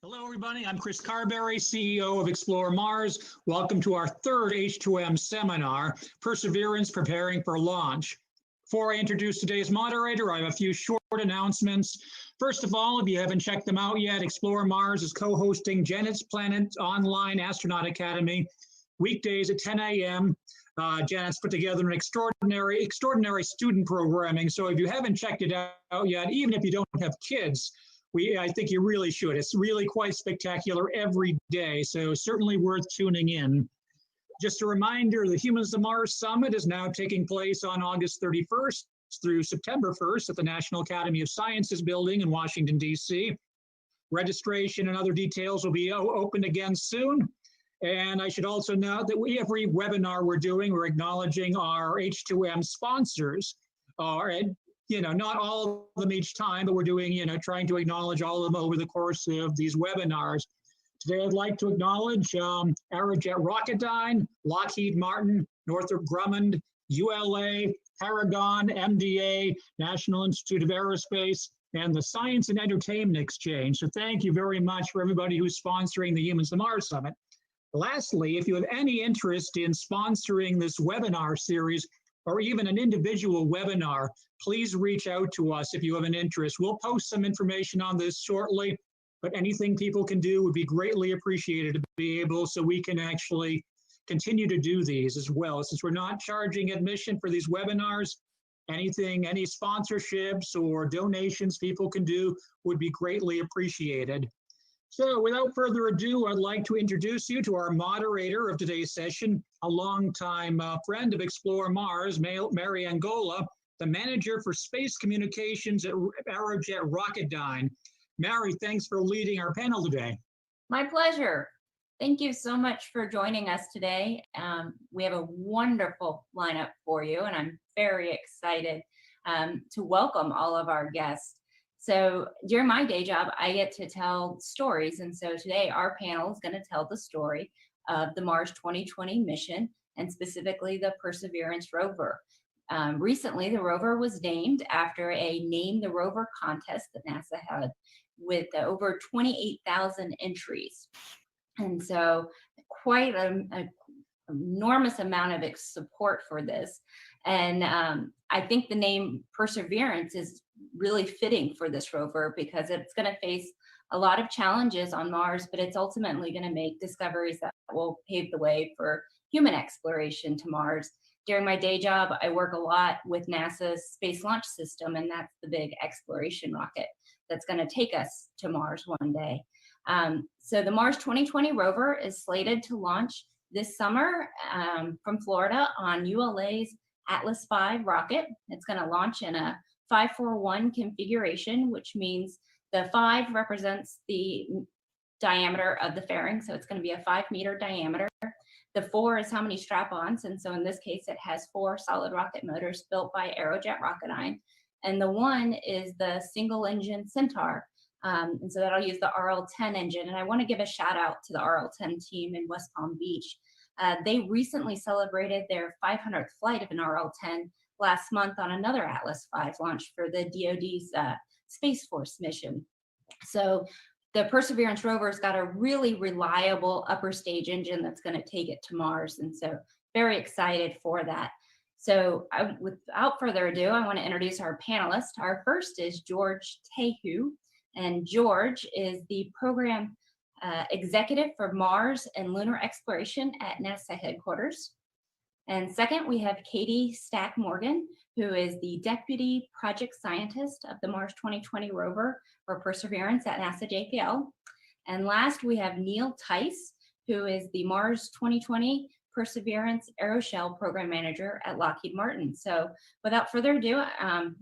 Hello, everybody. I'm Chris Carberry, CEO of Explore Mars. Welcome to our third H2M seminar, Perseverance Preparing for Launch. Before I introduce today's moderator, I have a few short announcements. First of all, if you haven't checked them out yet, Explore Mars is co-hosting Janet's Planet Online Astronaut Academy, weekdays at 10 a.m. Janet's put together an extraordinary student programming. So if you haven't checked it out yet, even if you don't have kids, I think you really should. It's really quite spectacular every day, so certainly worth tuning in. Just a reminder, the Humans to Mars Summit is now taking place on August 31st through September 1st at the National Academy of Sciences building in Washington, D.C. Registration and other details will be open again soon. And I should also note that every webinar we're acknowledging our H2M sponsors. Not all of them each time, but we're doing, trying to acknowledge all of them over the course of these webinars. Today, I'd like to acknowledge Aerojet Rocketdyne, Lockheed Martin, Northrop Grumman, ULA, Paragon, MDA, National Institute of Aerospace, and the Science and Entertainment Exchange. So thank you very much for everybody who's sponsoring the Humans to Mars Summit. Lastly, if you have any interest in sponsoring this webinar series, or even an individual webinar, please reach out to us if you have an interest. We'll post some information on this shortly, but anything people can do would be greatly appreciated to be able so we can actually continue to do these as well. Since we're not charging admission for these webinars, any sponsorships or donations people can do would be greatly appreciated. So without further ado, I'd like to introduce you to our moderator of today's session, a longtime friend of Explore Mars, Mary Angola, the manager for space communications at Aerojet Rocketdyne. Mary, thanks for leading our panel today. My pleasure. Thank you so much for joining us today. We have a wonderful lineup for you, and I'm very excited to welcome all of our guests. So during my day job, I get to tell stories. And so today our panel is going to tell the story of the Mars 2020 mission, and specifically the Perseverance Rover. Recently, the rover was named after a Name the Rover contest that NASA had with over 28,000 entries. And so quite an enormous amount of support for this. And I think the name Perseverance is really fitting for this rover because it's going to face a lot of challenges on Mars, but it's ultimately going to make discoveries that will pave the way for human exploration to Mars. During my day job, I work a lot with NASA's Space Launch System, and that's the big exploration rocket that's going to take us to Mars one day. So the Mars 2020 rover is slated to launch this summer from Florida on ULA's Atlas V rocket. It's going to launch in a 541 configuration, which means the 5 represents the diameter of the fairing. So it's going to be a 5-meter diameter. The 4 is how many strap-ons. And so in this case, it has 4 solid rocket motors built by Aerojet Rocketdyne. And the 1 is the single engine Centaur. And so that'll use the RL-10 engine. And I want to give a shout out to the RL-10 team in West Palm Beach. They recently celebrated their 500th flight of an RL-10 last month on another Atlas V launch for the DoD's Space Force mission. So the Perseverance rover's got a really reliable upper stage engine that's going to take it to Mars. And so very excited for that. So without further ado, I want to introduce our panelists. Our first is George Tehu. And George is the program executive for Mars and lunar exploration at NASA headquarters. And second, we have Katie Stack-Morgan, who is the deputy project scientist of the Mars 2020 rover for Perseverance at NASA JPL. And last, we have Neil Tice, who is the Mars 2020 Perseverance Aeroshell program manager at Lockheed Martin. So without further ado,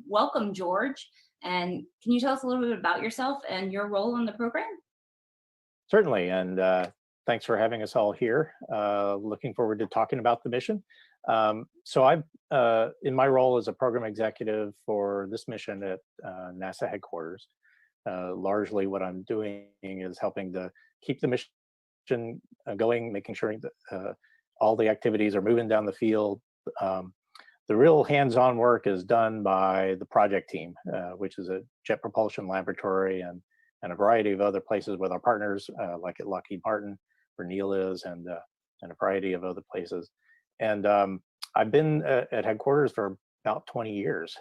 welcome, George. And can you tell us a little bit about yourself and your role in the program? Certainly, and thanks for having us all here. Looking forward to talking about the mission. So I'm in my role as a program executive for this mission at NASA headquarters. Largely what I'm doing is helping to keep the mission going, making sure that all the activities are moving down the field. The real hands-on work is done by the project team, which is a jet propulsion laboratory and a variety of other places with our partners, like at Lockheed Martin, where Neil is, and a variety of other places. And I've been at headquarters for about 20 years.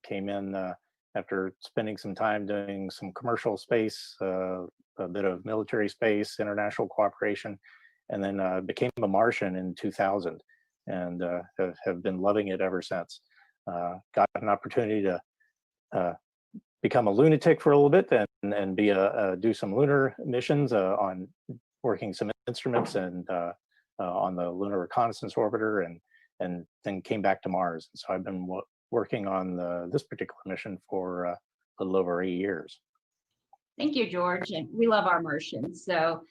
Came in after spending some time doing some commercial space, a bit of military space, international cooperation, and then became a Martian in 2000, and have been loving it ever since. Got an opportunity to become a lunatic for a little bit and be do some lunar missions on working some instruments and on the Lunar Reconnaissance Orbiter, and then came back to Mars. So I've been working on this particular mission for a little over 8 years. Thank you, George. And we love our Martians. So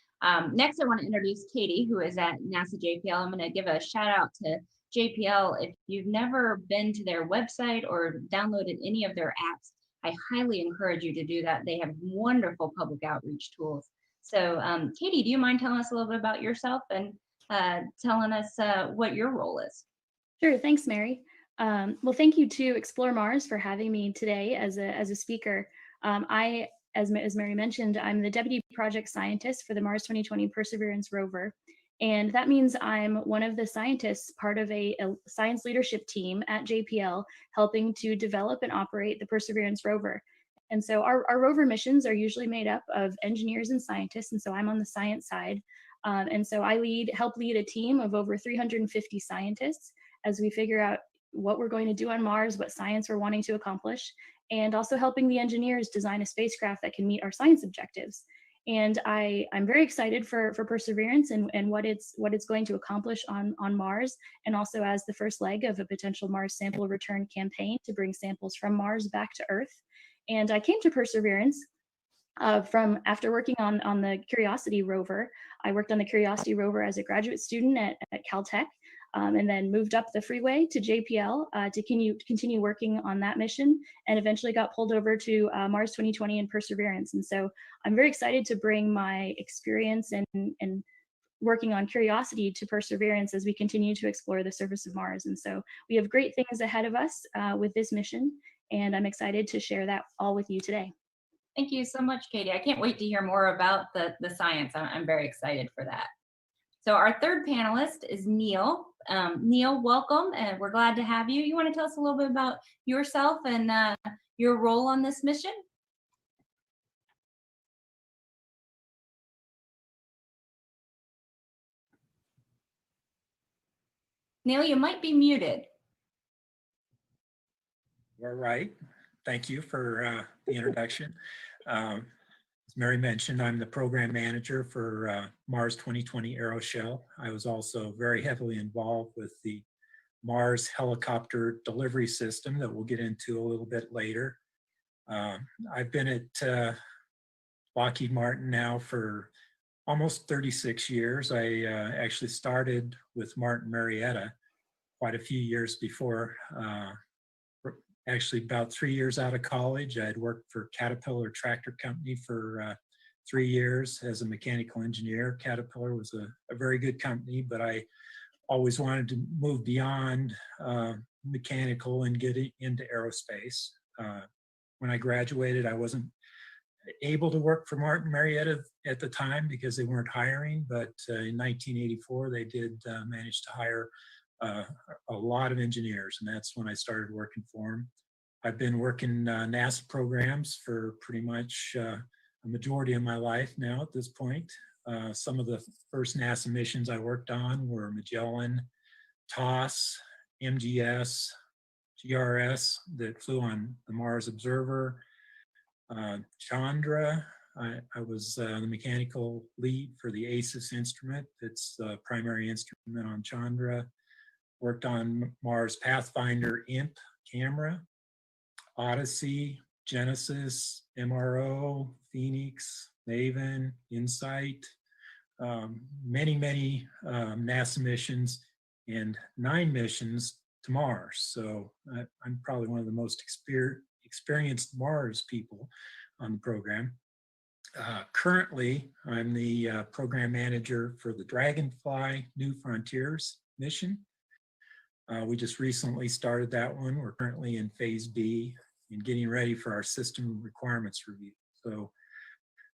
next I want to introduce Katie, who is at NASA JPL. I'm going to give a shout out to JPL. If you've never been to their website or downloaded any of their apps, I highly encourage you to do that. They have wonderful public outreach tools. So Katie, do you mind telling us a little bit about yourself and telling us what your role is? Sure, thanks, Mary. Well, thank you to Explore Mars for having me today as a speaker. As Mary mentioned, I'm the Deputy Project Scientist for the Mars 2020 Perseverance Rover. And that means I'm one of the scientists, part of a science leadership team at JPL, helping to develop and operate the Perseverance Rover. And so our rover missions are usually made up of engineers and scientists, and so I'm on the science side. And so I help lead a team of over 350 scientists as we figure out what we're going to do on Mars, what science we're wanting to accomplish, and also helping the engineers design a spacecraft that can meet our science objectives. And I'm very excited for Perseverance and what it's going to accomplish on Mars, and also as the first leg of a potential Mars sample return campaign to bring samples from Mars back to Earth. And I came to Perseverance from after working on the Curiosity rover. I worked on the Curiosity rover as a graduate student at Caltech, and then moved up the freeway to JPL to continue working on that mission, and eventually got pulled over to Mars 2020 and Perseverance. And so I'm very excited to bring my experience and working on Curiosity to Perseverance as we continue to explore the surface of Mars. And so we have great things ahead of us with this mission, and I'm excited to share that all with you today. Thank you so much, Katie. I can't wait to hear more about the science. I'm very excited for that. So our third panelist is Neil. Neil, welcome, and we're glad to have you. You want to tell us a little bit about yourself and your role on this mission? Neil, you might be muted. All right. Thank you for the introduction. As Mary mentioned, I'm the program manager for Mars 2020 Aeroshell. I was also very heavily involved with the Mars helicopter delivery system that we'll get into a little bit later. I've been at Lockheed Martin now for almost 36 years. I actually started with Martin Marietta quite a few years before. Actually, about 3 years out of college, I had worked for Caterpillar Tractor Company for 3 years as a mechanical engineer. Caterpillar was a very good company, but I always wanted to move beyond mechanical and get into aerospace. When I graduated, I wasn't able to work for Martin Marietta at the time because they weren't hiring, but in 1984, they did manage to hire a lot of engineers, and that's when I started working for them. I've been working NASA programs for pretty much a majority of my life now at this point. Some of the first NASA missions I worked on were Magellan, TOS, MGS, GRS that flew on the Mars Observer, Chandra. I was the mechanical lead for the ACES instrument. It's the primary instrument on Chandra. Worked on Mars Pathfinder IMP camera, Odyssey, Genesis, MRO, Phoenix, Maven, Insight, many NASA missions, and 9 missions to Mars. So I'm probably one of the most experienced Mars people on the program. Currently, I'm the program manager for the Dragonfly New Frontiers mission. We just recently started that one. We're currently in phase B and getting ready for our system requirements review. So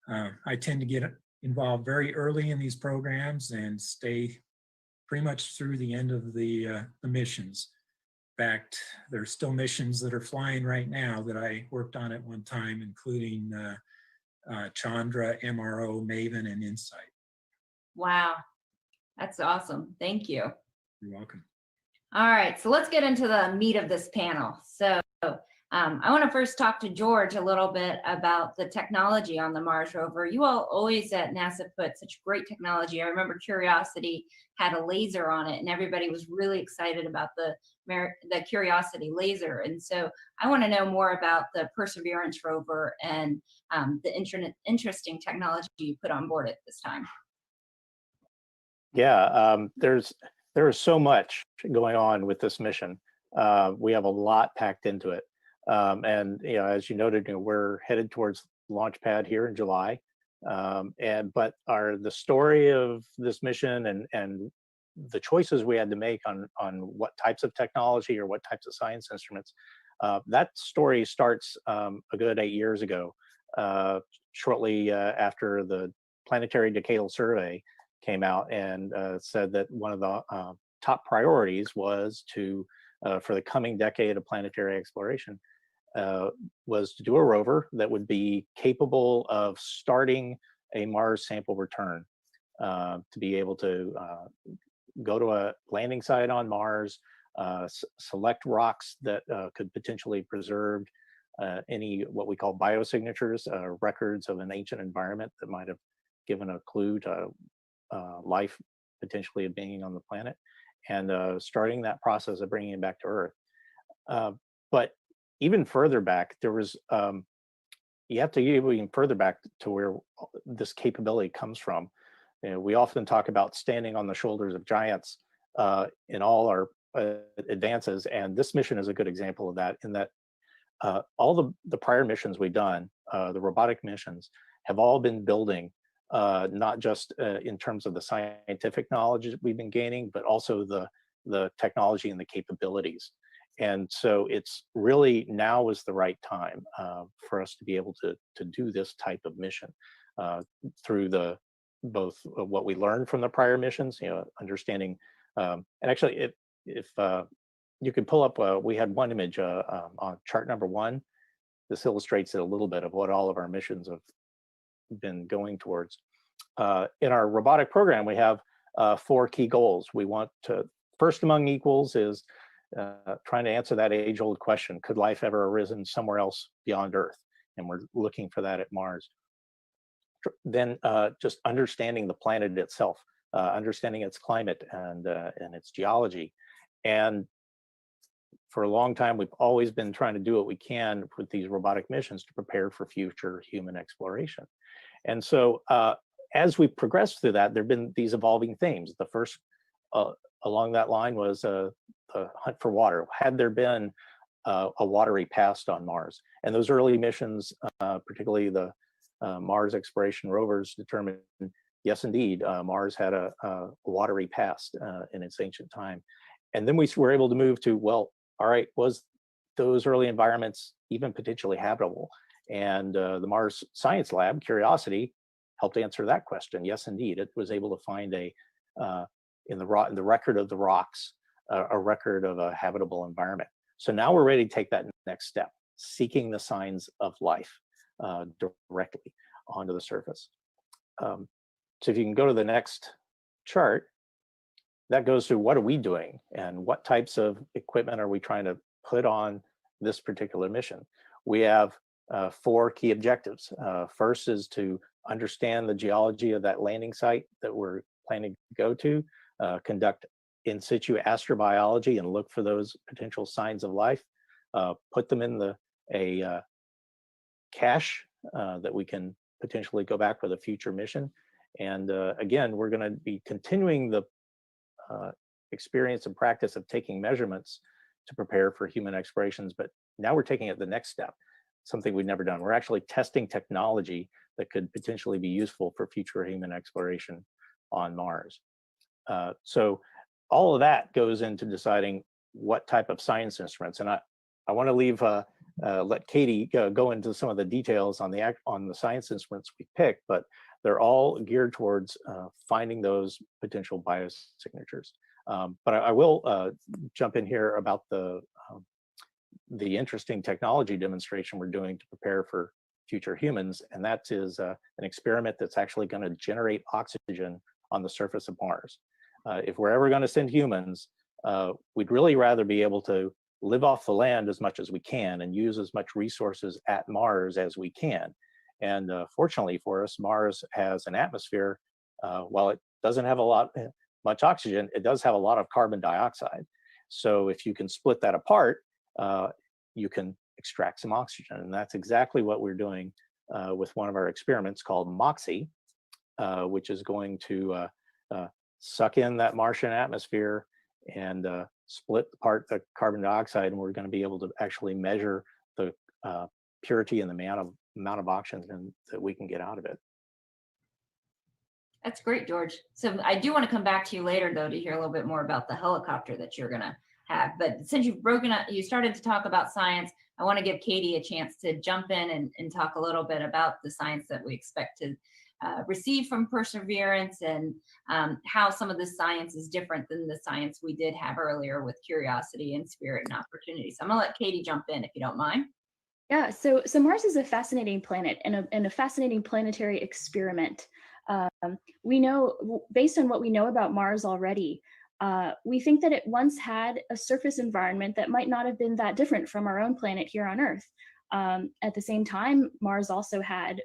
I tend to get involved very early in these programs and stay pretty much through the end of the missions. In fact, there's still missions that are flying right now that I worked on at one time, including Chandra, MRO, Maven, and Insight. Wow, that's awesome. Thank you. You're welcome. All right, so let's get into the meat of this panel. So I want to first talk to George a little bit about the technology on the Mars rover. You all always at NASA put such great technology. I remember Curiosity had a laser on it, and everybody was really excited about the Curiosity laser. And so I want to know more about the Perseverance rover and the interesting technology you put on board at this time. Yeah, there is so much going on with this mission. We have a lot packed into it. And as you noted, we're headed towards launch pad here in July. But the story of this mission and the choices we had to make on what types of technology or what types of science instruments, that story starts a good 8 years ago, shortly after the Planetary Decadal Survey came out and said that one of the top priorities was to, for the coming decade of planetary exploration, was to do a rover that would be capable of starting a Mars sample return, to be able to go to a landing site on Mars, select rocks that could potentially preserve any what we call biosignatures, records of an ancient environment that might have given a clue to life potentially of being on the planet, and starting that process of bringing it back to Earth. But even further back, there was, you have to go even further back to where this capability comes from. We often talk about standing on the shoulders of giants in all our advances, and this mission is a good example of that, in that all the prior missions we've done, the robotic missions, have all been building not just in terms of the scientific knowledge that we've been gaining, but also the technology and the capabilities. And so it's really now is the right time for us to be able to do this type of mission through both what we learned from the prior missions, understanding, and actually if you could pull up, we had one image on chart number 1. This illustrates it a little bit of what all of our missions have been going towards. In our robotic program, we have 4 key goals. We want to, first among equals is trying to answer that age-old question: could life ever arisen somewhere else beyond Earth? And we're looking for that at Mars. Then just understanding the planet itself, understanding its climate and its geology. And for a long time, we've always been trying to do what we can with these robotic missions to prepare for future human exploration. And so as we progressed through that, there have been these evolving themes. The first along that line was the hunt for water. Had there been a watery past on Mars? And those early missions, particularly the Mars exploration rovers, determined, yes, indeed, Mars had a watery past in its ancient time. And then we were able to move to, well, all right, was those early environments even potentially habitable? And the Mars Science Lab, Curiosity, helped answer that question. Yes, indeed, it was able to find in the record of the rocks, a record of a habitable environment. So now we're ready to take that next step, seeking the signs of life directly onto the surface. So if you can go to the next chart, that goes to what are we doing and what types of equipment are we trying to put on this particular mission. We have 4 key objectives. First is to understand the geology of that landing site that we're planning to go to, conduct in situ astrobiology and look for those potential signs of life, put them in a cache that we can potentially go back with a future mission. And again, we're going to be continuing the experience and practice of taking measurements to prepare for human explorations, but now we're taking it the next step, something we've never done. We're actually testing technology that could potentially be useful for future human exploration on Mars. So all of that goes into deciding what type of science instruments. And I want to leave let Katie go into some of the details on the science instruments we picked, but they're all geared towards finding those potential biosignatures. But I will jump in here about the interesting technology demonstration we're doing to prepare for future humans, and that is an experiment that's actually going to generate oxygen on the surface of Mars. If we're ever going to send humans, we'd really rather be able to live off the land as much as we can and use as much resources at Mars as we can. And fortunately for us, Mars has an atmosphere. While it doesn't have much oxygen, it does have a lot of carbon dioxide. So if you can split that apart, you can extract some oxygen. And that's exactly what we're doing with one of our experiments called MOXIE, which is going to suck in that Martian atmosphere and split apart the carbon dioxide. And we're going to be able to actually measure the purity and the amount of oxygen that we can get out of it. That's great, George. So I do want to come back to you later, though, to hear a little bit more about the helicopter that you're going to have. But since you started to talk about science, I want to give Katie a chance to jump in and talk a little bit about the science that we expect to receive from Perseverance, and how some of the science is different than the science we did have earlier with Curiosity and Spirit and Opportunity. So I'm going to let Katie jump in if you don't mind. Yeah, so Mars is a fascinating planet and a fascinating planetary experiment. We know, based on what we know about Mars already, we think that it once had a surface environment that might not have been that different from our own planet here on Earth. At the same time, Mars also had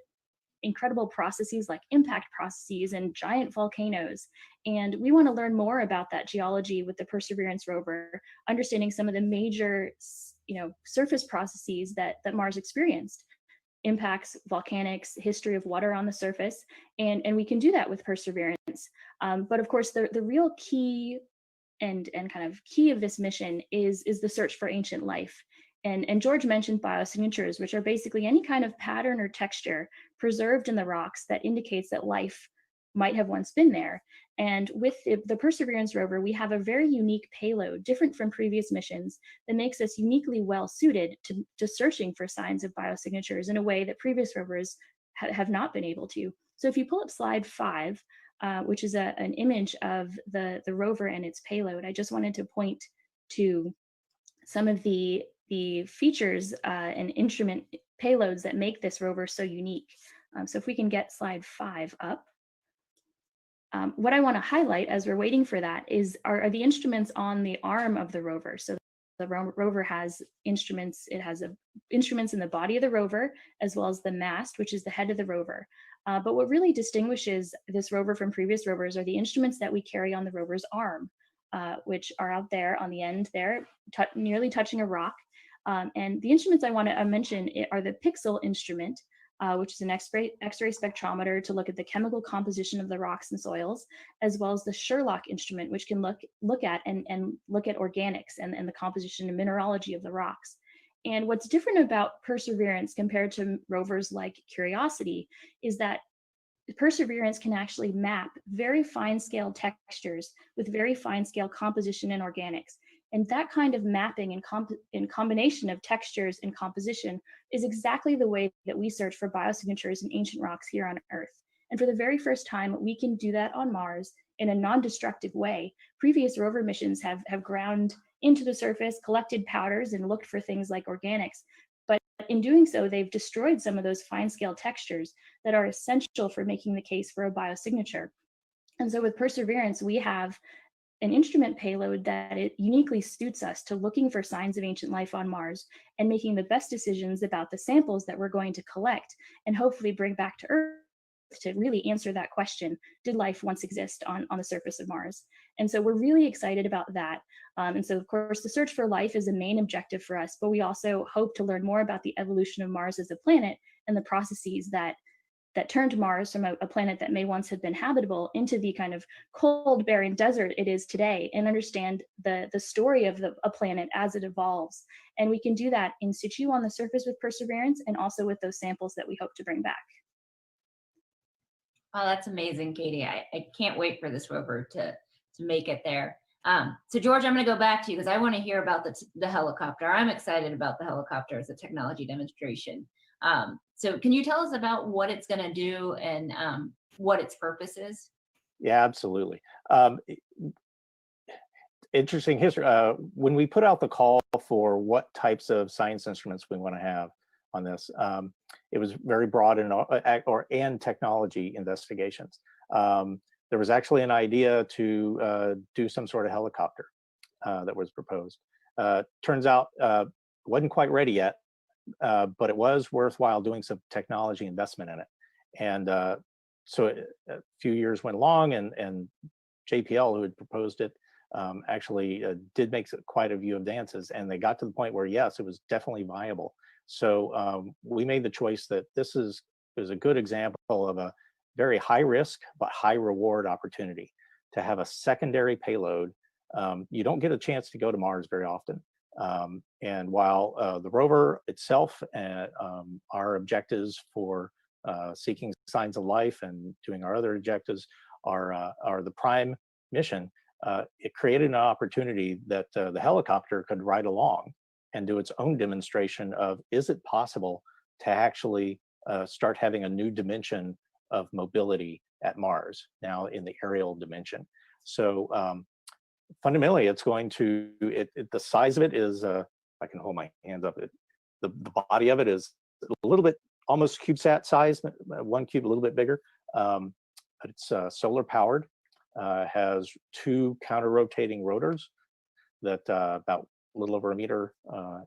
incredible processes like impact processes and giant volcanoes. And we want to learn more about that geology with the Perseverance rover, understanding some of the major, surface processes that Mars experienced. Impacts, volcanics, history of water on the surface, and we can do that with Perseverance. But of course, the real key and kind of key of this mission is the search for ancient life. And George mentioned biosignatures, which are basically any kind of pattern or texture preserved in the rocks that indicates that life might have once been there. And with the Perseverance rover, we have a very unique payload, different from previous missions, that makes us uniquely well suited to searching for signs of biosignatures in a way that previous rovers have not been able to. So if you pull up slide 5, which is an image of the rover and its payload, I just wanted to point to some of the features and instrument payloads that make this rover so unique. So if we can get slide 5 up. What I want to highlight as we're waiting for that are the instruments on the arm of the rover. So the rover has instruments. It has instruments in the body of the rover, as well as the mast, which is the head of the rover. But what really distinguishes this rover from previous rovers are the instruments that we carry on the rover's arm, which are out there on the end there, nearly touching a rock. And the instruments I want to mention are the Pixel instrument, which is an X-ray spectrometer to look at the chemical composition of the rocks and soils, as well as the Sherlock instrument, which can look at organics and the composition and mineralogy of the rocks. And what's different about Perseverance compared to rovers like Curiosity is that Perseverance can actually map very fine scale textures with very fine scale composition and organics. And that kind of mapping and combination of textures and composition is exactly the way that we search for biosignatures in ancient rocks here on Earth. And for the very first time, we can do that on Mars in a non-destructive way. Previous rover missions have ground into the surface, collected powders, and looked for things like organics. But in doing so, they've destroyed some of those fine-scale textures that are essential for making the case for a biosignature. And so with Perseverance, we have an instrument payload that it uniquely suits us to looking for signs of ancient life on Mars and making the best decisions about the samples that we're going to collect and hopefully bring back to Earth to really answer that question: did life once exist on the surface of Mars? And so we're really excited about that. And so of course, the search for life is a main objective for us, but we also hope to learn more about the evolution of Mars as a planet and the processes that turned Mars from a planet that may once have been habitable into the kind of cold, barren desert it is today, and understand the story of a planet as it evolves. And we can do that in situ on the surface with Perseverance, and also with those samples that we hope to bring back. Oh, that's amazing, Katie. I can't wait for this rover to make it there. So George, I'm going to go back to you because I want to hear about the helicopter. I'm excited about the helicopter as a technology demonstration. So can you tell us about what it's going to do and what its purpose is? Yeah, absolutely. Interesting history. When we put out the call for what types of science instruments we want to have on this, it was very broad and technology investigations. There was actually an idea to do some sort of helicopter that was proposed. Turns out wasn't quite ready yet, but it was worthwhile doing some technology investment in it. And so a few years went along, and JPL, who had proposed it, actually did make quite a few advances, and they got to the point where, yes, it was definitely viable. So we made the choice that this is a good example of a very high risk but high reward opportunity to have a secondary payload. You don't get a chance to go to Mars very often. And while the rover itself and our objectives for seeking signs of life and doing our other objectives are the prime mission, it created an opportunity that the helicopter could ride along and do its own demonstration of, is it possible to actually start having a new dimension of mobility at Mars, now in the aerial dimension. So fundamentally, it's going to, the size of it is, I can hold my hands up, the body of it is a little bit, almost CubeSat size, one cube a little bit bigger, but it's solar powered. Has 2 counter-rotating rotors that about a little over a meter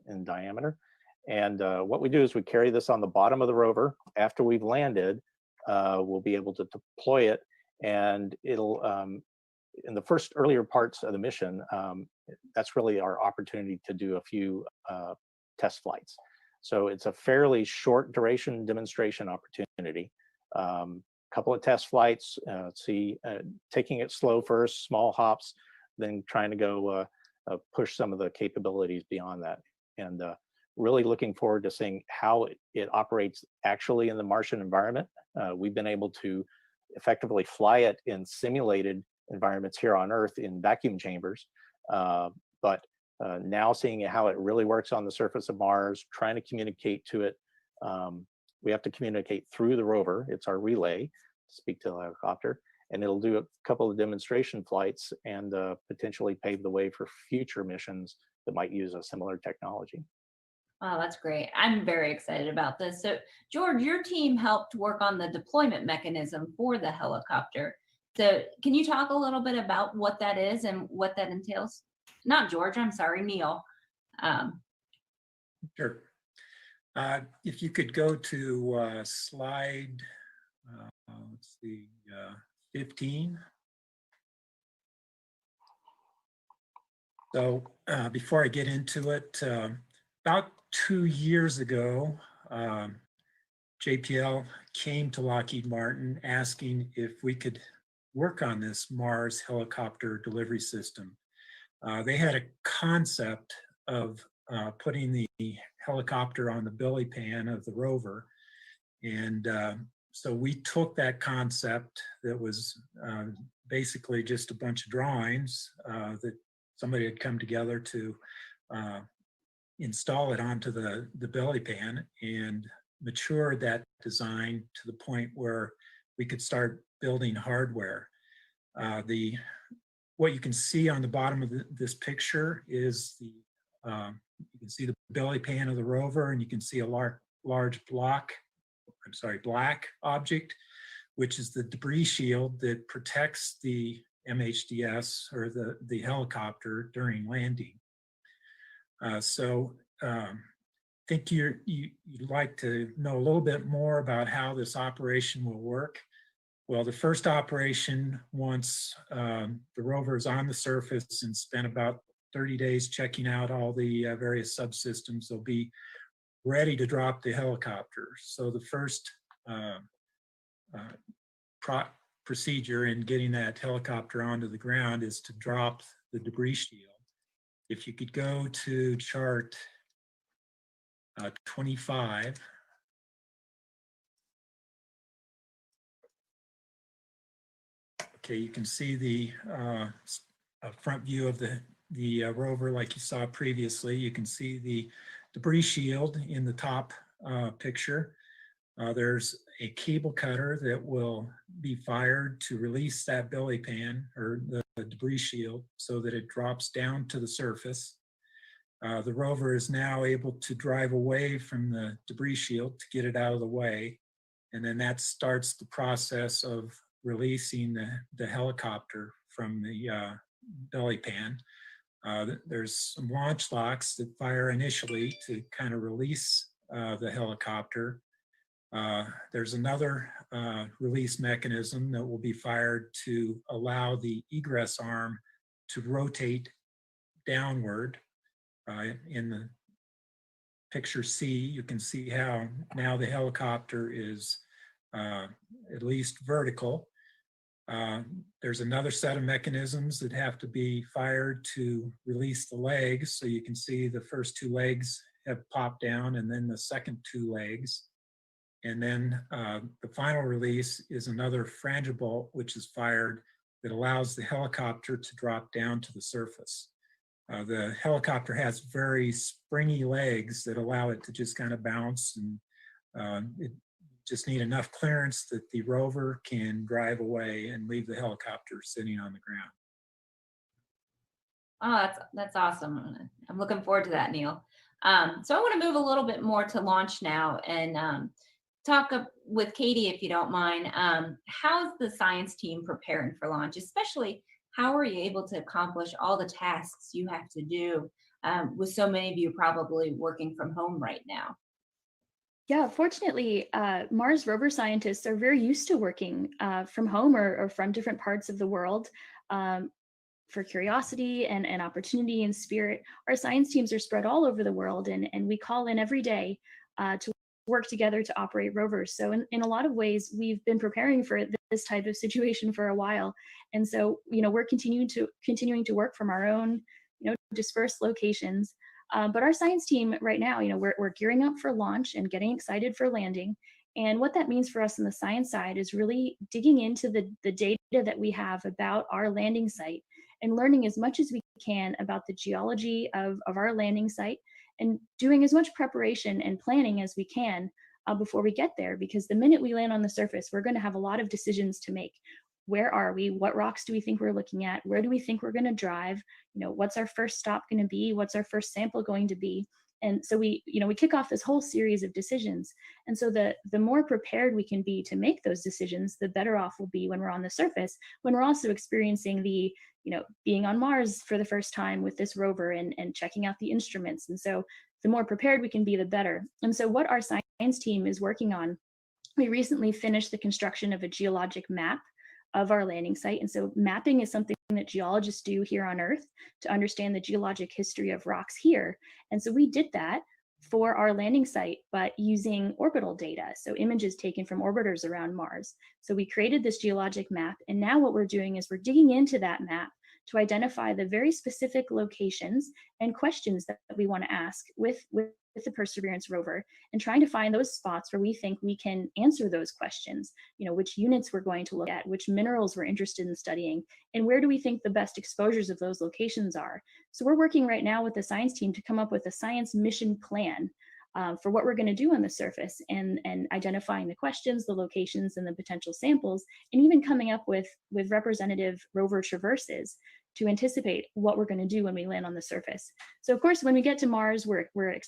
in diameter. And what we do is we carry this on the bottom of the rover. After we've landed, we'll be able to deploy it, and it'll, in the first earlier parts of the mission, that's really our opportunity to do a few test flights. So it's a fairly short duration demonstration opportunity. Couple of test flights, taking it slow first, small hops, then trying to go push some of the capabilities beyond that. And really looking forward to seeing how it operates actually in the Martian environment. We've been able to effectively fly it in simulated environments here on Earth in vacuum chambers. But now seeing how it really works on the surface of Mars, trying to communicate to it. We have to communicate through the rover. It's our relay to speak to the helicopter, and it'll do a couple of demonstration flights and potentially pave the way for future missions that might use a similar technology. Wow, that's great. I'm very excited about this. So George, your team helped work on the deployment mechanism for the helicopter. So can you talk a little bit about what that is and what that entails? Not George, I'm sorry, Neil. Sure. If you could go to slide, let's see, 15. So before I get into it, about 2 years ago, JPL came to Lockheed Martin asking if we could work on this Mars helicopter delivery system. They had a concept of putting the helicopter on the belly pan of the rover. And so we took that concept that was basically just a bunch of drawings that somebody had come together to install it onto the belly pan, and matured that design to the point where we could start building hardware. What you can see on the bottom of this picture is you can see the belly pan of the rover, and you can see a large black object, which is the debris shield that protects the MHDS or the helicopter during landing. So I think you'd like to know a little bit more about how this operation will work. Well, the first operation, once the rover is on the surface and spent about 30 days checking out all the various subsystems, they'll be ready to drop the helicopter. So the first procedure in getting that helicopter onto the ground is to drop the debris shield. If you could go to chart 25. Okay, you can see the a front view of the rover like you saw previously. You can see the debris shield in the top picture. There's a cable cutter that will be fired to release that belly pan or the debris shield so that it drops down to the surface. The rover is now able to drive away from the debris shield to get it out of the way. And then that starts the process of releasing the helicopter from the belly pan. There's some launch locks that fire initially to kind of release the helicopter. There's another release mechanism that will be fired to allow the egress arm to rotate downward. In the picture C, you can see how now the helicopter is at least vertical. There's another set of mechanisms that have to be fired to release the legs. So you can see the first two legs have popped down and then the second two legs. And then the final release is another frangible, which is fired that allows the helicopter to drop down to the surface. The helicopter has very springy legs that allow it to just kind of bounce, and it just need enough clearance that the rover can drive away and leave the helicopter sitting on the ground. Oh, that's awesome. I'm looking forward to that, Neil. So I want to move a little bit more to launch now and talk with Katie, if you don't mind. How's the science team preparing for launch? Especially, how are you able to accomplish all the tasks you have to do with so many of you probably working from home right now? Yeah, fortunately, Mars rover scientists are very used to working from home or from different parts of the world. For curiosity and opportunity and spirit, our science teams are spread all over the world, and we call in every day to work together to operate rovers. So in a lot of ways, we've been preparing for this type of situation for a while. And so, we're continuing to work from our own, dispersed locations. But our science team right now, we're gearing up for launch and getting excited for landing. And what that means for us on the science side is really digging into the data that we have about our landing site and learning as much as we can about the geology of our landing site and doing as much preparation and planning as we can before we get there. Because the minute we land on the surface, we're going to have a lot of decisions to make. Where are we? What rocks do we think we're looking at? Where do we think we're going to drive? What's our first stop going to be? What's our first sample going to be? And so we kick off this whole series of decisions. And so the more prepared we can be to make those decisions, the better off we'll be when we're on the surface, when we're also experiencing the, being on Mars for the first time with this rover and checking out the instruments. And so the more prepared we can be, the better. And so what our science team is working on, we recently finished the construction of a geologic map of our landing site. And so mapping is something that geologists do here on Earth to understand the geologic history of rocks here. And so we did that for our landing site, but using orbital data, so images taken from orbiters around Mars. So we created this geologic map, and now what we're doing is we're digging into that map to identify the very specific locations and questions that we want to ask with the Perseverance rover, and trying to find those spots where we think we can answer those questions, which units we're going to look at, which minerals we're interested in studying, and where do we think the best exposures of those locations are. So we're working right now with the science team to come up with a science mission plan for what we're going to do on the surface, and identifying the questions, the locations, and the potential samples, and even coming up with representative rover traverses to anticipate what we're going to do when we land on the surface. So of course, when we get to Mars, we're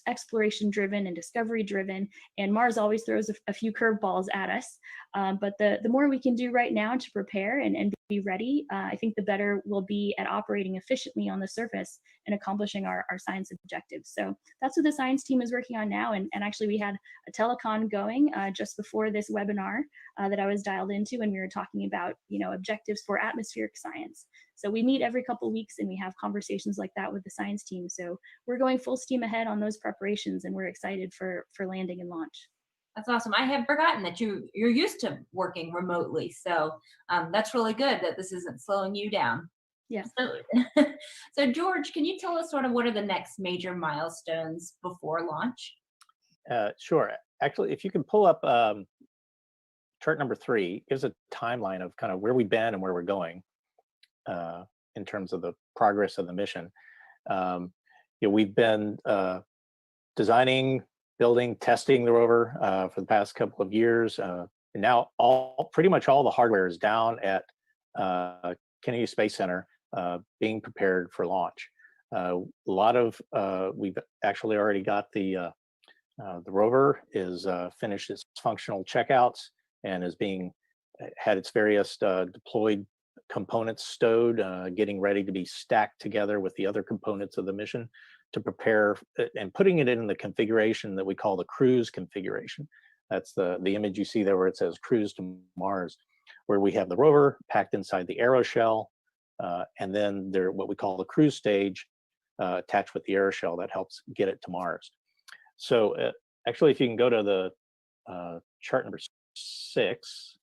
exploration driven and discovery driven, and Mars always throws a few curveballs at us. But the more we can do right now to prepare and be ready, I think the better we'll be at operating efficiently on the surface and accomplishing our science objectives. So that's what the science team is working on now. And actually we had a telecon going just before this webinar that I was dialed into, and we were talking about, objectives for atmospheric science. So we meet every couple of weeks and we have conversations like that with the science team. So we're going full steam ahead on those preparations, and we're excited for landing and launch. That's awesome. I had forgotten that you're used to working remotely. So that's really good that this isn't slowing you down. Yeah. So George, can you tell us sort of what are the next major milestones before launch? Sure. Actually, if you can pull up chart number 3, gives a timeline of kind of where we've been and where we're going. in terms of the progress of the mission. We've been designing, building, testing the rover for the past couple of years. And now pretty much all the hardware is down at Kennedy Space Center being prepared for launch. We've actually already got the rover is finished its functional checkouts and is had its various deployed components stowed, getting ready to be stacked together with the other components of the mission to prepare and putting it in the configuration that we call the cruise configuration. That's the image you see there where it says cruise to Mars, where we have the rover packed inside the aeroshell, and then what we call the cruise stage attached with the aeroshell that helps get it to Mars. So actually, if you can go to the chart number 6,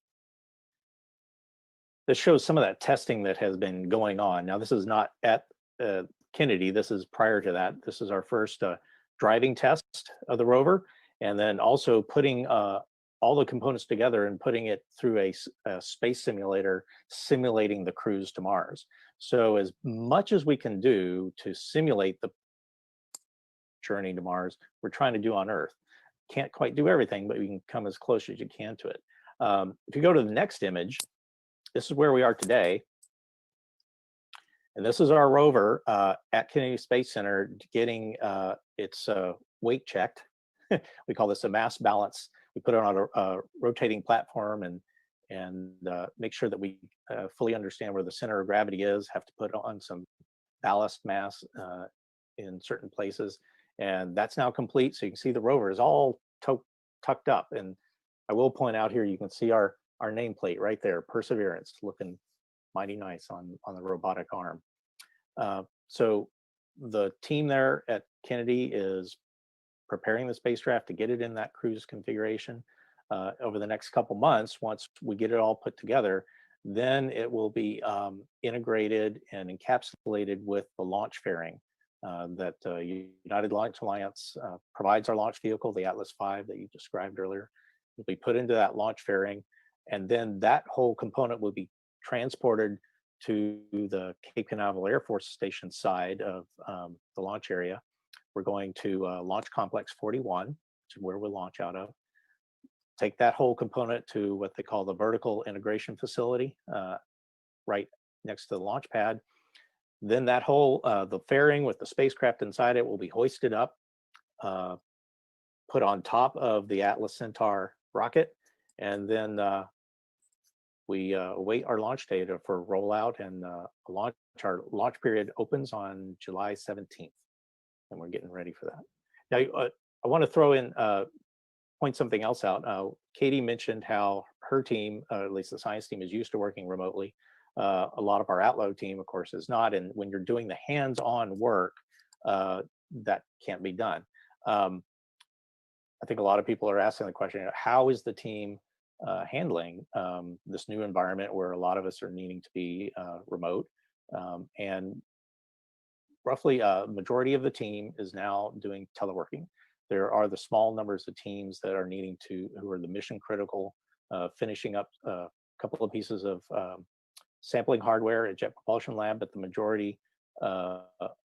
this shows some of that testing that has been going on. Now, this is not at Kennedy. This is prior to that. This is our first driving test of the rover, and then also putting all the components together and putting it through a space simulator, simulating the cruise to Mars. So as much as we can do to simulate the journey to Mars, we're trying to do on Earth. Can't quite do everything, but we can come as close as you can to it. If you go to the next image, this is where we are today. And this is our rover at Kennedy Space Center getting its weight checked. We call this a mass balance. We put it on a rotating platform and make sure that we fully understand where the center of gravity is, have to put on some ballast mass in certain places. And that's now complete. So you can see the rover is all tucked up. And I will point out here, you can see our nameplate right there, Perseverance, looking mighty nice on the robotic arm. So the team there at Kennedy is preparing the spacecraft to get it in that cruise configuration. Over the next couple months, once we get it all put together, then it will be integrated and encapsulated with the launch fairing that United Launch Alliance provides our launch vehicle, the Atlas V that you described earlier. Will be put into that launch fairing, and then that whole component will be transported to the Cape Canaveral Air Force Station side of the launch area. We're going to Launch Complex 41, which is where we'll launch out of. Take that whole component to what they call the vertical integration facility, right next to the launch pad. Then that whole, the fairing with the spacecraft inside it will be hoisted up, put on top of the Atlas Centaur rocket, and then we await our launch data for rollout and launch. Our launch period opens on July 17th, and we're getting ready for that. Now, I want to throw in, point something else out. Katie mentioned how her team, at least the science team, is used to working remotely. A lot of our Outload team, of course, is not. And when you're doing the hands-on work, that can't be done. I think a lot of people are asking the question, how is the team handling this new environment where a lot of us are needing to be remote? And roughly a majority of the team is now doing teleworking. There are the small numbers of teams that are who are the mission critical, finishing up a couple of pieces of sampling hardware at Jet Propulsion Lab, but the majority, a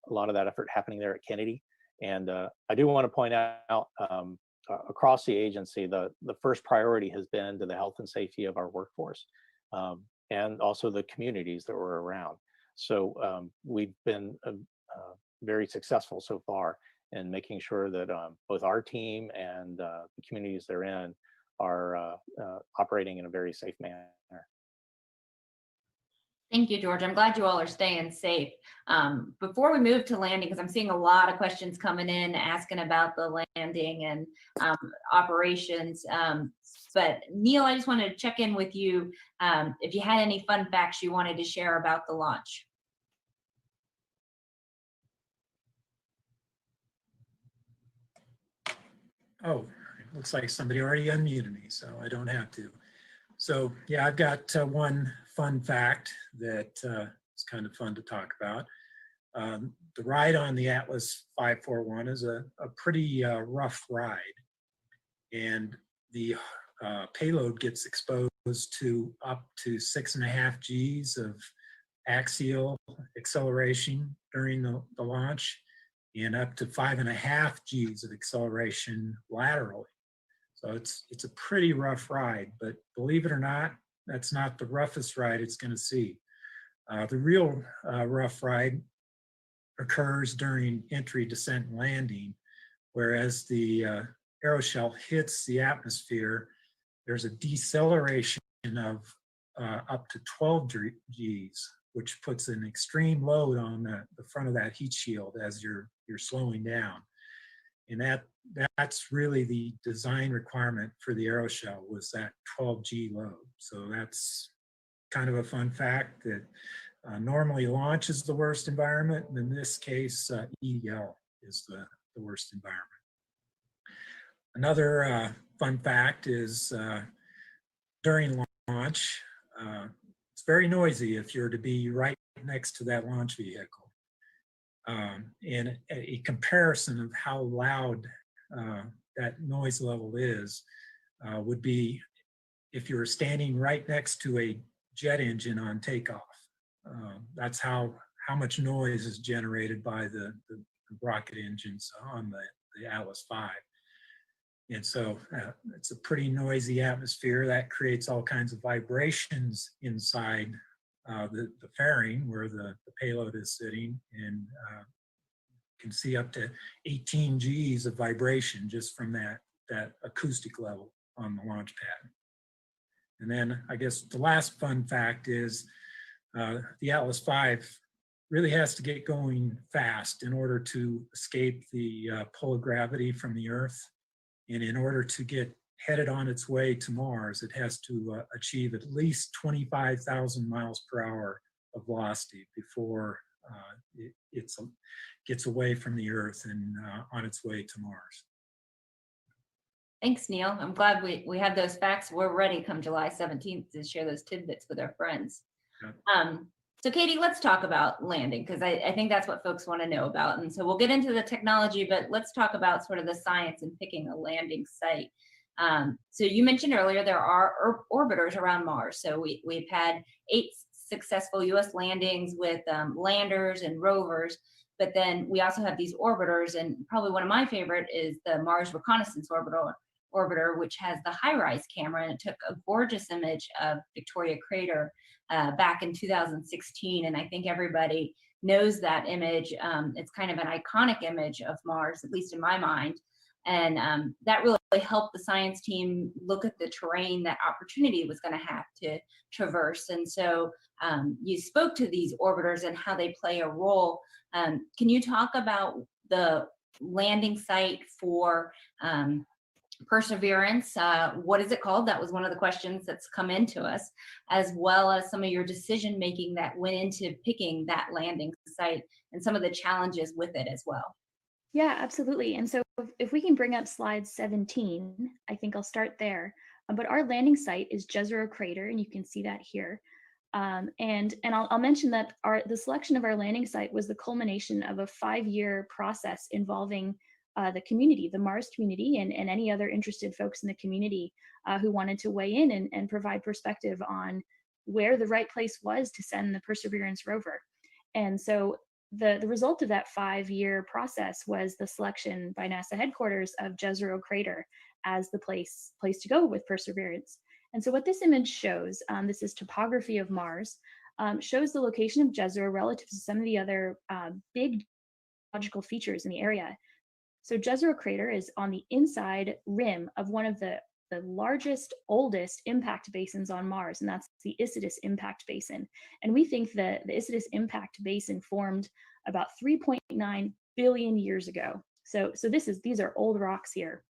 lot of that effort happening there at Kennedy. And I do want to point out, across the agency, the first priority has been to the health and safety of our workforce, and also the communities that we're around. So we've been very successful so far in making sure that both our team and the communities they're in are operating in a very safe manner. Thank you, George. I'm glad you all are staying safe. Before we move to landing, because I'm seeing a lot of questions coming in asking about the landing and operations. But Neil, I just wanted to check in with you if you had any fun facts you wanted to share about the launch. Oh, it looks like somebody already unmuted me, so I don't have to. So yeah, I've got one fun fact that is kind of fun to talk about. The ride on the Atlas 541 is a pretty rough ride, and the payload gets exposed to up to 6.5 Gs of axial acceleration during the launch and up to 5.5 Gs of acceleration laterally. So it's a pretty rough ride, but believe it or not, that's not the roughest ride it's going to see. The real rough ride occurs during entry, descent, and landing, whereas the aeroshell hits the atmosphere, there's a deceleration of up to 12 Gs, which puts an extreme load on the front of that heat shield as you're slowing down. And that's really the design requirement for the aeroshell, was that 12 G load. So that's kind of a fun fact that normally launch is the worst environment, and in this case, EDL is the worst environment. Another fun fact is during launch, it's very noisy if you're to be right next to that launch vehicle. And a comparison of how loud that noise level is would be if you were standing right next to a jet engine on takeoff. That's how much noise is generated by the rocket engines on the Atlas V. And so it's a pretty noisy atmosphere that creates all kinds of vibrations inside the fairing where the payload is sitting, and can see up to 18 Gs of vibration just from that acoustic level on the launch pad. And then I guess the last fun fact is the Atlas V really has to get going fast in order to escape the pull of gravity from the Earth. And in order to get headed on its way to Mars, it has to achieve at least 25,000 miles per hour of velocity before it gets away from the Earth and on its way to Mars. Thanks, Neil. I'm glad we have those facts. We're ready come July 17th to share those tidbits with our friends. Yep. So Katie, let's talk about landing, because I think that's what folks want to know about. And so we'll get into the technology, but let's talk about sort of the science in picking a landing site. So you mentioned earlier there are orbiters around Mars. So we've had 8 successful US landings with landers and rovers, but then we also have these orbiters, and probably one of my favorite is the Mars Reconnaissance Orbiter, which has the HiRISE camera, and it took a gorgeous image of Victoria Crater back in 2016, and I think everybody knows that image. It's kind of an iconic image of Mars, at least in my mind, and that really helped the science team look at the terrain that Opportunity was going to have to traverse. And so you spoke to these orbiters and how they play a role. Can you talk about the landing site for Perseverance? What is it called? That was one of the questions that's come into us, as well as some of your decision making that went into picking that landing site and some of the challenges with it as well. Yeah, absolutely. And so if we can bring up slide 17, I think I'll start there. But our landing site is Jezero Crater, and you can see that here. And I'll mention that the selection of our landing site was the culmination of a 5-year process involving the community, the Mars community, and any other interested folks in the community who wanted to weigh in and provide perspective on where the right place was to send the Perseverance rover. And so the result of that 5-year process was the selection by NASA headquarters of Jezero Crater as the place to go with Perseverance. And so what this image shows, this is topography of Mars, shows the location of Jezero relative to some of the other big geological features in the area. So Jezero Crater is on the inside rim of one of the largest, oldest impact basins on Mars, and that's the Isidis Impact Basin. And we think that the Isidis Impact Basin formed about 3.9 billion years ago. So these are old rocks here.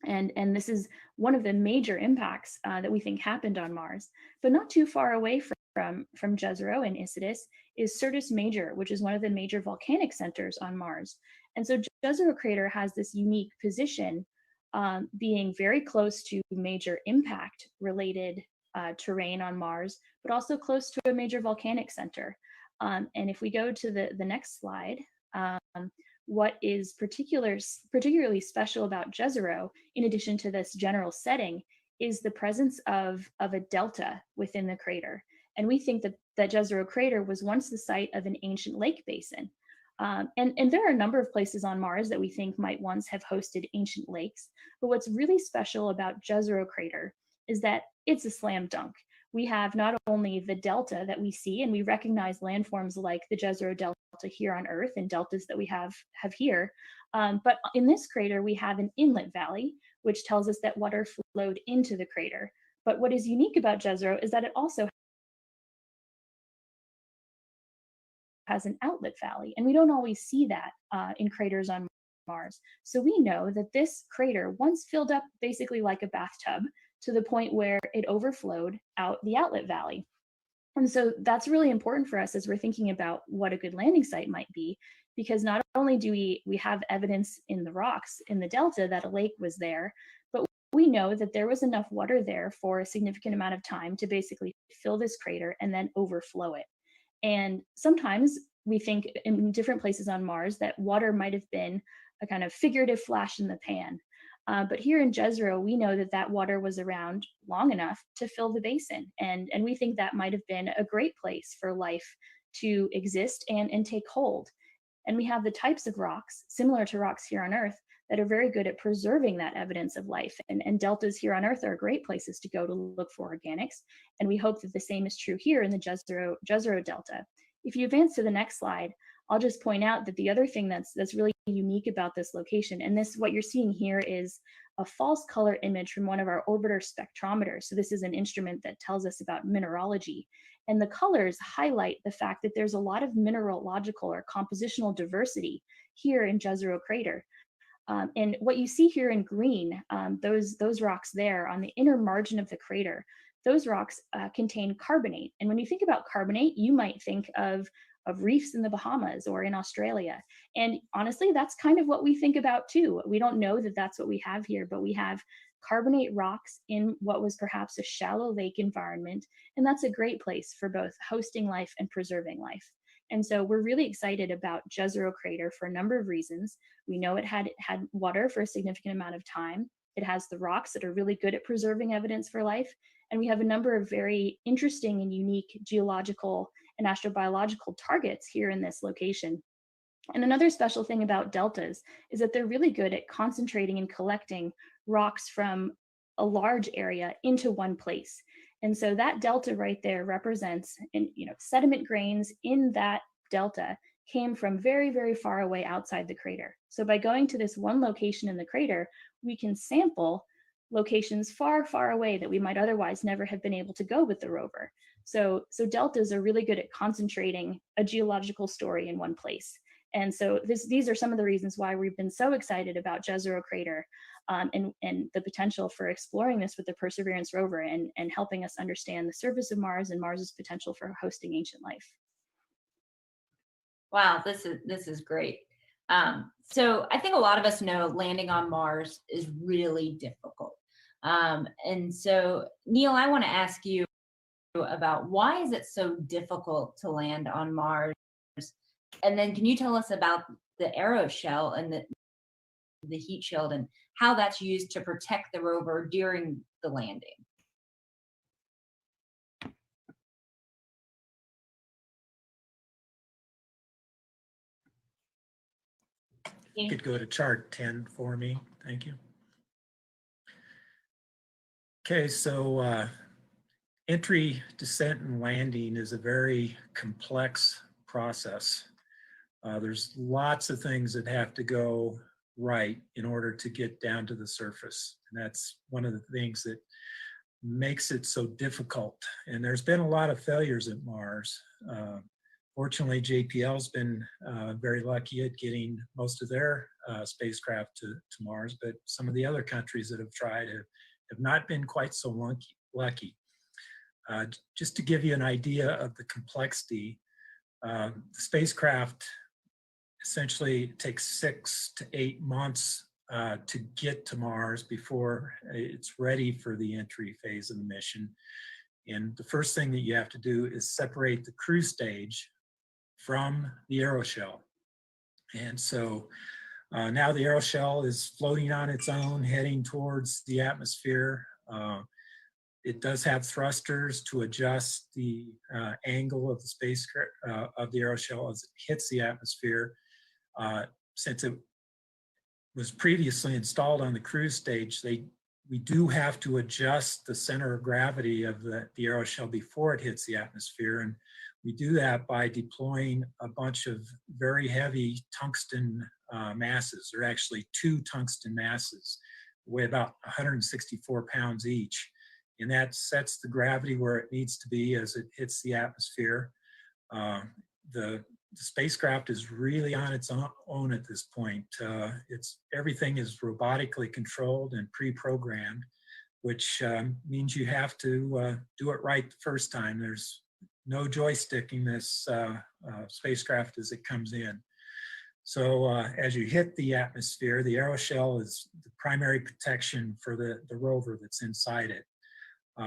And this is one of the major impacts that we think happened on Mars. But not too far away from Jezero and Isidis is Syrtis Major, which is one of the major volcanic centers on Mars. And so Jezero Crater has this unique position, being very close to major impact related terrain on Mars, but also close to a major volcanic center. And if we go to the next slide, what is particularly special about Jezero, in addition to this general setting, is the presence of a delta within the crater. And we think that Jezero crater was once the site of an ancient lake basin. And there are a number of places on Mars that we think might once have hosted ancient lakes. But what's really special about Jezero crater is that it's a slam dunk. We have not only the delta that we see, and we recognize landforms like the Jezero Delta here on Earth and deltas that we have here, but in this crater, we have an inlet valley, which tells us that water flowed into the crater. But what is unique about Jezero is that it also has an outlet valley, and we don't always see that in craters on Mars. So we know that this crater once filled up basically like a bathtub to the point where it overflowed out the outlet valley. And so that's really important for us as we're thinking about what a good landing site might be, because not only do we have evidence in the rocks in the delta that a lake was there, but we know that there was enough water there for a significant amount of time to basically fill this crater and then overflow it. And sometimes we think in different places on Mars that water might have been a kind of figurative flash in the pan. But here in Jezero, we know that that water was around long enough to fill the basin. And we think that might have been a great place for life to exist and take hold. And we have the types of rocks, similar to rocks here on Earth, that are very good at preserving that evidence of life. And deltas here on Earth are great places to go to look for organics. And we hope that the same is true here in the Jezero Delta. If you advance to the next slide, I'll just point out that the other thing that's really unique about this location, and this, what you're seeing here is a false color image from one of our orbiter spectrometers. So this is an instrument that tells us about mineralogy. And the colors highlight the fact that there's a lot of mineralogical or compositional diversity here in Jezero crater. And what you see here in green, those rocks there on the inner margin of the crater, those rocks contain carbonate. And when you think about carbonate, you might think of reefs in the Bahamas or in Australia. And honestly, that's kind of what we think about too. We don't know that that's what we have here, but we have carbonate rocks in what was perhaps a shallow lake environment. And that's a great place for both hosting life and preserving life. And so we're really excited about Jezero crater for a number of reasons. We know it had water for a significant amount of time. It has the rocks that are really good at preserving evidence for life. And we have a number of very interesting and unique geological and astrobiological targets here in this location. And another special thing about deltas is that they're really good at concentrating and collecting rocks from a large area into one place. And so that delta right there represents, sediment grains in that delta came from very, very far away outside the crater. So by going to this one location in the crater, we can sample locations far, far away that we might otherwise never have been able to go with the rover. So deltas are really good at concentrating a geological story in one place. And so these are some of the reasons why we've been so excited about Jezero crater and the potential for exploring this with the Perseverance rover and helping us understand the surface of Mars and Mars's potential for hosting ancient life. Wow, this is great. So I think a lot of us know landing on Mars is really difficult. And so Neil, I want to ask you about why is it so difficult to land on Mars? And then can you tell us about the aeroshell and the heat shield and how that's used to protect the rover during the landing? You could go to chart 10 for me. Thank you. Okay, so entry, descent, and landing is a very complex process. There's lots of things that have to go right in order to get down to the surface. And that's one of the things that makes it so difficult. And there's been a lot of failures at Mars. Fortunately, JPL's been very lucky at getting most of their spacecraft to Mars, but some of the other countries that have tried have not been quite so lucky. Just to give you an idea of the complexity, the spacecraft essentially takes 6 to 8 months to get to Mars before it's ready for the entry phase of the mission. And the first thing that you have to do is separate the crew stage from the aeroshell. And so now the aeroshell is floating on its own, heading towards the atmosphere. It does have thrusters to adjust the angle of the spacecraft, of the aeroshell as it hits the atmosphere. Since it was previously installed on the cruise stage, we do have to adjust the center of gravity of the aeroshell before it hits the atmosphere. And we do that by deploying a bunch of very heavy tungsten masses. There are actually 2 tungsten masses, weigh about 164 pounds each. And that sets the gravity where it needs to be as it hits the atmosphere. The spacecraft is really on its own at this point. Everything is robotically controlled and pre-programmed, which means you have to do it right the first time. There's no joysticking this spacecraft as it comes in. So as you hit the atmosphere, the aeroshell is the primary protection for the rover that's inside it.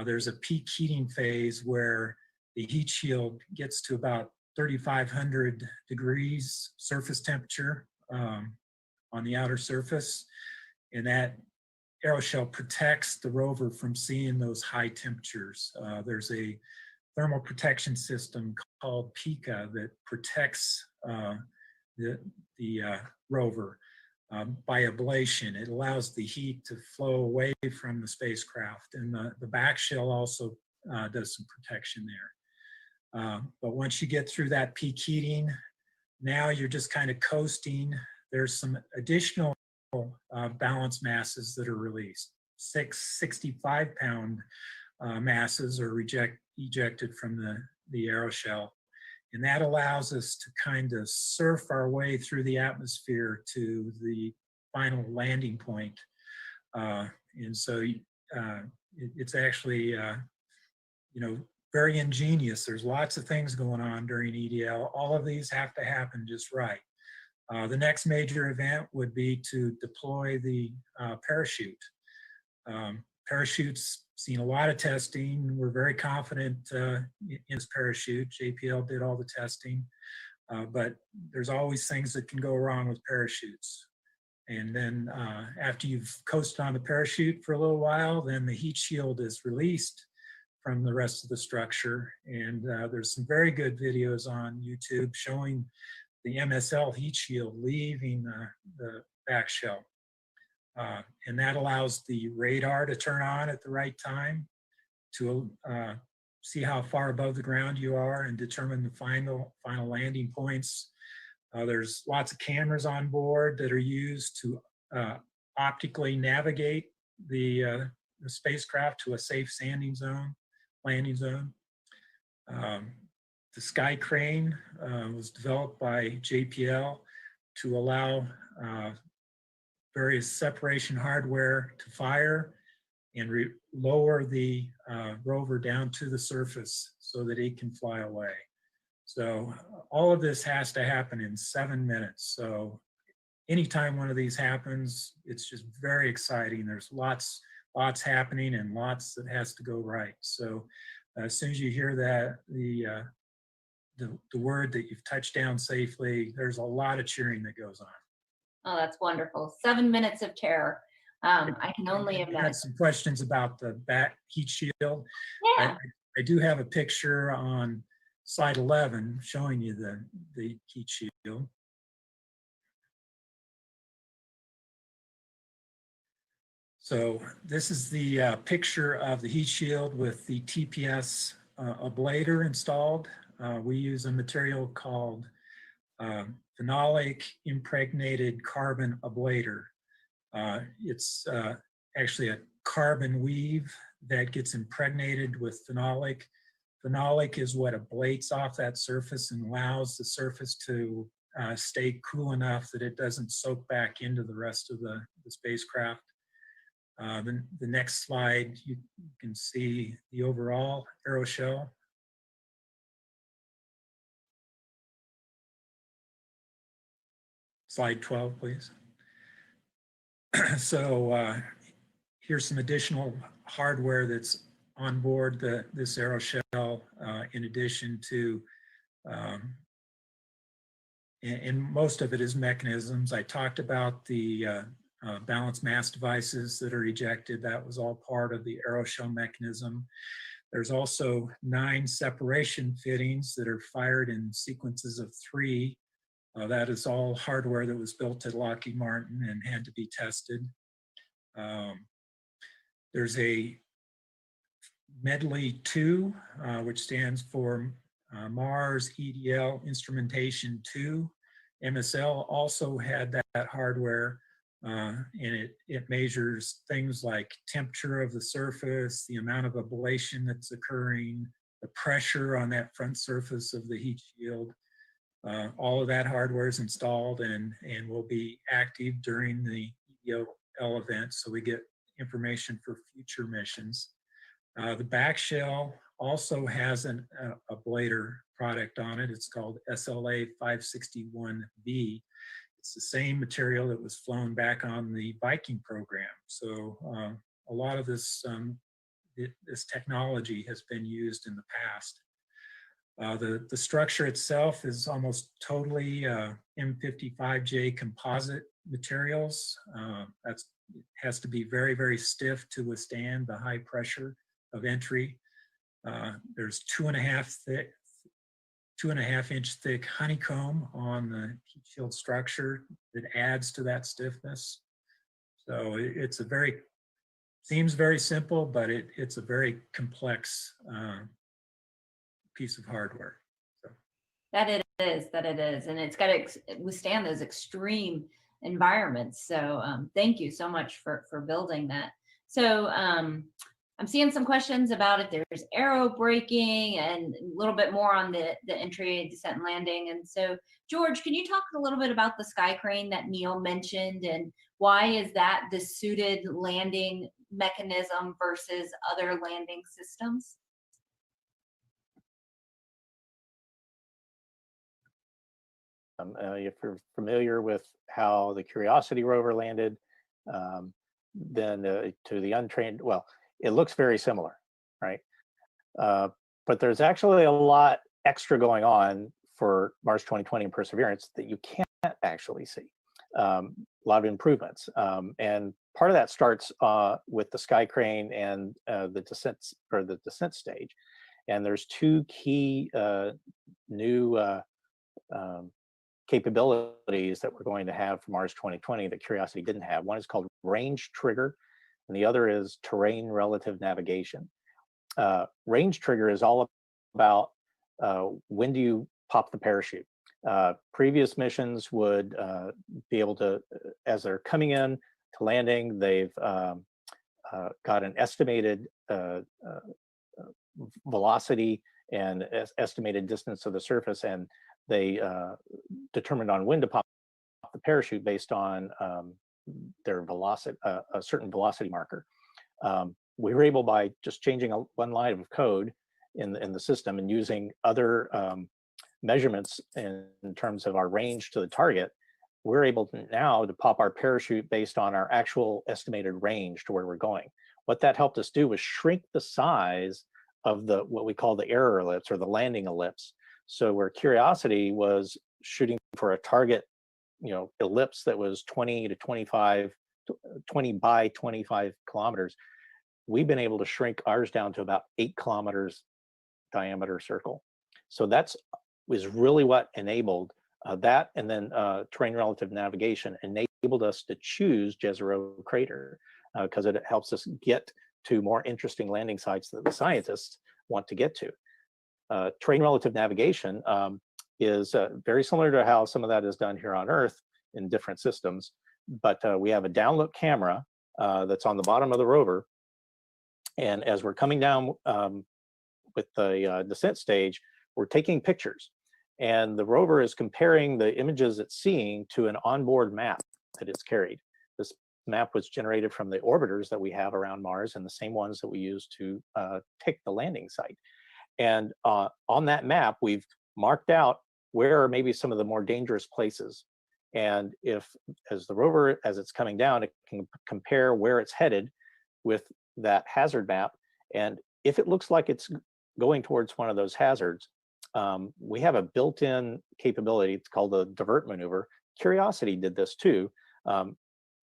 There's a peak heating phase where the heat shield gets to about 3,500 degrees surface temperature on the outer surface. And that aeroshell protects the rover from seeing those high temperatures. There's a thermal protection system called PICA that protects the rover by ablation. It allows the heat to flow away from the spacecraft, and the back shell also does some protection there. But once you get through that peak heating, now you're just kind of coasting. There's some additional balance masses that are released. 65-pound masses are ejected from the aeroshell. And that allows us to kind of surf our way through the atmosphere to the final landing point. And so it's actually, very ingenious. There's lots of things going on during EDL. All of these have to happen just right. The next major event would be to deploy the parachute. Parachutes seen a lot of testing. We're very confident in this parachute. JPL did all the testing, but there's always things that can go wrong with parachutes. And then after you've coasted on the parachute for a little while, then the heat shield is released from the rest of the structure. And there's some very good videos on YouTube showing the MSL heat shield leaving the back shell. And that allows the radar to turn on at the right time to see how far above the ground you are and determine the final landing points. There's lots of cameras on board that are used to optically navigate the spacecraft to a safe landing zone. The sky crane was developed by JPL to allow various separation hardware to fire and lower the rover down to the surface so that it can fly away. So all of this has to happen in 7 minutes. So anytime one of these happens, it's just very exciting. There's lots happening and lots that has to go right. So as soon as you hear that, the word that you've touched down safely, there's a lot of cheering that goes on. Oh, that's wonderful. 7 minutes of terror. I can only imagine. I had some questions about the back heat shield. Yeah. I do have a picture on slide 11 showing you the heat shield. So this is the picture of the heat shield with the TPS ablator installed. We use a material called phenolic impregnated carbon ablator. It's actually a carbon weave that gets impregnated with phenolic. Phenolic is what ablates off that surface and allows the surface to stay cool enough that it doesn't soak back into the rest of the spacecraft. The next slide, you can see the overall aeroshell. Slide 12, please. So here's some additional hardware that's on board this aeroshell, in addition to, and most of it is mechanisms. I talked about the balance mass devices that are ejected. That was all part of the aeroshell mechanism. There's also 9 separation fittings that are fired in sequences of 3. That is all hardware that was built at Lockheed Martin and had to be tested. There's a Medley 2, which stands for Mars EDL Instrumentation 2. MSL also had that hardware, and it measures things like temperature of the surface, the amount of ablation that's occurring, the pressure on that front surface of the heat shield. All of that hardware is installed and will be active during the EDL event, so we get information for future missions. The back shell also has a ablator product on it. It's called SLA 561B. It's the same material that was flown back on the Viking program. So a lot of this technology has been used in the past. The structure itself is almost totally M55J composite materials. It has to be very, very stiff to withstand the high pressure of entry. There's 2.5 inch thick honeycomb on the heat shield structure that adds to that stiffness. So it's seems very simple, but it's a very complex piece of hardware. So. That it is, and it's got to withstand those extreme environments. So thank you so much for building that. So I'm seeing some questions about if there's aero braking and a little bit more on the entry, descent, and landing. And so, George, can you talk a little bit about the sky crane that Neil mentioned, and why is that the suited landing mechanism versus other landing systems? If you're familiar with how the Curiosity rover landed, then to the untrained, well, it looks very similar, right? But there's actually a lot extra going on for Mars 2020 and Perseverance that you can't actually see. A lot of improvements, and part of that starts with the sky crane and the descent stage. And there's 2 key new capabilities that we're going to have for Mars 2020 that Curiosity didn't have. One is called range trigger, and the other is terrain relative navigation. Range trigger is all about when do you pop the parachute. Previous missions would be able to, as they're coming in to landing, they've got an estimated velocity and estimated distance of the surface, and they determined on when to pop the parachute based on their velocity, a certain velocity marker. We were able, by just changing one line of code in the system and using other measurements in terms of our range to the target, we're able now to pop our parachute based on our actual estimated range to where we're going. What that helped us do was shrink the size of what we call the error ellipse, or the landing ellipse. So where Curiosity was shooting for a target, ellipse that was 20 by 25 kilometers, we've been able to shrink ours down to about 8 kilometers diameter circle. So was really what enabled that, and then terrain relative navigation enabled us to choose Jezero crater, because it helps us get to more interesting landing sites that the scientists want to get to. Terrain relative navigation is very similar to how some of that is done here on Earth in different systems, but we have a down-look camera that's on the bottom of the rover, and as we're coming down with the descent stage, we're taking pictures, and the rover is comparing the images it's seeing to an onboard map that it's carried. This map was generated from the orbiters that we have around Mars, and the same ones that we use to pick the landing site. And on that map, we've marked out where are maybe some of the more dangerous places. And as the rover, as it's coming down, it can compare where it's headed with that hazard map. And if it looks like it's going towards one of those hazards, we have a built-in capability. It's called the divert maneuver. Curiosity did this too.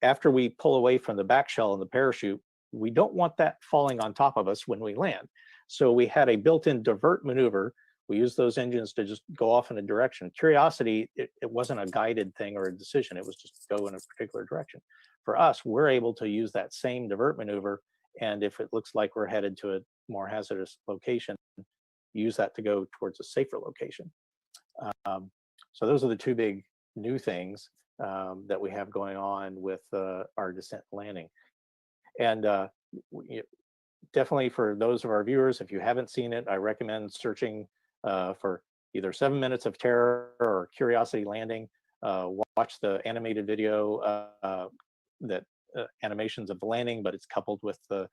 after we pull away from the back shell and the parachute, we don't want that falling on top of us when we land. So we had a built-in divert maneuver. We used those engines to just go off in a direction. Curiosity, it wasn't a guided thing or a decision. It was just go in a particular direction. For us, we're able to use that same divert maneuver, and if it looks like we're headed to a more hazardous location, use that to go towards a safer location. So those are the two big new things that we have going on with our descent and landing. And definitely for those of our viewers, if you haven't seen it, I recommend searching for either 7 Minutes of Terror or Curiosity Landing. Watch the animated video that animations of the landing, but it's coupled with the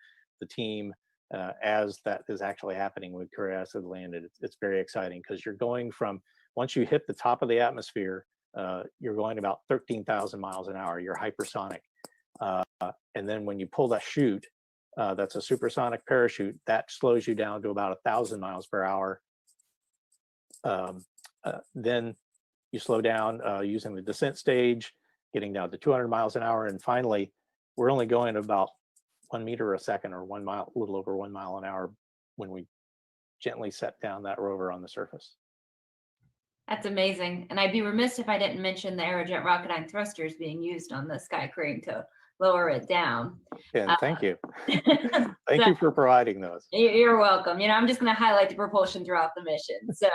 team as that is actually happening with Curiosity landed. It's very exciting because you're going from, once you hit the top of the atmosphere, you're going about 13,000 miles an hour. You're hypersonic. And then when you pull that chute, that's a supersonic parachute, that slows you down to about 1,000 miles per hour. Then you slow down using the descent stage, getting down to 200 miles an hour. And finally, we're only going about 1 meter a second, or 1 mile, a little over 1 mile an hour, when we gently set down that rover on the surface. That's amazing. And I'd be remiss if I didn't mention the Aerojet Rocketdyne thrusters being used on the Sky Crane to lower it down. Yeah, thank you. Thank you for providing those. You're welcome. You know, I'm just going to highlight the propulsion throughout the mission. So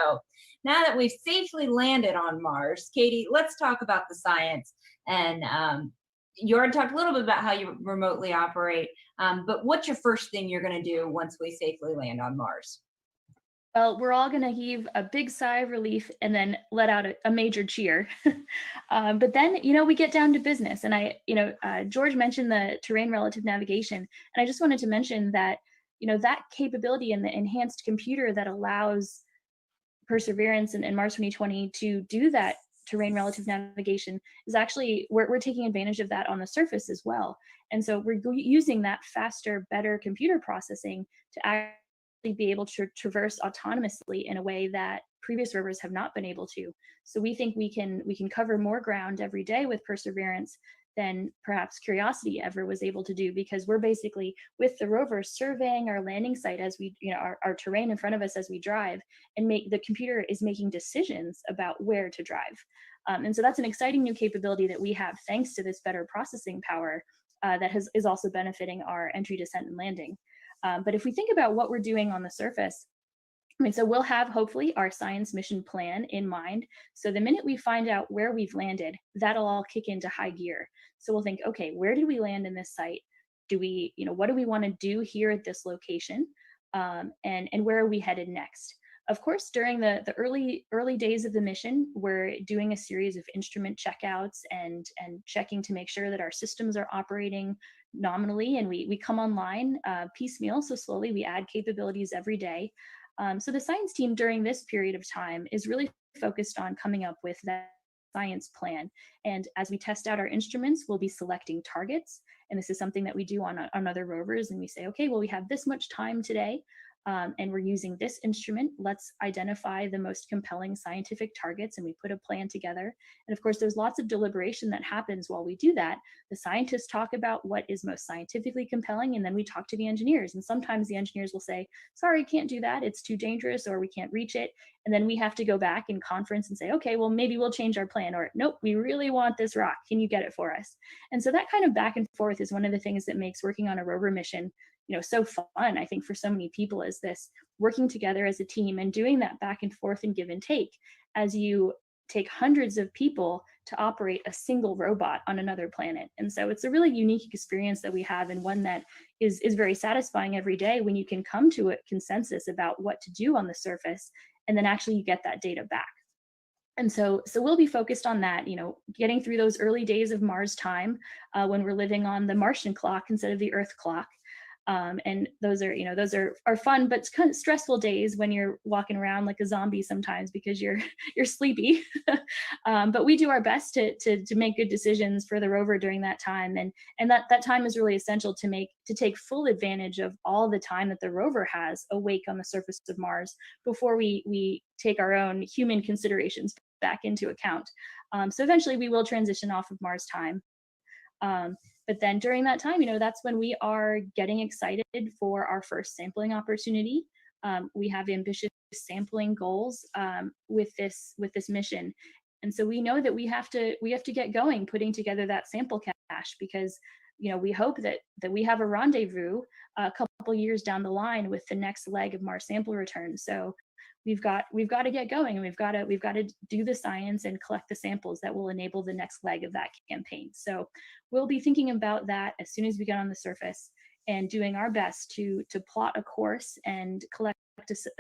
now that we've safely landed on Mars, Katie, let's talk about the science. And you already talked a little bit about how you remotely operate, but what's your first thing you're going to do once we safely land on Mars? Well, we're all going to heave a big sigh of relief and then let out a major cheer. But then, you know, we get down to business. And George mentioned the terrain relative navigation. And I just wanted to mention that, you know, that capability and the enhanced computer that allows Perseverance and Mars 2020 to do that terrain relative navigation is actually, we're taking advantage of that on the surface as well. And so we're using that faster, better computer processing to actually be able to traverse autonomously in a way that previous rovers have not been able to. So we think we can cover more ground every day with Perseverance than perhaps Curiosity ever was able to do, because we're basically with the rover surveying our landing site as we, you know, our terrain in front of us as we drive, and the computer is making decisions about where to drive. And so that's an exciting new capability that we have thanks to this better processing power that is also benefiting our entry, descent, and landing. But if we think about what we're doing on the surface, I mean, so we'll have hopefully our science mission plan in mind. So the minute we find out where we've landed, that'll all kick into high gear. So we'll think, okay, where did we land in this site? Do we, you know, what do we want to do here at this location? And where are we headed next? Of course, during the early days of the mission, we're doing a series of instrument checkouts and checking to make sure that our systems are operating nominally, and we come online piecemeal, so slowly we add capabilities every day. So the science team during this period of time is really focused on coming up with that science plan. And as we test out our instruments, we'll be selecting targets. And this is something that we do on other rovers. And we say, okay, well, we have this much time today. And we're using this instrument. Let's identify the most compelling scientific targets, and we put a plan together. And of course, there's lots of deliberation that happens while we do that. The scientists talk about what is most scientifically compelling, and then we talk to the engineers. And sometimes the engineers will say, sorry, can't do that, it's too dangerous, or we can't reach it. And then we have to go back in conference and say, okay, well, maybe we'll change our plan, or nope, we really want this rock, can you get it for us? And so that kind of back and forth is one of the things that makes working on a rover mission, you know, so fun, I think, for so many people, is this working together as a team and doing that back and forth and give and take as you take hundreds of people to operate a single robot on another planet. And so it's a really unique experience that we have, and one that is very satisfying every day when you can come to a consensus about what to do on the surface, and then actually you get that data back. And so we'll be focused on that, you know, getting through those early days of Mars time when we're living on the Martian clock instead of the Earth clock. And those are fun, but kind of stressful days when you're walking around like a zombie sometimes because you're sleepy. But we do our best to make good decisions for the rover during that time, and that time is really essential to take full advantage of all the time that the rover has awake on the surface of Mars before we take our own human considerations back into account. So eventually we will transition off of Mars time. But then during that time, that's when we are getting excited for our first sampling opportunity. We have ambitious sampling goals with this mission, and so we know that we have to get going putting together that sample cache, because we hope that we have a rendezvous a couple years down the line with the next leg of Mars sample return. So we've got to get going, and we've got to do the science and collect the samples that will enable the next leg of that campaign. So we'll be thinking about that as soon as we get on the surface, and doing our best to plot a course and collect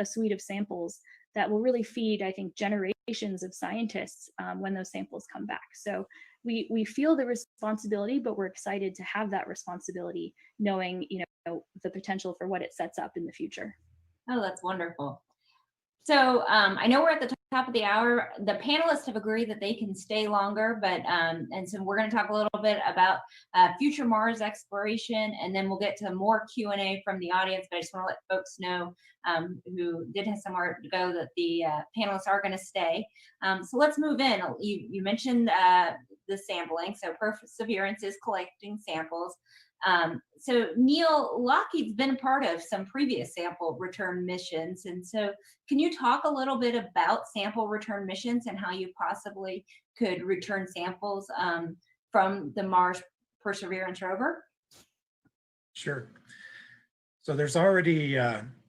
a suite of samples that will really feed, I think, generations of scientists when those samples come back. So we feel the responsibility, but we're excited to have that responsibility, knowing the potential for what it sets up in the future. Oh, that's wonderful. So I know we're at the top of the hour. The panelists have agreed that they can stay longer, but and so we're going to talk a little bit about future Mars exploration, and then we'll get to more Q&A from the audience. But I just want to let folks know who did have somewhere to go that the panelists are going to stay. So let's move in. You mentioned the sampling. So Perseverance is collecting samples. So Neil, Lockheed's been a part of some previous sample return missions. And so can you talk a little bit about sample return missions and how you possibly could return samples from the Mars Perseverance rover? Sure. So there's already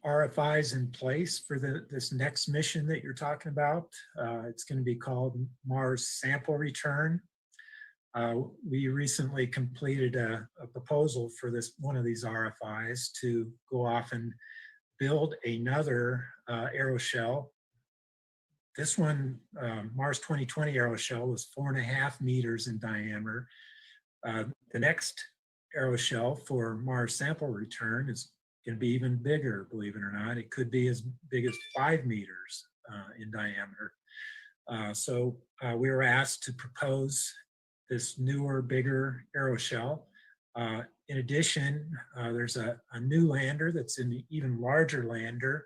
RFIs in place for this next mission that you're talking about. It's going to be called Mars Sample Return. We recently completed a proposal for one of these RFIs to go off and build another aeroshell. This one, Mars 2020 aeroshell, was 4.5 meters in diameter. The next aeroshell for Mars Sample Return is going to be even bigger, believe it or not. It could be as big as 5 meters in diameter. So we were asked to propose this newer, bigger aeroshell. In addition, there's a new lander that's an even larger lander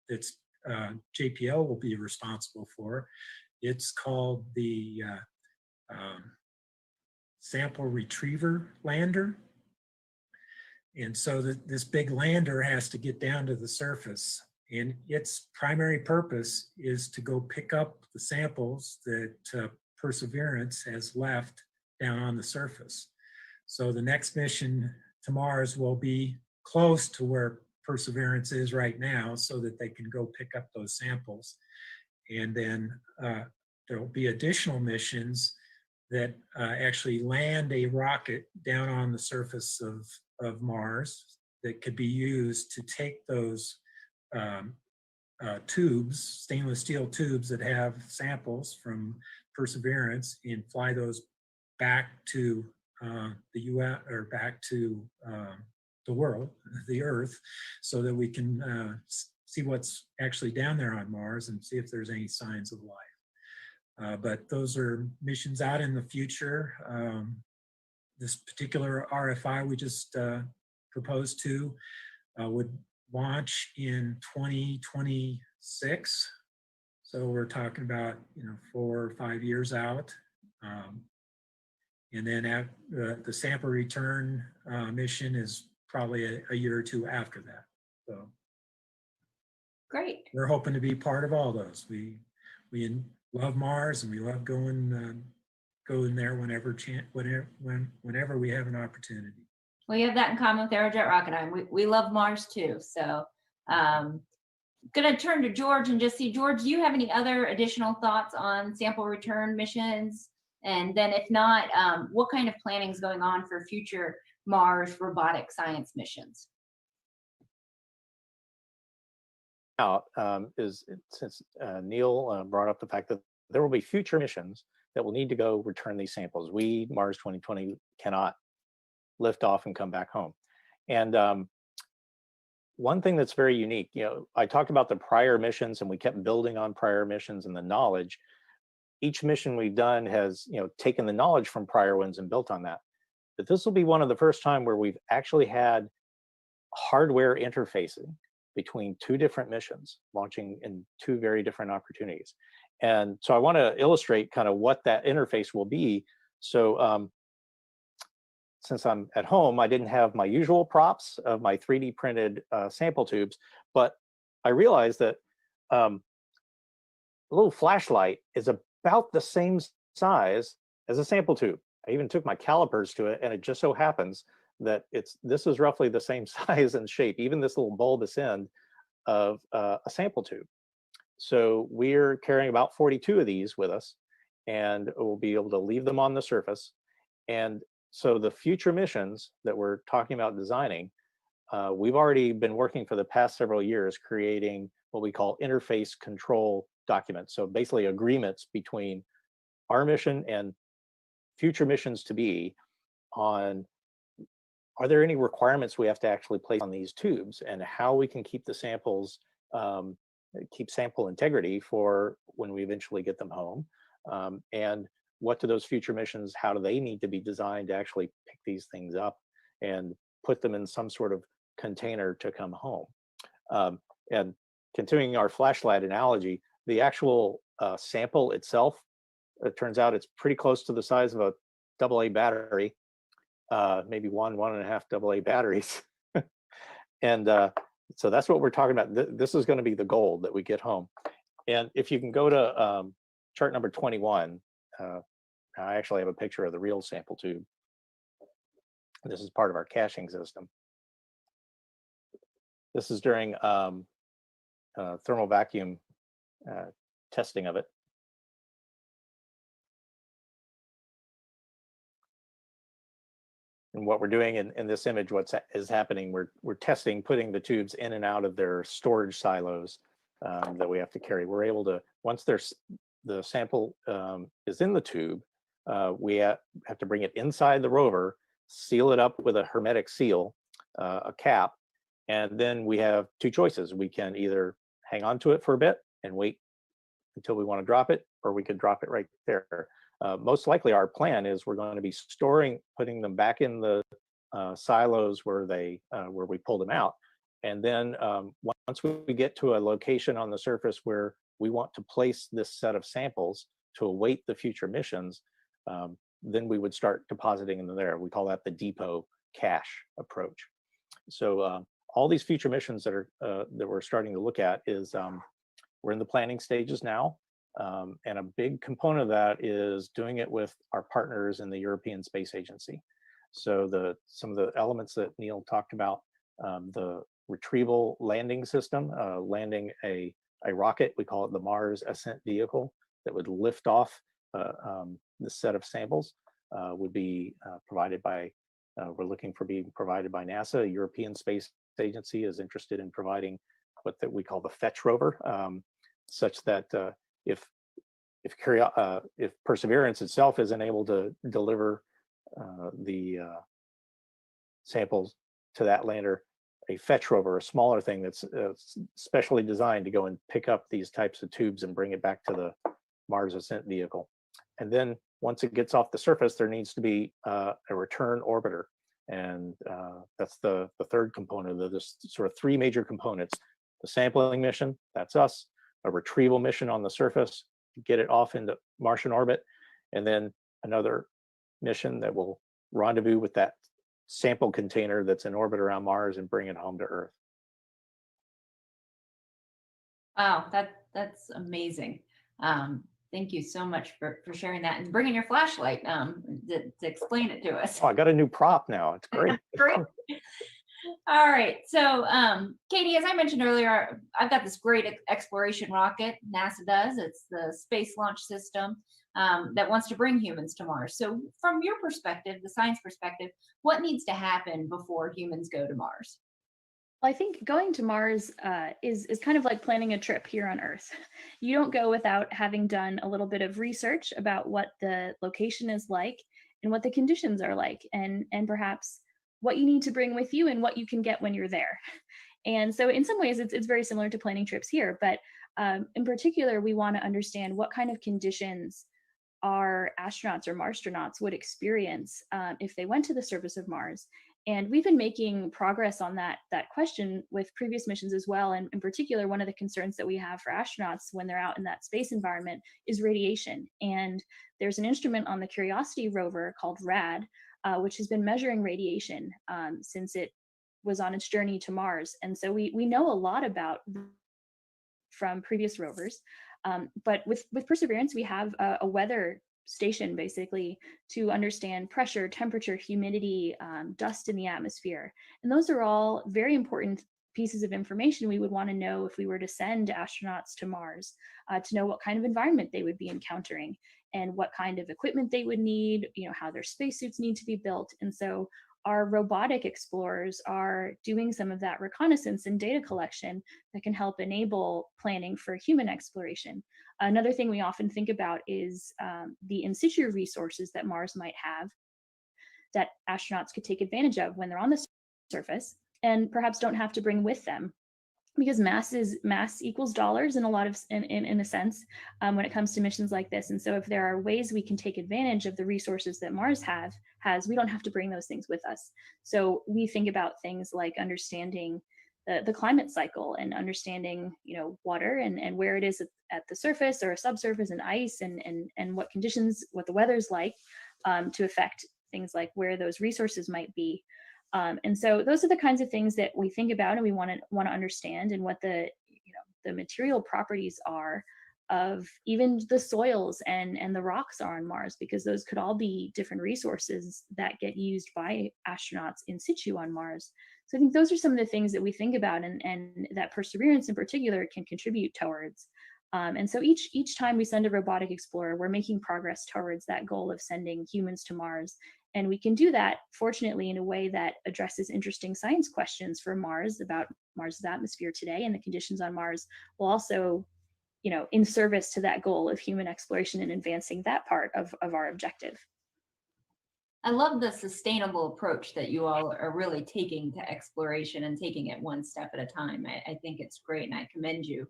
that's JPL will be responsible for. It's called the Sample Retriever Lander. And so this big lander has to get down to the surface, and its primary purpose is to go pick up the samples that Perseverance has left down on the surface. So the next mission to Mars will be close to where Perseverance is right now, so that they can go pick up those samples. And then there will be additional missions that actually land a rocket down on the surface of Mars that could be used to take those tubes, stainless steel tubes that have samples from Perseverance, and fly those back to the US, or back to the world, the Earth, so that we can see what's actually down there on Mars and see if there's any signs of life. But those are missions out in the future. This particular RFI we just proposed to would launch in 2026. So we're talking about 4 or 5 years out. And then at the sample return mission is probably a year or two after that. So Great. we're hoping to be part of all those. We love Mars, and we love going there whenever we have an opportunity. Well, you have that in common with Aerojet Rocketdyne. We love Mars too. So gonna turn to George and just see, George, do you have any other additional thoughts on sample return missions? And then if not, what kind of planning is going on for future Mars robotic science missions? Since Neil brought up the fact that there will be future missions that will need to go return these samples. We, Mars 2020, cannot lift off and come back home. And one thing that's very unique, I talked about the prior missions, and we kept building on prior missions and the knowledge. Each mission we've done has, taken the knowledge from prior ones and built on that. But this will be one of the first time where we've actually had hardware interfacing between 2 different missions launching in 2 very different opportunities. And so I want to illustrate kind of what that interface will be. So since I'm at home, I didn't have my usual props of my 3D printed sample tubes, but I realized that a little flashlight is about the same size as a sample tube. I even took my calipers to it, and it just so happens that this is roughly the same size and shape, even this little bulbous end of a sample tube. So we're carrying about 42 of these with us, and we'll be able to leave them on the surface. And so the future missions that we're talking about designing, we've already been working for the past several years creating what we call interface control documents. So basically agreements between our mission and future missions to be on, are there any requirements we have to actually place on these tubes, and how we can keep the samples, keep sample integrity for when we eventually get them home. And what do those future missions, how do they need to be designed to actually pick these things up and put them in some sort of container to come home. And continuing our flashlight analogy, the actual sample itself, it turns out it's pretty close to the size of a AA battery, maybe one and a half AA batteries. And so that's what we're talking about. This is going to be the goal that we get home. And if you can go to chart number 21, I actually have a picture of the real sample tube. This is part of our caching system. This is during thermal vacuum testing of it. And what we're doing in this image, what is happening, we're testing, putting the tubes in and out of their storage silos that we have to carry. We're able to, once the sample is in the tube, we have to bring it inside the rover, seal it up with a hermetic seal, a cap, and then we have two choices. We can either hang on to it for a bit and wait until we want to drop it, or we could drop it right there. Most likely our plan is we're going to be putting them back in the silos where we pull them out. And then once we get to a location on the surface where we want to place this set of samples to await the future missions, then we would start depositing them there. We call that the depot cache approach. So all these future missions that we're starting to look at is we're in the planning stages now. And a big component of that is doing it with our partners in the European Space Agency. So some of the elements that Neil talked about, the retrieval landing system, landing a rocket, we call it the Mars Ascent Vehicle, that would lift off this set of samples, would be provided by, we're looking for being provided by NASA. European Space Agency is interested in providing what we call the Fetch Rover, such that if Perseverance itself isn't able to deliver the samples to that lander, a Fetch Rover, a smaller thing that's specially designed to go and pick up these types of tubes and bring it back to the Mars Ascent Vehicle. And then once it gets off the surface, there needs to be a return orbiter. And that's the third component of this sort of three major components. The sampling mission, that's us, a retrieval mission on the surface, get it off into Martian orbit, and then another mission that will rendezvous with that sample container that's in orbit around Mars and bring it home to Earth. Wow, that's amazing. Thank you so much for sharing that and bringing your flashlight to explain it to us. Oh, I got a new prop now. It's great. Great. All right. So, Katie, as I mentioned earlier, I've got this great exploration rocket NASA does. It's the Space Launch System that wants to bring humans to Mars. So from your perspective, the science perspective, what needs to happen before humans go to Mars? Well, I think going to Mars is kind of like planning a trip here on Earth. You don't go without having done a little bit of research about what the location is like and what the conditions are like, and perhaps what you need to bring with you and what you can get when you're there. And so in some ways, it's very similar to planning trips here, but in particular, we want to understand what kind of conditions our astronauts or Marstronauts would experience if they went to the surface of Mars. And we've been making progress on that question with previous missions as well. And in particular, one of the concerns that we have for astronauts when they're out in that space environment is radiation. And there's an instrument on the Curiosity rover called RAD which has been measuring radiation since it was on its journey to Mars. And so we know a lot about from previous rovers. But with Perseverance, we have a weather station basically to understand pressure, temperature, humidity, dust in the atmosphere. And those are all very important pieces of information we would want to know if we were to send astronauts to Mars, to know what kind of environment they would be encountering and what kind of equipment they would need, how their spacesuits need to be built. And so our robotic explorers are doing some of that reconnaissance and data collection that can help enable planning for human exploration. Another thing we often think about is the in situ resources that Mars might have that astronauts could take advantage of when they're on the surface and perhaps don't have to bring with them, because mass equals dollars in a sense when it comes to missions like this. And so if there are ways we can take advantage of the resources that Mars has, we don't have to bring those things with us. So we think about things like understanding the climate cycle and understanding water and where it is at the surface or subsurface, and ice and what conditions, what the weather's like, to affect things like where those resources might be. And so those are the kinds of things that we think about and we want to understand, and what the material properties are of even the soils and the rocks are on Mars, because those could all be different resources that get used by astronauts in situ on Mars. So I think those are some of the things that we think about and that Perseverance in particular can contribute towards. And so each time we send a robotic explorer, we're making progress towards that goal of sending humans to Mars. And we can do that, fortunately, in a way that addresses interesting science questions for Mars about Mars's atmosphere today and the conditions on Mars, while also, in service to that goal of human exploration and advancing that part of our objective. I love the sustainable approach that you all are really taking to exploration and taking it one step at a time. I think it's great, and I commend you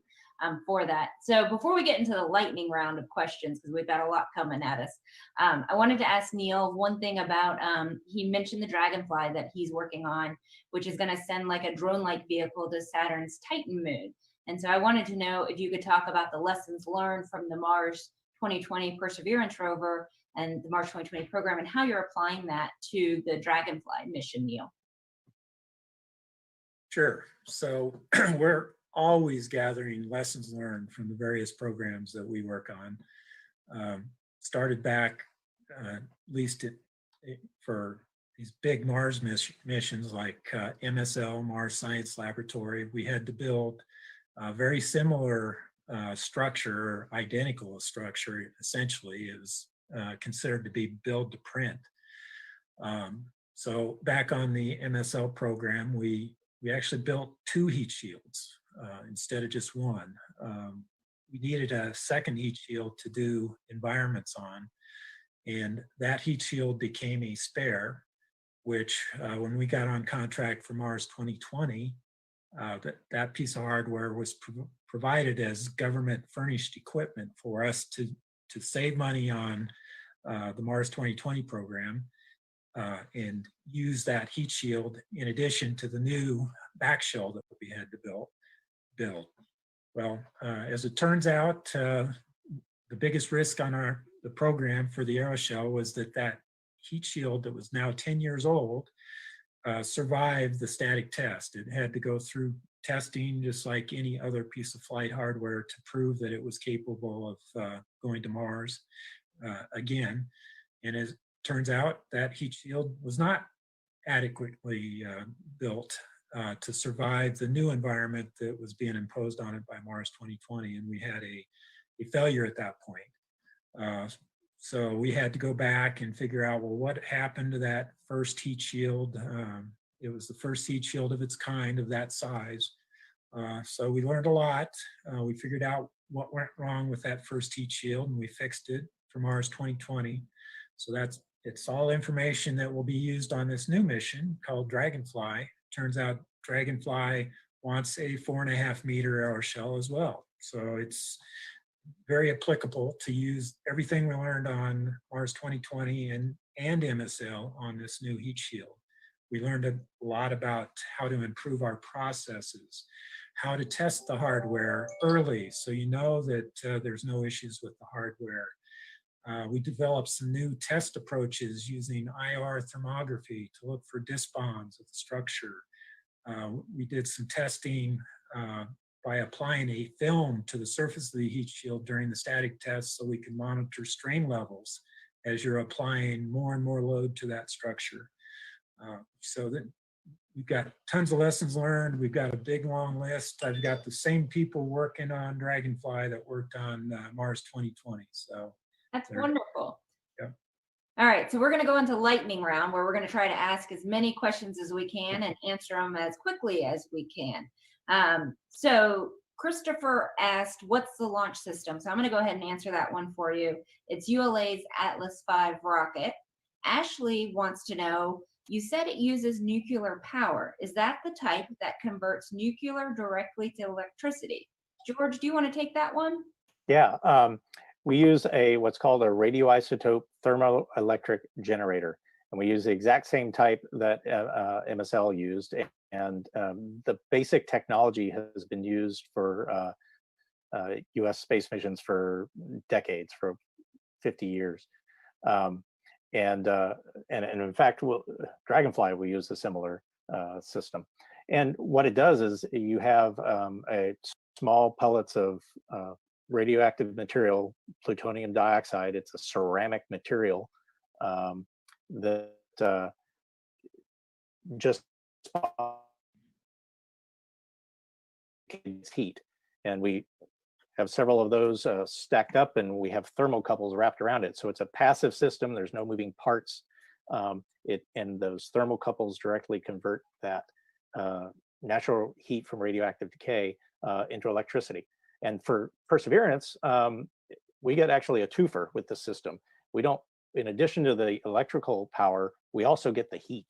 for that. So before we get into the lightning round of questions, because we've got a lot coming at us, I wanted to ask Neil one thing about, he mentioned the Dragonfly that he's working on, which is going to send like a drone-like vehicle to Saturn's Titan moon. And so I wanted to know if you could talk about the lessons learned from the Mars 2020 Perseverance rover and the Mars 2020 program, and how you're applying that to the Dragonfly mission, Neil. Sure. So we're always gathering lessons learned from the various programs that we work on. Started back, at least for these big Mars missions like MSL, Mars Science Laboratory, we had to build a very similar structure, identical structure, essentially. It was considered to be build to print. So back on the MSL program, we actually built 2 heat shields instead of just one. We needed a second heat shield to do environments on, and that heat shield became a spare, which when we got on contract for Mars 2020, that piece of hardware was provided as government furnished equipment for us to save money on the Mars 2020 program and use that heat shield in addition to the new back shell that we had to build. Well, as it turns out, the biggest risk on the program for the aeroshell was that heat shield that was now 10 years old survived the static test. It had to go through testing just like any other piece of flight hardware to prove that it was capable of going to Mars again. And as it turns out, that heat shield was not adequately built to survive the new environment that was being imposed on it by Mars 2020. And we had a failure at that point. So we had to go back and figure out, well, what happened to that first heat shield? It was the first heat shield of its kind of that size. So we learned a lot. We figured out what went wrong with that first heat shield, and we fixed it for Mars 2020. So it's all information that will be used on this new mission called Dragonfly. Turns out Dragonfly wants a 4.5 meter aeroshell as well. So it's very applicable to use everything we learned on Mars 2020 and MSL on this new heat shield. We learned a lot about how to improve our processes, how to test the hardware early so you know that there's no issues with the hardware, We developed some new test approaches using IR thermography to look for disk bonds of the structure. We did some testing by applying a film to the surface of the heat shield during the static test so we can monitor strain levels as you're applying more and more load to that structure. So that we've got tons of lessons learned. We've got a big long list. I've got the same people working on Dragonfly that worked on Mars 2020. So that's wonderful. Yep. All right, so we're going to go into lightning round where we're going to try to ask as many questions as we can and answer them as quickly as we can. So Christopher asked, what's the launch system? So I'm going to go ahead and answer that one for you. It's ULA's Atlas V rocket. Ashley wants to know, you said it uses nuclear power. Is that the type that converts nuclear directly to electricity? George, do you want to take that one? Yeah, we use what's called a radioisotope thermoelectric generator, and we use the exact same type that MSL used. And the basic technology has been used for U.S. space missions for decades, for 50 years. And in fact, Dragonfly, we use a similar system. And what it does is you have a small pellets of radioactive material, plutonium dioxide. It's a ceramic material that just heat. And we have several of those stacked up, and we have thermocouples wrapped around it. So it's a passive system. There's no moving parts. And those thermocouples directly convert that natural heat from radioactive decay into electricity. And for Perseverance, we get actually a twofer with the system. We don't, in addition to the electrical power, we also get the heat,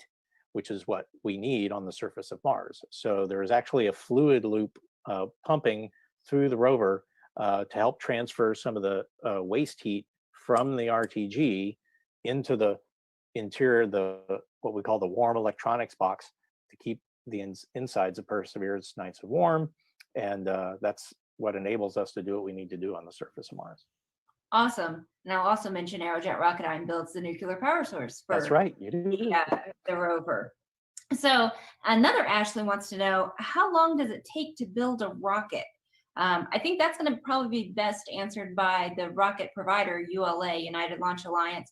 which is what we need on the surface of Mars. So there is actually a fluid loop pumping through the rover to help transfer some of the waste heat from the RTG into the interior, what we call the warm electronics box, to keep the insides of Perseverance nice and warm. And that's what enables us to do what we need to do on the surface of Mars. Awesome. And I'll also mention Aerojet Rocketdyne builds the nuclear power source for That's right, you do. the rover. So another Ashley wants to know, how long does it take to build a rocket? I think that's going to probably be best answered by the rocket provider, ULA, United Launch Alliance.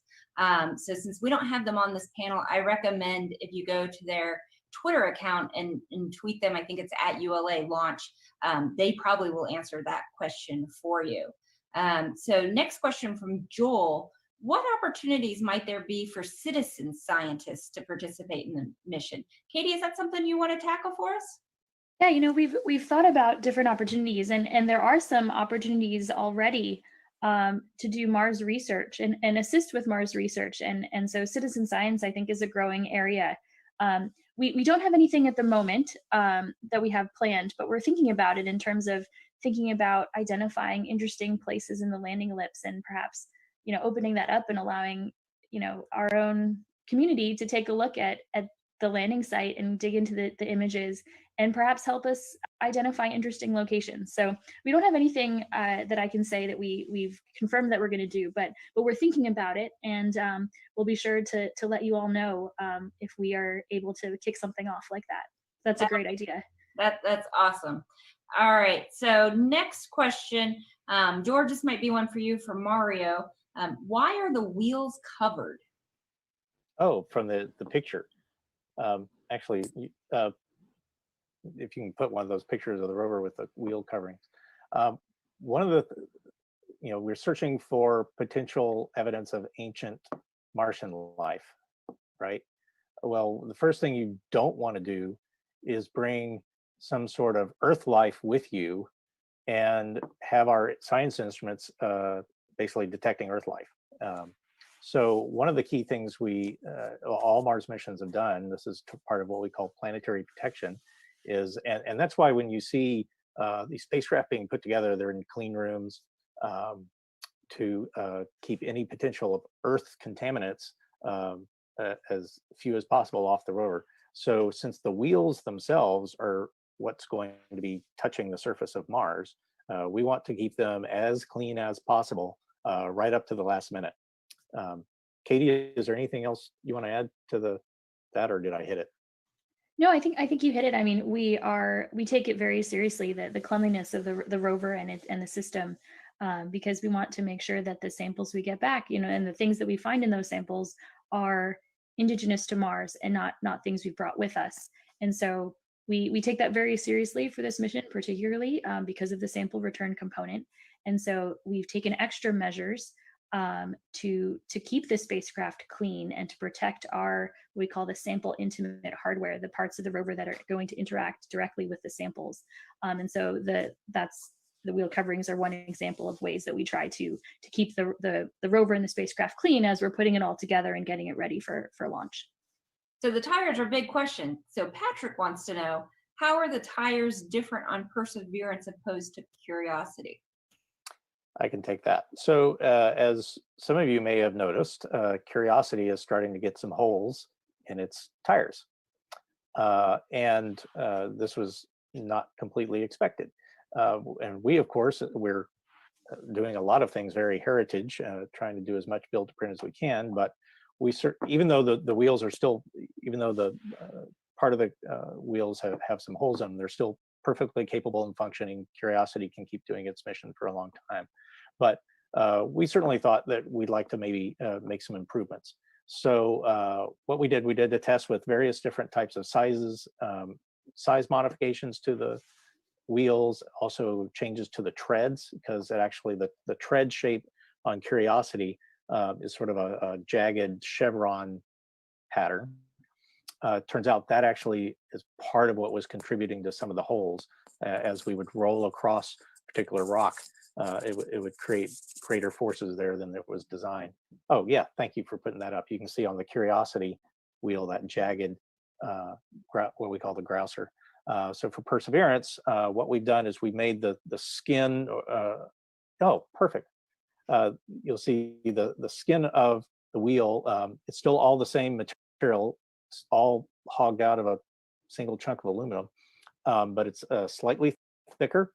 So since we don't have them on this panel, I recommend if you go to their Twitter account and tweet them, I think it's at ULA Launch, they probably will answer that question for you. So next question from Joel. What opportunities might there be for citizen scientists to participate in the mission? Katie, is that something you want to tackle for us? Yeah, you know, we've thought about different opportunities, and there are some opportunities already to do Mars research and assist with Mars research. And so citizen science, I think, is a growing area. We don't have anything at the moment that we have planned, but we're thinking about it in terms of thinking about identifying interesting places in the landing ellipse and perhaps, you know, opening that up and allowing, you know, our own community to take a look at the landing site and dig into the images and perhaps help us identify interesting locations. So we don't have anything that I can say that we've confirmed that we're going to do, but we're thinking about it, and we'll be sure to let you all know if we are able to kick something off like that. That's a great idea. That's awesome. All right, so next question, George, this might be one for you, for Mario. Why are the wheels covered? Oh, from the picture. Actually, if you can put one of those pictures of the rover with the wheel coverings. One of the, you know, we're searching for potential evidence of ancient Martian life, right? Well, the first thing you don't want to do is bring some sort of Earth life with you and have our science instruments basically detecting Earth life. So one of the key things all Mars missions have done, this is part of what we call planetary protection, is, and that's why when you see these spacecraft being put together, they're in clean rooms to keep any potential of Earth contaminants as few as possible off the rover. So since the wheels themselves are what's going to be touching the surface of Mars, we want to keep them as clean as possible right up to the last minute. Katie, is there anything else you want to add to that, or did I hit it? No, I think you hit it. I mean, we take it very seriously, the cleanliness of the rover and the system, because we want to make sure that the samples we get back, and the things that we find in those samples are indigenous to Mars and not things we've brought with us. And so we take that very seriously for this mission, particularly because of the sample return component. And so we've taken extra measures to keep the spacecraft clean and to protect our, what we call the sample intimate hardware, the parts of the rover that are going to interact directly with the samples. And so the wheel coverings are one example of ways that we try to keep the rover and the spacecraft clean as we're putting it all together and getting it ready for launch. So the tires are a big question. So Patrick wants to know, how are the tires different on Perseverance opposed to Curiosity? I can take that. So as some of you may have noticed, Curiosity is starting to get some holes in its tires. And this was not completely expected. And we, of course, we're doing a lot of things very heritage, trying to do as much build to print as we can. But even though the wheels are still, even though the part of the wheels have some holes in them, they're still perfectly capable and functioning. Curiosity can keep doing its mission for a long time. But we certainly thought that we'd like to maybe make some improvements. So what we did a test with various different types of sizes, size modifications to the wheels, also changes to the treads, because it actually, the tread shape on Curiosity is sort of a jagged chevron pattern. Turns out that actually is part of what was contributing to some of the holes. As we would roll across a particular rock, it would create greater forces there than it was designed. Oh yeah, thank you for putting that up. You can see on the Curiosity wheel that jagged, what we call the grouser. So for Perseverance, what we've done is we made the skin, oh, perfect. You'll see the skin of the wheel, it's still all the same material, it's all hogged out of a single chunk of aluminum, but it's slightly thicker,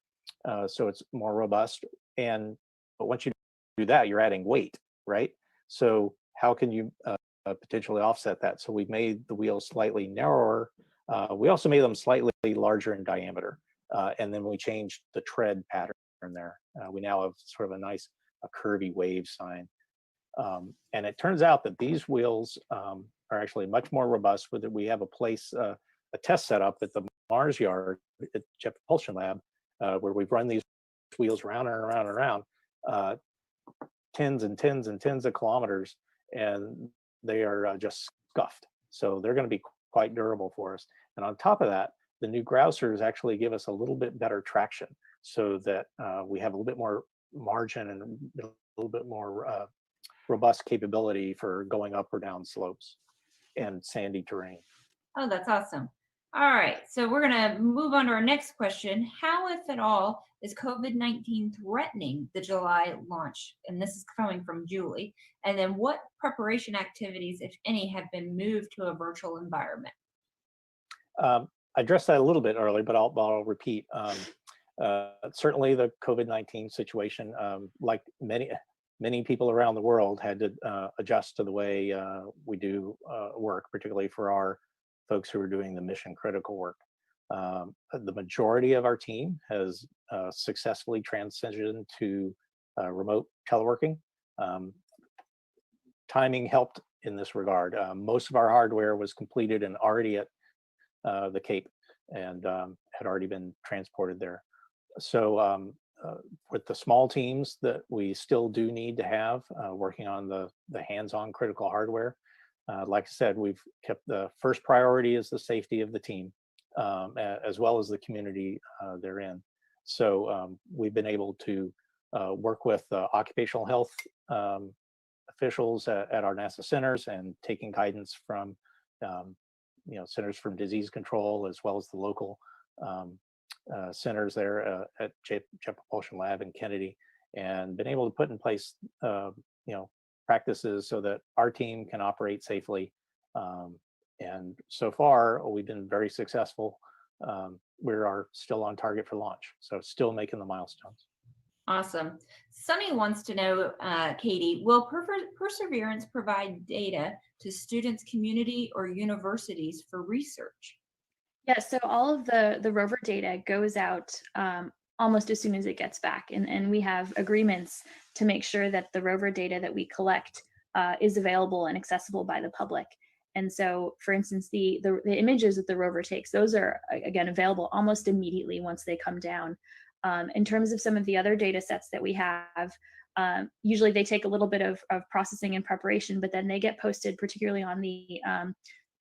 so it's more robust. But once you do that, you're adding weight, right? So how can you potentially offset that? So we've made the wheels slightly narrower. We also made them slightly larger in diameter, and then we changed the tread pattern there. We now have sort of a nice curvy wave sign. And it turns out that these wheels are actually much more robust. We have a test set up at the Mars yard at Jet Propulsion Lab, where we've run these wheels round and around and around, tens and tens and tens of kilometers, and they are just scuffed. So they're going to be quite durable for us. And on top of that, the new grousers actually give us a little bit better traction, so that we have a little bit more margin and a little bit more robust capability for going up or down slopes and sandy terrain. Oh, that's awesome. All right, so we're going to move on to our next question. How, if at all, is COVID-19 threatening the July launch? And this is coming from Julie. And then what preparation activities, if any, have been moved to a virtual environment? I addressed that a little bit earlier, but I'll repeat. Certainly the COVID-19 situation, like many people around the world, had to adjust to the way we do work, particularly for our folks who are doing the mission critical work. The majority of our team has successfully transitioned to remote teleworking. Timing helped in this regard. Most of our hardware was completed and already at the Cape, and had already been transported there. So with the small teams that we still do need to have working on the hands-on critical hardware, like I said, we've kept the first priority is the safety of the team, as well as the community they're in. So we've been able to work with occupational health officials at our NASA centers, and taking guidance from Centers for Disease Control, as well as the local centers there at Jet Propulsion Lab in Kennedy, and been able to put in place practices so that our team can operate safely. And so far, we've been very successful. We are still on target for launch, so still making the milestones. Awesome. Sunny wants to know, Katie, will Perseverance provide data to students, community, or universities for research? Yeah, so all of the rover data goes out almost as soon as it gets back, and we have agreements to make sure that the rover data that we collect is available and accessible by the public. And so, for instance, the images that the rover takes, those are, again, available almost immediately once they come down. In terms of some of the other data sets that we have, usually they take a little bit of processing and preparation, but then they get posted, particularly on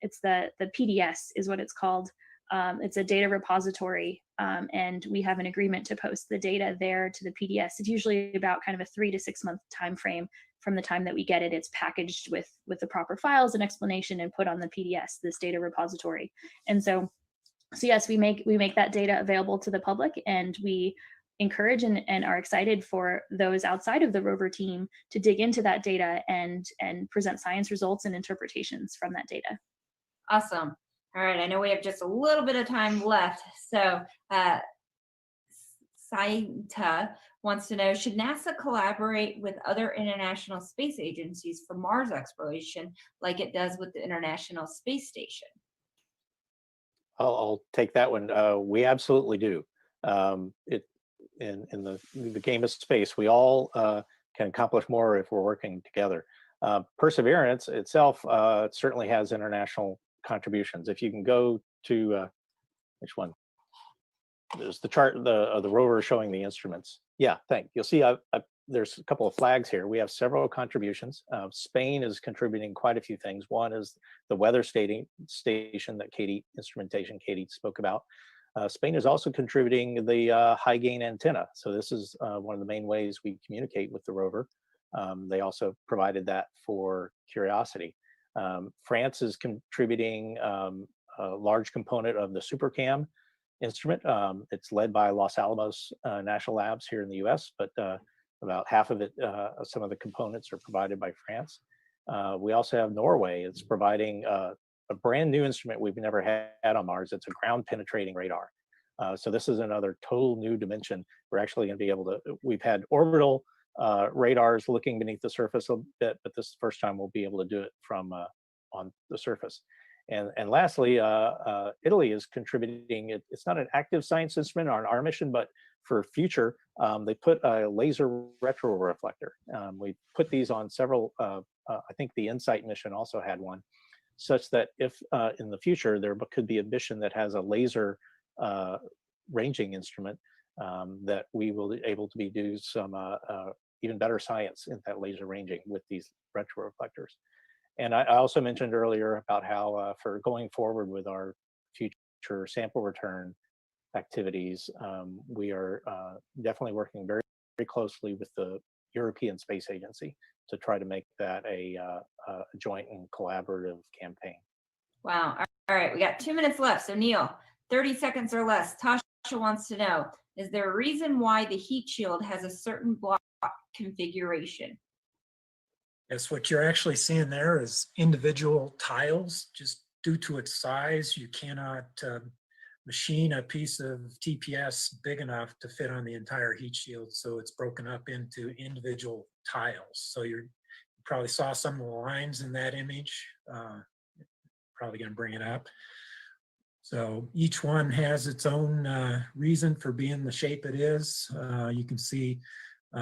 it's the PDS is what it's called. It's a data repository, and we have an agreement to post the data there to the PDS. It's usually about kind of a 3 to 6 month time frame from the time that we get it. It's packaged with the proper files and explanation and put on the PDS, this data repository. And so yes, we make that data available to the public, and we encourage and are excited for those outside of the rover team to dig into that data and present science results and interpretations from that data. Awesome. All right, I know we have just a little bit of time left. So Saita wants to know, should NASA collaborate with other international space agencies for Mars exploration like it does with the International Space Station? I'll take that one. We absolutely do. In the game of space, we all can accomplish more if we're working together. Perseverance itself certainly has international contributions. If you can go to which one? There's the chart of the rover showing the instruments. Yeah, you'll see there's a couple of flags here. We have several contributions. Spain is contributing quite a few things. One is the weather station that Katie spoke about. Spain is also contributing the high gain antenna. So this is one of the main ways we communicate with the rover. They also provided that for Curiosity. France is contributing a large component of the SuperCam instrument. It's led by Los Alamos National Labs here in the US, but about half of it, some of the components are provided by France. We also have Norway. It's providing a brand new instrument we've never had on Mars. It's a ground penetrating radar. So this is another total new dimension. We're actually going to be able to, we've had orbital radars looking beneath the surface a bit, but this is the first time we'll be able to do it from on the surface. And lastly, Italy is contributing. It's not an active science instrument on our mission, but for future, they put a laser retroreflector. We put these on several, I think the InSight mission also had one, such that if in the future there could be a mission that has a laser ranging instrument, that we will be able to do some even better science in that laser ranging with these retroreflectors. And I also mentioned earlier about how for going forward with our future sample return activities, we are definitely working very, very closely with the European Space Agency to try to make that a joint and collaborative campaign. Wow. All right, we got 2 minutes left. So Neil, 30 seconds or less. Tasha wants to know, is there a reason why the heat shield has a certain block configuration? Yes, what you're actually seeing there is individual tiles. Just due to its size, you cannot machine a piece of TPS big enough to fit on the entire heat shield. So it's broken up into individual tiles. So you probably saw some of the lines in that image. Probably going to bring it up. So each one has its own reason for being the shape it is. You can see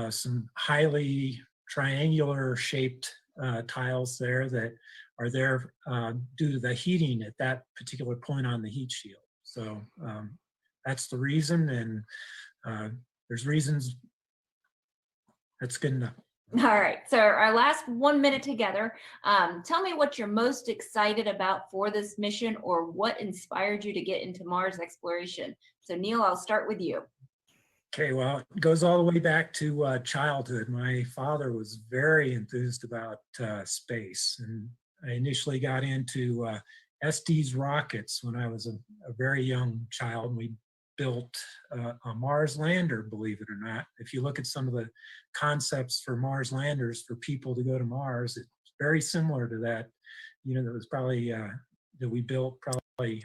some highly triangular shaped tiles there that are there due to the heating at that particular point on the heat shield. So that's the reason, and there's reasons. That's good enough. All right, so our last 1 minute together. Tell me what you're most excited about for this mission, or what inspired you to get into Mars exploration. So Neil, I'll start with you. Okay, well, it goes all the way back to childhood. My father was very enthused about space, and I initially got into Estes rockets when I was a very young child. We built a Mars lander, believe it or not. If you look at some of the concepts for Mars landers for people to go to Mars, it's very similar to that. You know, that was probably that we built probably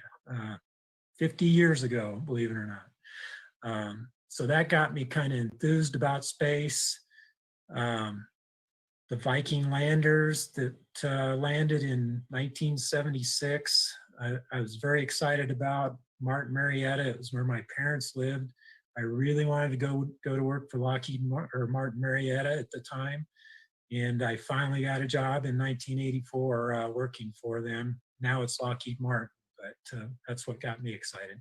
50 years ago, believe it or not. So that got me kind of enthused about space. The Viking landers that landed in 1976, I was very excited about. Martin Marietta, it was where my parents lived. I really wanted to go to work for Martin Marietta at the time. And I finally got a job in 1984 working for them. Now it's Lockheed Martin, but that's what got me excited.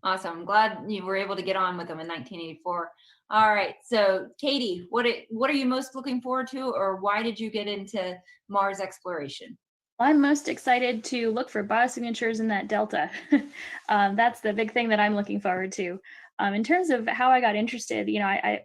Awesome. I'm glad you were able to get on with them in 1984. All right. So Katie, what are you most looking forward to, or why did you get into Mars exploration? I'm most excited to look for biosignatures in that delta. That's the big thing that I'm looking forward to. In terms of how I got interested, you know, I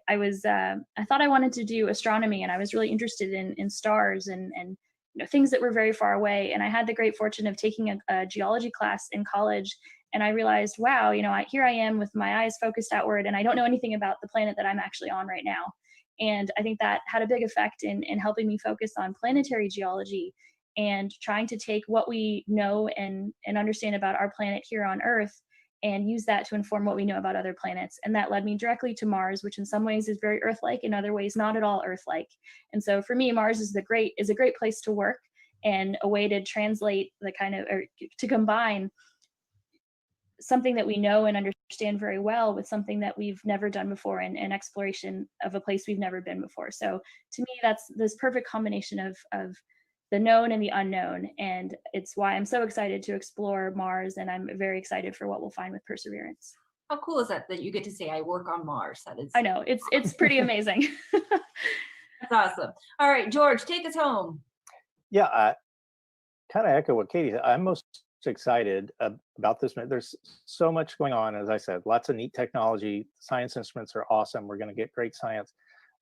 thought I wanted to do astronomy, and I was really interested in stars and you know, things that were very far away. And I had the great fortune of taking a geology class in college, and I realized, wow, you know, here I am with my eyes focused outward, and I don't know anything about the planet that I'm actually on right now. And I think that had a big effect in helping me focus on planetary geology and trying to take what we know and understand about our planet here on Earth and use that to inform what we know about other planets. And that led me directly to Mars, which in some ways is very Earth-like, in other ways not at all Earth-like. And so for me, Mars is a great place to work, and a way to translate the kind of, or to combine something that we know and understand very well with something that we've never done before, and exploration of a place we've never been before. So to me, that's this perfect combination of the known and the unknown. And it's why I'm so excited to explore Mars, and I'm very excited for what we'll find with Perseverance. How cool is that you get to say I work on Mars? That is, I know, it's pretty amazing. That's awesome. All right, George, take us home. Yeah, I kind of echo what Katie said. I'm most excited about this. There's so much going on, as I said, lots of neat technology. Science instruments are awesome. We're going to get great science,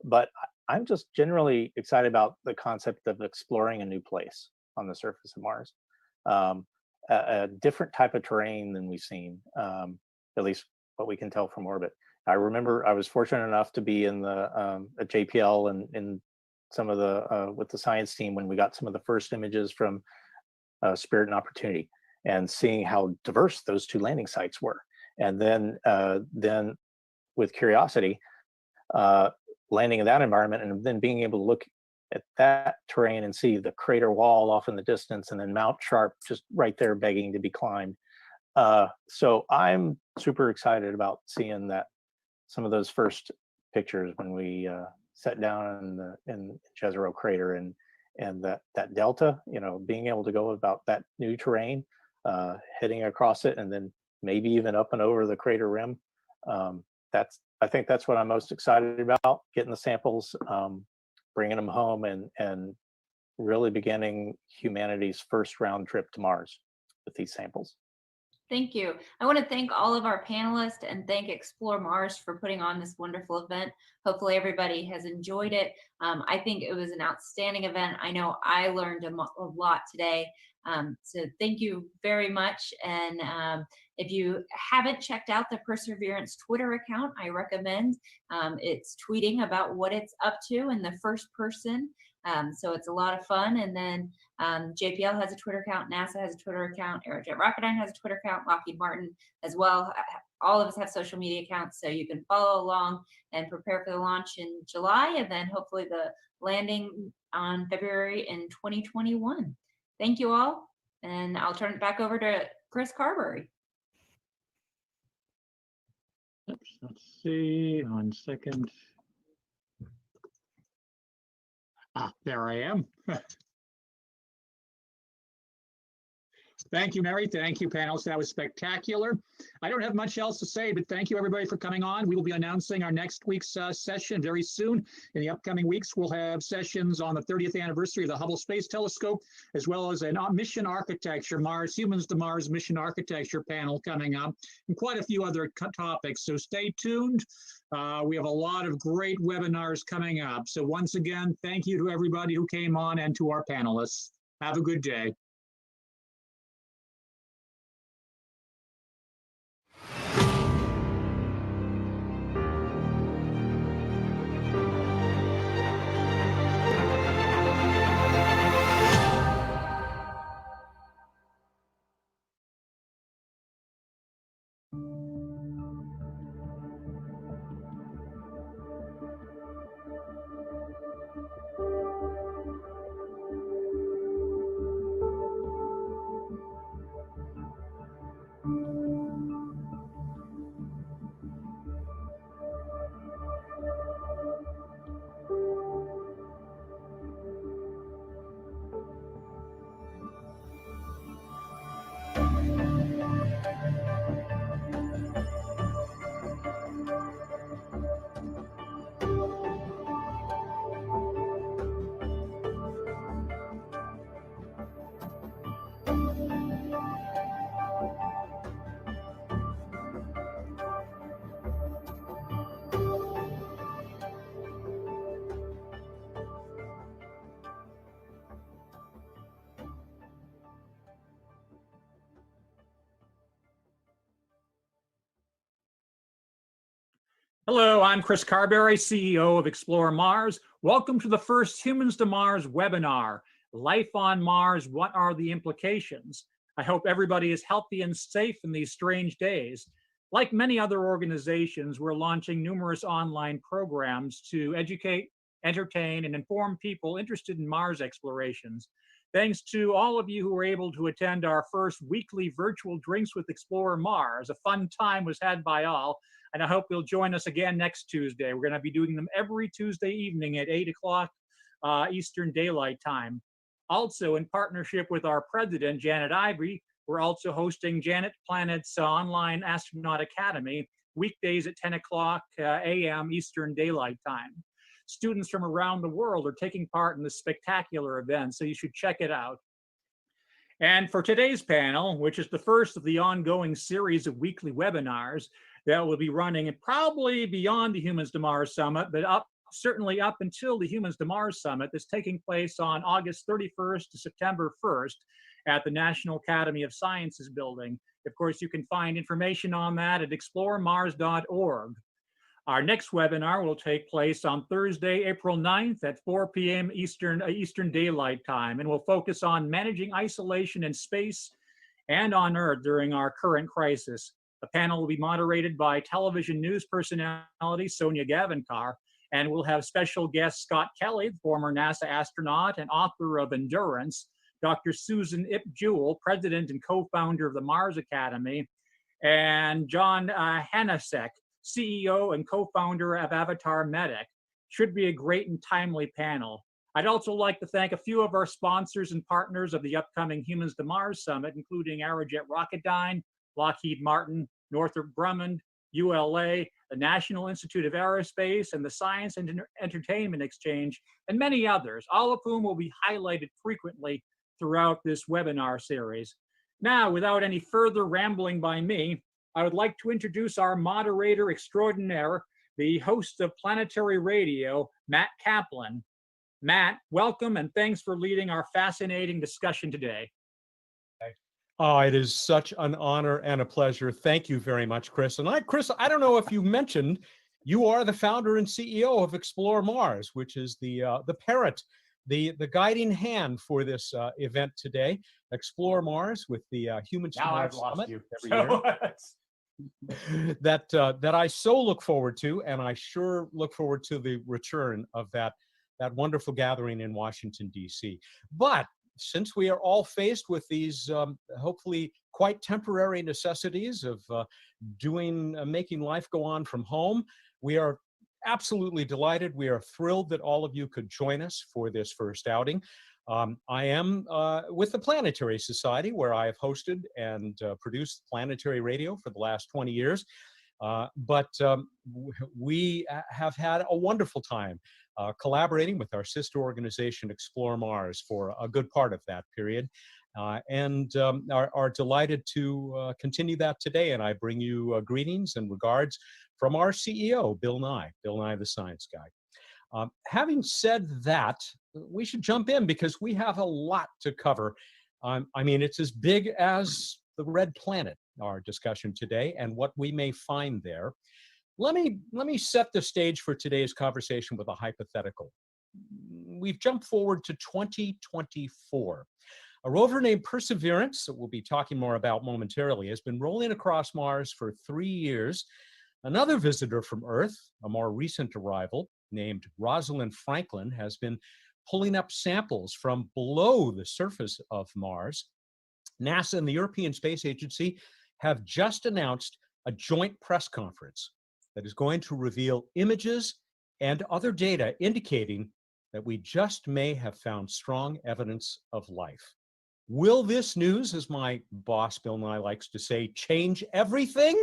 but I'm just generally excited about the concept of exploring a new place on the surface of Mars, a different type of terrain than we've seen, at least what we can tell from orbit. I remember I was fortunate enough to be in the at JPL and in some of the with the science team when we got some of the first images from Spirit and Opportunity, and seeing how diverse those two landing sites were, and then with Curiosity, landing in that environment, and then being able to look at that terrain and see the crater wall off in the distance, and then Mount Sharp just right there begging to be climbed. So I'm super excited about seeing that, some of those first pictures when we sat down in Jezero crater and that delta, you know, being able to go about that new terrain, heading across it, and then maybe even up and over the crater rim. I think that's what I'm most excited about, getting the samples, bringing them home, and really beginning humanity's first round trip to Mars with these samples. Thank you. I want to thank all of our panelists and thank Explore Mars for putting on this wonderful event. Hopefully everybody has enjoyed it. I think it was an outstanding event. I know I learned a lot today. So thank you very much. And if you haven't checked out the Perseverance Twitter account, I recommend. It's tweeting about what it's up to in the first person. So it's a lot of fun. And then JPL has a Twitter account, NASA has a Twitter account, Aerojet Rocketdyne has a Twitter account, Lockheed Martin as well. All of us have social media accounts, so you can follow along and prepare for the launch in July, and then hopefully the landing on February in 2021. Thank you all, and I'll turn it back over to Chris Carberry. Let's see, 1 second. There I am. Thank you, Mary. Thank you, panelists. That was spectacular. I don't have much else to say, but thank you, everybody, for coming on. We will be announcing our next week's session very soon. In the upcoming weeks, we'll have sessions on the 30th anniversary of the Hubble Space Telescope, as well as a mission architecture, Mars Humans to Mars mission architecture panel coming up, and quite a few other topics. So stay tuned. We have a lot of great webinars coming up. So once again, thank you to everybody who came on and to our panelists. Have a good day. Hello, I'm Chris Carberry, CEO of Explore Mars. Welcome to the first Humans to Mars webinar, Life on Mars, What Are the Implications? I hope everybody is healthy and safe in these strange days. Like many other organizations, we're launching numerous online programs to educate, entertain, and inform people interested in Mars explorations. Thanks to all of you who were able to attend our first weekly virtual Drinks with Explorer Mars. A fun time was had by all, and I hope you'll join us again next Tuesday. We're going to be doing them every Tuesday evening at 8 o'clock Eastern Daylight Time. Also, in partnership with our president, Janet Ivory, we're also hosting Janet Planet's Online Astronaut Academy, weekdays at 10 o'clock a.m. Eastern Daylight Time. Students from around the world are taking part in this spectacular event, so you should check it out. And for today's panel, which is the first of the ongoing series of weekly webinars that will be running and probably beyond the Humans to Mars Summit, but certainly up until the Humans to Mars Summit that's taking place on August 31st to September 1st at the National Academy of Sciences building. Of course, you can find information on that at ExploreMars.Org. Our next webinar will take place on Thursday, April 9th at 4 p.m. Eastern Daylight Time, and will focus on managing isolation in space and on Earth during our current crisis. The panel will be moderated by television news personality Sonia Gavankar, and we'll have special guest Scott Kelly, former NASA astronaut and author of Endurance, Dr. Susan Ip Jewell, president and co-founder of the Mars Academy, and John Hanasek, CEO and co-founder of Avatar Medic. Should be a great and timely panel. I'd also like to thank a few of our sponsors and partners of the upcoming Humans to Mars Summit, including Aerojet Rocketdyne, Lockheed Martin, Northrop Grumman, ULA, the National Institute of Aerospace, and the Science and Entertainment Exchange, and many others, all of whom will be highlighted frequently throughout this webinar series. Now, without any further rambling by me, I would like to introduce our moderator extraordinaire, the host of Planetary Radio, Matt Kaplan. Matt, welcome and thanks for leading our fascinating discussion today. Oh, it is such an honor and a pleasure. Thank you very much, Chris. And Chris, I don't know if you mentioned, you are the founder and CEO of Explore Mars, which is the parent, the guiding hand for this event today. Explore Mars with the Humans to Mars Summit every year. That I so look forward to, and I sure look forward to the return of that wonderful gathering in Washington, D.C. But since we are all faced with these hopefully quite temporary necessities of making life go on from home, we are absolutely delighted. We are thrilled that all of you could join us for this first outing. I am with the Planetary Society, where I have hosted and produced Planetary Radio for the last 20 years. But we have had a wonderful time collaborating with our sister organization, Explore Mars, for a good part of that period. And are delighted to continue that today. And I bring you greetings and regards from our CEO, Bill Nye the Science Guy. Having said that, we should jump in because we have a lot to cover. I mean, it's as big as the red planet, our discussion today, and what we may find there. Let me set the stage for today's conversation with a hypothetical. We've jumped forward to 2024. A rover named Perseverance, that we'll be talking more about momentarily, has been rolling across Mars for 3 years. Another visitor from Earth, a more recent arrival, named Rosalind Franklin, has been pulling up samples from below the surface of Mars. NASA and the European Space Agency have just announced a joint press conference that is going to reveal images and other data indicating that we just may have found strong evidence of life. Will this news, as my boss Bill Nye likes to say, change everything?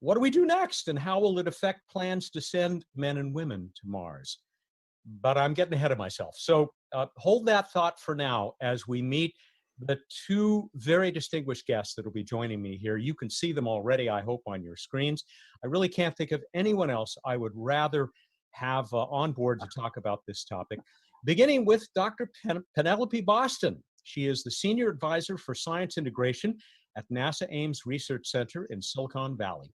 What do we do next, and how will it affect plans to send men and women to Mars? But I'm getting ahead of myself. So hold that thought for now as we meet the two very distinguished guests that will be joining me here. You can see them already, I hope, on your screens. I really can't think of anyone else I would rather have on board to talk about this topic, beginning with Dr. Penelope Boston. She is the Senior Advisor for Science Integration at NASA Ames Research Center in Silicon Valley.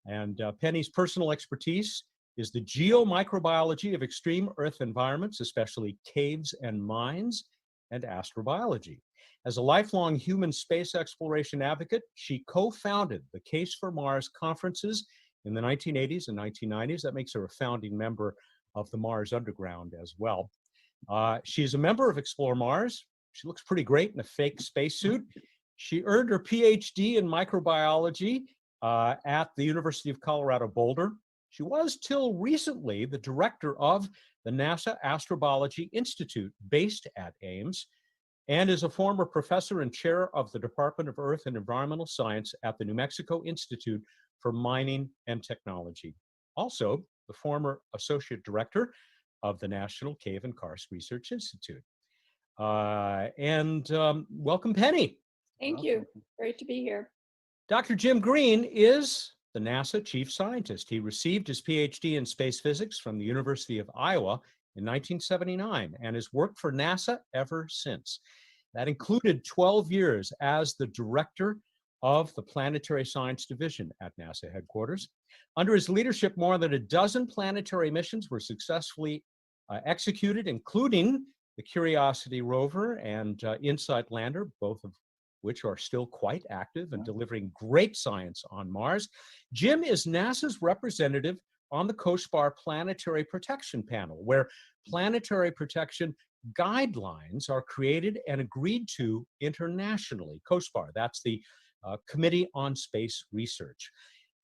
And Penny's personal expertise is the geomicrobiology of extreme Earth environments, especially caves and mines, and astrobiology. As a lifelong human space exploration advocate, she co-founded the Case for Mars conferences in the 1980s and 1990s. That makes her a founding member of the Mars Underground as well. She's a member of Explore Mars. She looks pretty great in a fake spacesuit. She earned her PhD in microbiology at the University of Colorado Boulder. She was till recently the director of the NASA Astrobiology Institute based at Ames, and is a former professor and chair of the Department of Earth and Environmental Science at the New Mexico Institute for Mining and Technology. Also, the former associate director of the National Cave and Karst Research Institute. Welcome, Penny. Thank you. Great to be here. Dr. Jim Green is the NASA chief scientist. He received his PhD in space physics from the University of Iowa in 1979 and has worked for NASA ever since. That included 12 years as the director of the Planetary Science Division at NASA headquarters. Under his leadership, more than a dozen planetary missions were successfully executed, including the Curiosity rover and InSight lander, both of which are still quite active and delivering great science on Mars. Jim is NASA's representative on the COSPAR Planetary Protection Panel, where planetary protection guidelines are created and agreed to internationally. COSPAR, that's the Committee on Space Research.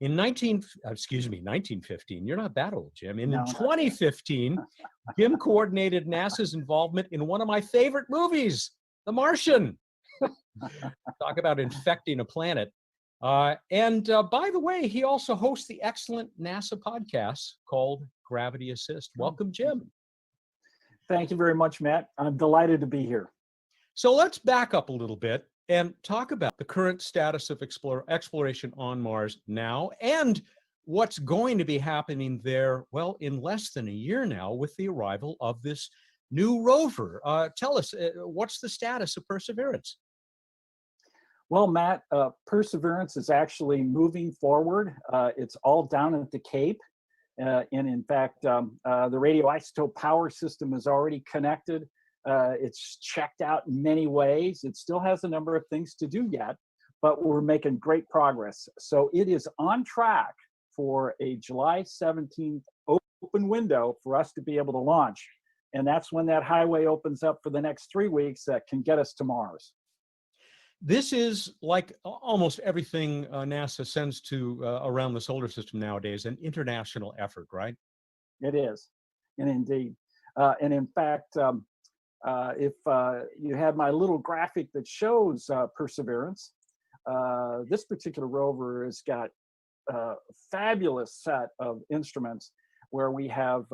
In 1915, you're not that old, Jim. And in 2015, Jim coordinated NASA's involvement in one of my favorite movies, The Martian. Talk about infecting a planet. By the way, he also hosts the excellent NASA podcast called Gravity Assist. Welcome, Jim. Thank you very much, Matt. I'm delighted to be here. So let's back up a little bit and talk about the current status of exploration on Mars now and what's going to be happening there, well, in less than a year now with the arrival of this new rover. Tell us, what's the status of Perseverance? Well, Matt, Perseverance is actually moving forward. It's all down at the Cape. And in fact, the radioisotope power system is already connected. It's checked out in many ways. It still has a number of things to do yet, but we're making great progress. So it is on track for a July 17th open window for us to be able to launch. And that's when that highway opens up for the next 3 weeks that can get us to Mars. This is like almost everything NASA sends to around the solar system nowadays, an international effort, right? It is, and indeed. And in fact, if you had my little graphic that shows Perseverance, this particular rover has got a fabulous set of instruments where we have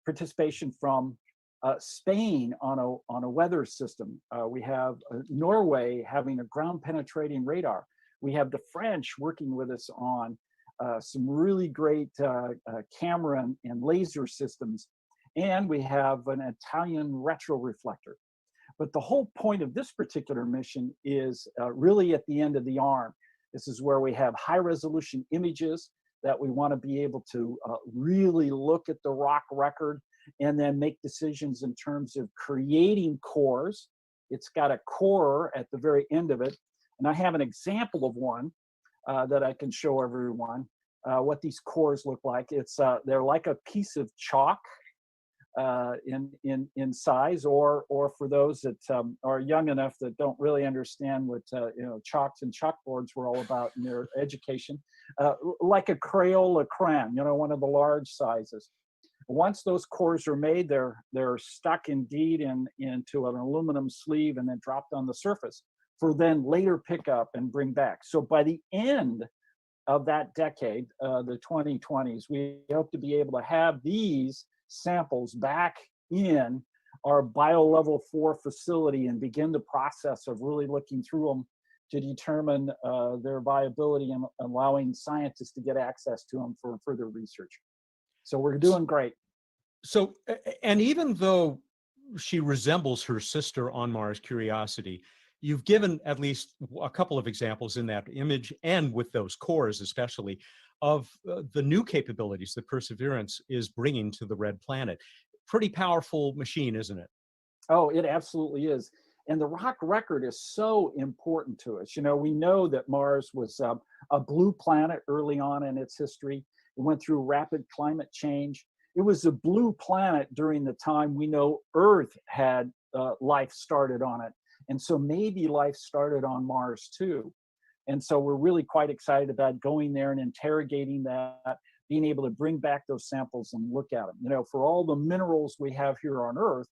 participation from Spain on a weather system. We have Norway having a ground penetrating radar. We have the French working with us on some really great camera and laser systems. And we have an Italian retroreflector. But the whole point of this particular mission is really at the end of the arm. This is where we have high resolution images that we want to be able to really look at the rock record and then make decisions in terms of creating cores. It's got a core at the very end of it. And I have an example of one that I can show everyone what these cores look like. They're like a piece of chalk in size, or for those that are young enough that don't really understand what chalks and chalkboards were all about in their education, like a Crayola crayon, one of the large sizes. Once those cores are made, they're stuck indeed into an aluminum sleeve and then dropped on the surface for then later pick up and bring back. So by the end of that decade, the 2020s, we hope to be able to have these samples back in our BioLevel 4 facility and begin the process of really looking through them to determine their viability and allowing scientists to get access to them for further research. So we're doing great. So, and even though she resembles her sister on Mars, Curiosity, You've given at least a couple of examples in that image and with those cores especially of the new capabilities that Perseverance is bringing to the red planet. Pretty powerful machine, isn't it? Oh, it absolutely is. And the rock record is so important to us. You know, we know that Mars was a blue planet early on in its history. It went through rapid climate change. It was a blue planet during the time we know Earth had life started on it. And so maybe life started on Mars too. And so we're really quite excited about going there and interrogating that, being able to bring back those samples and look at them. You know, for all the minerals we have here on Earth,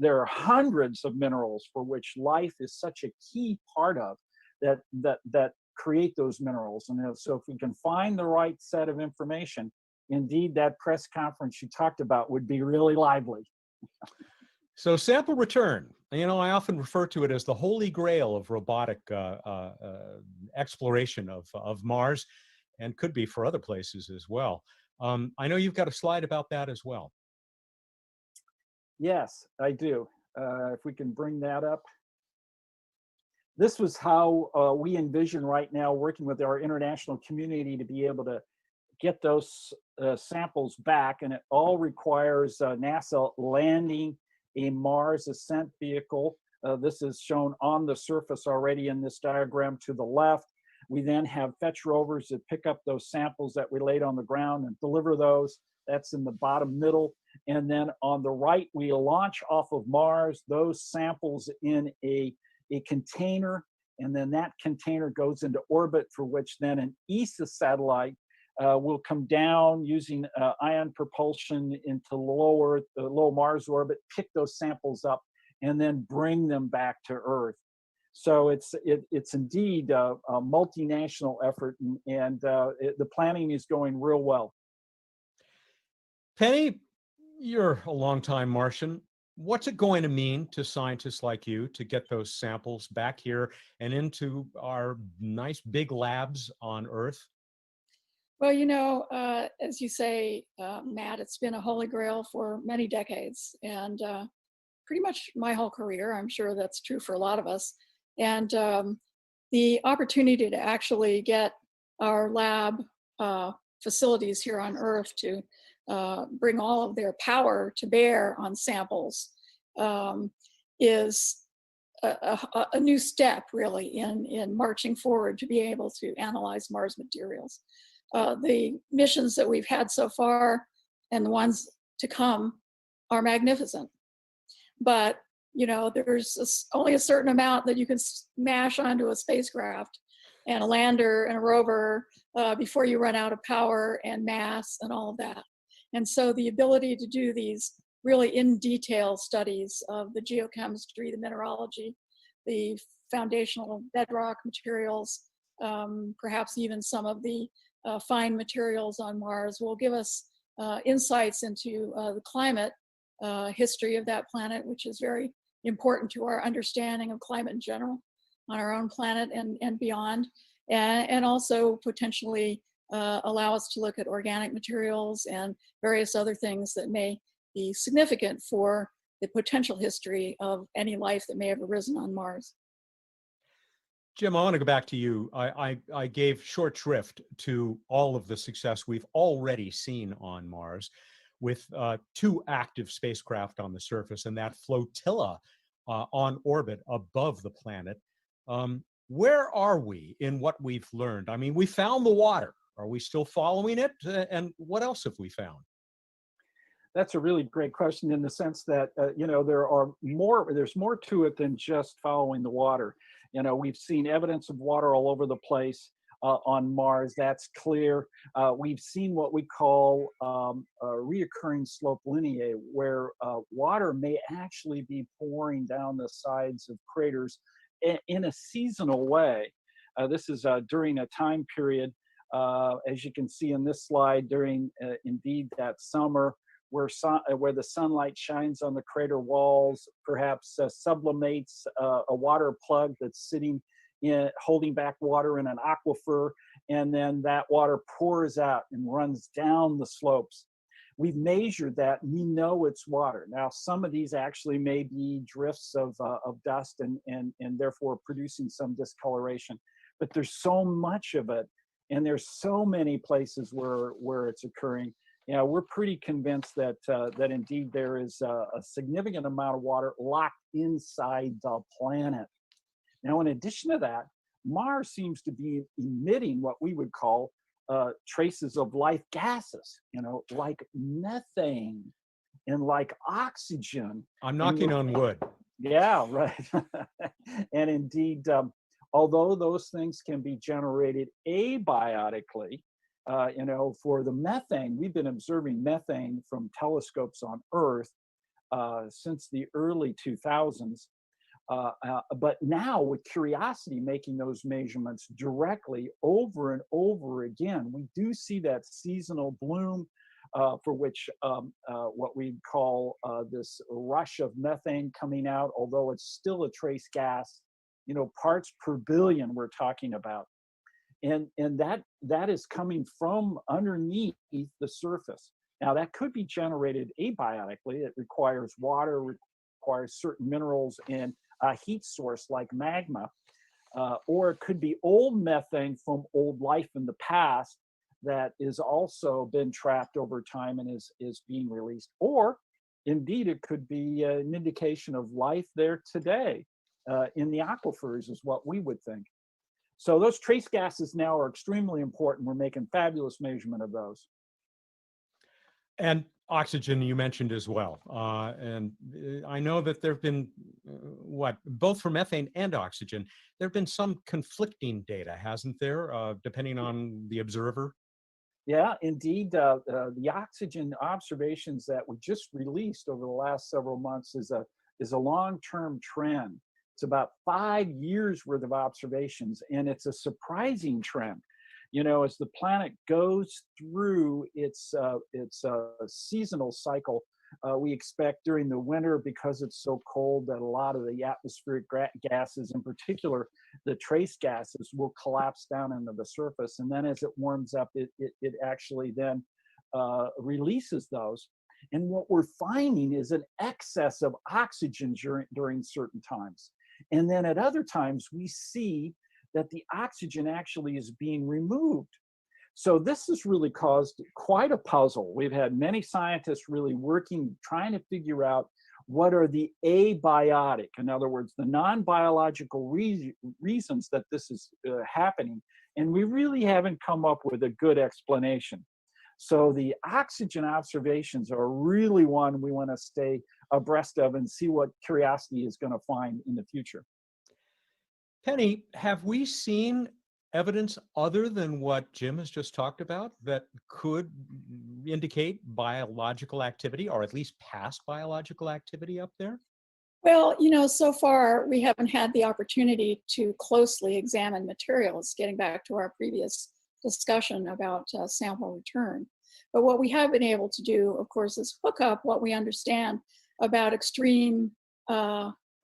there are hundreds of minerals for which life is such a key part of that create those minerals. And so if we can find the right set of information, indeed that press conference you talked about would be really lively. So sample return, you know, I often refer to it as the holy grail of robotic exploration of Mars, and could be for other places as well. I know you've got a slide about that as well. Yes, I do. If we can bring that up. This was how we envision right now working with our international community to be able to get those samples back. And it all requires NASA landing a Mars ascent vehicle. This is shown on the surface already in this diagram to the left. We then have fetch rovers that pick up those samples that we laid on the ground and deliver those. That's in the bottom middle. And then on the right, we launch off of Mars, those samples in a container. And then that container goes into orbit, for which then an ESA satellite will come down using ion propulsion into low Mars orbit, pick those samples up, and then bring them back to Earth. So it's indeed a multinational effort, and the planning is going real well. Penny, you're a longtime Martian. What's it going to mean to scientists like you to get those samples back here and into our nice big labs on Earth? Well, you know, as you say, Matt, it's been a holy grail for many decades, and pretty much my whole career. I'm sure that's true for a lot of us. And the opportunity to actually get our lab facilities here on Earth to bring all of their power to bear on samples is a new step, really, in marching forward to be able to analyze Mars materials. The missions that we've had so far and the ones to come are magnificent. But, you know, there's only a certain amount that you can smash onto a spacecraft and a lander and a rover before you run out of power and mass and all of that. And so the ability to do these really in detail studies of the geochemistry, the mineralogy, the foundational bedrock materials, perhaps even some of the fine materials on Mars will give us insights into the climate history of that planet, which is very important to our understanding of climate in general on our own planet and beyond, and also potentially allow us to look at organic materials and various other things that may be significant for the potential history of any life that may have arisen on Mars. Jim, I want to go back to you. I gave short shrift to all of the success we've already seen on Mars with 2 active spacecraft on the surface and that flotilla on orbit above the planet. Where are we in what we've learned? I mean, we found the water. Are we still following it? And what else have we found? That's a really great question in the sense that, you know, there's more to it than just following the water. You know, we've seen evidence of water all over the place on Mars. That's clear. We've seen what we call reoccurring slope lineae, where water may actually be pouring down the sides of craters in a seasonal way. This is during a time period, as you can see in this slide, during indeed that summer, where the sunlight shines on the crater walls, perhaps sublimates a water plug that's sitting in, holding back water in an aquifer, and then that water pours out and runs down the slopes. We've measured that. We know it's water. Now, some of these actually may be drifts of dust and therefore producing some discoloration, but there's so much of it, and there's so many places where it's occurring. Yeah, we're pretty convinced that that indeed there is a significant amount of water locked inside the planet. Now, in addition to that, Mars seems to be emitting what we would call traces of life gases, like methane and like oxygen. I'm knocking on wood. Yeah, right. And indeed, although those things can be generated abiotically, for the methane, we've been observing methane from telescopes on Earth since the early 2000s. But now with Curiosity making those measurements directly over and over again, we do see that seasonal bloom for which what we call this rush of methane coming out, although it's still a trace gas, parts per billion we're talking about. And that is coming from underneath the surface. Now that could be generated abiotically. It requires water, requires certain minerals and a heat source like magma, or it could be old methane from old life in the past that is also been trapped over time and is being released. Or indeed, it could be an indication of life there today in the aquifers is what we would think. So those trace gases now are extremely important. We're making fabulous measurement of those. And oxygen you mentioned as well. And I know that there have been, both for methane and oxygen, there have been some conflicting data, hasn't there, depending on the observer? Yeah, indeed. The oxygen observations that we just released over the last several months is a long-term trend. It's about 5 years worth of observations, and it's a surprising trend. As the planet goes through its seasonal cycle, we expect during the winter, because it's so cold, that a lot of the atmospheric gases, in particular the trace gases, will collapse down into the surface. And then as it warms up, it actually then releases those. And what we're finding is an excess of oxygen during certain times. And then at other times, we see that the oxygen actually is being removed. So this has really caused quite a puzzle. We've had many scientists really working, trying to figure out what are the abiotic, in other words, the non-biological reasons that this is happening. And we really haven't come up with a good explanation. So the oxygen observations are really one we want to stay abreast of and see what Curiosity is going to find in the future. Penny, have we seen evidence other than what Jim has just talked about that could indicate biological activity, or at least past biological activity up there? Well, so far we haven't had the opportunity to closely examine materials, getting back to our previous discussion about sample return. But what we have been able to do, of course, is hook up what we understand about extreme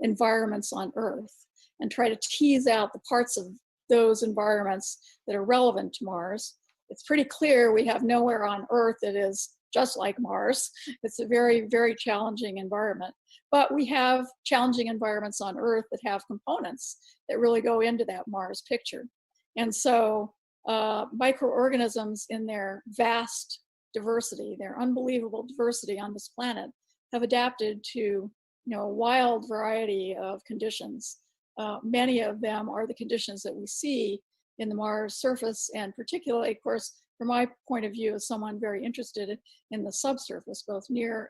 environments on Earth and try to tease out the parts of those environments that are relevant to Mars. It's pretty clear we have nowhere on Earth that is just like Mars. It's a very, very challenging environment. But we have challenging environments on Earth that have components that really go into that Mars picture. And so microorganisms in their vast diversity, their unbelievable diversity on this planet, have adapted to a wild variety of conditions. Many of them are the conditions that we see in the Mars surface, and particularly, of course, from my point of view as someone very interested in the subsurface, both near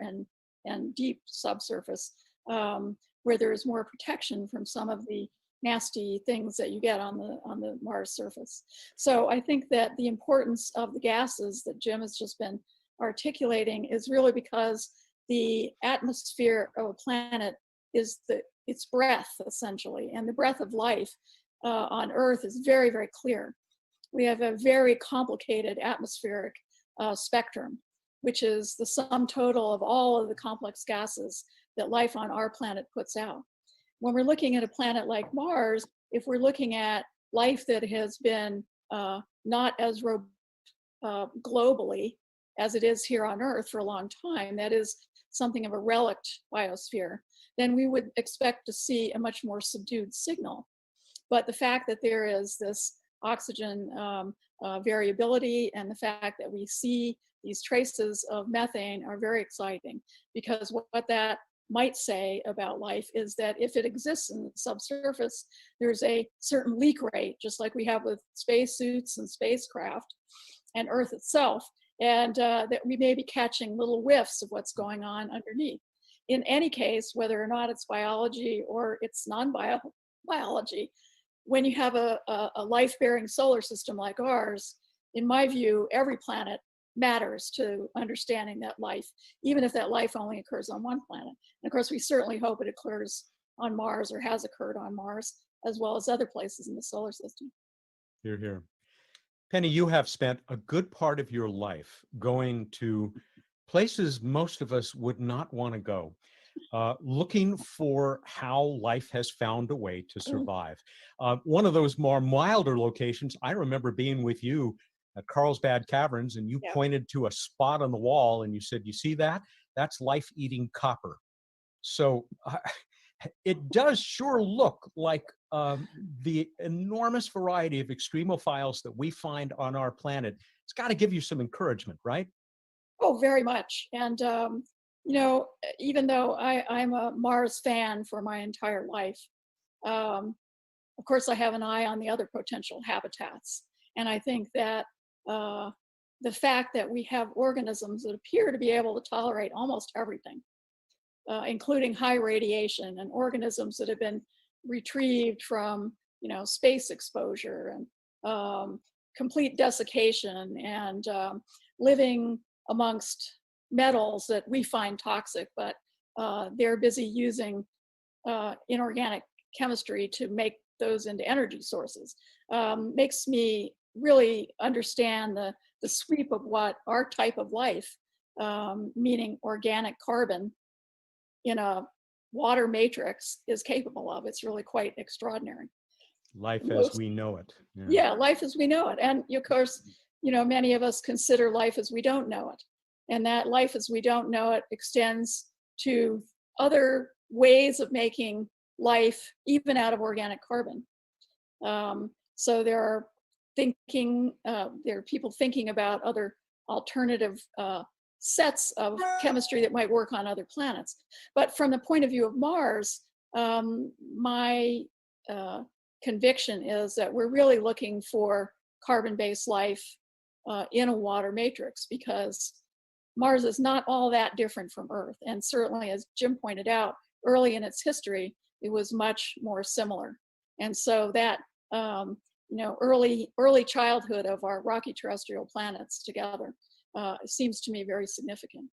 and deep subsurface, where there is more protection from some of the nasty things that you get on the Mars surface. So I think that the importance of the gases that Jim has just been articulating is really because the atmosphere of a planet is its breath, essentially, and the breath of life on Earth is very, very clear. We have a very complicated atmospheric spectrum, which is the sum total of all of the complex gases that life on our planet puts out. When we're looking at a planet like Mars, if we're looking at life that has been not as globally as it is here on Earth for a long time, that is something of a relict biosphere, then we would expect to see a much more subdued signal. But the fact that there is this oxygen variability and the fact that we see these traces of methane are very exciting, because what that might say about life is that if it exists in the subsurface, there's a certain leak rate, just like we have with spacesuits and spacecraft and Earth itself, and that we may be catching little whiffs of what's going on underneath. In any case, whether or not it's biology or it's non-biology, when you have a life-bearing solar system like ours, in my view, every planet matters to understanding that life, even if that life only occurs on one planet. And of course, we certainly hope it occurs on Mars or has occurred on Mars, as well as other places in the solar system. Hear, hear. Penny, you have spent a good part of your life going to places most of us would not want to go, looking for how life has found a way to survive. One of those more milder locations, I remember being with you at Carlsbad Caverns, and you pointed to a spot on the wall and you said, "You see that? That's life eating copper." So it does sure look like the enormous variety of extremophiles that we find on our planet. It's got to give you some encouragement, right? Oh, very much. And, you know, even though I'm a Mars fan for my entire life, of course, I have an eye on the other potential habitats. And I think that the fact that we have organisms that appear to be able to tolerate almost everything, including high radiation, and organisms that have been retrieved from, you know, space exposure and complete desiccation and living amongst metals that we find toxic, but they're busy using inorganic chemistry to make those into energy sources, makes me really understand the sweep of what our type of life, meaning organic carbon in a water matrix, is capable of. It's really quite extraordinary. Life as we know it. Yeah, life as we know it. And of course, you know, many of us consider life as we don't know it. And that life as we don't know it extends to other ways of making life, even out of organic carbon. So there are people thinking about other alternative sets of chemistry that might work on other planets. But from the point of view of Mars, my conviction is that we're really looking for carbon-based life in a water matrix, because Mars is not all that different from Earth. And certainly, as Jim pointed out, early in its history, it was much more similar. And so that you know, early childhood of our rocky terrestrial planets together seems to me very significant.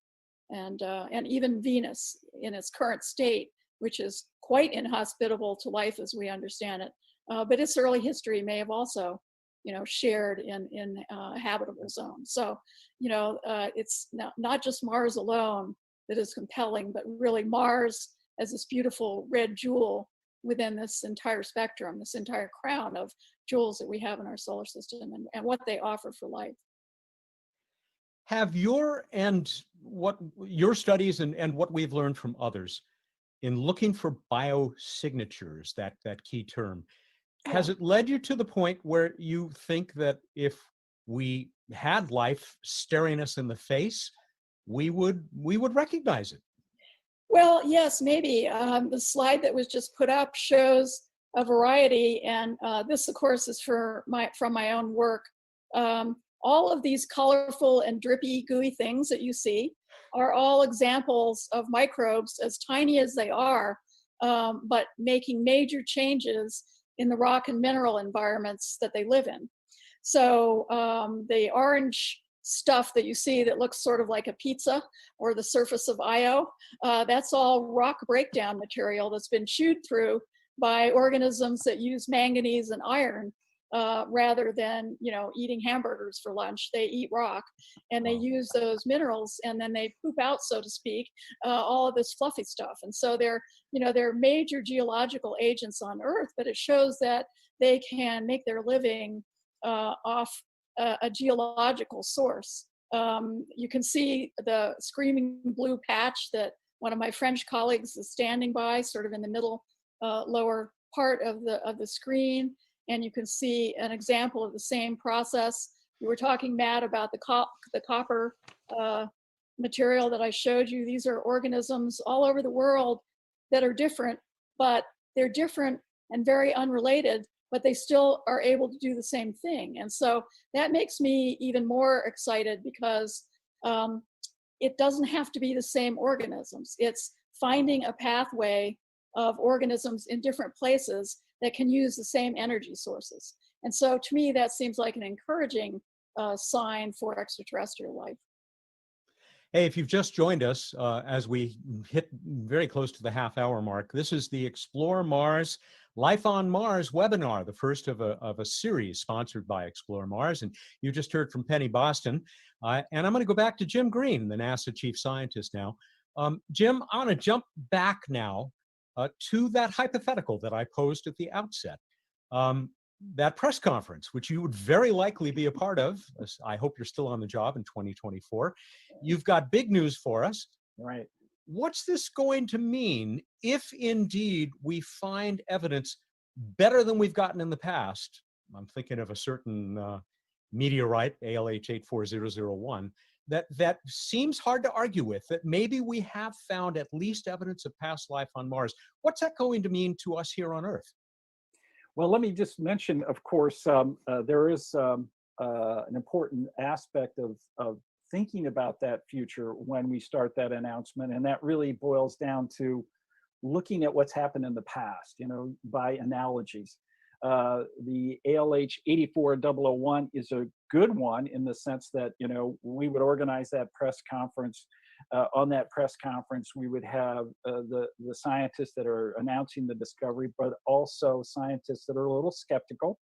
And even Venus in its current state, which is quite inhospitable to life as we understand it, but its early history may have also, you know, shared in habitable zones. So, you know, it's not just Mars alone that is compelling, but really Mars as this beautiful red jewel within this entire spectrum, this entire crown of jewels that we have in our solar system, and what they offer for life. Have your studies and what we've learned from others in looking for biosignatures, that key term, has it led you to the point where you think that if we had life staring us in the face, we would recognize it? Well, yes, maybe. The slide that was just put up shows a variety, and this, of course, is from my own work. All of these colorful and drippy, gooey things that you see are all examples of microbes, as tiny as they are, but making major changes in the rock and mineral environments that they live in. So the orange stuff that you see that looks sort of like a pizza or the surface of Io, that's all rock breakdown material that's been chewed through by organisms that use manganese and iron rather than, you know, eating hamburgers for lunch. They eat rock, and they use those minerals, and then they poop out, so to speak, all of this fluffy stuff. And so they're major geological agents on Earth, but it shows that they can make their living off a geological source. You can see the screaming blue patch that one of my French colleagues is standing by, sort of in the middle lower part of the screen. And you can see an example of the same process. You were talking, Matt, about the copper material that I showed you. These are organisms all over the world that are different, but they're different and very unrelated, but they still are able to do the same thing. And so that makes me even more excited because it doesn't have to be the same organisms. It's finding a pathway of organisms in different places that can use the same energy sources. And so to me, that seems like an encouraging sign for extraterrestrial life. Hey, if you've just joined us as we hit very close to the half-hour mark, this is the Explore Mars Life on Mars webinar, the first of a series sponsored by Explore Mars. And you just heard from Penny Boston. And I'm going to go back to Jim Green, the NASA chief scientist now. Jim, I want to jump back now to that hypothetical that I posed at the outset. That press conference, which you would very likely be a part of. I hope you're still on the job in 2024. You've got big news for us. Right. What's this going to mean if indeed we find evidence better than we've gotten in the past? I'm thinking of a certain meteorite, ALH 84001, that seems hard to argue with, that maybe we have found at least evidence of past life on Mars. What's that going to mean to us here on Earth? Well, let me just mention, of course, there is an important aspect of thinking about that future when we start that announcement, and that really boils down to looking at what's happened in the past, by analogies. The ALH 84001 is a good one in the sense that, we would organize that press conference. On that press conference, we would have the scientists that are announcing the discovery, but also scientists that are a little skeptical.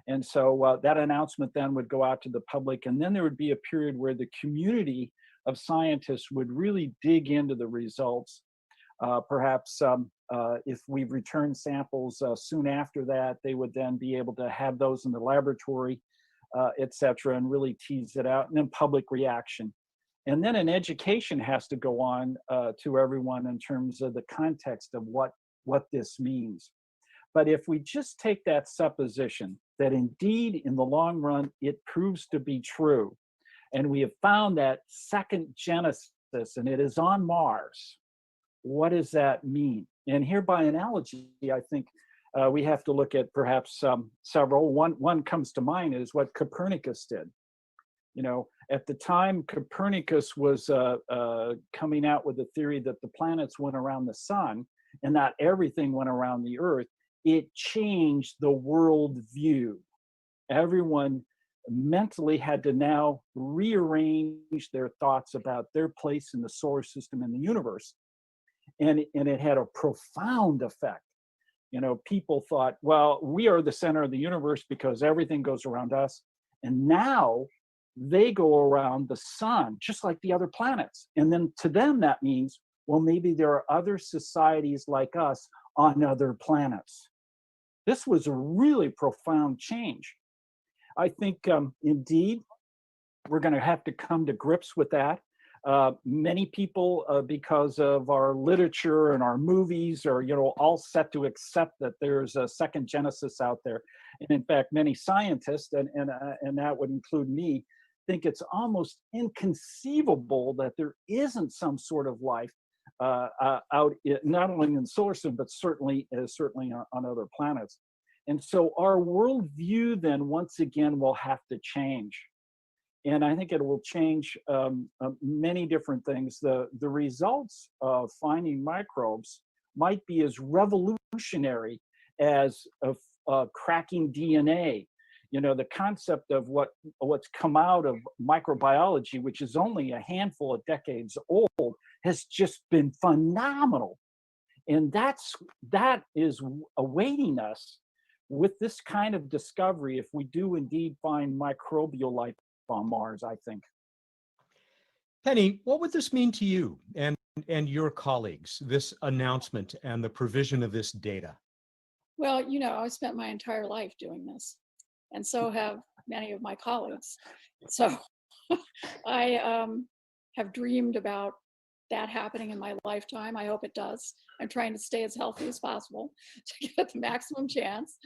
And so that announcement then would go out to the public, and then there would be a period where the community of scientists would really dig into the results. Perhaps if we've returned samples soon after that, they would then be able to have those in the laboratory, et cetera, and really tease it out, and then public reaction. And then an education has to go on to everyone in terms of the context of what this means. But if we just take that supposition that indeed in the long run it proves to be true, and we have found that second genesis and it is on Mars, what does that mean? And here by analogy, I think we have to look at perhaps several. One comes to mind is what Copernicus did. At the time Copernicus was coming out with the theory that the planets went around the sun and not everything went around the Earth, it changed the world view. Everyone mentally had to now rearrange their thoughts about their place in the solar system and the universe. And it had a profound effect. People thought, well, we are the center of the universe because everything goes around us. And now they go around the sun, just like the other planets. And then to them, that means, well, maybe there are other societies like us on other planets. This was a really profound change. I think, indeed, we're going to have to come to grips with that. Many people, because of our literature and our movies, are all set to accept that there's a second genesis out there. And in fact, many scientists, and that would include me, think it's almost inconceivable that there isn't some sort of life out not only in the solar system, but certainly on other planets. And so our worldview then once again will have to change. And I think it will change many different things. The results of finding microbes might be as revolutionary as cracking DNA. The concept of what's come out of microbiology, which is only a handful of decades old, has just been phenomenal. And that is awaiting us with this kind of discovery if we do indeed find microbial life on Mars, I think. Penny, what would this mean to you and your colleagues, this announcement and the provision of this data? Well, I spent my entire life doing this, and so have many of my colleagues. So I have dreamed about that happening in my lifetime. I hope it does. I'm trying to stay as healthy as possible to get the maximum chance.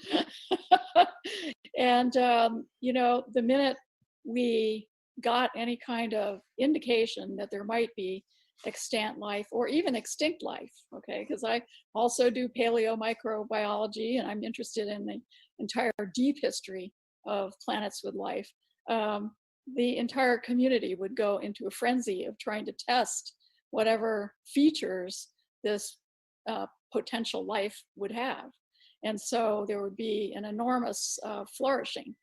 And, you know, the minute we got any kind of indication that there might be extant life or even extinct life, okay, because I also do paleomicrobiology and I'm interested in the entire deep history of planets with life. The entire community would go into a frenzy of trying to test whatever features this potential life would have. And so there would be an enormous flourishing,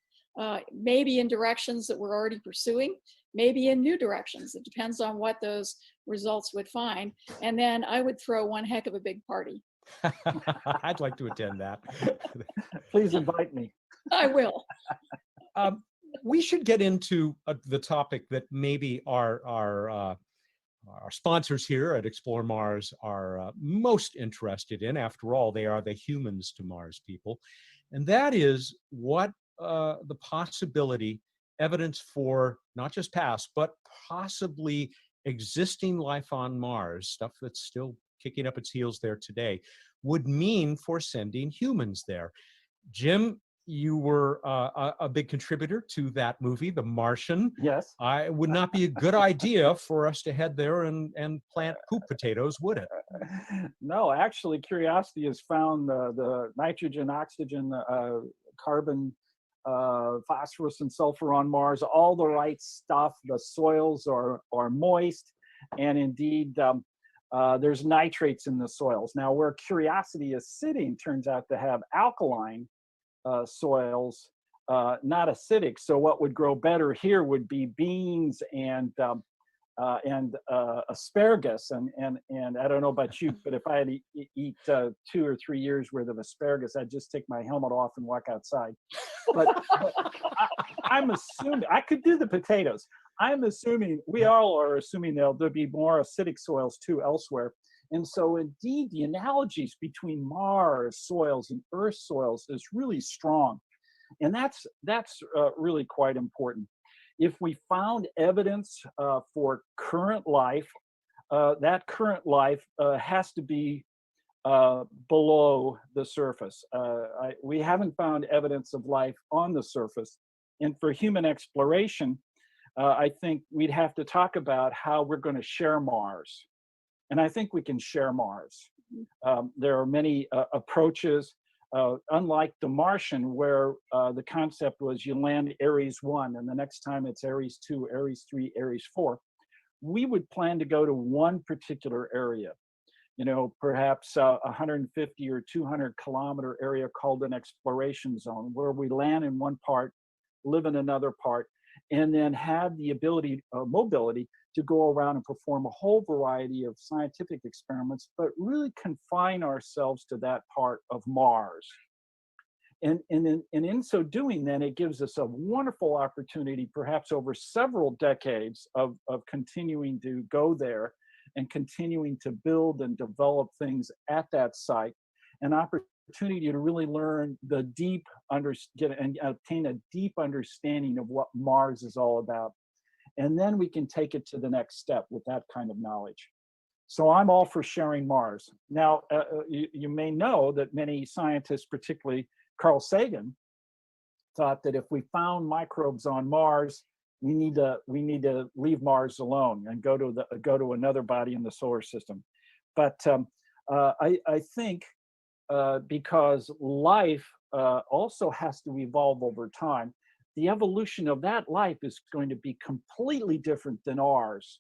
maybe in directions that we're already pursuing, maybe in new directions. It depends on what those results would find. And then I would throw one heck of a big party. I'd like to attend that. Please invite me. I will. We should get into the topic that maybe our sponsors here at Explore Mars are most interested in. After all, they are the humans to Mars people. And that is what the possibility, evidence for not just past, but possibly existing life on Mars, stuff that's still kicking up its heels there today, would mean for sending humans there. Jim, you were a big contributor to that movie, The Martian. Yes. It would not be a good idea for us to head there and plant poop potatoes, would it? No, actually, Curiosity has found the nitrogen, oxygen, carbon, phosphorus, and sulfur on Mars, all the right stuff. The soils are moist, and indeed, there's nitrates in the soils. Now, where Curiosity is sitting turns out to have alkaline soils, not acidic. So what would grow better here would be beans and asparagus. And I don't know about you, but if I had to eat 2 or 3 years worth of asparagus, I'd just take my helmet off and walk outside. But I'm assuming I could do the potatoes. I'm assuming we all are assuming there'll be more acidic soils too elsewhere. And so indeed, the analogies between Mars soils and Earth soils is really strong. And that's really quite important. If we found evidence for current life, that current life has to be below the surface. We haven't found evidence of life on the surface. And for human exploration, I think we'd have to talk about how we're going to share Mars. And I think we can share Mars. There are many approaches, unlike the Martian, where the concept was you land Ares 1, and the next time it's Ares 2, Ares 3, Ares 4. We would plan to go to one particular area, you know, perhaps 150 or 200 kilometer area called an exploration zone, where we land in one part, live in another part, and then have the ability, mobility, to go around and perform a whole variety of scientific experiments, but really confine ourselves to that part of Mars. And in so doing, then it gives us a wonderful opportunity, perhaps over several decades of continuing to go there and continuing to build and develop things at that site, an opportunity to really learn the deep, and obtain a deep understanding of what Mars is all about. And then we can take it to the next step with that kind of knowledge. So I'm all for sharing Mars. Now, you may know that many scientists, particularly Carl Sagan, thought that if we found microbes on Mars, we need to leave Mars alone and go to another body in the solar system. But I think because life also has to evolve over time, the evolution of that life is going to be completely different than ours.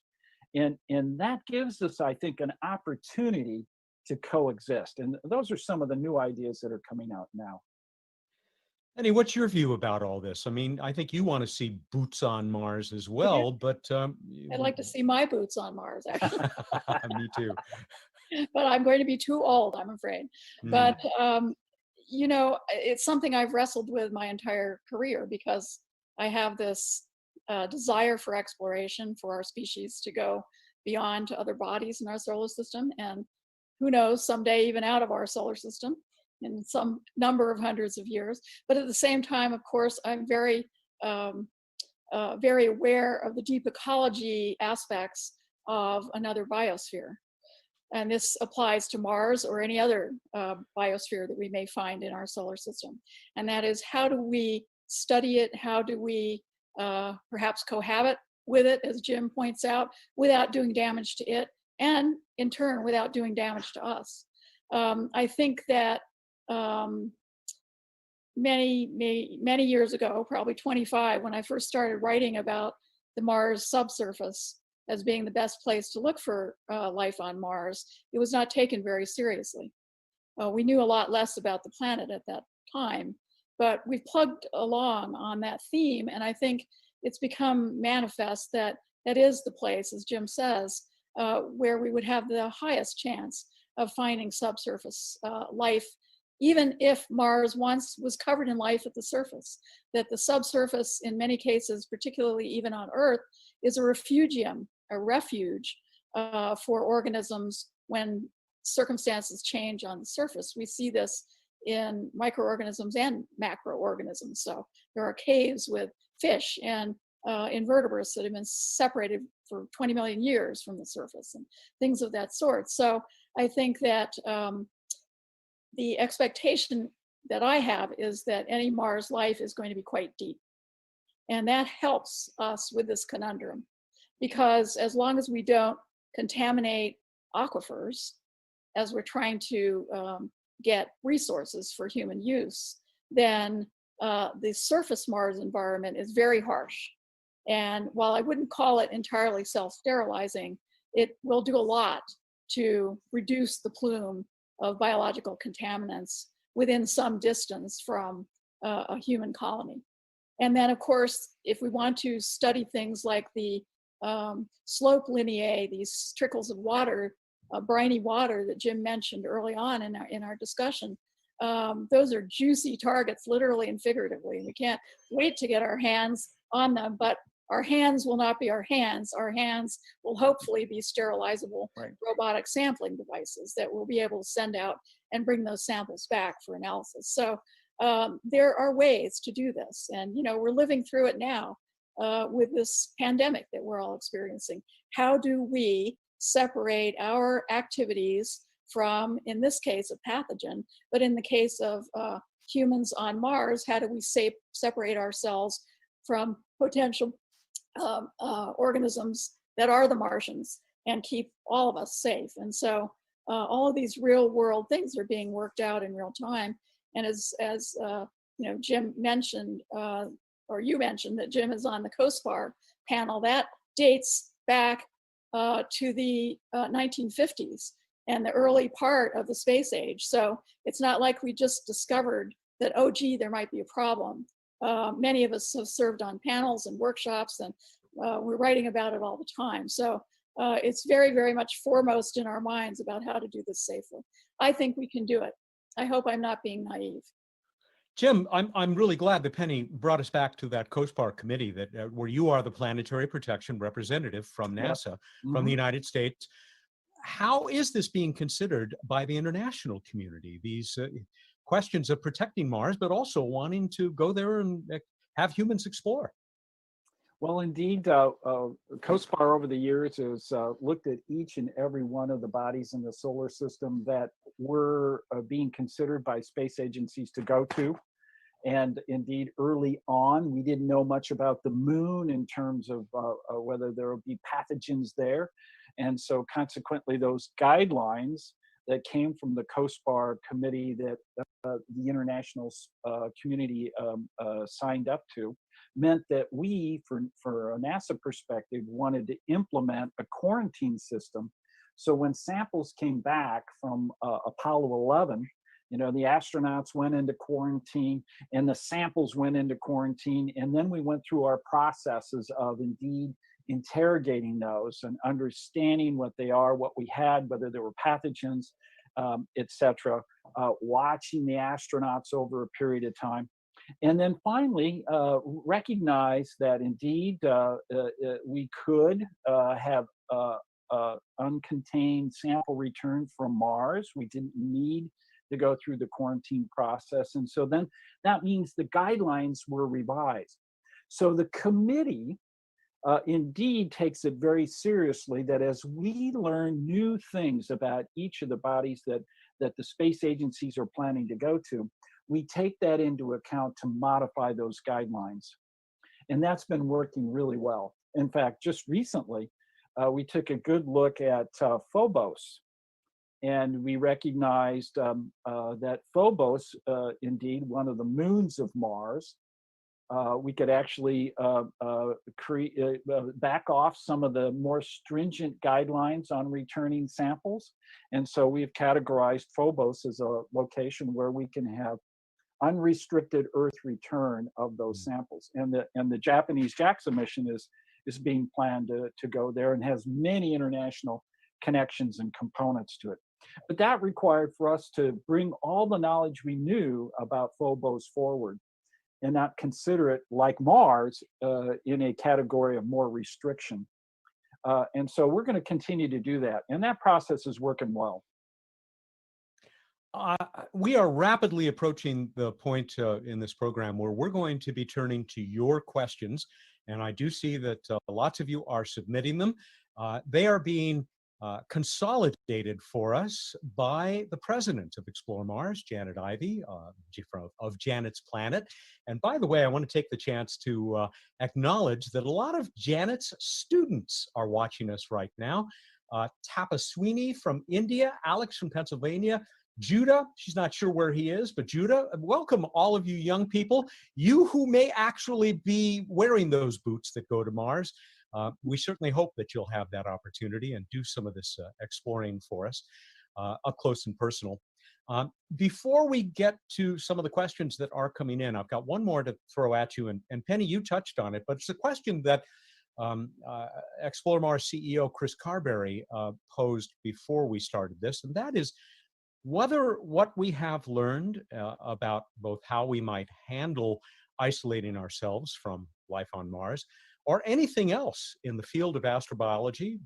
And that gives us, I think, an opportunity to coexist. And those are some of the new ideas that are coming out now. Annie, what's your view about all this? I mean, I think you want to see boots on Mars as well, but... I'd like to see my boots on Mars, actually. Me too. But I'm going to be too old, I'm afraid. But you know, it's something I've wrestled with my entire career, because I have this desire for exploration, for our species to go beyond to other bodies in our solar system, and who knows, someday even out of our solar system in some number of hundreds of years. But at the same time, of course, I'm very very aware of the deep ecology aspects of another biosphere. And this applies to Mars or any other biosphere that we may find in our solar system. And that is, how do we study it? How do we perhaps cohabit with it, as Jim points out, without doing damage to it, and in turn, without doing damage to us? I think that many years ago, probably 25, when I first started writing about the Mars subsurface as being the best place to look for life on Mars, it was not taken very seriously. We knew a lot less about the planet at that time, but we've plugged along on that theme, and I think it's become manifest that that is the place, as Jim says, where we would have the highest chance of finding subsurface life, even if Mars once was covered in life at the surface. That the subsurface, in many cases, particularly even on Earth, is a refugium, a refuge for organisms when circumstances change on the surface. We see this in microorganisms and macroorganisms. So there are caves with fish and invertebrates that have been separated for 20 million years from the surface and things of that sort. So I think that the expectation that I have is that any Mars life is going to be quite deep. And that helps us with this conundrum, because as long as we don't contaminate aquifers, as we're trying to get resources for human use, then the surface Mars environment is very harsh. And while I wouldn't call it entirely self-sterilizing, it will do a lot to reduce the plume of biological contaminants within some distance from a human colony. And then, of course, if we want to study things like the slope lineae, these trickles of water, briny water that Jim mentioned early on in our discussion, those are juicy targets, literally and figuratively. We can't wait to get our hands on them, but our hands will not be our hands. Our hands will hopefully be sterilizable robotic sampling devices that will be able to send out and bring those samples back for analysis. So there are ways to do this. And, you know, we're living through it now with this pandemic that we're all experiencing. How do we separate our activities from, in this case, a pathogen, but in the case of humans on Mars, how do we separate ourselves from potential organisms that are the Martians and keep all of us safe? And so all of these real world things are being worked out in real time. And as you know, Jim mentioned, or you mentioned that Jim is on the COSPAR panel, that dates back to the 1950s and the early part of the space age. So it's not like we just discovered that, oh, gee, there might be a problem. Many of us have served on panels and workshops, and we're writing about it all the time. So it's very, very much foremost in our minds about how to do this safely. I think we can do it. I hope I'm not being naive. Jim, I'm really glad that Penny brought us back to that COSPAR committee that where you are the planetary protection representative from NASA, from the United States. How is this being considered by the international community? These questions of protecting Mars, but also wanting to go there and have humans explore. Well, indeed, COSPAR over the years has looked at each and every one of the bodies in the solar system that were being considered by space agencies to go to. And indeed, early on, we didn't know much about the moon in terms of whether there would be pathogens there. And so consequently, those guidelines that came from the COSPAR committee that the international community signed up to meant that we, for a NASA perspective, wanted to implement a quarantine system. So when samples came back from Apollo 11, you know, the astronauts went into quarantine and the samples went into quarantine. And then we went through our processes of indeed interrogating those and understanding what they are, what we had, whether there were pathogens, etc., watching the astronauts over a period of time. And then finally, recognize that indeed we could have uncontained sample return from Mars. We didn't need to go through the quarantine process. And so then that means the guidelines were revised. So the committee indeed takes it very seriously that as we learn new things about each of the bodies that the space agencies are planning to go to, we take that into account to modify those guidelines. And that's been working really well. In fact, just recently, we took a good look at Phobos, and we recognized that Phobos, indeed, one of the moons of Mars, we could actually back off some of the more stringent guidelines on returning samples. And so we've categorized Phobos as a location where we can have unrestricted Earth return of those samples. And the Japanese JAXA mission is being planned to go there and has many international connections and components to it. But that required for us to bring all the knowledge we knew about Phobos forward and not consider it like Mars in a category of more restriction. And so we're going to continue to do that. And that process is working well. We are rapidly approaching the point in this program where we're going to be turning to your questions. And I do see that lots of you are submitting them. They are being consolidated for us by the president of Explore Mars, Janet Ivey, of Janet's Planet. And by the way, I want to take the chance to acknowledge that a lot of Janet's students are watching us right now. Tapa Sweeney from India, Alex from Pennsylvania, Judah, she's not sure where he is, but Judah, welcome all of you young people, you who may actually be wearing those boots that go to Mars. We certainly hope that you'll have that opportunity and do some of this exploring for us up close and personal. Before we get to some of the questions that are coming in, I've got one more to throw at you, and Penny, you touched on it, but it's a question that Explore Mars CEO Chris Carberry posed before we started this, and that is whether what we have learned about both how we might handle isolating ourselves from life on Mars or anything else in the field of astrobiology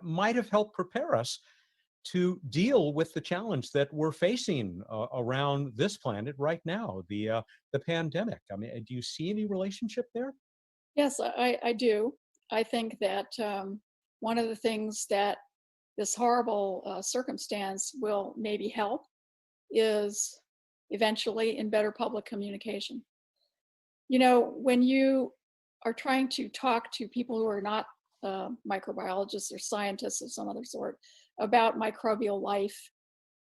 might have helped prepare us to deal with the challenge that we're facing around this planet right now, the pandemic. I mean, do you see any relationship there? Yes, I do. I think that one of the things that this horrible circumstance will maybe help is eventually in better public communication. You know, when you are trying to talk to people who are not microbiologists or scientists of some other sort about microbial life,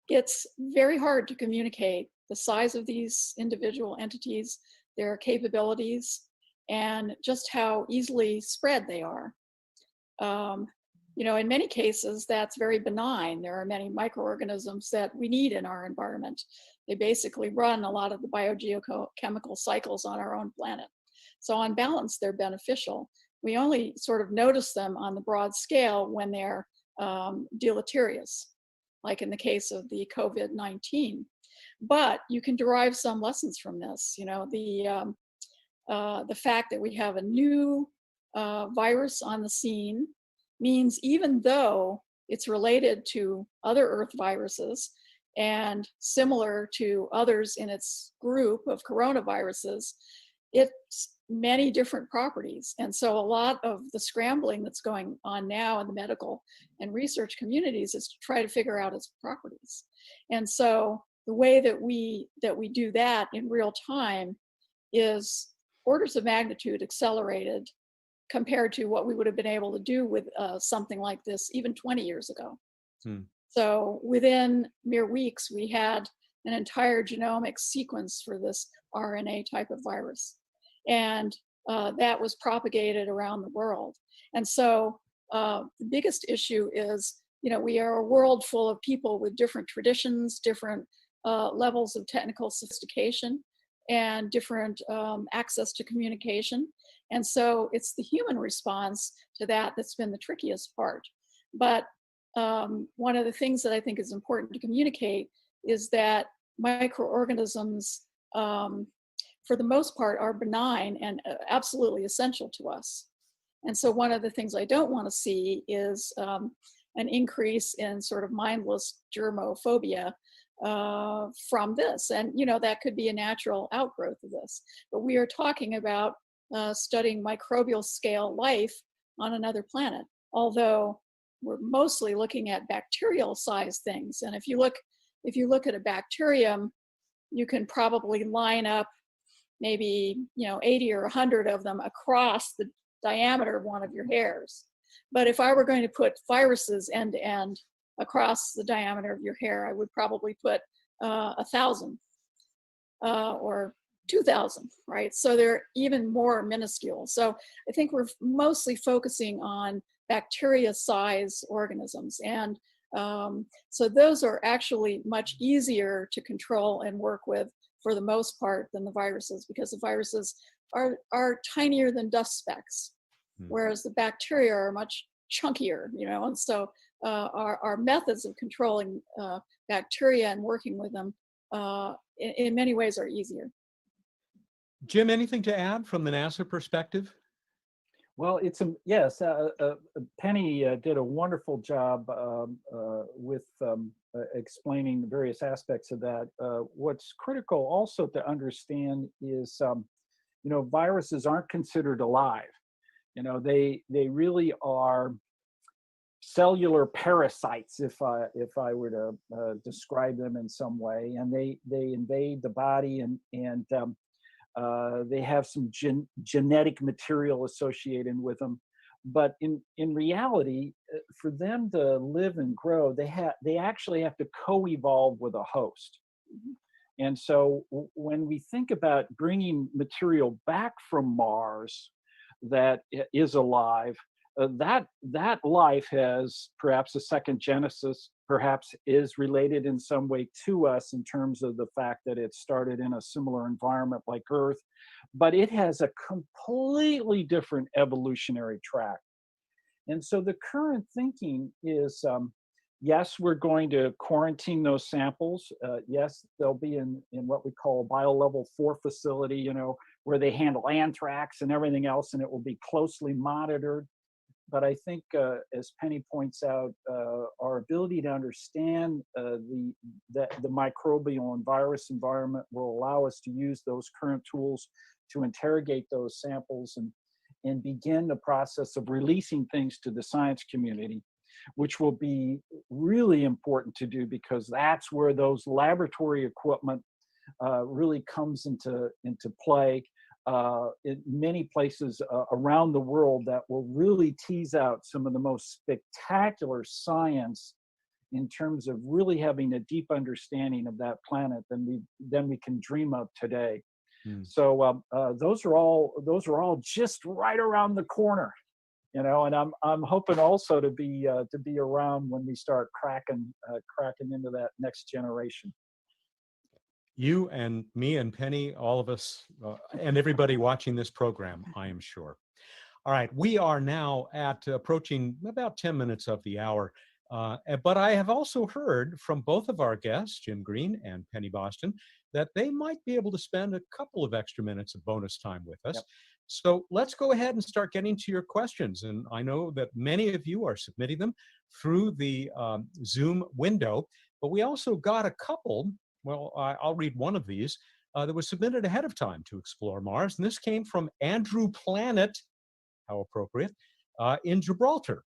it's very hard to communicate the size of these individual entities, their capabilities, and just how easily spread they are. You know, in many cases, that's very benign. There are many microorganisms that we need in our environment. They basically run a lot of the biogeochemical cycles on our own planet. So on balance, they're beneficial. We only sort of notice them on the broad scale when they're deleterious, like in the case of the COVID-19. But you can derive some lessons from this. You know, the fact that we have a new virus on the scene means even though it's related to other Earth viruses and similar to others in its group of coronaviruses, it's many different properties. And so a lot of the scrambling that's going on now in the medical and research communities is to try to figure out its properties. And so the way that we do that in real time is orders of magnitude accelerated compared to what we would have been able to do with something like this even 20 years ago. So within mere weeks, we had an entire genomic sequence for this RNA type of virus. And that was propagated around the world. And so the biggest issue is, you know, we are a world full of people with different traditions, different levels of technical sophistication, and different access to communication. And so it's the human response to that that's been the trickiest part. But one of the things that I think is important to communicate is that microorganisms, for the most part, are benign and absolutely essential to us. And so one of the things I don't want to see is an increase in sort of mindless germophobia from this. And, you know, that could be a natural outgrowth of this. But we are talking about studying microbial scale life on another planet, although we're mostly looking at bacterial size things. And if you look at a bacterium, you can probably line up maybe 80 or 100 of them across the diameter of one of your hairs. But if I were going to put viruses end to end across the diameter of your hair, I would probably put 1,000 or 2,000, right? So they're even more minuscule. So I think we're mostly focusing on bacteria size organisms. And so those are actually much easier to control and work with for the most part than the viruses, because the viruses are tinier than dust specks, whereas the bacteria are much chunkier, and so our methods of controlling bacteria and working with them in many ways are easier. Jim, anything to add from the NASA perspective? Well, yes. Penny did a wonderful job with explaining the various aspects of that. What's critical also to understand is, viruses aren't considered alive. They really are cellular parasites, if I were to describe them in some way, and they invade the body and they have some genetic material associated with them. But in reality, for them to live and grow, they actually have to co-evolve with a host. And so when we think about bringing material back from Mars that is alive, that life has perhaps a second genesis, perhaps is related in some way to us in terms of the fact that it started in a similar environment like Earth, but it has a completely different evolutionary track. And so the current thinking is, yes, we're going to quarantine those samples. Yes, they'll be in what we call a biolevel 4 facility, where they handle anthrax and everything else, and it will be closely monitored. But I think, as Penny points out, our ability to understand the microbial and virus environment will allow us to use those current tools to interrogate those samples and begin the process of releasing things to the science community, which will be really important to do, because that's where those laboratory equipment really comes into play. In many places around the world, that will really tease out some of the most spectacular science in terms of really having a deep understanding of that planet than we can dream of today. So those are all just right around the corner, and I'm hoping also to be around when we start cracking into that next generation. You and me and Penny, all of us, and everybody watching this program, I am sure. All right, we are now at approaching about 10 minutes of the hour. But I have also heard from both of our guests, Jim Green and Penny Boston, that they might be able to spend a couple of extra minutes of bonus time with us. Yep. So let's go ahead and start getting to your questions. And I know that many of you are submitting them through the Zoom window, but we also got a couple. Well, I'll read one of these that was submitted ahead of time to Explore Mars. And this came from Andrew Planet, how appropriate, in Gibraltar.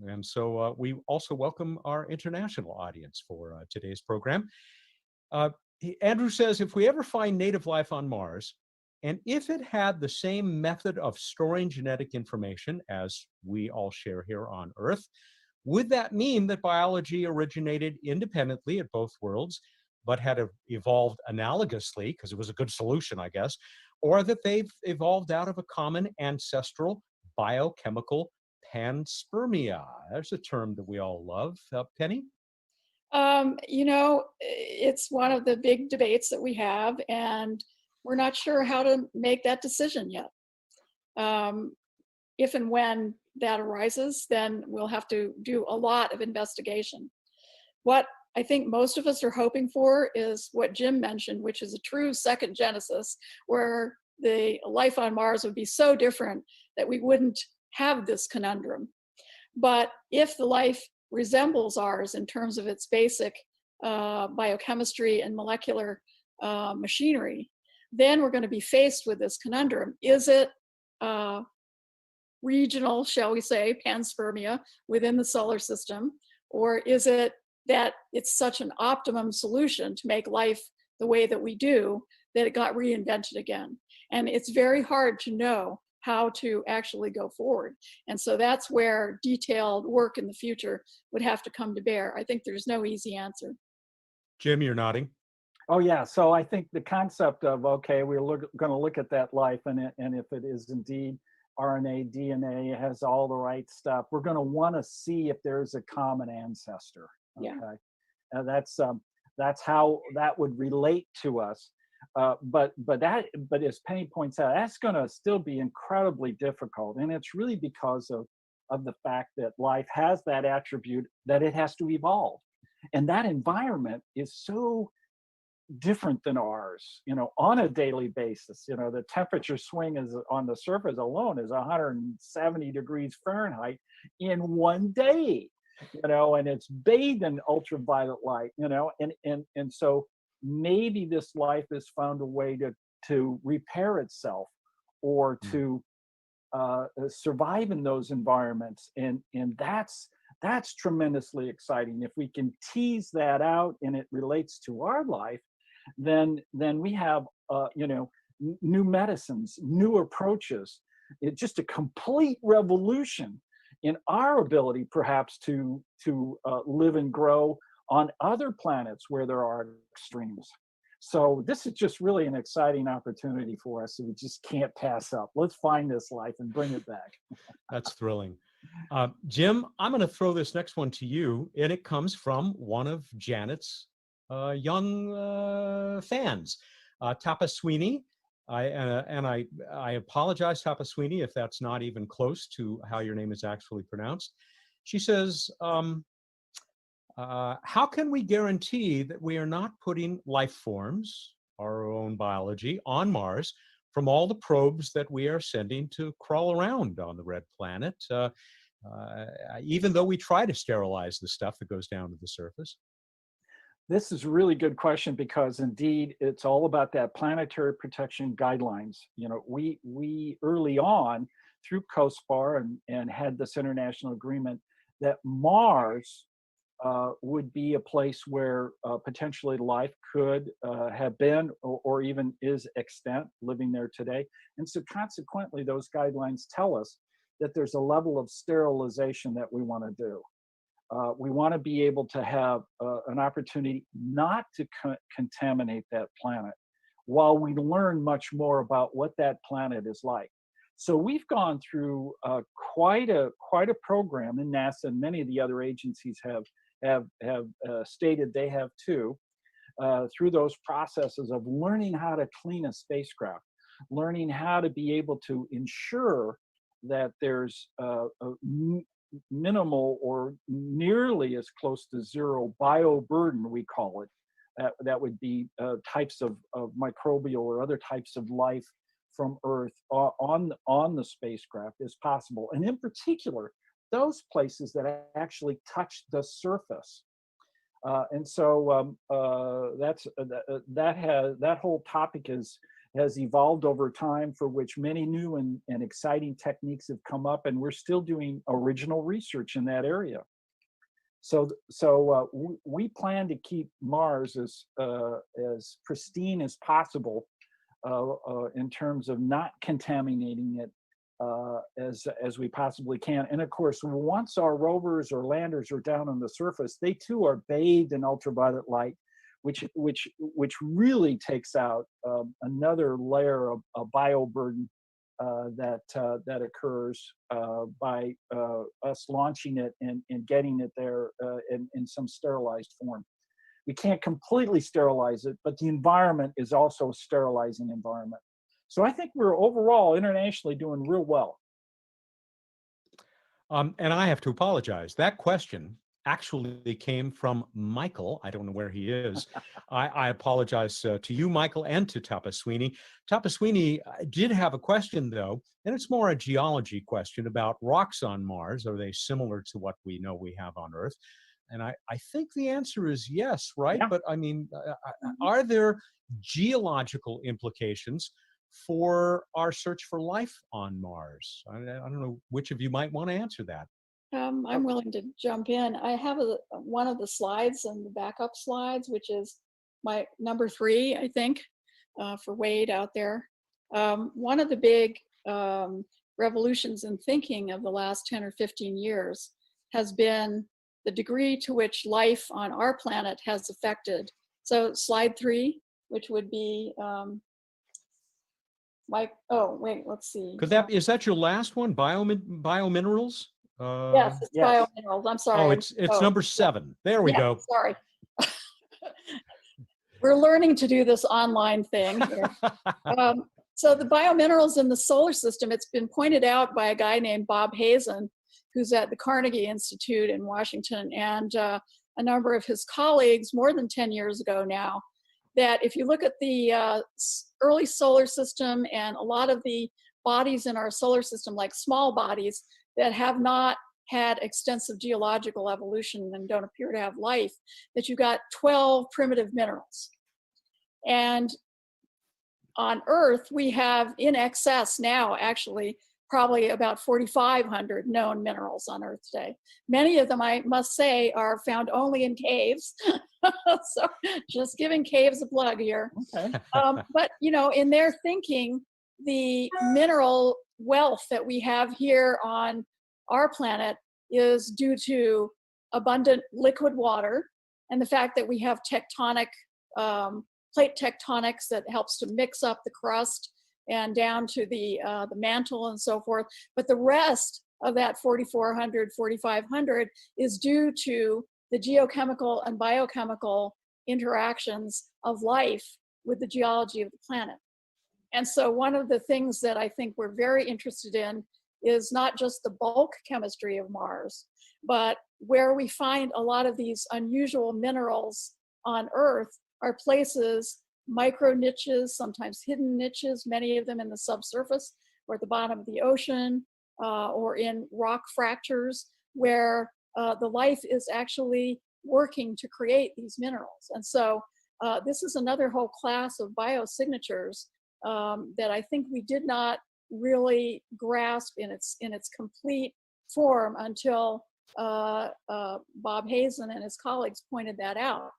And so we also welcome our international audience for today's program. Andrew says, if we ever find native life on Mars, and if it had the same method of storing genetic information as we all share here on Earth, would that mean that biology originated independently at both worlds, but had evolved analogously, because it was a good solution, I guess, or that they've evolved out of a common ancestral biochemical panspermia? There's a term that we all love. Penny? It's one of the big debates that we have, and we're not sure how to make that decision yet. If and when that arises, then we'll have to do a lot of investigation. What I think most of us are hoping for is what Jim mentioned, which is a true second genesis, where the life on Mars would be so different that we wouldn't have this conundrum. But if the life resembles ours in terms of its basic biochemistry and molecular machinery, then we're going to be faced with this conundrum. Is it regional, shall we say, panspermia within the solar system? Or is it that it's such an optimum solution to make life the way that we do that it got reinvented again? And it's very hard to know how to actually go forward. And so that's where detailed work in the future would have to come to bear. I think there's no easy answer. Jim, you're nodding. Oh yeah, so I think the concept of, okay, we're going to look at that life, and if it is indeed RNA, DNA, has all the right stuff, we're going to want to see if there's a common ancestor. Okay, Yeah. That's how that would relate to us. But as Penny points out, that's going to still be incredibly difficult, and it's really because of the fact that life has that attribute that it has to evolve, and that environment is so different than ours, on a daily basis. The temperature swing is on the surface alone is 170 degrees Fahrenheit in one day, and it's bathed in ultraviolet light, and so maybe this life has found a way to repair itself or to survive in those environments, and that's tremendously exciting. If we can tease that out and it relates to our life, then we have new medicines, new approaches. It's just a complete revolution in our ability perhaps to live and grow on other planets where there are extremes. So this is just really an exciting opportunity for us that we just can't pass up. Let's find this life and bring it back. That's thrilling. Jim, I'm going to throw this next one to you, and it comes from one of Janet's young fans, Tapa Sweeney. I apologize, Tapa Sweeney, if that's not even close to how your name is actually pronounced. She says, how can we guarantee that we are not putting life forms, our own biology, on Mars from all the probes that we are sending to crawl around on the red planet, even though we try to sterilize the stuff that goes down to the surface? This is a really good question, because indeed it's all about that planetary protection guidelines. We early on through COSPAR and had this international agreement that Mars would be a place where potentially life could have been or even is extant living there today. And so consequently, those guidelines tell us that there's a level of sterilization that we want to do. We want to be able to have an opportunity not to contaminate that planet while we learn much more about what that planet is like. So we've gone through quite a program in NASA, and many of the other agencies have stated they have too, through those processes of learning how to clean a spacecraft, learning how to be able to ensure that there's a minimal or nearly as close to zero bioburden, we call it. That would be types of microbial or other types of life from Earth on the spacecraft as possible. And in particular, those places that actually touch the surface. And so that whole topic has evolved over time, for which many new and exciting techniques have come up, and we're still doing original research in that area. So we plan to keep Mars as pristine as possible in terms of not contaminating it as we possibly can. And of course, once our rovers or landers are down on the surface, they too are bathed in ultraviolet light, which really takes out another layer of bioburden that occurs by us launching it and getting it there in some sterilized form. We can't completely sterilize it, but the environment is also a sterilizing environment. So I think we're overall internationally doing real well. And I have to apologize. That question actually came from Michael. I don't know where he is. I apologize to you, Michael, and to Tapa Sweeney. Tapa Sweeney did have a question, though, and it's more a geology question about rocks on Mars. Are they similar to what we know we have on Earth? And I think the answer is yes, right? Yeah. But I mean, are there geological implications for our search for life on Mars? I don't know which of you might want to answer that. I'm willing to jump in. I have one of the slides and the backup slides, which is my number 3, I think, for Wade out there. One of the big revolutions in thinking of the last 10 or 15 years has been the degree to which life on our planet has affected. So slide 3, which would be oh wait, let's see. Is that your last one? Biominerals? Yes, it's Yes. biominerals. I'm sorry. Oh, it's number 7. There we go. Sorry. We're learning to do this online thing here. So the biominerals in the solar system, it's been pointed out by a guy named Bob Hazen, who's at the Carnegie Institute in Washington, and a number of his colleagues more than 10 years ago now, that if you look at the early solar system and a lot of the bodies in our solar system, like small bodies that have not had extensive geological evolution and don't appear to have life, that you got 12 primitive minerals. And on Earth, we have in excess now, actually, probably about 4,500 known minerals on Earth today. Many of them, I must say, are found only in caves. So just giving caves a plug here. Okay. But, you know, in their thinking, the mineral wealth that we have here on our planet is due to abundant liquid water and the fact that we have tectonic, plate tectonics that helps to mix up the crust and down to the mantle and so forth. But the rest of that 4,400, 4,500 is due to the geochemical and biochemical interactions of life with the geology of the planet. And so one of the things that I think we're very interested in is not just the bulk chemistry of Mars, but where we find a lot of these unusual minerals on Earth are places, micro niches, sometimes hidden niches, many of them in the subsurface or at the bottom of the ocean, or in rock fractures, where the life is actually working to create these minerals. And so this is another whole class of biosignatures that I think we did not really grasp in its complete form until Bob Hazen and his colleagues pointed that out.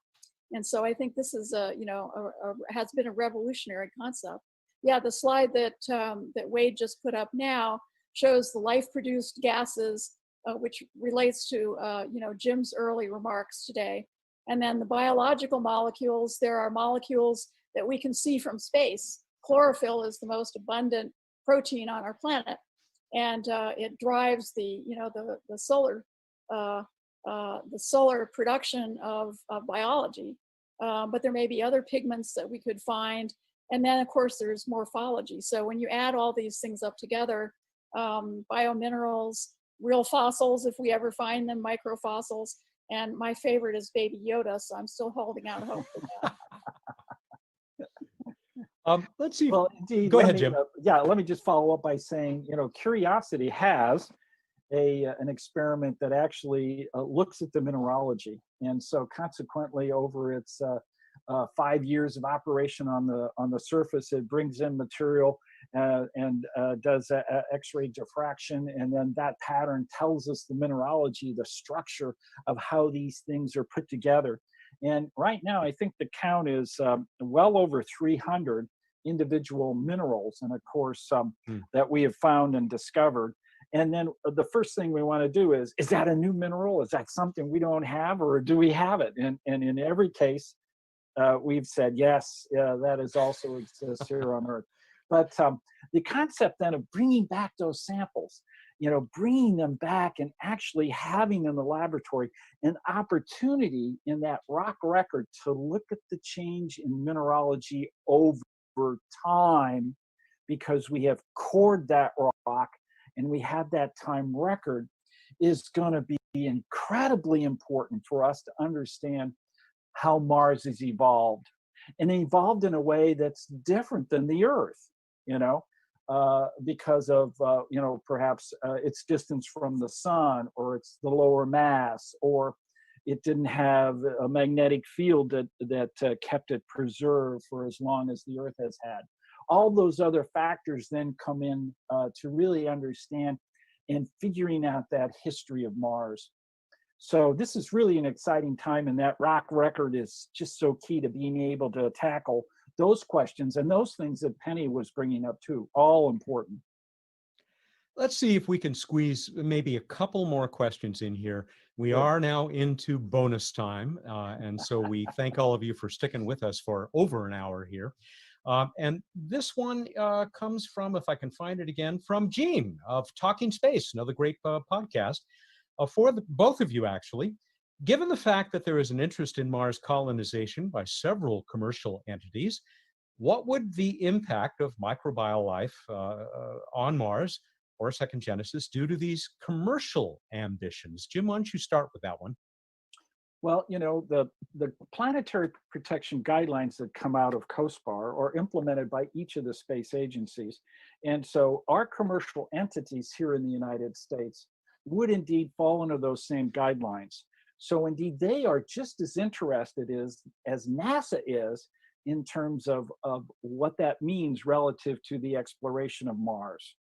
And so I think this is has been a revolutionary concept. Yeah, the slide that that Wade just put up now shows the life-produced gases, which relates to Jim's early remarks today. And then the biological molecules, there are molecules that we can see from space. Chlorophyll is the most abundant protein on our planet, and it drives the solar production of biology. But there may be other pigments that we could find, and then of course there's morphology. So when you add all these things up together, biominerals, real fossils if we ever find them, microfossils, and my favorite is Baby Yoda, so I'm still holding out hope for that. Let's see. Well, indeed. Go ahead, Jim. Let me just follow up by saying, Curiosity has an experiment that actually looks at the mineralogy, and so consequently, over its 5 years of operation on the surface, it brings in material and does X-ray diffraction, and then that pattern tells us the mineralogy, the structure of how these things are put together. And right now, I think the count is well over 300 individual minerals, and of course, that we have found and discovered. And then the first thing we want to do is that a new mineral? Is that something we don't have, or do we have it? And in every case, we've said, yes, that is also exists here on Earth. But the concept then of bringing back those samples, bringing them back and actually having in the laboratory an opportunity in that rock record to look at the change in mineralogy over time, because we have cored that rock and we have that time record, is going to be incredibly important for us to understand how Mars has evolved, and evolved in a way that's different than the Earth, because of, perhaps its distance from the sun, or it's the lower mass, or it didn't have a magnetic field that kept it preserved for as long as the Earth has had, all those other factors then come in to really understand and figuring out that history of Mars. So this is really an exciting time, and that rock record is just so key to being able to tackle those questions and those things that Penny was bringing up too, all important. Let's see if we can squeeze maybe a couple more questions in here. We Good. are now into bonus time, and so we thank all of you for sticking with us for over an hour here. And this one comes from, if I can find it again, from Gene of Talking Space, another great podcast, for both of you, actually. Given the fact that there is an interest in Mars colonization by several commercial entities, what would the impact of microbial life on Mars or Second Genesis due to these commercial ambitions? Jim, why don't you start with that one? Well, you know, the planetary protection guidelines that come out of COSPAR are implemented by each of the space agencies. And so our commercial entities here in the United States would indeed fall under those same guidelines. So indeed, they are just as interested as NASA is in terms of what that means relative to the exploration of Mars.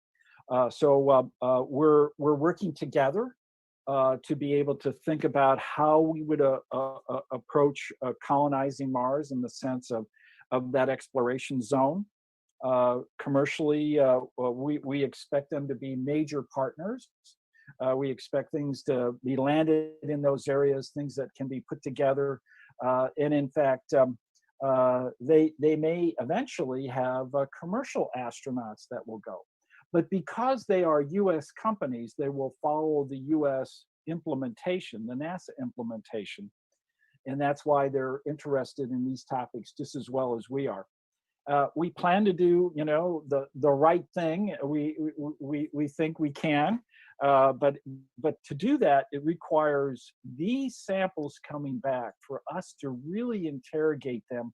So we're working together to be able to think about how we would approach colonizing Mars in the sense of that exploration zone. Commercially, we expect them to be major partners. We expect things to be landed in those areas, things that can be put together. And in fact, they may eventually have commercial astronauts that will go. But because they are US companies, they will follow the US implementation, the NASA implementation. And that's why they're interested in these topics just as well as we are. We plan to do, you know, the right thing. We think we can, but to do that, it requires these samples coming back for us to really interrogate them,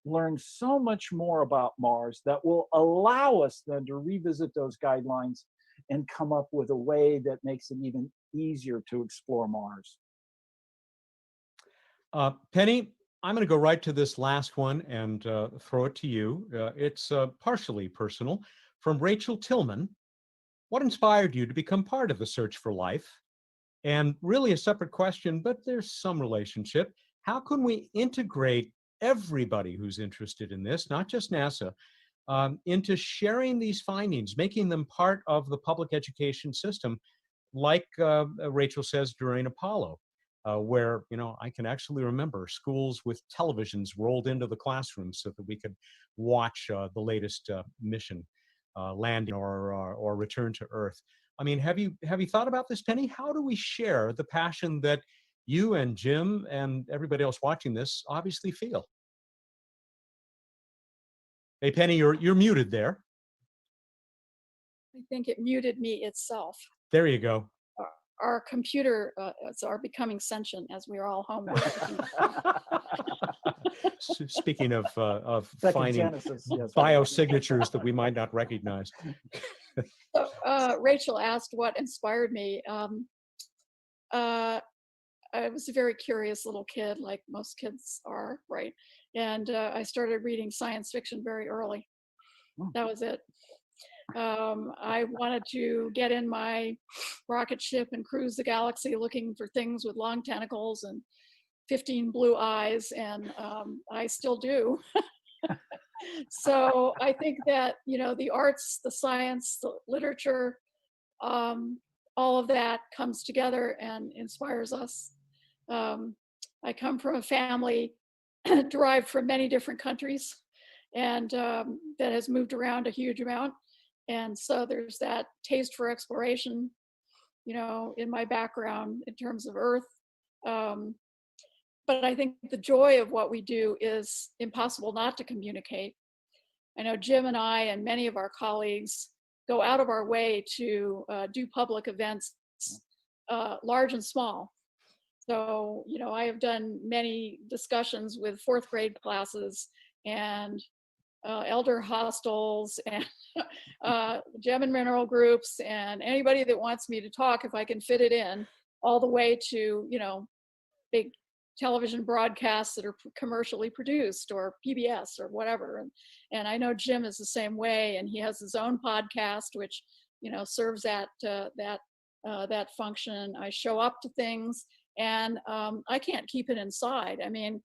learn so much more about Mars that will allow us then to revisit those guidelines and come up with a way that makes it even easier to explore Mars. Penny, I'm going to go right to this last one and throw it to you. It's partially personal. From Rachel Tillman. What inspired you to become part of the search for life? And really a separate question, but there's some relationship. How can we integrate everybody who's interested in this, not just NASA, into sharing these findings, making them part of the public education system, like Rachel says during Apollo, where, you know, I can actually remember schools with televisions rolled into the classrooms so that we could watch the latest mission landing or return to Earth. I mean, have you thought about this, Penny? How do we share the passion that you and Jim and everybody else watching this obviously feel? Hey, Penny, you're muted there. I think it muted me itself. There you go. Our computer are becoming sentient as we're all home. Speaking of finding Genesis, yes, biosignatures that we might not recognize. So, Rachel asked what inspired me. I was a very curious little kid, like most kids are, right? And I started reading science fiction very early. That was it. I wanted to get in my rocket ship and cruise the galaxy looking for things with long tentacles and 15 blue eyes, and I still do. So I think that, you know, the arts, the science, the literature, all of that comes together and inspires us. I come from a family derived from many different countries, and that has moved around a huge amount. And so there's that taste for exploration, you know, in my background in terms of Earth. But I think the joy of what we do is impossible not to communicate. I know Jim and I and many of our colleagues go out of our way to do public events, large and small. So, you know, I have done many discussions with fourth grade classes and elder hostels and gem and mineral groups and anybody that wants me to talk, if I can fit it in, all the way to, you know, big television broadcasts that are commercially produced, or PBS or whatever. And I know Jim is the same way, and he has his own podcast, which, you know, serves that function. I show up to things, and I can't keep it inside. I mean,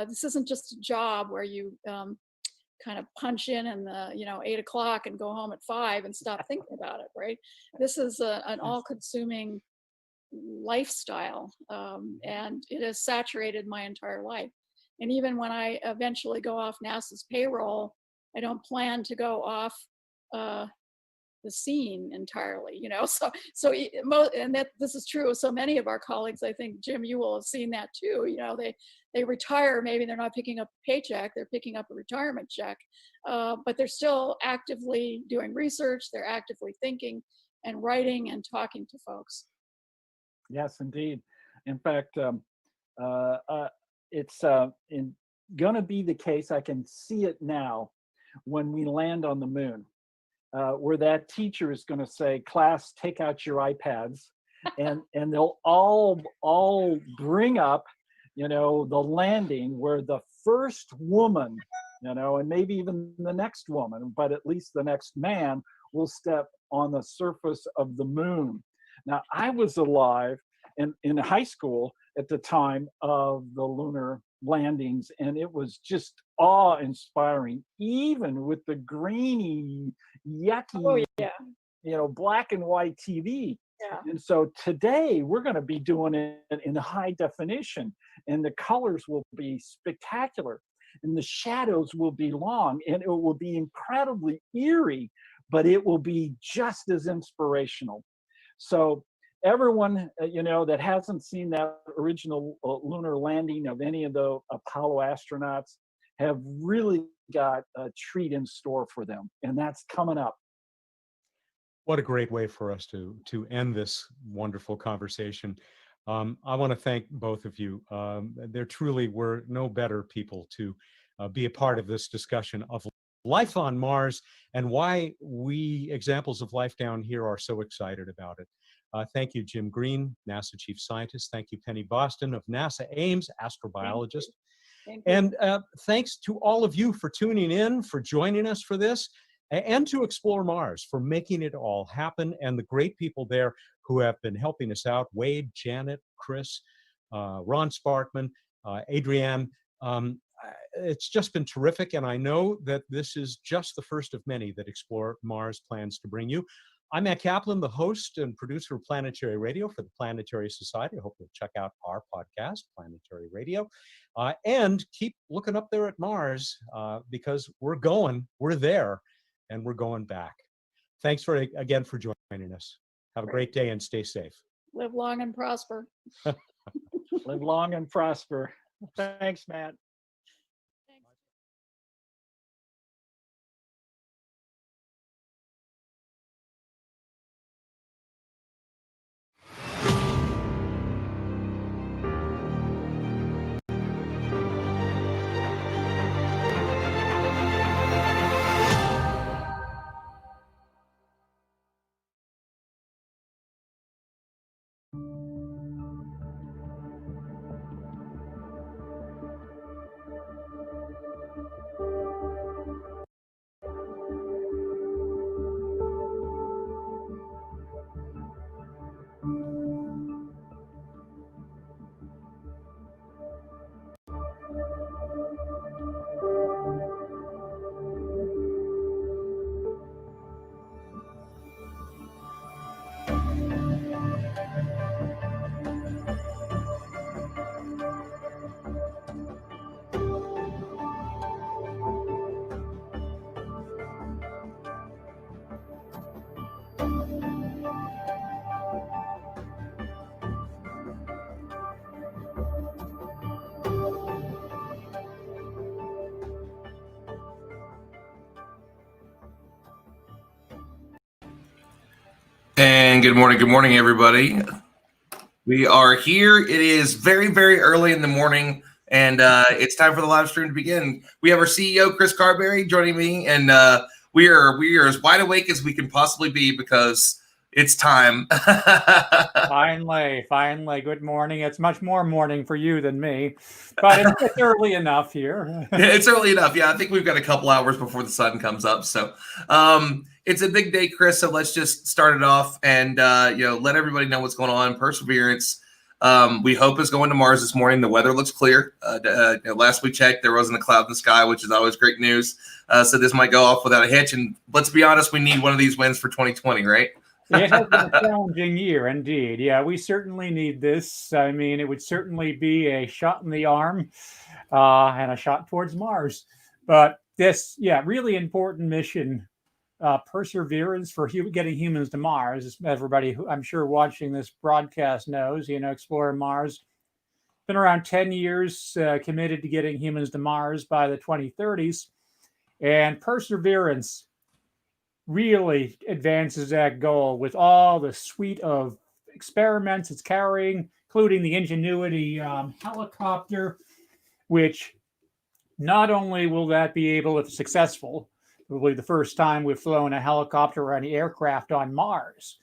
this isn't just a job where you kind of punch in the, you know, 8 o'clock and go home at 5 and stop thinking about it, right? This is an all-consuming lifestyle, and it has saturated my entire life. And even when I eventually go off NASA's payroll, I don't plan to go off the scene entirely, you know. And that this is true of so many of our colleagues. I think, Jim, you will have seen that too. You know, they retire, maybe they're not picking up a paycheck, they're picking up a retirement check, but they're still actively doing research, they're actively thinking and writing and talking to folks. Yes, indeed. In fact, it's going to be the case. I can see it now when we land on the moon, where that teacher is going to say, "Class, take out your iPads," and they'll all bring up, you know, the landing where the first woman, you know, and maybe even the next woman, but at least the next man will step on the surface of the moon. Now, I was alive in high school at the time of the lunar landings, and it was just awe-inspiring, even with the grainy, yucky, you know, black and white TV. Yeah. And so today we're going to be doing it in high definition, and the colors will be spectacular, and the shadows will be long, and it will be incredibly eerie, but it will be just as inspirational. So everyone, you know, that hasn't seen that original lunar landing of any of the Apollo astronauts have really got a treat in store for them, and that's coming up. What a great way for us to end this wonderful conversation. I want to thank both of you. There truly were no better people to be a part of this discussion of life on Mars and why we, examples of life down here, are so excited about it. Thank you, Jim Green, NASA Chief Scientist. Thank you, Penny Boston of NASA Ames, astrobiologist. Thank you. And thanks to all of you for tuning in, for joining us for this, and to Explore Mars for making it all happen, and the great people there who have been helping us out: Wade, Janet, Chris, Ron Sparkman, Adrienne. It's just been terrific, and I know that this is just the first of many that Explore Mars plans to bring you. I'm Matt Kaplan, the host and producer of Planetary Radio for the Planetary Society. I hope you'll check out our podcast, Planetary Radio, and keep looking up there at Mars, because we're there, and we're going back. Thanks again for joining us. Have a great day and stay safe. Live long and prosper. Live long and prosper. Thanks, Matt. And good morning, everybody. We are here. It is very, very early in the morning, and it's time for the live stream to begin. We have our CEO, Chris Carberry, joining me, and we are as wide awake as we can possibly be, because It's time. Finally. Good morning. It's much more morning for you than me, but it's early enough here. It's early enough. Yeah, I think we've got a couple hours before the sun comes up. So it's a big day, Chris. So let's just start it off and let everybody know what's going on. Perseverance, we hope, is going to Mars this morning. The weather looks clear. Last we checked, there wasn't a cloud in the sky, which is always great news. So this might go off without a hitch. And let's be honest, we need one of these wins for 2020, right? It has been a challenging year indeed. Yeah, we certainly need this. I mean, it would certainly be a shot in the arm and a shot towards Mars. But this, really important mission, Perseverance for getting humans to Mars. As everybody who I'm sure watching this broadcast knows, Explore Mars. Been around 10 years committed to getting humans to Mars by the 2030s. And Perseverance really advances that goal with all the suite of experiments it's carrying, including the Ingenuity helicopter, which not only will that be able, if successful, probably the first time we've flown a helicopter or any aircraft on Mars,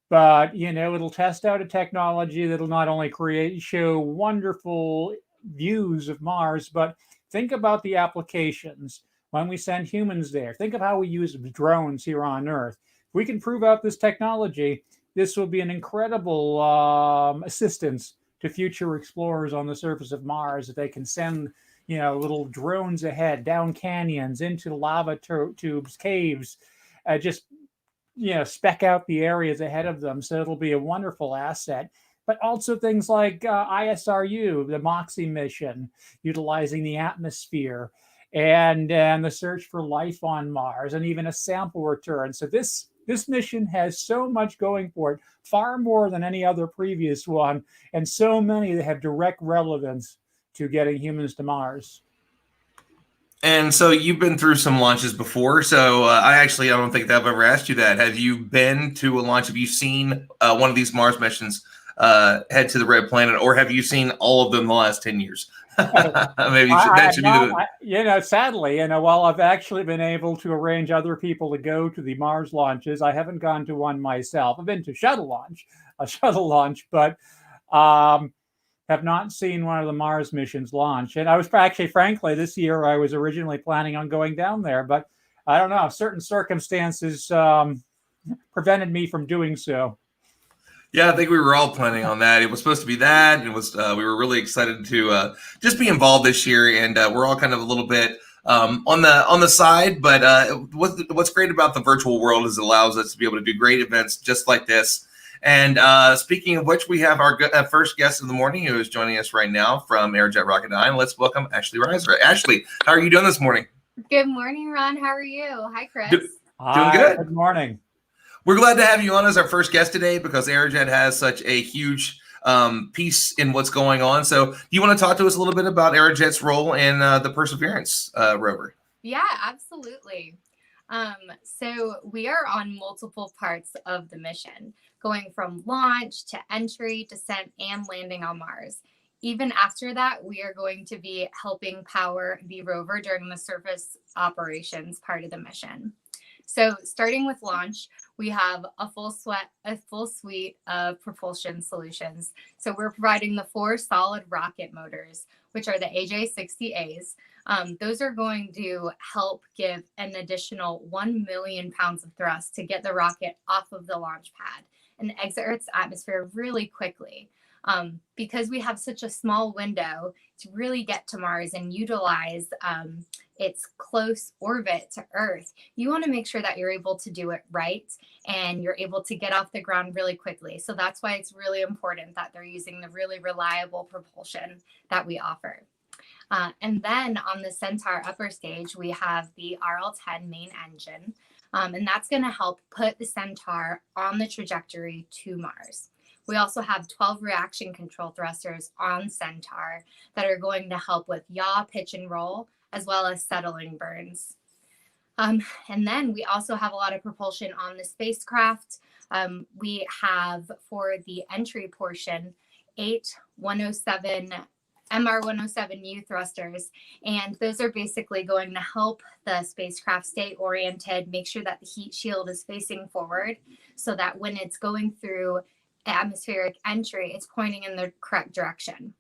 but it'll test out a technology that'll not only show wonderful views of Mars, but think about the applications. When we send humans there, think of how we use drones here on Earth. If we can prove out this technology, this will be an incredible assistance to future explorers on the surface of Mars. If they can send, little drones ahead, down canyons, into lava tubes, caves, spec out the areas ahead of them. So it'll be a wonderful asset. But also things like ISRU, the MOXIE mission, utilizing the atmosphere, and the search for life on Mars, and even a sample return. So this mission has so much going for it, far more than any other previous one, and so many that have direct relevance to getting humans to Mars. And so you've been through some launches before. So I don't think I've ever asked you that. Have you been to a launch? Have you seen one of these Mars missions head to the red planet, or have you seen all of them in the last 10 years? Maybe that should be sadly, while I've actually been able to arrange other people to go to the Mars launches, I haven't gone to one myself. I've been to a shuttle launch, but have not seen one of the Mars missions launch. And I was frankly, this year I was originally planning on going down there, but I don't know, certain circumstances prevented me from doing so. Yeah, I think we were all planning on that. It was supposed to be that. It was. We were really excited to just be involved this year, and we're all kind of a little bit on the side. But what's great about the virtual world is it allows us to be able to do great events just like this. And speaking of which, we have our first guest of the morning who is joining us right now from Aerojet Rocketdyne. Let's welcome Ashley Reiser. Ashley, how are you doing this morning? Good morning, Ron. How are you? Hi, Chris. Doing good. Good morning. We're glad to have you on as our first guest today because Aerojet has such a huge piece in what's going on. So do you want to talk to us a little bit about Aerojet's role in the Perseverance rover? Yeah, absolutely. So we are on multiple parts of the mission, going from launch to entry, descent, and landing on Mars. Even after that, we are going to be helping power the rover during the surface operations part of the mission. So starting with launch, we have a full suite of propulsion solutions. So we're providing the 4 solid rocket motors, which are the AJ-60As. Those are going to help give an additional 1 million pounds of thrust to get the rocket off of the launch pad and exit Earth's atmosphere really quickly. Because we have such a small window to really get to Mars and utilize its close orbit to Earth, you want to make sure that you're able to do it right and you're able to get off the ground really quickly. So that's why it's really important that they're using the really reliable propulsion that we offer. And then on the Centaur upper stage, we have the RL-10 main engine, and that's going to help put the Centaur on the trajectory to Mars. We also have 12 reaction control thrusters on Centaur that are going to help with yaw, pitch, and roll, as well as settling burns. And then we also have a lot of propulsion on the spacecraft. We have, for the entry portion, 8 107 MR107U thrusters. And those are basically going to help the spacecraft stay oriented, make sure that the heat shield is facing forward so that when it's going through atmospheric entry, it's pointing in the correct direction.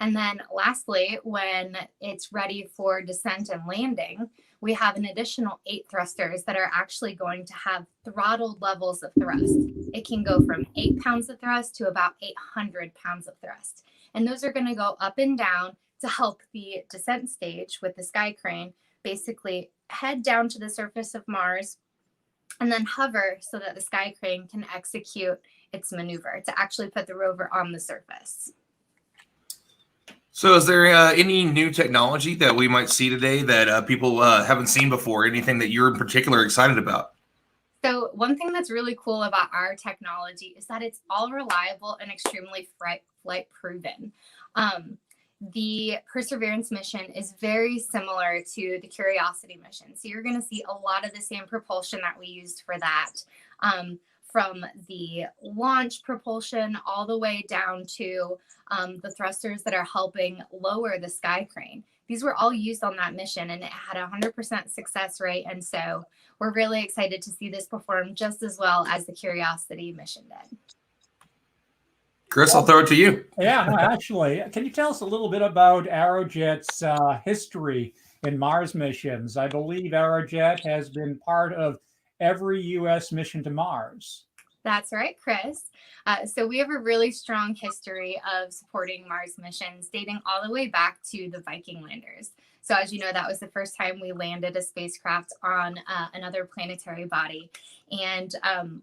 And then lastly, when it's ready for descent and landing, we have an additional 8 thrusters that are actually going to have throttled levels of thrust. It can go from 8 pounds of thrust to about 800 pounds of thrust. And those are going to go up and down to help the descent stage with the sky crane basically head down to the surface of Mars and then hover so that the sky crane can execute its maneuver to actually put the rover on the surface. So is there any new technology that we might see today that people haven't seen before? Anything that you're in particular excited about? So one thing that's really cool about our technology is that it's all reliable and extremely flight proven. The Perseverance mission is very similar to the Curiosity mission. So you're going to see a lot of the same propulsion that we used for that, from the launch propulsion all the way down to the thrusters that are helping lower the sky crane. These were all used on that mission and it had a 100% success rate. And so we're really excited to see this perform just as well as the Curiosity mission did. Chris, I'll throw it to you. Yeah, no, actually, can you tell us a little bit about Aerojet's history in Mars missions? I believe Aerojet has been part of every U.S. mission to Mars. That's right, Chris. So we have a really strong history of supporting Mars missions dating all the way back to the Viking landers. So as you know, that was the first time we landed a spacecraft on another planetary body. And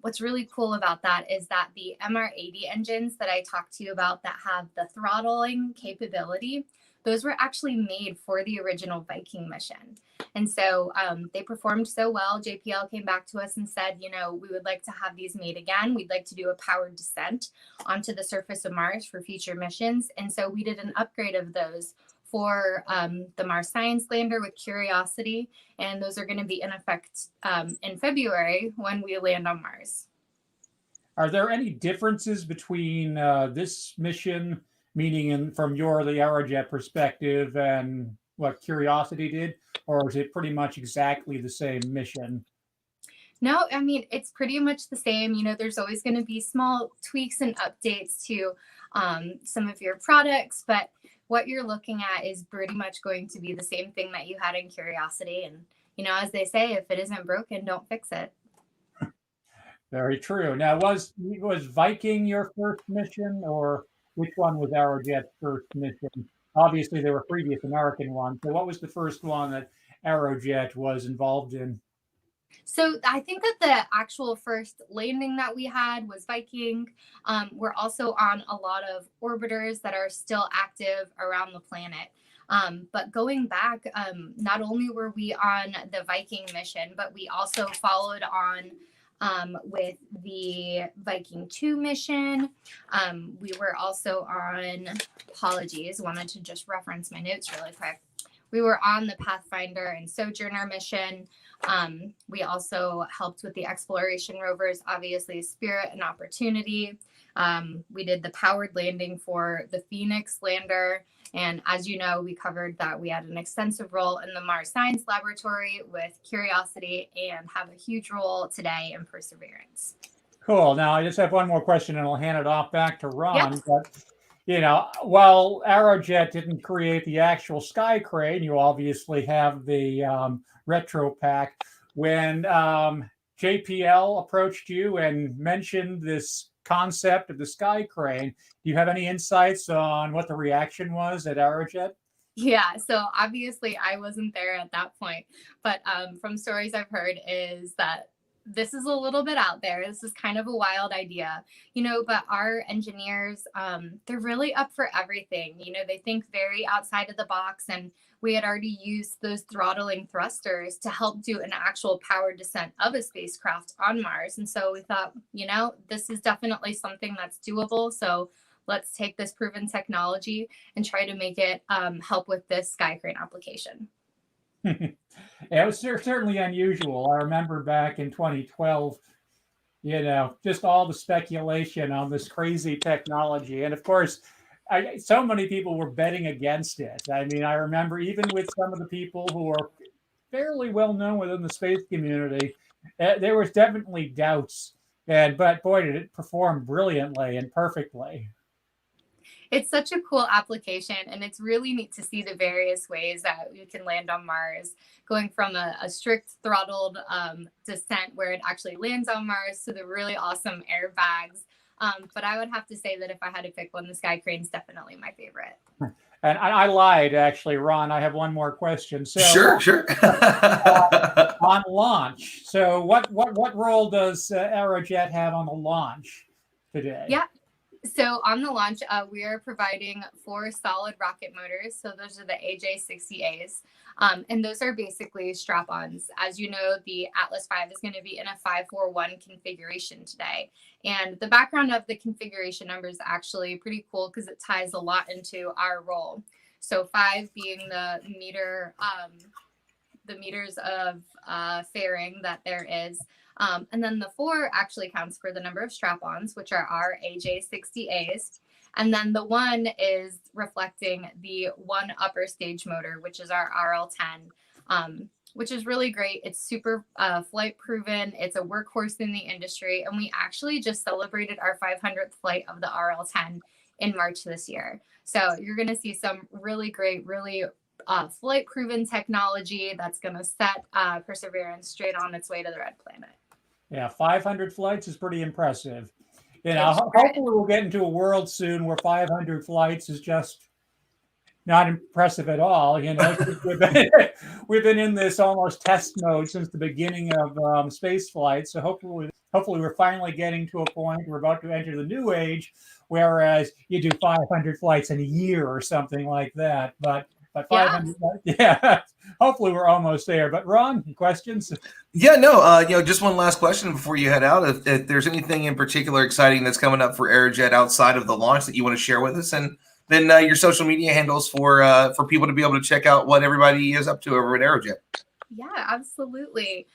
what's really cool about that is that the MR80 engines that I talked to you about that have the throttling capability, those were actually made for the original Viking mission. And so they performed so well. JPL came back to us and said, you know, we would like to have these made again. We'd like to do a powered descent onto the surface of Mars for future missions. And so we did an upgrade of those for the Mars Science Lander with Curiosity. And those are going to be in effect in February when we land on Mars. Are there any differences between this mission, meaning from the Aerojet perspective, and what Curiosity did? Or is it pretty much exactly the same mission? No, I mean, it's pretty much the same. You know, there's always going to be small tweaks and updates to some of your products, but what you're looking at is pretty much going to be the same thing that you had in Curiosity. And, you know, as they say, if it isn't broken, don't fix it. Very true. Now, was Viking your first mission, or which one was Aerojet's first mission? Obviously, there were previous American ones. So what was the first one that Aerojet was involved in? So I think that the actual first landing that we had was Viking. We're also on a lot of orbiters that are still active around the planet. But going back, not only were we on the Viking mission, but we also followed on with the Viking 2 mission. We were also on, apologies, wanted to just reference my notes really quick. We were on the Pathfinder and Sojourner mission. We also helped with the exploration rovers, obviously Spirit and Opportunity. We did the powered landing for the Phoenix lander. And as you know, we covered that we had an extensive role in the Mars Science Laboratory with Curiosity and have a huge role today in Perseverance. Cool. Now, I just have one more question and I'll hand it off back to Ron. Yep. But, you know, while Aerojet didn't create the actual sky crane, you obviously have the retro pack. When JPL approached you and mentioned this concept of the sky crane, do you have any insights on what the reaction was at Aerojet? Yeah, so obviously I wasn't there at that point, but from stories I've heard is that this is a little bit out there. This is kind of a wild idea, you know, but our engineers, they're really up for everything. You know, they think very outside of the box, and we had already used those throttling thrusters to help do an actual powered descent of a spacecraft on Mars. And so we thought, you know, this is definitely something that's doable. So let's take this proven technology and try to make it help with this sky crane application. Yeah, it was certainly unusual. I remember back in 2012, you know, just all the speculation on this crazy technology. And of course, so many people were betting against it. I mean, I remember even with some of the people who are fairly well known within the space community, there was definitely doubts. But boy, did it perform brilliantly and perfectly. It's such a cool application, and it's really neat to see the various ways that you can land on Mars, going from a strict throttled descent where it actually lands on Mars to the really awesome airbags. But I would have to say that if I had to pick one, the Sky Crane's definitely my favorite. And I lied, actually, Ron. I have one more question. So, Sure. On launch, so what role does Aerojet have on the launch today? Yeah. So on the launch, we are providing 4 solid rocket motors. So those are the AJ60As. And those are basically strap-ons. As you know, the Atlas V is going to be in a 541 configuration today. And the background of the configuration number is actually pretty cool because it ties a lot into our role. So 5 being the meters of fairing that there is. And then the 4 actually counts for the number of strap-ons, which are our AJ60As. And then the 1 is reflecting the 1 upper stage motor, which is our RL10, which is really great. It's super flight proven. It's a workhorse in the industry. And we actually just celebrated our 500th flight of the RL10 in March this year. So you're going to see some really great, really flight proven technology that's going to set Perseverance straight on its way to the red planet. Yeah, 500 flights is pretty impressive. You know, hopefully we'll get into a world soon where 500 flights is just not impressive at all. You know, we've been in this almost test mode since the beginning of space flight. So hopefully we're finally getting to a point, we're about to enter the new age, whereas you do 500 flights in a year or something like that. But 500, yeah, hopefully we're almost there. But Ron, questions? Yeah, no, just one last question before you head out. If there's anything in particular exciting that's coming up for Aerojet outside of the launch that you want to share with us, and then your social media handles for people to be able to check out what everybody is up to over at Aerojet. Yeah, absolutely.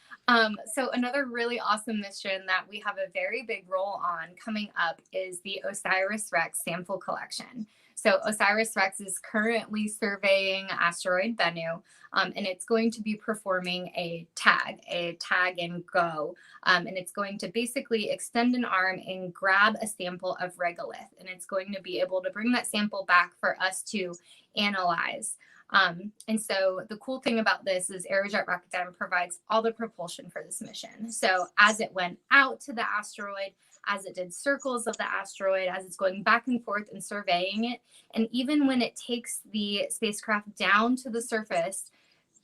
So another really awesome mission that we have a very big role on coming up is the OSIRIS-REx sample collection. So OSIRIS-REx is currently surveying asteroid Bennu, and it's going to be performing a tag and go. And it's going to basically extend an arm and grab a sample of regolith, and it's going to be able to bring that sample back for us to analyze. And so the cool thing about this is Aerojet Rocketdyne provides all the propulsion for this mission. So as it went out to the asteroid, as it did circles of the asteroid, as it's going back and forth and surveying it, and even when it takes the spacecraft down to the surface,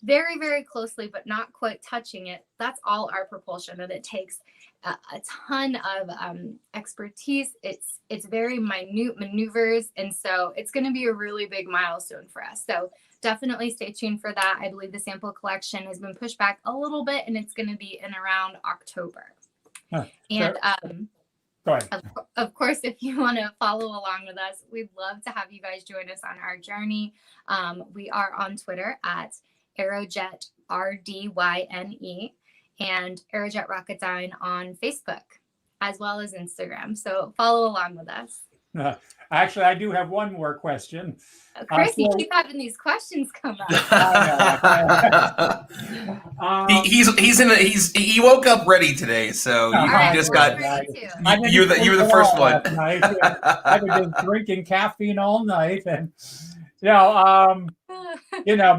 very, very closely, but not quite touching it, that's all our propulsion. And it takes a ton of expertise. It's very minute maneuvers. And so it's going to be a really big milestone for us. So definitely stay tuned for that. I believe the sample collection has been pushed back a little bit, and it's going to be in around October. And go ahead. Of course, if you want to follow along with us, we'd love to have you guys join us on our journey. We are on Twitter at Aerojet RDYNE and Aerojet Rocketdyne on Facebook, as well as Instagram. So follow along with us. Actually, I do have one more question. Chris, you keep having these questions come up. He woke up ready today, so you just got you were the first one. I've been drinking caffeine all night, and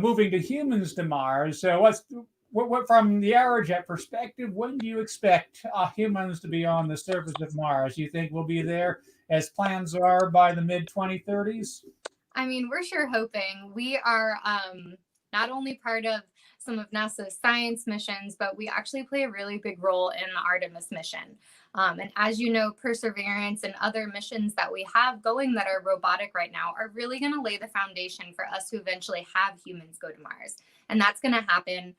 moving to humans to Mars. So what from the Aerojet perspective, when do you expect humans to be on the surface of Mars? Do you think we'll be there as plans are by the mid-2030s? I mean, we're sure hoping. We are not only part of some of NASA's science missions, but we actually play a really big role in the Artemis mission. And as you know, Perseverance and other missions that we have going that are robotic right now are really going to lay the foundation for us to eventually have humans go to Mars. And that's going to happen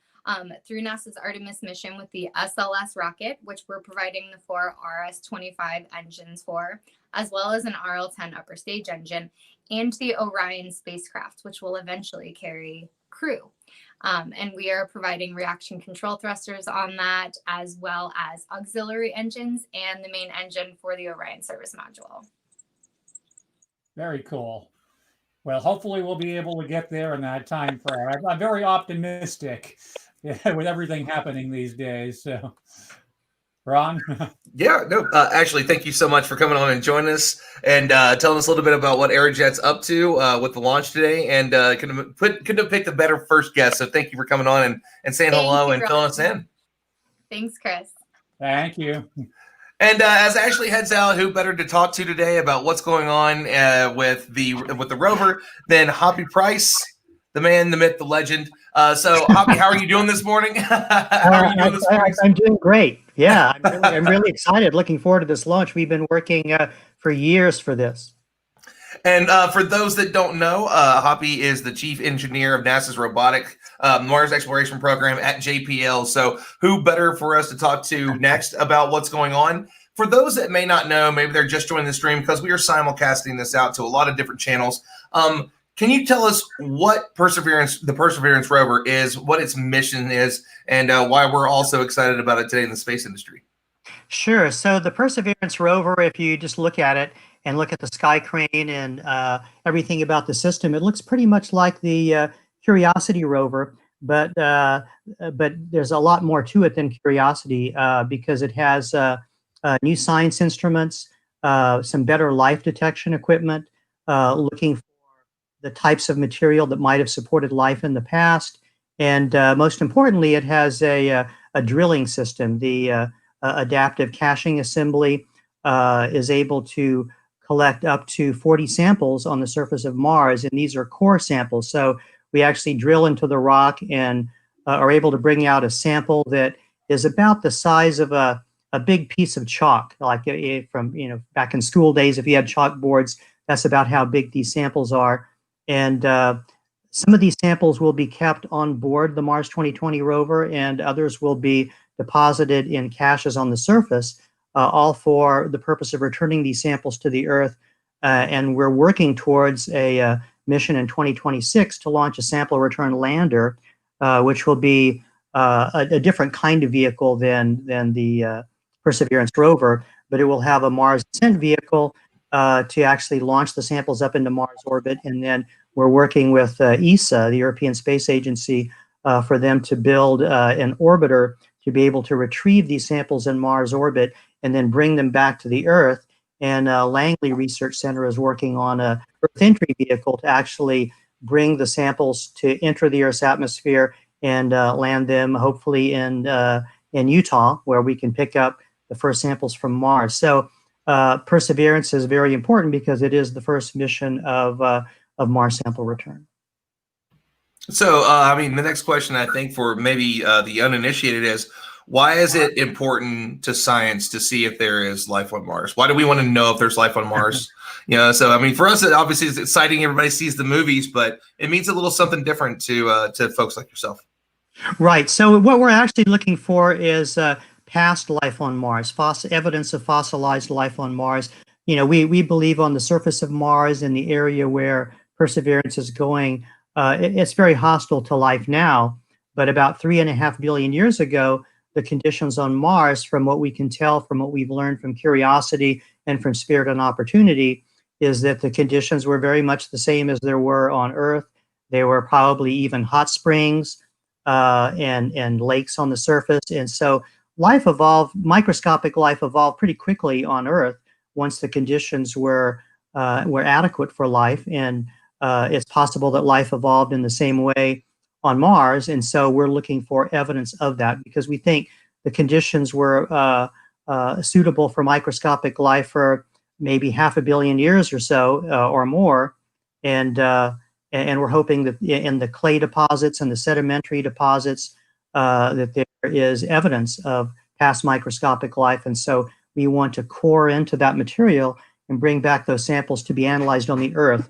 through NASA's Artemis mission with the SLS rocket, which we're providing the 4 RS-25 engines for, as well as an RL-10 upper stage engine, and the Orion spacecraft, which will eventually carry crew. And we are providing reaction control thrusters on that, as well as auxiliary engines and the main engine for the Orion service module. Very cool. Well, hopefully we'll be able to get there in that time frame. I'm very optimistic with everything happening these days. So, Ron? Yeah, no, actually, thank you so much for coming on and joining us and telling us a little bit about what Aerojet's up to with the launch today. And couldn't have picked a better first guest. So thank you for coming on and saying hello and filling us in. Thanks, Chris. Thank you. And as Ashley heads out, who better to talk to today about what's going on with the rover than Hoppy Price, the man, the myth, the legend. So, Hoppy, how are you doing this morning? How are you doing this morning? I'm doing great. Yeah, I'm really excited. Looking forward to this launch. We've been working for years for this. And for those that don't know, Hoppy is the chief engineer of NASA's robotic Mars exploration program at JPL. So who better for us to talk to next about what's going on? For those that may not know, maybe they're just joining the stream because we are simulcasting this out to a lot of different channels. Can you tell us what the Perseverance Rover is, what its mission is, and why we're all so excited about it today in the space industry? Sure. So the Perseverance Rover, if you just look at it and look at the sky crane and everything about the system, it looks pretty much like the Curiosity rover, but there's a lot more to it than Curiosity because it has new science instruments, some better life detection equipment, looking for the types of material that might have supported life in the past, and most importantly, it has a drilling system. The adaptive caching assembly is able to collect up to 40 samples on the surface of Mars, and these are core samples. So we actually drill into the rock and are able to bring out a sample that is about the size of a big piece of chalk, like from back in school days, if you had chalkboards, that's about how big these samples are. And some of these samples will be kept on board the Mars 2020 rover, and others will be deposited in caches on the surface, all for the purpose of returning these samples to the Earth. And we're working towards a mission in 2026 to launch a sample return lander, which will be a different kind of vehicle than the Perseverance rover, but it will have a Mars descent vehicle to actually launch the samples up into Mars orbit. And then we're working with ESA, the European Space Agency, for them to build an orbiter to be able to retrieve these samples in Mars orbit and then bring them back to the Earth. And Langley Research Center is working on a Earth entry vehicle to actually bring the samples to enter the Earth's atmosphere and land them hopefully in Utah, where we can pick up the first samples from Mars. So Perseverance is very important because it is the first mission of Mars sample return. So, I mean, the next question I think for maybe the uninitiated is, why is it important to science to see if there is life on Mars? Why do we want to know if there's life on Mars? So I mean, for us, it obviously is exciting. Everybody sees the movies, but it means a little something different to folks like yourself. Right. So what we're actually looking for is past life on Mars, evidence of fossilized life on Mars. We believe on the surface of Mars, in the area where Perseverance is going, it's very hostile to life now. But about 3.5 billion years ago, the conditions on Mars, from what we can tell, from what we've learned from Curiosity and from Spirit and Opportunity, is that the conditions were very much the same as there were on Earth. There were probably even hot springs and lakes on the surface. And so life evolved, microscopic life evolved pretty quickly on Earth once the conditions were adequate for life. And it's possible that life evolved in the same way on Mars, and so we're looking for evidence of that because we think the conditions were suitable for microscopic life for maybe 500 million years or so or more, and we're hoping that in the clay deposits and the sedimentary deposits that there is evidence of past microscopic life, and so we want to core into that material and bring back those samples to be analyzed on the Earth.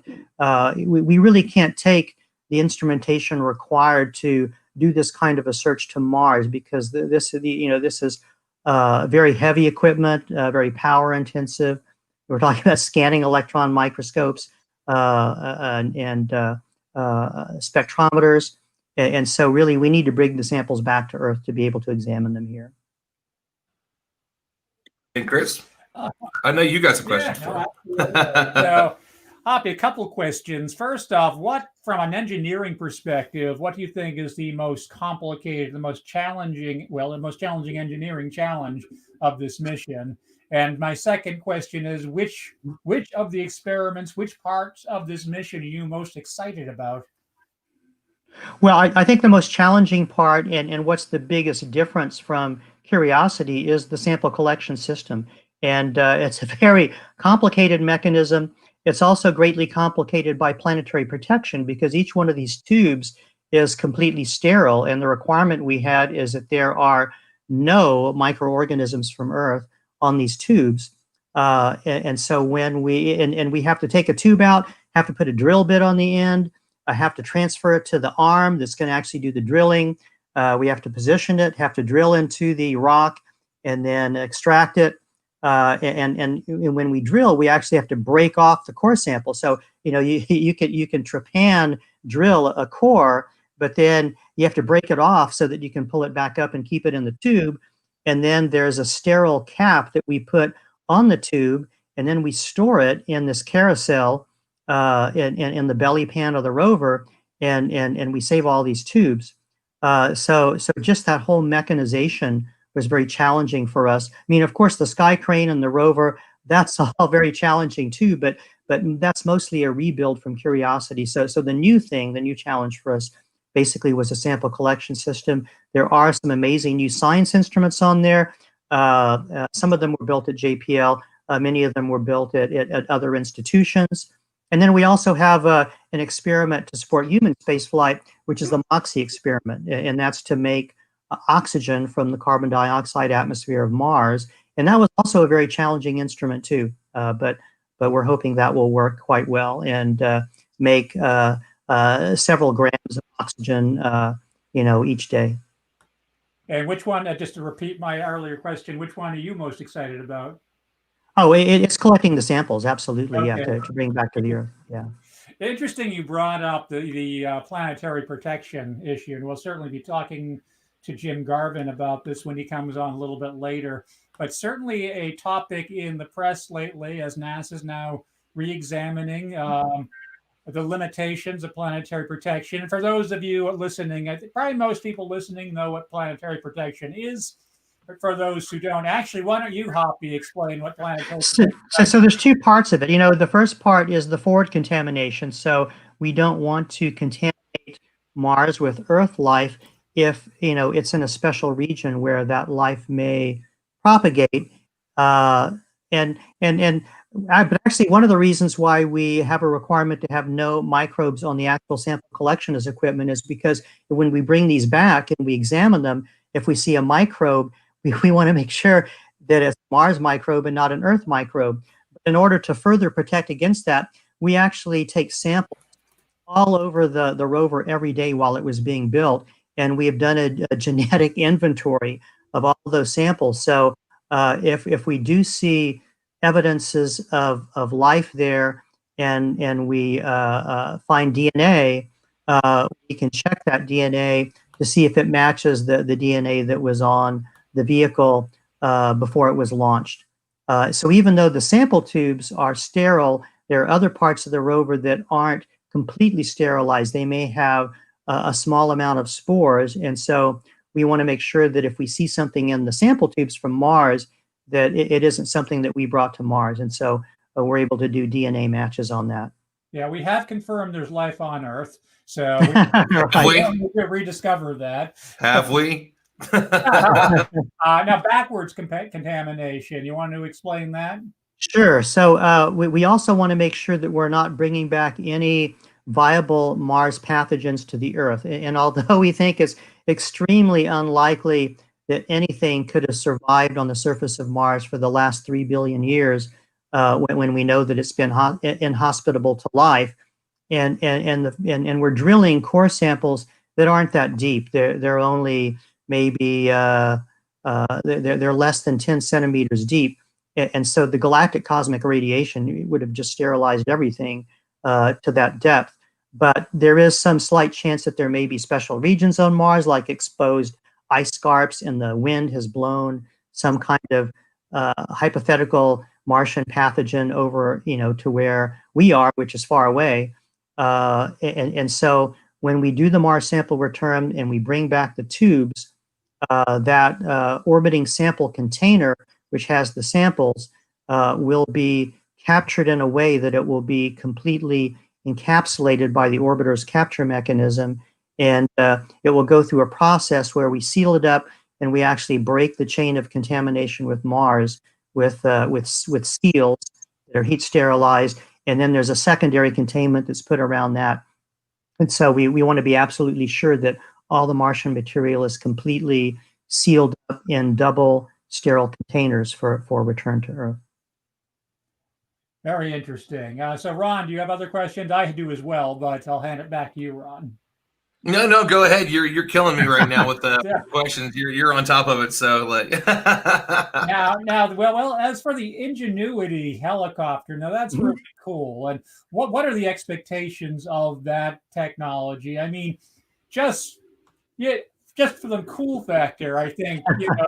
We really can't take the instrumentation required to do this kind of a search to Mars because this is very heavy equipment, very power intensive. We're talking about scanning electron microscopes and spectrometers, and so really we need to bring the samples back to Earth to be able to examine them here. And Chris, I know you got some questions for me. So Hoppy, a couple questions. First off, what, from an engineering perspective, what do you think is the most complicated, the most challenging, well, the most challenging engineering challenge of this mission? And my second question is, which of the experiments, which parts of this mission are you most excited about? Well, I think the most challenging part and what's the biggest difference from Curiosity is the sample collection system. And it's a very complicated mechanism. It's also greatly complicated by planetary protection because each one of these tubes is completely sterile. And the requirement we had is that there are no microorganisms from Earth on these tubes. And so when we have to take a tube out, have to put a drill bit on the end, I have to transfer it to the arm that's going to actually do the drilling. We have to position it, have to drill into the rock, and then extract it. And when we drill, we actually have to break off the core sample. So you can trepan drill a core, but then you have to break it off so that you can pull it back up and keep it in the tube. And then there's a sterile cap that we put on the tube, and then we store it in this carousel in the belly pan of the rover, and we save all these tubes. So just that whole mechanization was very challenging for us. I mean, of course, the sky crane and the rover, that's all very challenging too, but that's mostly a rebuild from Curiosity. So the new challenge for us basically was a sample collection system. There are some amazing new science instruments on there. Some of them were built at JPL. Many of them were built at other institutions. And then we also have an experiment to support human spaceflight, which is the MOXIE experiment. And that's to make oxygen from the carbon dioxide atmosphere of Mars. And that was also a very challenging instrument too. But we're hoping that will work quite well and make several grams of oxygen, each day. And which one, just to repeat my earlier question, which one are you most excited about? Oh, it's collecting the samples, absolutely, Okay. yeah, to bring back to the Earth, yeah. Interesting you brought up the planetary protection issue, and we'll certainly be talking to Jim Garvin about this when he comes on a little bit later. But certainly a topic in the press lately as NASA's now re-examining the limitations of planetary protection. And for those of you listening, I think probably most people listening know what planetary protection is. But for those who don't, actually, why don't you, Hoppy, explain what planetary protection is? So there's two parts of it. The first part is the forward contamination. So we don't want to contaminate Mars with Earth life if it's in a special region where that life may propagate. But actually, one of the reasons why we have a requirement to have no microbes on the actual sample collection as equipment is because when we bring these back and we examine them, if we see a microbe, we want to make sure that it's a Mars microbe and not an Earth microbe. In order to further protect against that, we actually take samples all over the rover every day while it was being built. And we have done a genetic inventory of all of those samples. So if we do see evidences of life there and we find DNA, we can check that DNA to see if it matches the DNA that was on the vehicle before it was launched. So even though the sample tubes are sterile, there are other parts of the rover that aren't completely sterilized. They may have a small amount of spores. And so we want to make sure that if we see something in the sample tubes from Mars, that it isn't something that we brought to Mars. And so we're able to do DNA matches on that. Yeah, we have confirmed there's life on Earth. So we need to rediscover that. have we? Now, backwards contamination. You want to explain that? Sure. So we also want to make sure that we're not bringing back any viable Mars pathogens to the Earth. And although we think it's extremely unlikely that anything could have survived on the surface of Mars for the last 3 billion years, when we know that it's been inhospitable to life, and we're drilling core samples that aren't that deep. They're only maybe they're less than 10 centimeters deep, and so the galactic cosmic radiation would have just sterilized everything to that depth. But there is some slight chance that there may be special regions on Mars, like exposed ice scarps, and the wind has blown some kind of hypothetical Martian pathogen over, to where we are, which is far away. And so when we do the Mars sample return and we bring back the tubes, that orbiting sample container, which has the samples, will be captured in a way that it will be completely encapsulated by the orbiter's capture mechanism. And it will go through a process where we seal it up and we actually break the chain of contamination with Mars with seals that are heat sterilized. And then there's a secondary containment that's put around that. And so we want to be absolutely sure that all the Martian material is completely sealed up in double sterile containers for return to Earth. Very interesting. So Ron, do you have other questions? I do as well, but I'll hand it back to you, Ron. No, go ahead. You're killing me right now with the Yeah. questions. You're on top of it. So like now, well, as for the Ingenuity helicopter, now that's really cool. And what are the expectations of that technology? I mean, just for the cool factor, I think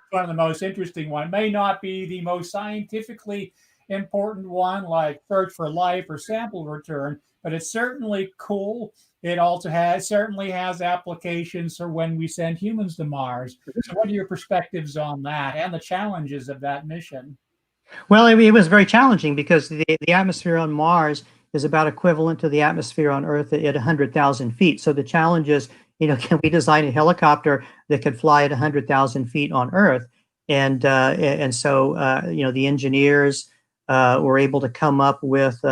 one of the most interesting one may not be the most scientifically important one, like search for life or sample return, but it's certainly cool. It also certainly has applications for when we send humans to Mars. So what are your perspectives on that and the challenges of that mission? Well, it was very challenging because the atmosphere on Mars is about equivalent to the atmosphere on Earth at 100,000 feet. So the challenge is, can we design a helicopter that could fly at 100,000 feet on Earth? And so, the engineers were able to come up with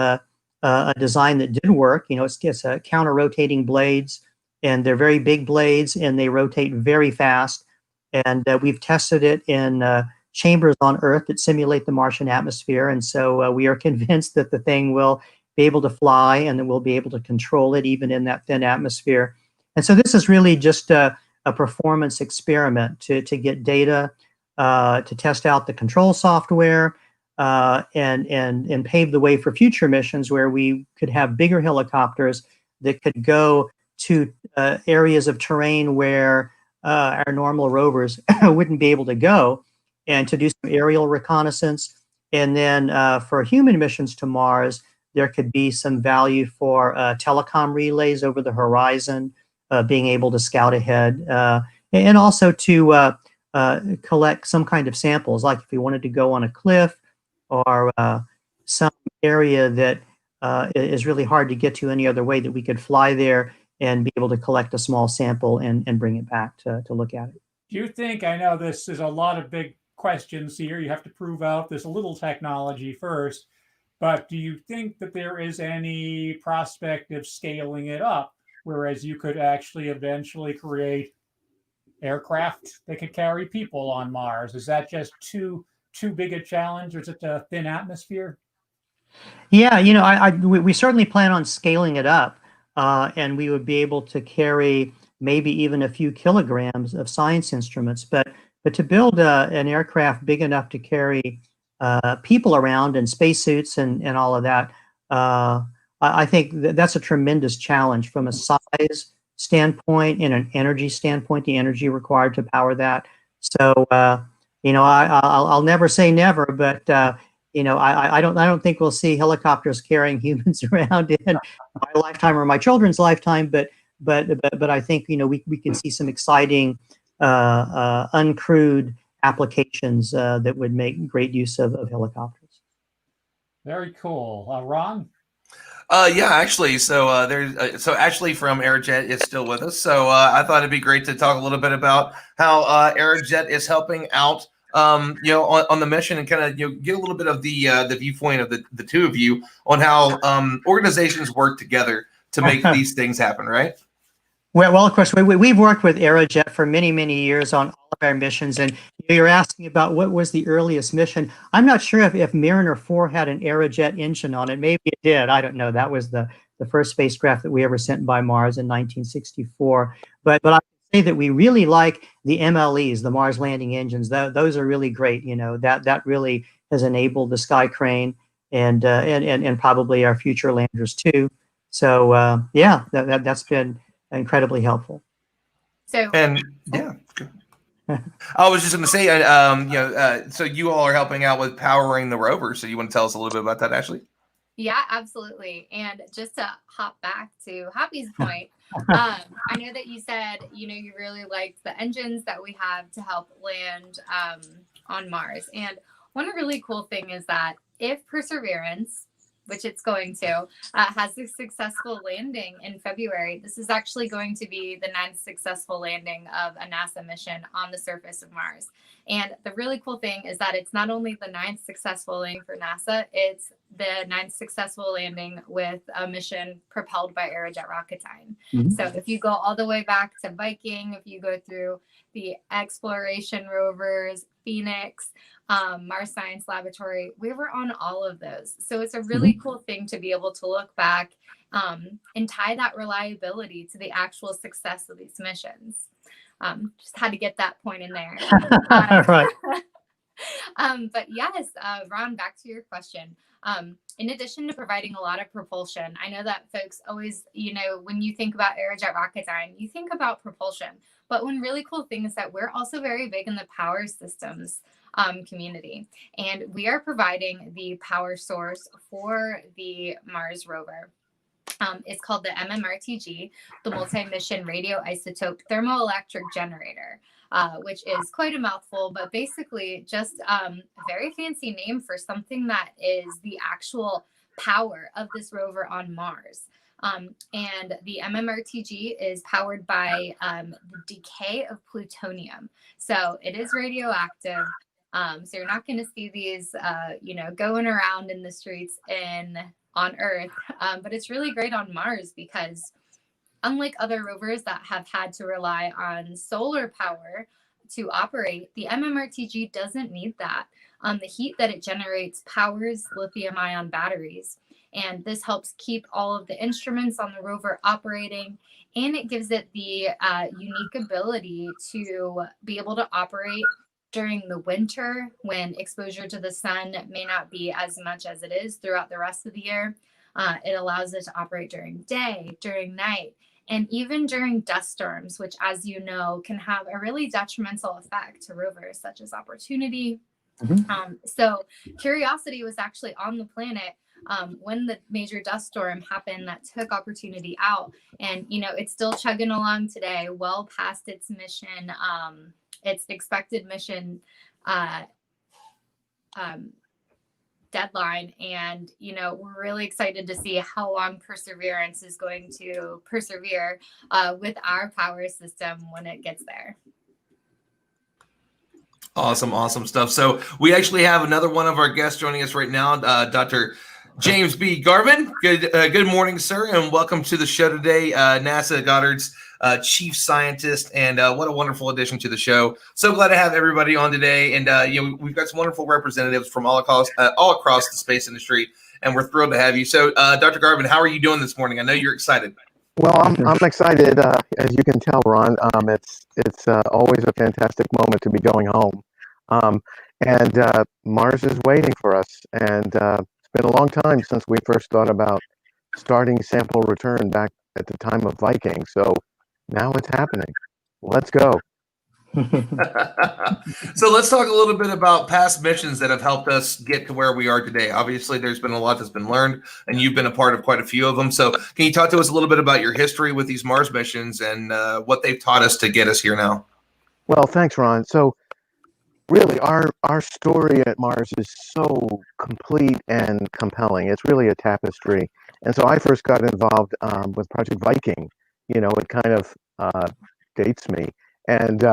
a design that did work. It's counter-rotating blades, and they're very big blades, and they rotate very fast. And we've tested it in chambers on Earth that simulate the Martian atmosphere. And so we are convinced that the thing will be able to fly and that we'll be able to control it even in that thin atmosphere. And so this is really just a performance experiment to get data, to test out the control software, and pave the way for future missions where we could have bigger helicopters that could go to areas of terrain where our normal rovers wouldn't be able to go, and to do some aerial reconnaissance. And then for human missions to Mars, there could be some value for telecom relays over the horizon, being able to scout ahead, and also to collect some kind of samples, like if we wanted to go on a cliff or some area that is really hard to get to any other way, that we could fly there and be able to collect a small sample and bring it back to look at it. Do you think, I know this is a lot of big questions here, you have to prove out this little technology first, but do you think that there is any prospect of scaling it up, whereas you could actually eventually create aircraft that could carry people on Mars? Is that just too big a challenge, or is it a thin atmosphere? Yeah, we certainly plan on scaling it up, and we would be able to carry maybe even a few kilograms of science instruments. But to build an aircraft big enough to carry people around and spacesuits and all of that, I think that's a tremendous challenge from a size standpoint and an energy standpoint, the energy required to power that. So, I'll never say never, but I don't think we'll see helicopters carrying humans around in my lifetime or my children's lifetime. But I think we can see some exciting uncrewed applications that would make great use of helicopters. Very cool. Ron? Yeah, actually, so Ashley from Aerojet is still with us. So I thought it'd be great to talk a little bit about how Aerojet is helping out, on the mission, and kind of get a little bit of the viewpoint of the two of you on how organizations work together to make these things happen, right? Well, of course, we've worked with Aerojet for many, many years on all of our missions. And you're asking about what was the earliest mission. I'm not sure if Mariner 4 had an Aerojet engine on it. Maybe it did. I don't know. That was the first spacecraft that we ever sent by Mars in 1964. But I can say that we really like the MLEs, the Mars landing engines. Those are really great. That really has enabled the Sky Crane and probably our future landers too. So that's been incredibly helpful. So, and yeah, I was just going to say, so you all are helping out with powering the rover. So you want to tell us a little bit about that, Ashley? Yeah, absolutely. And just to hop back to Happy's point, I know that you said, you really liked the engines that we have to help land on Mars. And one really cool thing is that if Perseverance, which it's going to, has a successful landing in February, this is actually going to be the 9th successful landing of a NASA mission on the surface of Mars. And the really cool thing is that it's not only the 9th successful landing for NASA, it's the 9th successful landing with a mission propelled by Aerojet Rocketdyne. Mhm. So if you go all the way back to Viking, if you go through the exploration rovers, Phoenix, Mars Science Laboratory, we were on all of those. So it's a really cool thing to be able to look back and tie that reliability to the actual success of these missions. Just had to get that point in there. Right. But yes, Ron, back to your question. In addition to providing a lot of propulsion, I know that folks always, when you think about Aerojet Rocketdyne, you think about propulsion. But one really cool thing is that we're also very big in the power systems community. And we are providing the power source for the Mars rover. It's called the MMRTG, the Multi-Mission Radioisotope Thermoelectric Generator, which is quite a mouthful, but basically just a very fancy name for something that is the actual power of this rover on Mars. And the MMRTG is powered by the decay of plutonium. So it is radioactive. So you're not going to see these, going around in the streets on Earth, but it's really great on Mars because unlike other rovers that have had to rely on solar power to operate, the MMRTG doesn't need that. The heat that it generates powers lithium-ion batteries, and this helps keep all of the instruments on the rover operating, and it gives it the unique ability to be able to operate during the winter when exposure to the sun may not be as much as it is throughout the rest of the year. It allows it to operate during day, during night, and even during dust storms, which, as you know, can have a really detrimental effect to rovers such as Opportunity. So Curiosity was actually on the planet when the major dust storm happened that took Opportunity out. And, it's still chugging along today, well past its mission, its expected mission deadline. And, we're really excited to see how long Perseverance is going to persevere with our power system when it gets there. Awesome stuff. So we actually have another one of our guests joining us right now, Dr. James B. Garvin. Good morning, sir, and welcome to the show today. NASA Goddard's chief scientist, and what a wonderful addition to the show. So glad to have everybody on today, and we've got some wonderful representatives from all across the space industry, and we're thrilled to have you. So, Dr. Garvin, how are you doing this morning? I know you're excited. Well, I'm excited. As you can tell, Ron, it's always a fantastic moment to be going home, and Mars is waiting for us. And it's been a long time since we first thought about starting sample return back at the time of Viking. So now it's happening. Let's go. So let's talk a little bit about past missions that have helped us get to where we are today. Obviously, there's been a lot that's been learned, and you've been a part of quite a few of them. So can you talk to us a little bit about your history with these Mars missions and what they've taught us to get us here now? Well, thanks, Ron. So really, our story at Mars is so complete and compelling. It's really a tapestry. And so I first got involved with Project Viking. It kind of dates me. And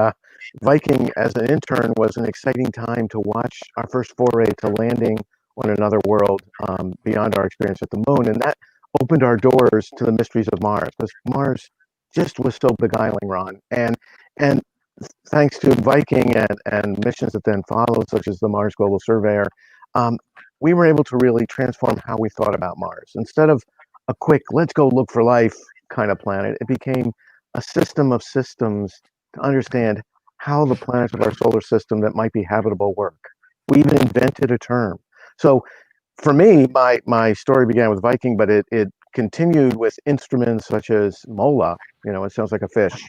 Viking, as an intern, was an exciting time to watch our first foray to landing on another world beyond our experience at the moon. And that opened our doors to the mysteries of Mars, because Mars just was so beguiling, Ron. And thanks to Viking and missions that then followed, such as the Mars Global Surveyor, we were able to really transform how we thought about Mars. Instead of a quick, let's go look for life kind of planet, it became a system of systems to understand how the planets of our solar system that might be habitable work. We even invented a term. So for me, my story began with Viking, but it continued with instruments such as Mola. It sounds like a fish,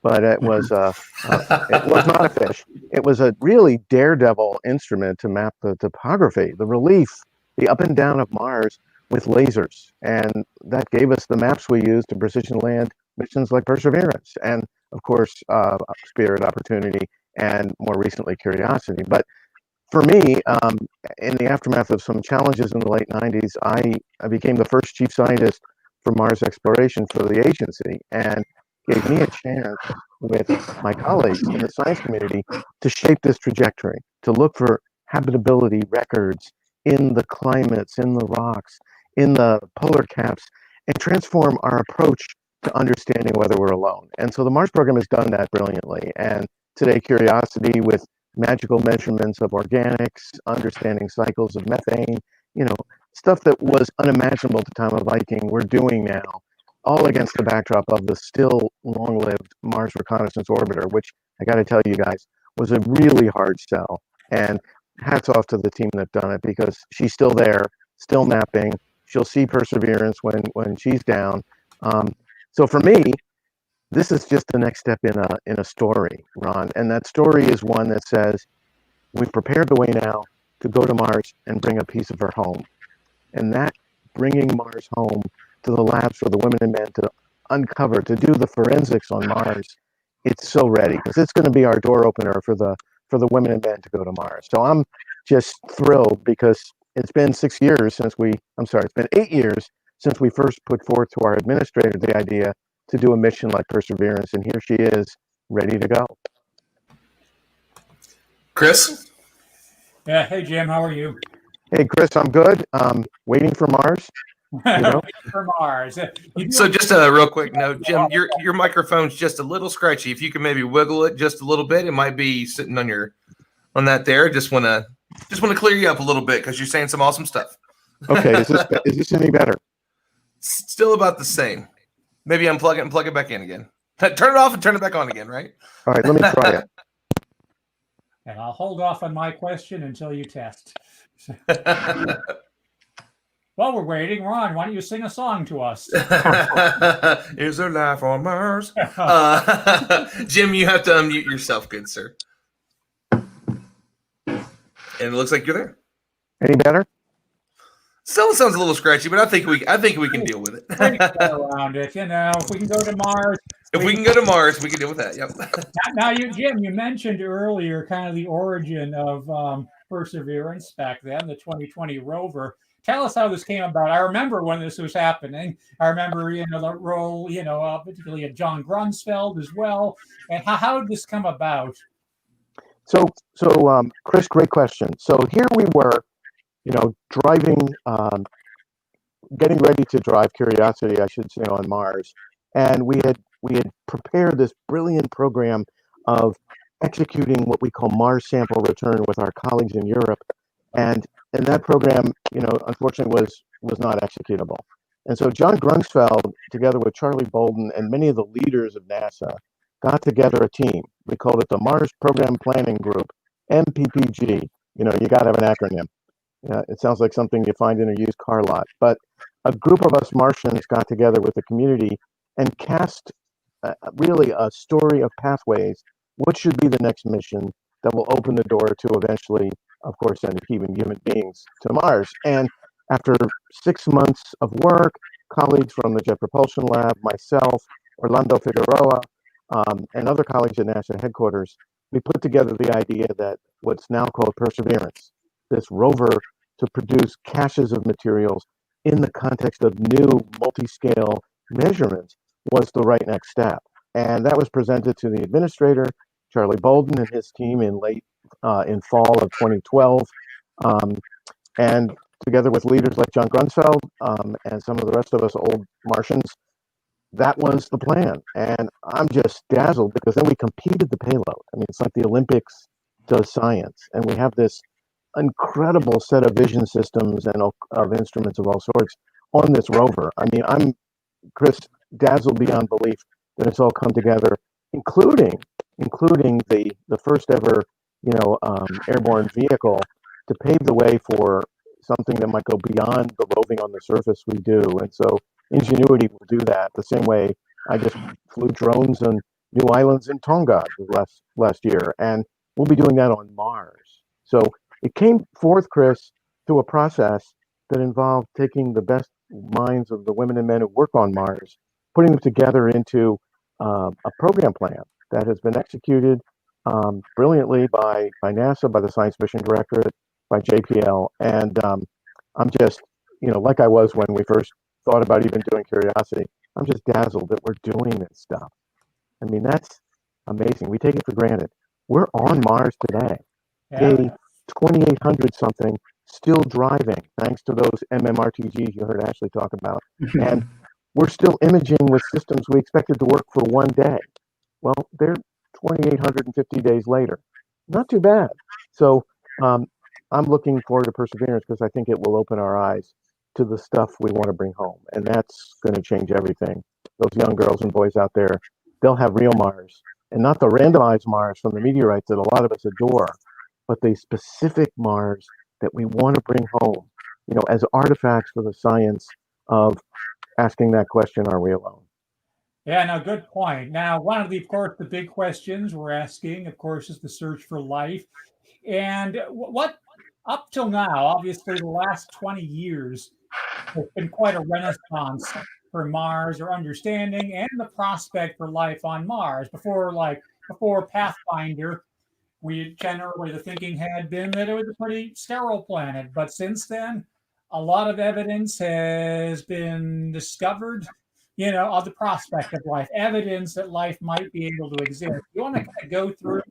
but it was not a fish. It was a really daredevil instrument to map the topography, the relief, the up and down of Mars with lasers. And that gave us the maps we used to precision land missions like Perseverance and, of course, Spirit, Opportunity, and more recently Curiosity. But for me, in the aftermath of some challenges in the late 90s, I became the first chief scientist for Mars exploration for the agency, and gave me a chance with my colleagues in the science community to shape this trajectory, to look for habitability records in the climates, in the rocks, in the polar caps, and transform our approach to understanding whether we're alone. And so the Mars program has done that brilliantly. And today, Curiosity, with magical measurements of organics, understanding cycles of methane, stuff that was unimaginable at the time of Viking, we're doing now, all against the backdrop of the still long-lived Mars Reconnaissance Orbiter, which I got to tell you guys was a really hard sell. And hats off to the team that done it, because she's still there, still mapping. She'll see Perseverance when she's down. So for me, this is just the next step in a story, Ron. And that story is one that says, we've prepared the way now to go to Mars and bring a piece of her home. And that bringing Mars home to the labs for the women and men to uncover, to do the forensics on Mars, it's so ready, because it's going to be our door opener for the women and men to go to Mars. So I'm just thrilled, because it's been 8 years since we first put forth to our administrator the idea to do a mission like Perseverance, and here she is, ready to go. Chris? Yeah. Hey, Jim. How are you? Hey, Chris, I'm good. Waiting for Mars. Waiting for Mars. So just a real quick note, Jim, your microphone's just a little scratchy. If you can maybe wiggle it just a little bit, it might be sitting on that there. Just want to clear you up a little bit, because you're saying some awesome stuff. Okay, is this any better? Still about the same. Maybe unplug it and plug it back in again. Turn it off and turn it back on again, right? All right, let me try it. And I'll hold off on my question until you test. While we're waiting, Ron, why don't you sing a song to us? Is there life on Mars? Jim, you have to unmute yourself, good sir. And it looks like you're there. Any better? Still sounds a little scratchy, but I think we can deal with it. Around it, if we can go to Mars. If we can go to Mars, we can deal with that. Yep. Now, Jim, you mentioned earlier kind of the origin of Perseverance back then, the 2020 rover. Tell us how this came about. I remember when this was happening. I remember, the role, particularly of John Grunsfeld as well. And how did this come about? So, Chris, great question. So here we were, driving, getting ready to drive Curiosity, I should say, on Mars, and we had prepared this brilliant program of executing what we call Mars sample return with our colleagues in Europe, and that program, unfortunately was not executable. And so John Grunsfeld, together with Charlie Bolden and many of the leaders of NASA, got together a team. We called it the Mars Program Planning Group, MPPG. You got to have an acronym. It sounds like something you find in a used car lot. But a group of us Martians got together with the community and cast really a story of pathways. What should be the next mission that will open the door to eventually, of course, send human beings to Mars? And after 6 months of work, colleagues from the Jet Propulsion Lab, myself, Orlando Figueroa, and other colleagues at NASA headquarters, we put together the idea that what's now called Perseverance, this rover to produce caches of materials in the context of new multi-scale measurements, was the right next step. And that was presented to the administrator, Charlie Bolden, and his team in fall of 2012. And together with leaders like John Grunsfeld and some of the rest of us old Martians, that was the plan. And I'm just dazzled, because then we competed the payload. I mean, it's like the Olympics does science. And we have this incredible set of vision systems and of instruments of all sorts on this rover. I mean, I'm, Chris, dazzled beyond belief that it's all come together, including the first ever, airborne vehicle to pave the way for something that might go beyond the roving on the surface we do. And so Ingenuity will do that the same way I just flew drones and new islands in Tonga last year, and we'll be doing that on Mars. So it came forth, Chris, through a process that involved taking the best minds of the women and men who work on Mars, putting them together into a program plan that has been executed brilliantly by NASA, by the Science Mission Directorate, by JPL, and I'm just, like I was when we first thought about even doing Curiosity, I'm just dazzled that we're doing this stuff. I mean, that's amazing. We take it for granted. We're on Mars today. Yeah. A 2800 something still driving, thanks to those MMRTGs you heard Ashley talk about. And we're still imaging with systems we expected to work for one day. Well, they're 2,850 days later. Not too bad. So I'm looking forward to Perseverance because I think it will open our eyes to the stuff we want to bring home. And that's going to change everything. Those young girls and boys out there, they'll have real Mars, and not the randomized Mars from the meteorites that a lot of us adore, but the specific Mars that we want to bring home, as artifacts for the science of asking that question, are we alone? Yeah, no, good point. Now, one of of course, the big questions we're asking, of course, is the search for life. And what, up till now, obviously the last 20 years, has been quite a renaissance for Mars, or understanding and the prospect for life on Mars. Before Pathfinder, the thinking had been that it was a pretty sterile planet. But since then, a lot of evidence has been discovered, of the prospect of life, evidence that life might be able to exist. You want to kind of go through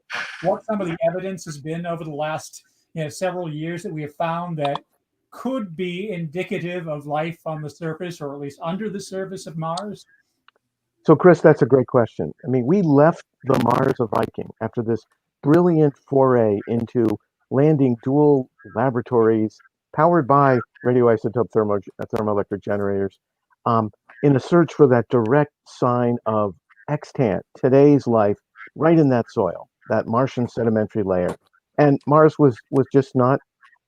what some of the evidence has been over the last, several years that we have found that could be indicative of life on the surface, or at least under the surface of Mars? So, Chris, that's a great question. I mean, we left the Mars of Viking after this brilliant foray into landing dual laboratories powered by radioisotope thermoelectric generators in a search for that direct sign of extant, today's life, right in that soil, that Martian sedimentary layer. And Mars was just not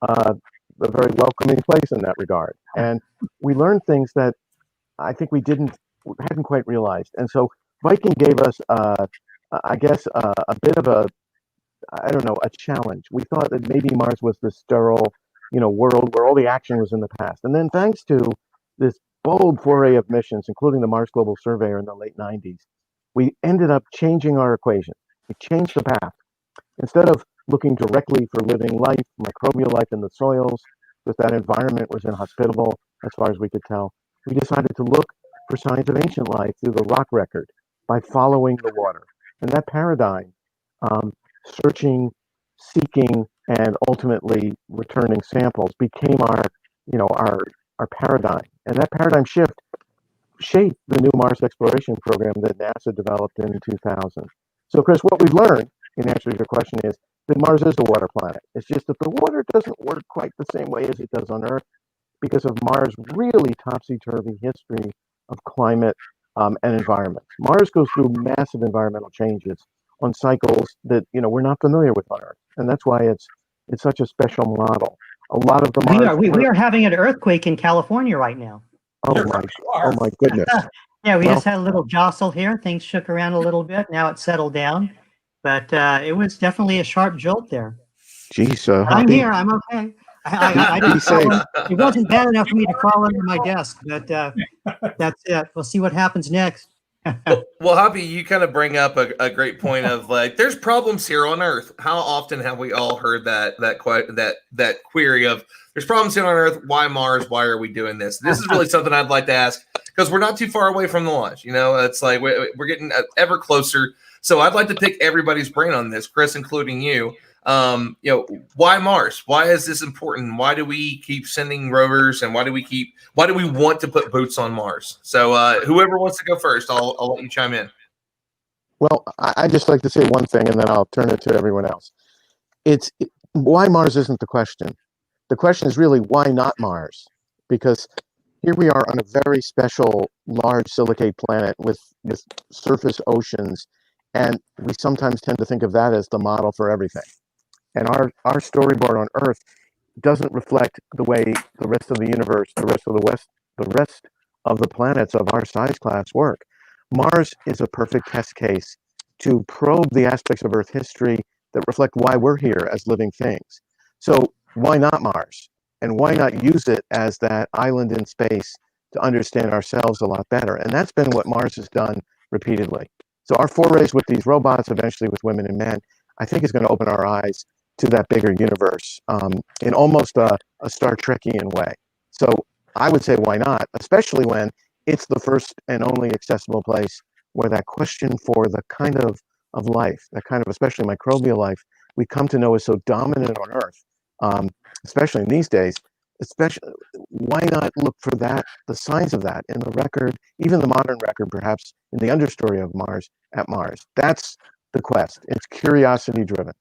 a very welcoming place in that regard. And we learned things that I think we hadn't quite realized. And so Viking gave us, I guess, a bit of a challenge. We thought that maybe Mars was this sterile, world where all the action was in the past. And then thanks to this bold foray of missions, including the Mars Global Surveyor in the late 90s, we ended up changing our equation. We changed the path. Instead of looking directly for living life, microbial life in the soils, because that environment was inhospitable as far as we could tell, we decided to look for signs of ancient life through the rock record by following the water. And that paradigm, searching, seeking, and ultimately returning samples, became our paradigm. And that paradigm shift shaped the new Mars exploration program that NASA developed in 2000. So, Chris, what we've learned, in answer to your question, is that Mars is a water planet. It's just that the water doesn't work quite the same way as it does on Earth because of Mars' really topsy-turvy history of climate and environment. Mars goes through massive environmental changes on cycles that we're not familiar with on Earth, and that's why it's such a special model. A lot of the Mars we are having an earthquake in California right now. Oh my goodness! Yeah, we just had a little jostle here. Things shook around a little bit. Now it's settled down, but it was definitely a sharp jolt there. Geez, I'm here. I'm okay. I didn't it wasn't bad enough for me to crawl under my desk, but that's it. We'll see what happens next. Well, Hoppy, you kind of bring up a great point of there's problems here on Earth. How often have we all heard that query of there's problems here on Earth? Why Mars? Why are we doing this? This is really something I'd like to ask because we're not too far away from the launch. It's like we're getting ever closer. So I'd like to pick everybody's brain on this, Chris, including you. Why Mars? Why is this important? Why do we keep sending rovers, and why do we want to put boots on Mars? So whoever wants to go first, I'll let you chime in. Well, I just like to say one thing, and then I'll turn it to everyone else. Why Mars isn't the question. The question is really why not Mars? Because here we are on a very special, large silicate planet with surface oceans, and we sometimes tend to think of that as the model for everything. And our storyboard on Earth doesn't reflect the way the rest of the universe, the rest of the planets of our size class work. Mars is a perfect test case to probe the aspects of Earth history that reflect why we're here as living things. So why not Mars? And why not use it as that island in space to understand ourselves a lot better? And that's been what Mars has done repeatedly. So our forays with these robots, eventually with women and men, I think is going to open our eyes to that bigger universe in almost a Star Trekian way. So I would say, why not? Especially when it's the first and only accessible place where that question for the kind of life, that kind of especially microbial life, we come to know is so dominant on Earth, especially in these days. Especially, why not look for that, the signs of that in the record, even the modern record, perhaps in the understory of Mars at Mars? That's the quest. It's curiosity driven.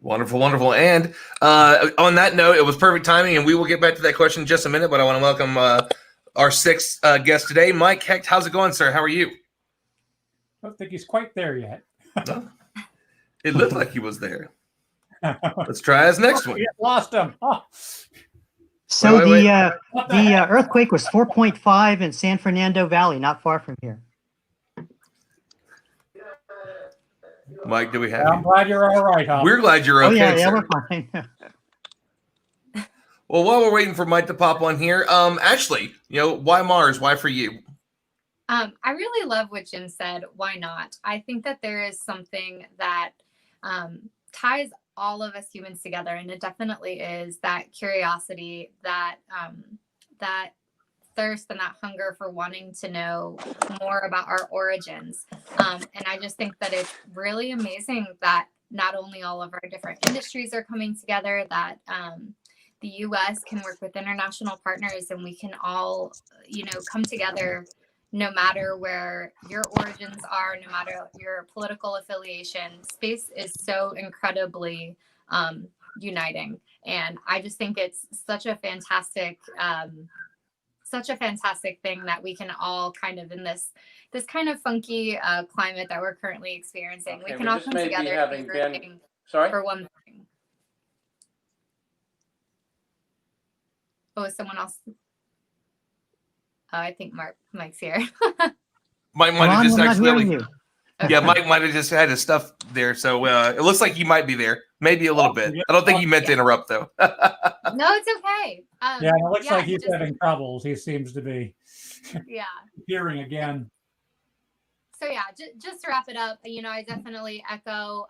Wonderful, wonderful. And on that note, it was perfect timing, and we will get back to that question in just a minute, but I want to welcome our sixth guest today, Mike Hecht. How's it going, sir? How are you? I don't think he's quite there yet. No? It looked like he was there. Let's try his next one. Lost him. Oh. So wait. the earthquake was 4.5 in San Fernando Valley, not far from here. Mike, do we have I'm you? glad you're all right, huh? We're glad you're okay, yeah, sir. we're fine. Well, while we're waiting for Mike to pop on here, Ashley, why Mars? Why for you? I really love what Jim said. Why not? I think that there is something that ties all of us humans together, and it definitely is that curiosity, that that thirst and that hunger for wanting to know more about our origins. And I just think that it's really amazing that not only all of our different industries are coming together, that the U.S. can work with international partners, and we can all, come together no matter where your origins are, no matter your political affiliation. Space is so incredibly uniting. And I just think it's such a fantastic thing that we can all kind of in this kind of funky climate that we're currently experiencing. Okay, we can all come together and be rooting for one thing. Oh, is someone else? Oh, I think Mike's here. Mike might have just accidentally. Okay. Yeah, Mike might have just had his stuff there, so it looks like he might be there, maybe a little bit. I don't think he meant to interrupt, though. No, it's okay. Yeah, it looks like he's having troubles. He seems to be hearing again. So yeah, just to wrap it up, I definitely echo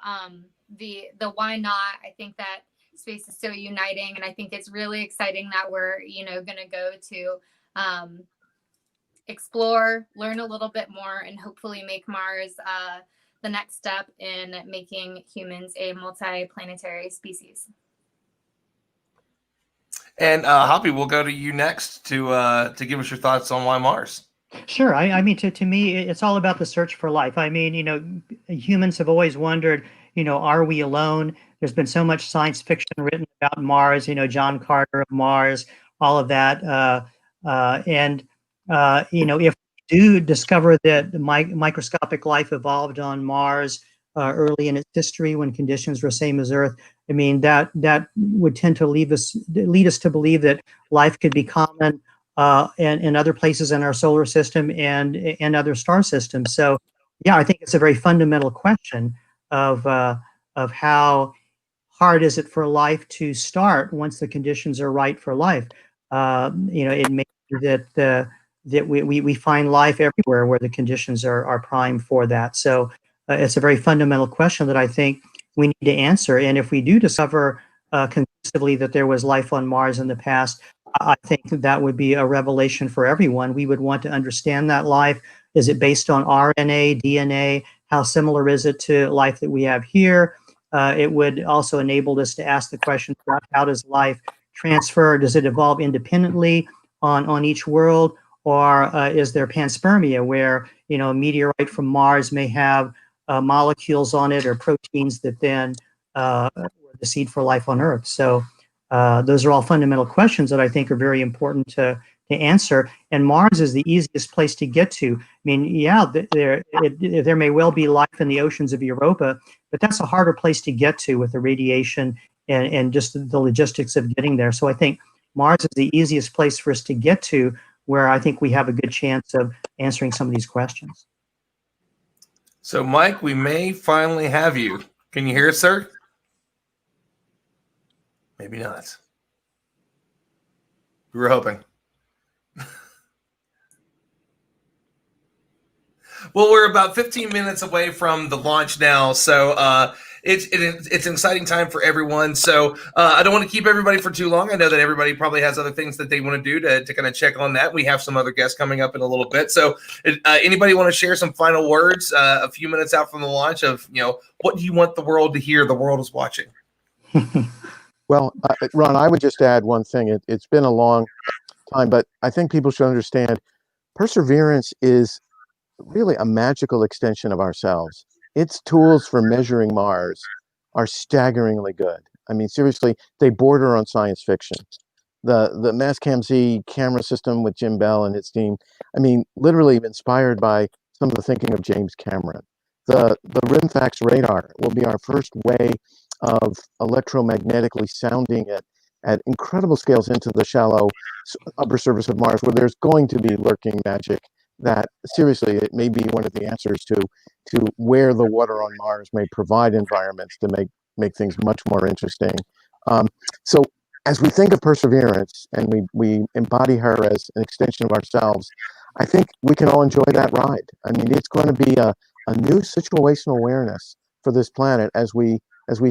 the why not. I think that space is so uniting, and I think it's really exciting that we're going to go to explore, learn a little bit more, and hopefully make Mars the next step in making humans a multi-planetary species. And Hoppy, we'll go to you next to give us your thoughts on why Mars. Sure. I mean, to me, it's all about the search for life. I mean, humans have always wondered, are we alone? There's been so much science fiction written about Mars, John Carter of Mars, all of that. If we do discover that microscopic life evolved on Mars early in its history when conditions were the same as Earth, I mean, that would tend to lead us to believe that life could be common in other places in our solar system and other star systems. So, yeah, I think it's a very fundamental question of how hard is it for life to start once the conditions are right for life. It may be that we find life everywhere where the conditions are prime for that. So it's a very fundamental question that I think we need to answer. And if we do discover conclusively that there was life on Mars in the past, I think that would be a revelation for everyone. We would want to understand that life. Is it based on RNA, DNA? How similar is it to life that we have here? It would also enable us to ask the question about how does life transfer? Does it evolve independently on each world? Or is there panspermia where, a meteorite from Mars may have molecules on it or proteins that then were the seed for life on Earth? So those are all fundamental questions that I think are very important to answer. And Mars is the easiest place to get to. I mean, yeah, there may well be life in the oceans of Europa, but that's a harder place to get to with the radiation and just the logistics of getting there. So I think Mars is the easiest place for us to get to, where I think we have a good chance of answering some of these questions. So, Mike, we may finally have you. Can you hear us, sir? Maybe not. We were hoping. Well, we're about 15 minutes away from the launch now, so it's an exciting time for everyone. So I don't want to keep everybody for too long. I know that everybody probably has other things that they want to do to kind of check on that. We have some other guests coming up in a little bit. So anybody want to share some final words a few minutes out from the launch of, what do you want the world to hear? The world is watching. Well, Ron, I would just add one thing. It's been a long time, but I think people should understand Perseverance is really a magical extension of ourselves. Its tools for measuring Mars are staggeringly good. I mean, seriously, they border on science fiction. The Mastcam-Z camera system with Jim Bell and his team, I mean, literally inspired by some of the thinking of James Cameron. The RIMFAX radar will be our first way of electromagnetically sounding at incredible scales into the shallow upper surface of Mars, where there's going to be lurking magic that, seriously, it may be one of the answers to where the water on Mars may provide environments to make things much more interesting. So as we think of Perseverance and we embody her as an extension of ourselves, I think we can all enjoy that ride. I mean, it's going to be a new situational awareness for this planet as we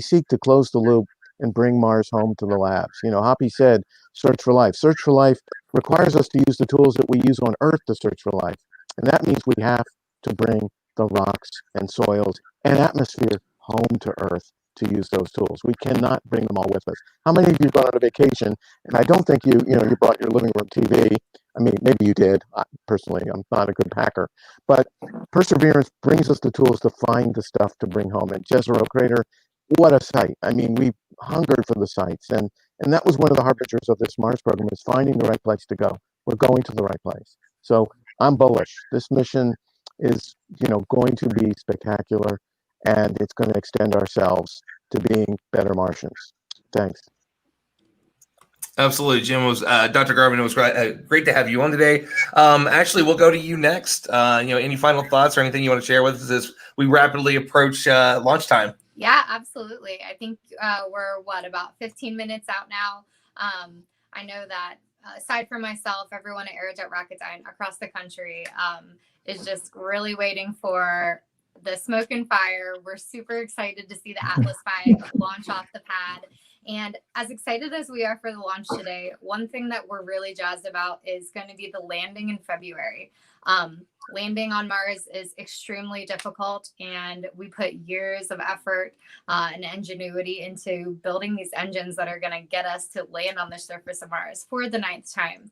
seek to close the loop and bring Mars home to the labs. Hoppy said, search for life. Search for life requires us to use the tools that we use on Earth to search for life. And that means we have to bring the rocks and soils and atmosphere home to Earth to use those tools. We cannot bring them all with us. How many of you gone on a vacation? And I don't think you brought your living room TV. I mean, maybe you did. Personally, I'm not a good packer. But Perseverance brings us the tools to find the stuff to bring home. And Jezero Crater, what a site. I mean, we hungered for the sites. And that was one of the harbingers of this Mars program, is finding the right place to go. We're going to the right place. So I'm bullish. This mission is, going to be spectacular, and it's going to extend ourselves to being better Martians. Thanks. Absolutely, Jim. Dr. Garvin, it was great to have you on today. Actually, we'll go to you next. Any final thoughts or anything you want to share with us as we rapidly approach launch time? Yeah, absolutely. I think we're about 15 minutes out now. I know that aside from myself, everyone at Aerojet Rocketdyne across the country is just really waiting for the smoke and fire. We're super excited to see the Atlas V launch off the pad. And as excited as we are for the launch today, one thing that we're really jazzed about is going to be the landing in February. Landing on Mars is extremely difficult, and we put years of effort and ingenuity into building these engines that are going to get us to land on the surface of Mars for the 9th time.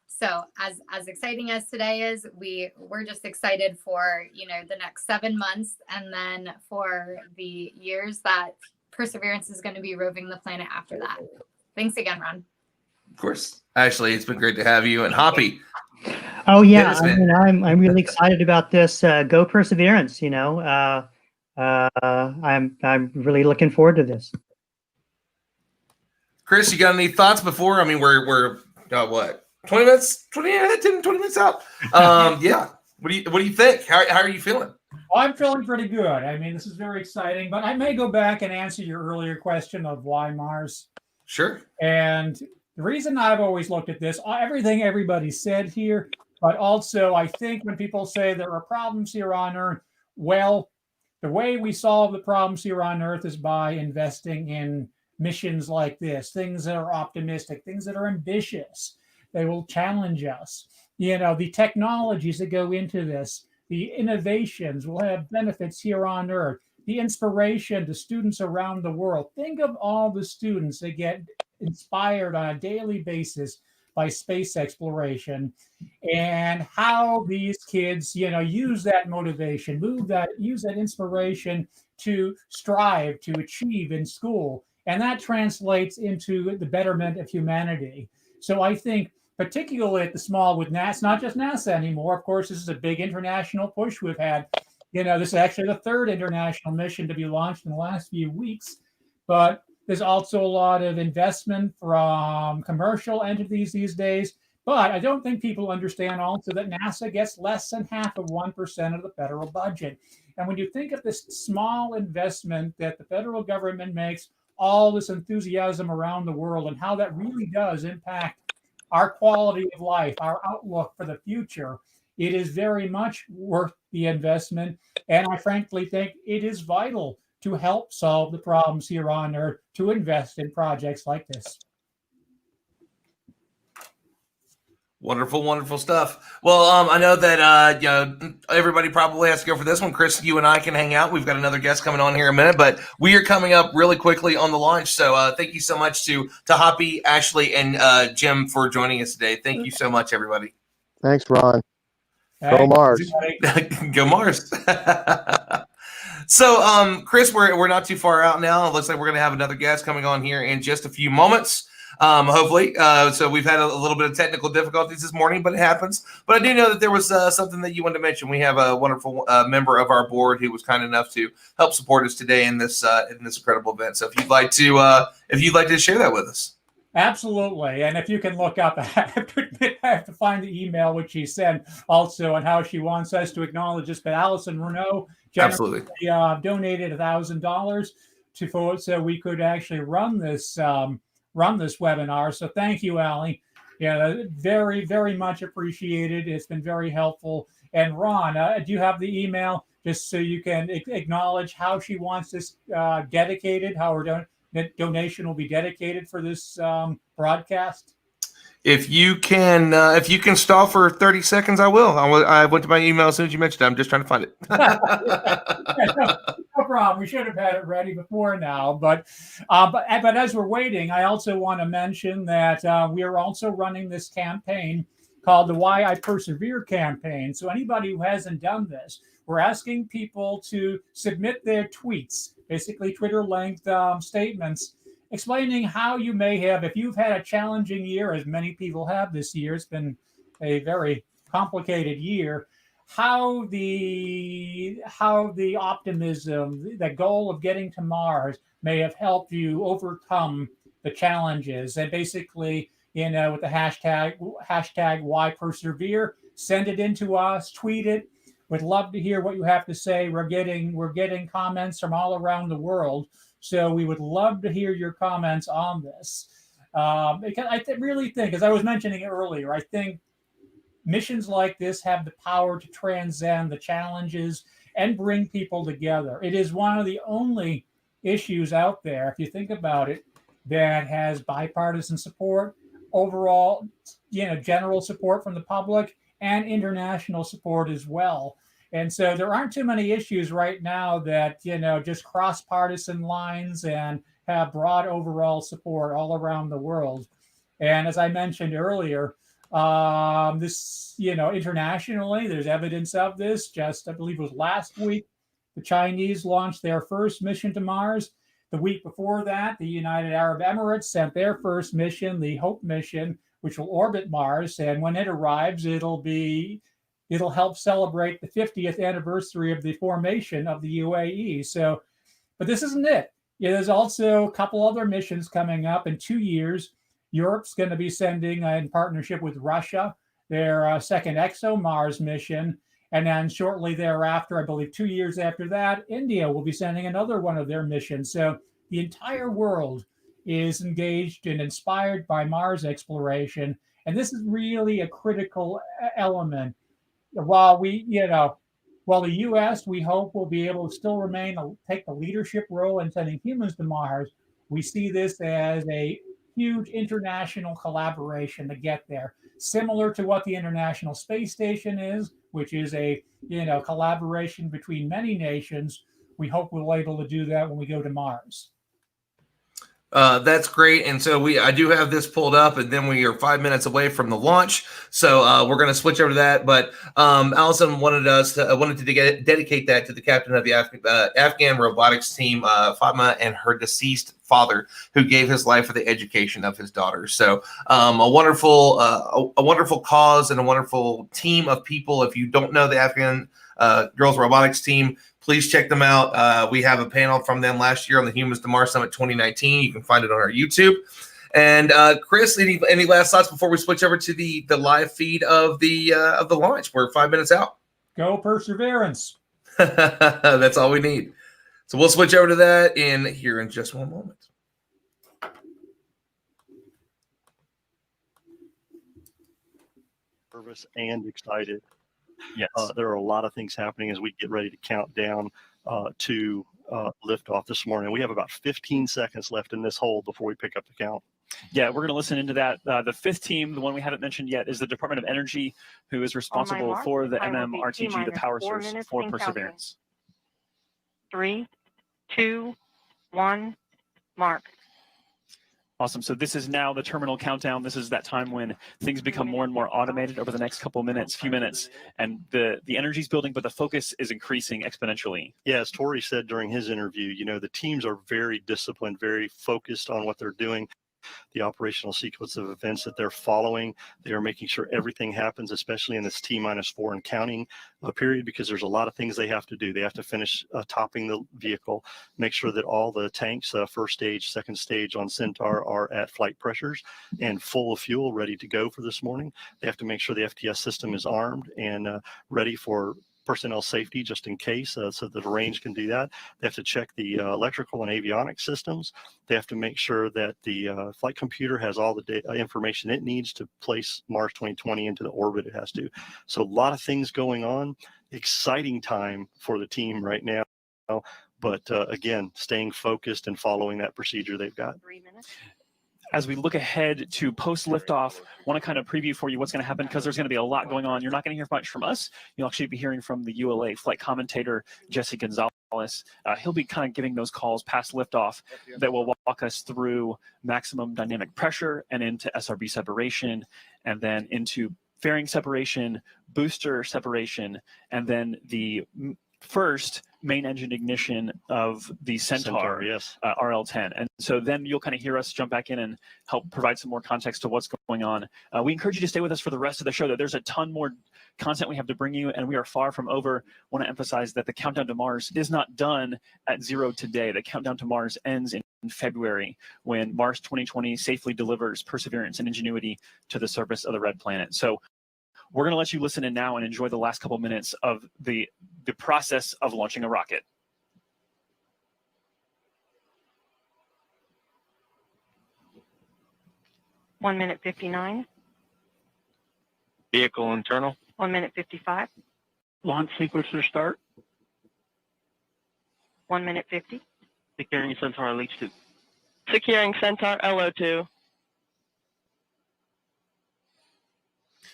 So as exciting as today is, we're just excited for, the next 7 months, and then for the years that Perseverance is going to be roving the planet after that. Thanks again, Ron. Of course. Ashley, it's been great to have you. And Hoppy. Oh yeah, I'm really excited about this. Go Perseverance! I'm really looking forward to this. Chris, you got any thoughts before? I mean, we're what, 20 minutes? 20 minutes out. Yeah. What do you think? How are you feeling? Well, I'm feeling pretty good. I mean, this is very exciting, but I may go back and answer your earlier question of why Mars. Sure. And the reason I've always looked at this, everything everybody said here, but also I think when people say there are problems here on Earth, well, the way we solve the problems here on Earth is by investing in missions like this, things that are optimistic, things that are ambitious. They will challenge us. The technologies that go into this, the innovations will have benefits here on Earth, the inspiration to students around the world. Think of all the students that get inspired on a daily basis by space exploration, and how these kids, use that motivation, use that inspiration to strive, to achieve in school. And that translates into the betterment of humanity. So I think, particularly at the small with NASA, not just NASA anymore. Of course, this is a big international push we've had. This is actually the 3rd international mission to be launched in the last few weeks. But there's also a lot of investment from commercial entities these days. But I don't think people understand also that NASA gets less than half of 1% of the federal budget. And when you think of this small investment that the federal government makes, all this enthusiasm around the world, and how that really does impact our quality of life, our outlook for the future, it is very much worth the investment. And I frankly think it is vital to help solve the problems here on Earth, to invest in projects like this. Wonderful, wonderful stuff. Well, I know that everybody probably has to go for this one. Chris, you and I can hang out. We've got another guest coming on here in a minute, but we are coming up really quickly on the launch. So thank you so much to Hoppy, Ashley, and Jim for joining us today. Thank you so much, everybody. Thanks, Ron. Hey, Go Mars. Go Mars. So, Chris, we're not too far out now. It looks like we're going to have another guest coming on here in just a few moments. Hopefully. So we've had a little bit of technical difficulties this morning, but it happens. But I do know that there was something that you wanted to mention. We have a wonderful member of our board who was kind enough to help support us today in this incredible event. So if you'd like to share that with us. Absolutely. And if you can look up, I have to admit, I have to find the email which she sent also on how she wants us to acknowledge this. But Allison Renault generously donated $1,000 so we could actually run this webinar. So thank you, Allie. Yeah, very, very much appreciated. It's been very helpful. And Ron, do you have the email just so you can acknowledge how she wants this dedicated, how her donation will be dedicated for this broadcast? If you can stall for 30 seconds, I will. I went to my email as soon as you mentioned it. I'm just trying to find it. No problem. We should have had it ready before now. But as we're waiting, I also want to mention that we are also running this campaign called the Why I Persevere campaign. So anybody who hasn't done this, we're asking people to submit their tweets, basically Twitter-length statements, explaining how you may have, if you've had a challenging year, as many people have this year, it's been a very complicated year, how the optimism, the goal of getting to Mars may have helped you overcome the challenges. And basically, with the hashtag Why Persevere, send it in to us, tweet it. We'd love to hear what you have to say. We're getting comments from all around the world. So we would love to hear your comments on this. Because I really think, as I was mentioning earlier, I think missions like this have the power to transcend the challenges and bring people together. It is one of the only issues out there, if you think about it, that has bipartisan support, overall, general support from the public, and international support as well. And so there aren't too many issues right now that, just cross partisan lines and have broad overall support all around the world. And as I mentioned earlier, this, internationally, there's evidence of this. Just, I believe it was last week, the Chinese launched their first mission to Mars. The week before that, the United Arab Emirates sent their first mission, the Hope mission, which will orbit Mars. And when it arrives, it'll help celebrate the 50th anniversary of the formation of the UAE. So, but this isn't it. There's also a couple other missions coming up in 2 years. Europe's going to be sending, in partnership with Russia, their second ExoMars mission. And then shortly thereafter, I believe 2 years after that, India will be sending another one of their missions. So the entire world is engaged and inspired by Mars exploration. And this is really a critical element. While the U.S., we hope, will be able to still take the leadership role in sending humans to Mars, we see this as a huge international collaboration to get there, similar to what the International Space Station is, which is a collaboration between many nations. We hope we'll be able to do that when we go to Mars. That's great. And so I do have this pulled up, and then we are 5 minutes away from the launch. So we're going to switch over to that. But Allison wanted to dedicate that to the captain of the Afghan robotics team, Fatma, and her deceased father, who gave his life for the education of his daughter. So a wonderful cause and a wonderful team of people. If you don't know the Afghan girls robotics team, please check them out. We have a panel from them last year on the Humans to Mars Summit 2019. You can find it on our YouTube. And Chris, any last thoughts before we switch over to the live feed of the launch? We're 5 minutes out. Go Perseverance. That's all we need. So we'll switch over to that here in just one moment. Nervous and excited. Yes. There are a lot of things happening as we get ready to count down to liftoff this morning. We have about 15 seconds left in this hold before we pick up the count. Yeah, we're going to listen into that. The fifth team, the one we haven't mentioned yet, is the Department of Energy, who is responsible for the MMRTG, the power source for Perseverance. 3, 2, 1, mark. Awesome. So this is now the terminal countdown. This is that time when things become more and more automated over the next few minutes, and the energy's building, but the focus is increasing exponentially. Yeah, as Tori said during his interview, the teams are very disciplined, very focused on what they're doing. The operational sequence of events that they're following, they are making sure everything happens, especially in this T-4 and counting period, because there's a lot of things they have to do. They have to finish topping the vehicle, make sure that all the tanks, first stage, second stage on Centaur, are at flight pressures and full of fuel, ready to go for this morning. They have to make sure the FTS system is armed and ready for personnel safety, just in case, so that the range can do that. They have to check the electrical and avionics systems. They have to make sure that the flight computer has all the information it needs to place Mars 2020 into the orbit it has to. So a lot of things going on. Exciting time for the team right now. But again, staying focused and following that procedure they've got. 3 minutes. As we look ahead to post liftoff, want to kind of preview for you what's going to happen, because there's going to be a lot going on. You're not going to hear much from us. You'll actually be hearing from the ULA flight commentator, Jesse Gonzalez. He'll be kind of giving those calls past liftoff that will walk us through maximum dynamic pressure and into SRB separation, and then into fairing separation, booster separation, and then the first main engine ignition of the Centaur, yes. RL-10. And so then you'll kind of hear us jump back in and help provide some more context to what's going on. We encourage you to stay with us for the rest of the show. That there's a ton more content we have to bring you, and we are far from over. Want to emphasize that the countdown to Mars is not done at 0 today. The countdown to Mars ends in February, when Mars 2020 safely delivers Perseverance and Ingenuity to the surface of the red planet. So we're going to let you listen in now and enjoy the last couple minutes of the process of launching a rocket. One minute 59. Vehicle internal. 1 minute 55. Launch sequencer start. 1 minute 50. Securing Centaur LH2. Securing Centaur LO2.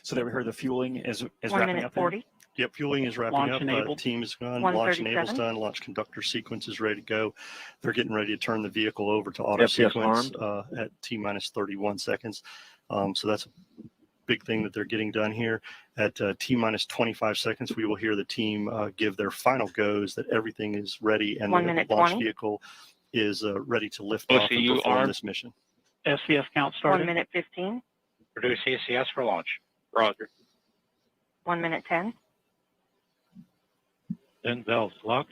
So there we heard the fueling is 1 wrapping minute up. 40. Yep, fueling is wrapping Launch up. enabled. Team is done. Launch enable's 137. done. Launch conductor sequence is ready to go. They're getting ready to turn the vehicle over to auto FPS sequence at T-31 seconds. So that's a big thing that they're getting done here. At T-25 seconds, we will hear the team give their final goes that everything is ready and 1 the minute launch 20. vehicle is ready to lift off and OCU perform armed. this mission. SCS count 1 started. minute 15. Produce ECS for launch. Roger. 1 minute 10. Then valves locked.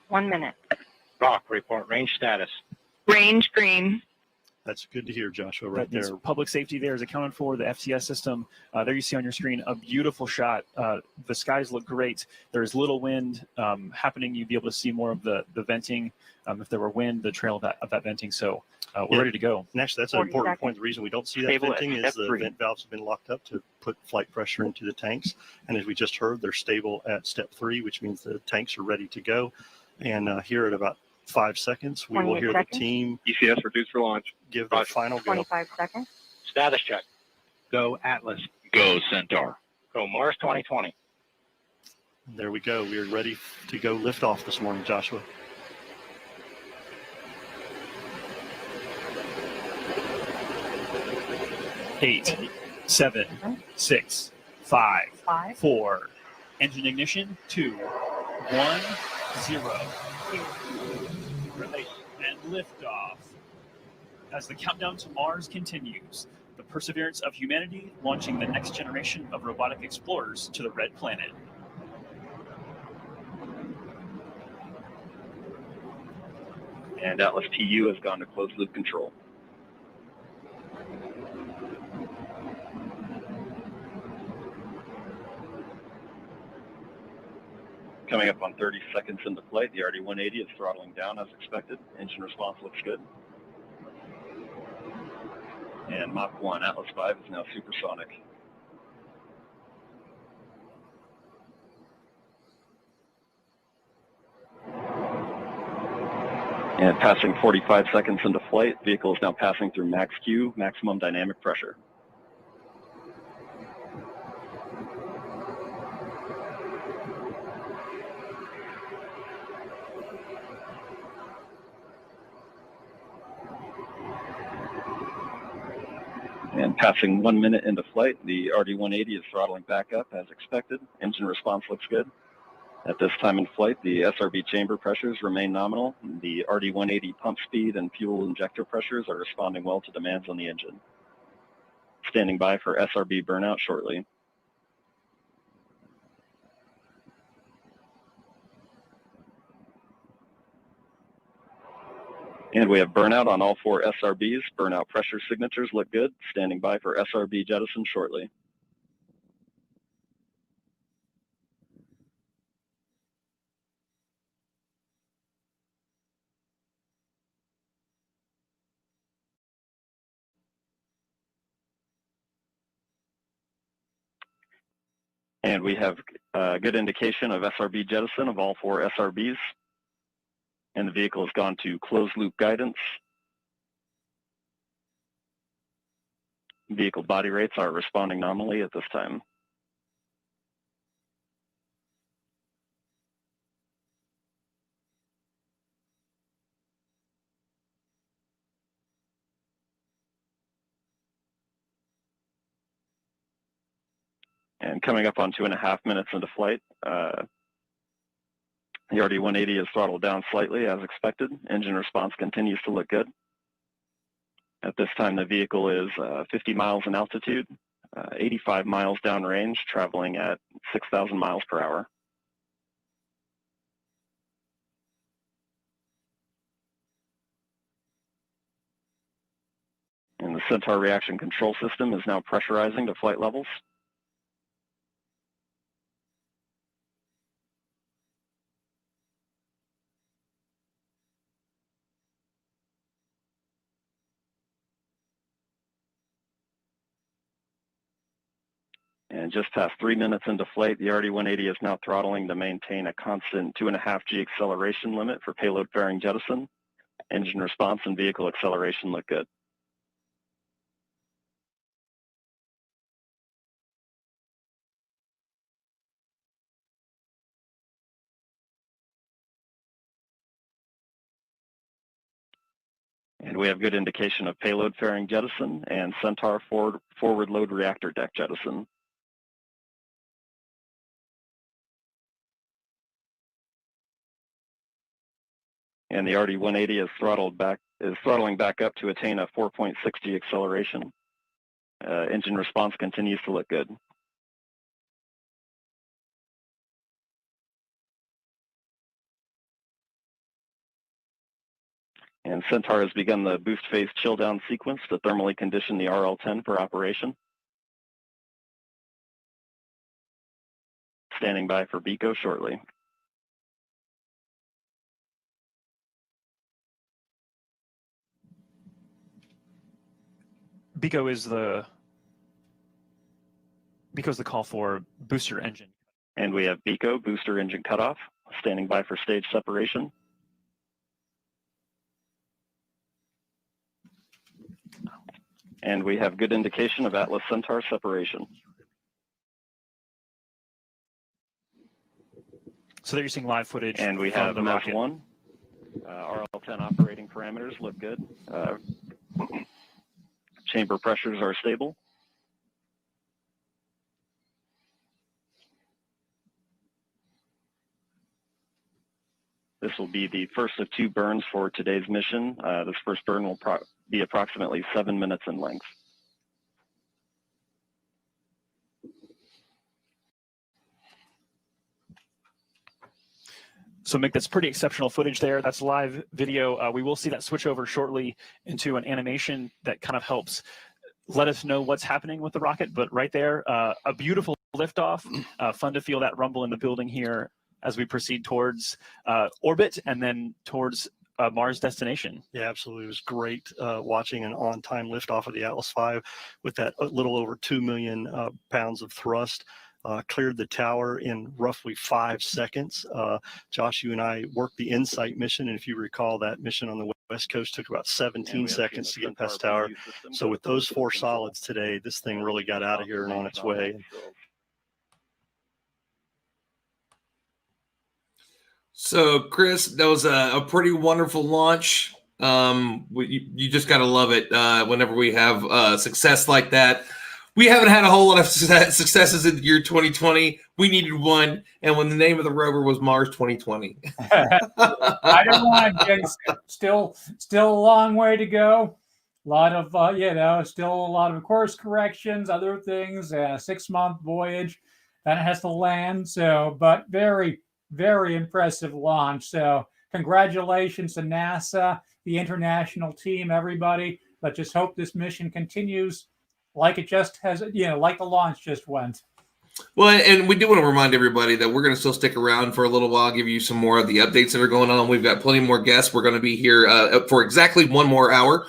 One minute. Rock, report range status. Range green. That's good to hear, Joshua, right That means there. public safety there is accounted for. The FTS system, there you see on your screen a beautiful shot. The skies look great. There's little wind happening. You'd be able to see more of the venting. If there were wind, the trail of that venting. So we're ready to go. And actually, that's an 40 important seconds. point. The reason we don't see that Stable at venting is step the 3. vent valves have been locked up to put flight pressure into the tanks. And as we just heard, they're stable at step 3, which means the tanks are ready to go. And here at about 5 seconds, we will 28 hear seconds. the team ECS reduced for launch. give their Roger. final go. 25 seconds. Status check. Go Atlas. Go Centaur. Go Mars 2020. There we go. We are ready to go lift off this morning, Joshua. Eight, 7, 6, 5, 5. 4. Engine ignition. 2, 1, 0. Release. And liftoff. As the countdown to Mars continues, the perseverance of humanity launching the next generation of robotic explorers to the red planet. And Atlas TU has gone to closed loop control. Coming up on 30 seconds into flight, the RD-180 is throttling down as expected. Engine response looks good. And Mach 1, Atlas 5 is now supersonic. And passing 45 seconds into flight, vehicle is now passing through max Q, maximum dynamic pressure. And passing 1 minute into flight, the RD-180 is throttling back up as expected. Engine response looks good. At this time in flight, the SRB chamber pressures remain nominal. The RD-180 pump speed and fuel injector pressures are responding well to demands on the engine. Standing by for SRB burnout shortly. And we have burnout on all 4 SRBs. Burnout pressure signatures look good. Standing by for SRB jettison shortly. And we have a good indication of SRB jettison of all 4 SRBs. And the vehicle has gone to closed loop guidance. Vehicle body rates are responding nominally at this time. And coming up on 2.5 minutes into flight, the RD-180 is throttled down slightly as expected. Engine response continues to look good. At this time, the vehicle is 50 miles in altitude, 85 miles downrange, traveling at 6,000 miles per hour. And the Centaur reaction control system is now pressurizing to flight levels. And just past 3 minutes into flight, the RD-180 is now throttling to maintain a constant 2.5 G acceleration limit for payload fairing jettison. Engine response and vehicle acceleration look good. And we have good indication of payload fairing jettison and Centaur forward load reactor deck jettison. And the RD-180 is throttling back up to attain a 4.6 G acceleration. Engine response continues to look good. And Centaur has begun the boost phase chill down sequence to thermally condition the RL-10 for operation. Standing by for BECO shortly. BECO's the call for booster engine. And we have BECO, booster engine cutoff, standing by for stage separation. And we have good indication of Atlas Centaur separation. So there you're seeing live footage. And we have the Mach 1. RL-10 operating parameters look good. Chamber pressures are stable. This will be the first of 2 burns for today's mission. This first burn will be approximately 7 minutes in length. So Mick, that's pretty exceptional footage there. That's live video. We will see that switch over shortly into an animation that kind of helps let us know what's happening with the rocket. But right there, a beautiful liftoff. Fun to feel that rumble in the building here as we proceed towards orbit and then towards Mars destination. Yeah, absolutely. It was great watching an on-time liftoff of the Atlas V with that little over 2 million pounds of thrust. Cleared the tower in roughly 5 seconds. Josh, you and I worked the InSight mission, and if you recall, that mission on the West Coast took about 17 seconds to get past tower. So with those 4 solids today, this thing really got out of here and on its way. So, Chris, that was a pretty wonderful launch. You just got to love it whenever we have success like that. We haven't had a whole lot of successes in the year 2020. We needed one, and when the name of the rover was Mars 2020. I don't want to still a long way to go. A lot of still a lot of course corrections, other things. 6-month voyage, then it has to land. So, but very, very impressive launch. So, congratulations to NASA, the international team, everybody. Let's just hope this mission continues like it just has, like the launch just went. Well, and we do want to remind everybody that we're going to still stick around for a little while, give you some more of the updates that are going on. We've got plenty more guests. We're going to be here for exactly 1 more hour.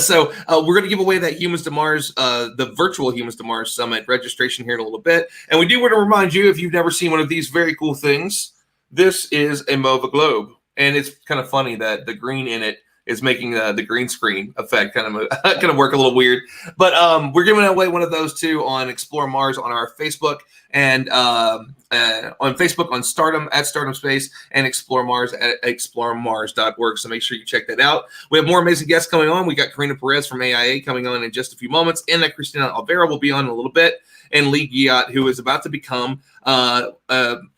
So we're going to give away that Humans to Mars, the virtual Humans to Mars Summit registration here in a little bit. And we do want to remind you, if you've never seen one of these very cool things, this is a MOVA globe. And it's kind of funny that the green in it is making the green screen effect kind of work a little weird. But we're giving away one of those too on Explore Mars on our Facebook and on Facebook on Stardom at Stardom Space and Explore Mars at ExploreMars.org. So make sure you check that out. We have more amazing guests coming on. We got Karina Perez from AIA coming on in just a few moments, and that Christina Alvera will be on in a little bit, and Lee Giat, who is about to become an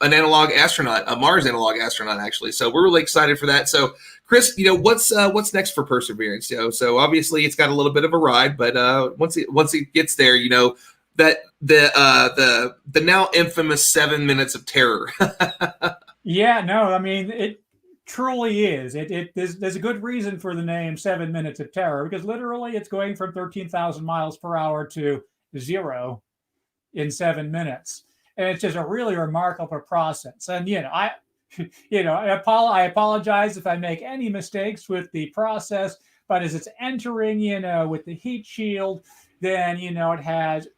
analog astronaut, a Mars analog astronaut, actually. So we're really excited for that. So, Chris, what's next for Perseverance? So obviously it's got a little bit of a ride, but once it gets there, that the now infamous 7 minutes of terror. Yeah, no, I mean it truly is. There's a good reason for the name 7 minutes of terror, because literally it's going from 13,000 miles per hour to 0 in 7 minutes, and it's just a really remarkable process. And I apologize if I make any mistakes with the process, but as it's entering, with the heat shield, then, it has,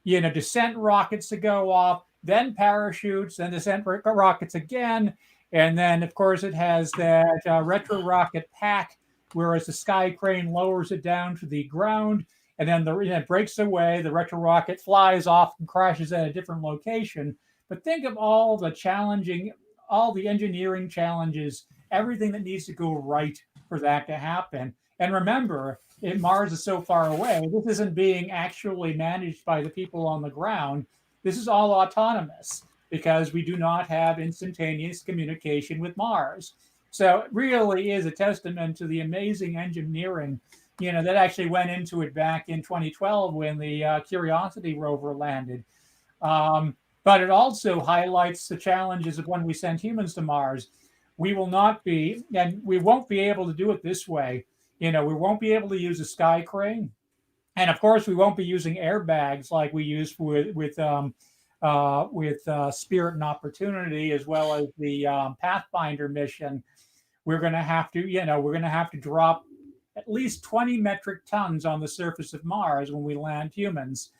descent rockets to go off, then parachutes, then descent rockets again. And then, of course, it has that retro rocket pack, whereas the sky crane lowers it down to the ground. And then it breaks away, the retro rocket flies off and crashes at a different location. But think of all the engineering challenges, everything that needs to go right for that to happen. And remember, Mars is so far away, this isn't being actually managed by the people on the ground. This is all autonomous because we do not have instantaneous communication with Mars. So it really is a testament to the amazing engineering, that actually went into it back in 2012 when the Curiosity rover landed. But it also highlights the challenges of when we send humans to Mars. We won't be able to do it this way. We won't be able to use a sky crane. And of course, we won't be using airbags like we used with Spirit and Opportunity, as well as the Pathfinder mission. We're going to have to drop at least 20 metric tons on the surface of Mars when we land humans.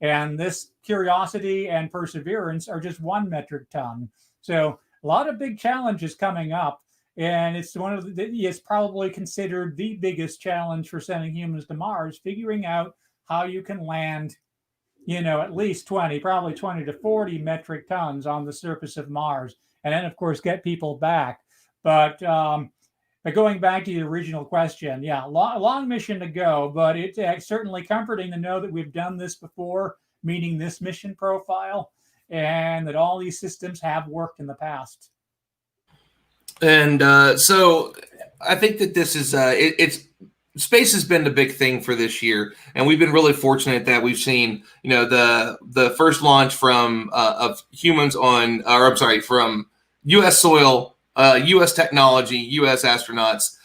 And this Curiosity and Perseverance are just 1 metric ton. So a lot of big challenges coming up. And it's it's probably considered the biggest challenge for sending humans to Mars, figuring out how you can land, at least 20 to 40 metric tons on the surface of Mars. And then, of course, get people back. But going back to the original question, long mission to go, but it's certainly comforting to know that we've done this before, meeting this mission profile, and that all these systems have worked in the past. And so I think that this is space has been the big thing for this year, and we've been really fortunate that we've seen the first launch from of humans from U.S. soil U.S. technology, U.S. astronauts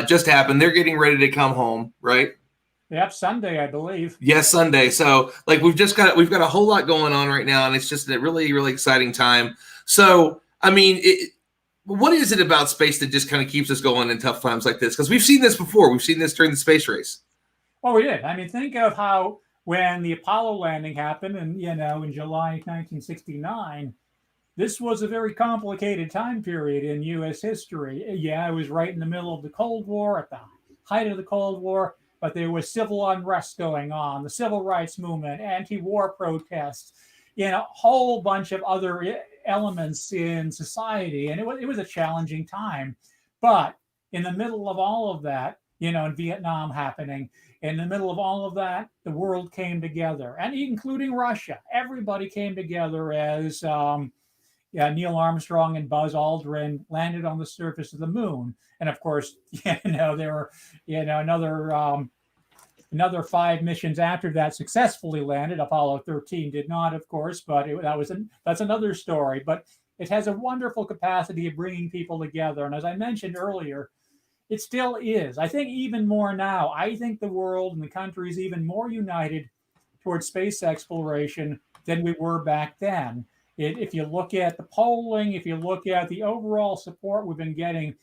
just happened. They're getting ready to come home, right? Yep, Sunday, I believe. Yes, Sunday. So like we've got a whole lot going on right now, and it's just a really, really exciting time. So I mean, what is it about space that just kind of keeps us going in tough times like this? Because we've seen this before. We've seen this during the space race. Oh, we did. I mean, think of how when the Apollo landing happened, and in July 1969, this was a very complicated time period in U.S. history. Yeah, it was right in the middle of the Cold War, at the height of the Cold War, but there was civil unrest going on, the civil rights movement, anti-war protests, a whole bunch of other elements in society, and it was a challenging time. But in the middle of all of that, in Vietnam happening, in the middle of all of that, the world came together, and including Russia. Everybody came together as Neil Armstrong and Buzz Aldrin landed on the surface of the moon. And of course, there were, another 5 missions after that successfully landed. Apollo 13 did not, of course, but that's another story. But it has a wonderful capacity of bringing people together. And as I mentioned earlier, it still is. I think even more now. I think the world and the country is even more united towards space exploration than we were back then. If you look at the polling, if you look at the overall support we've been getting,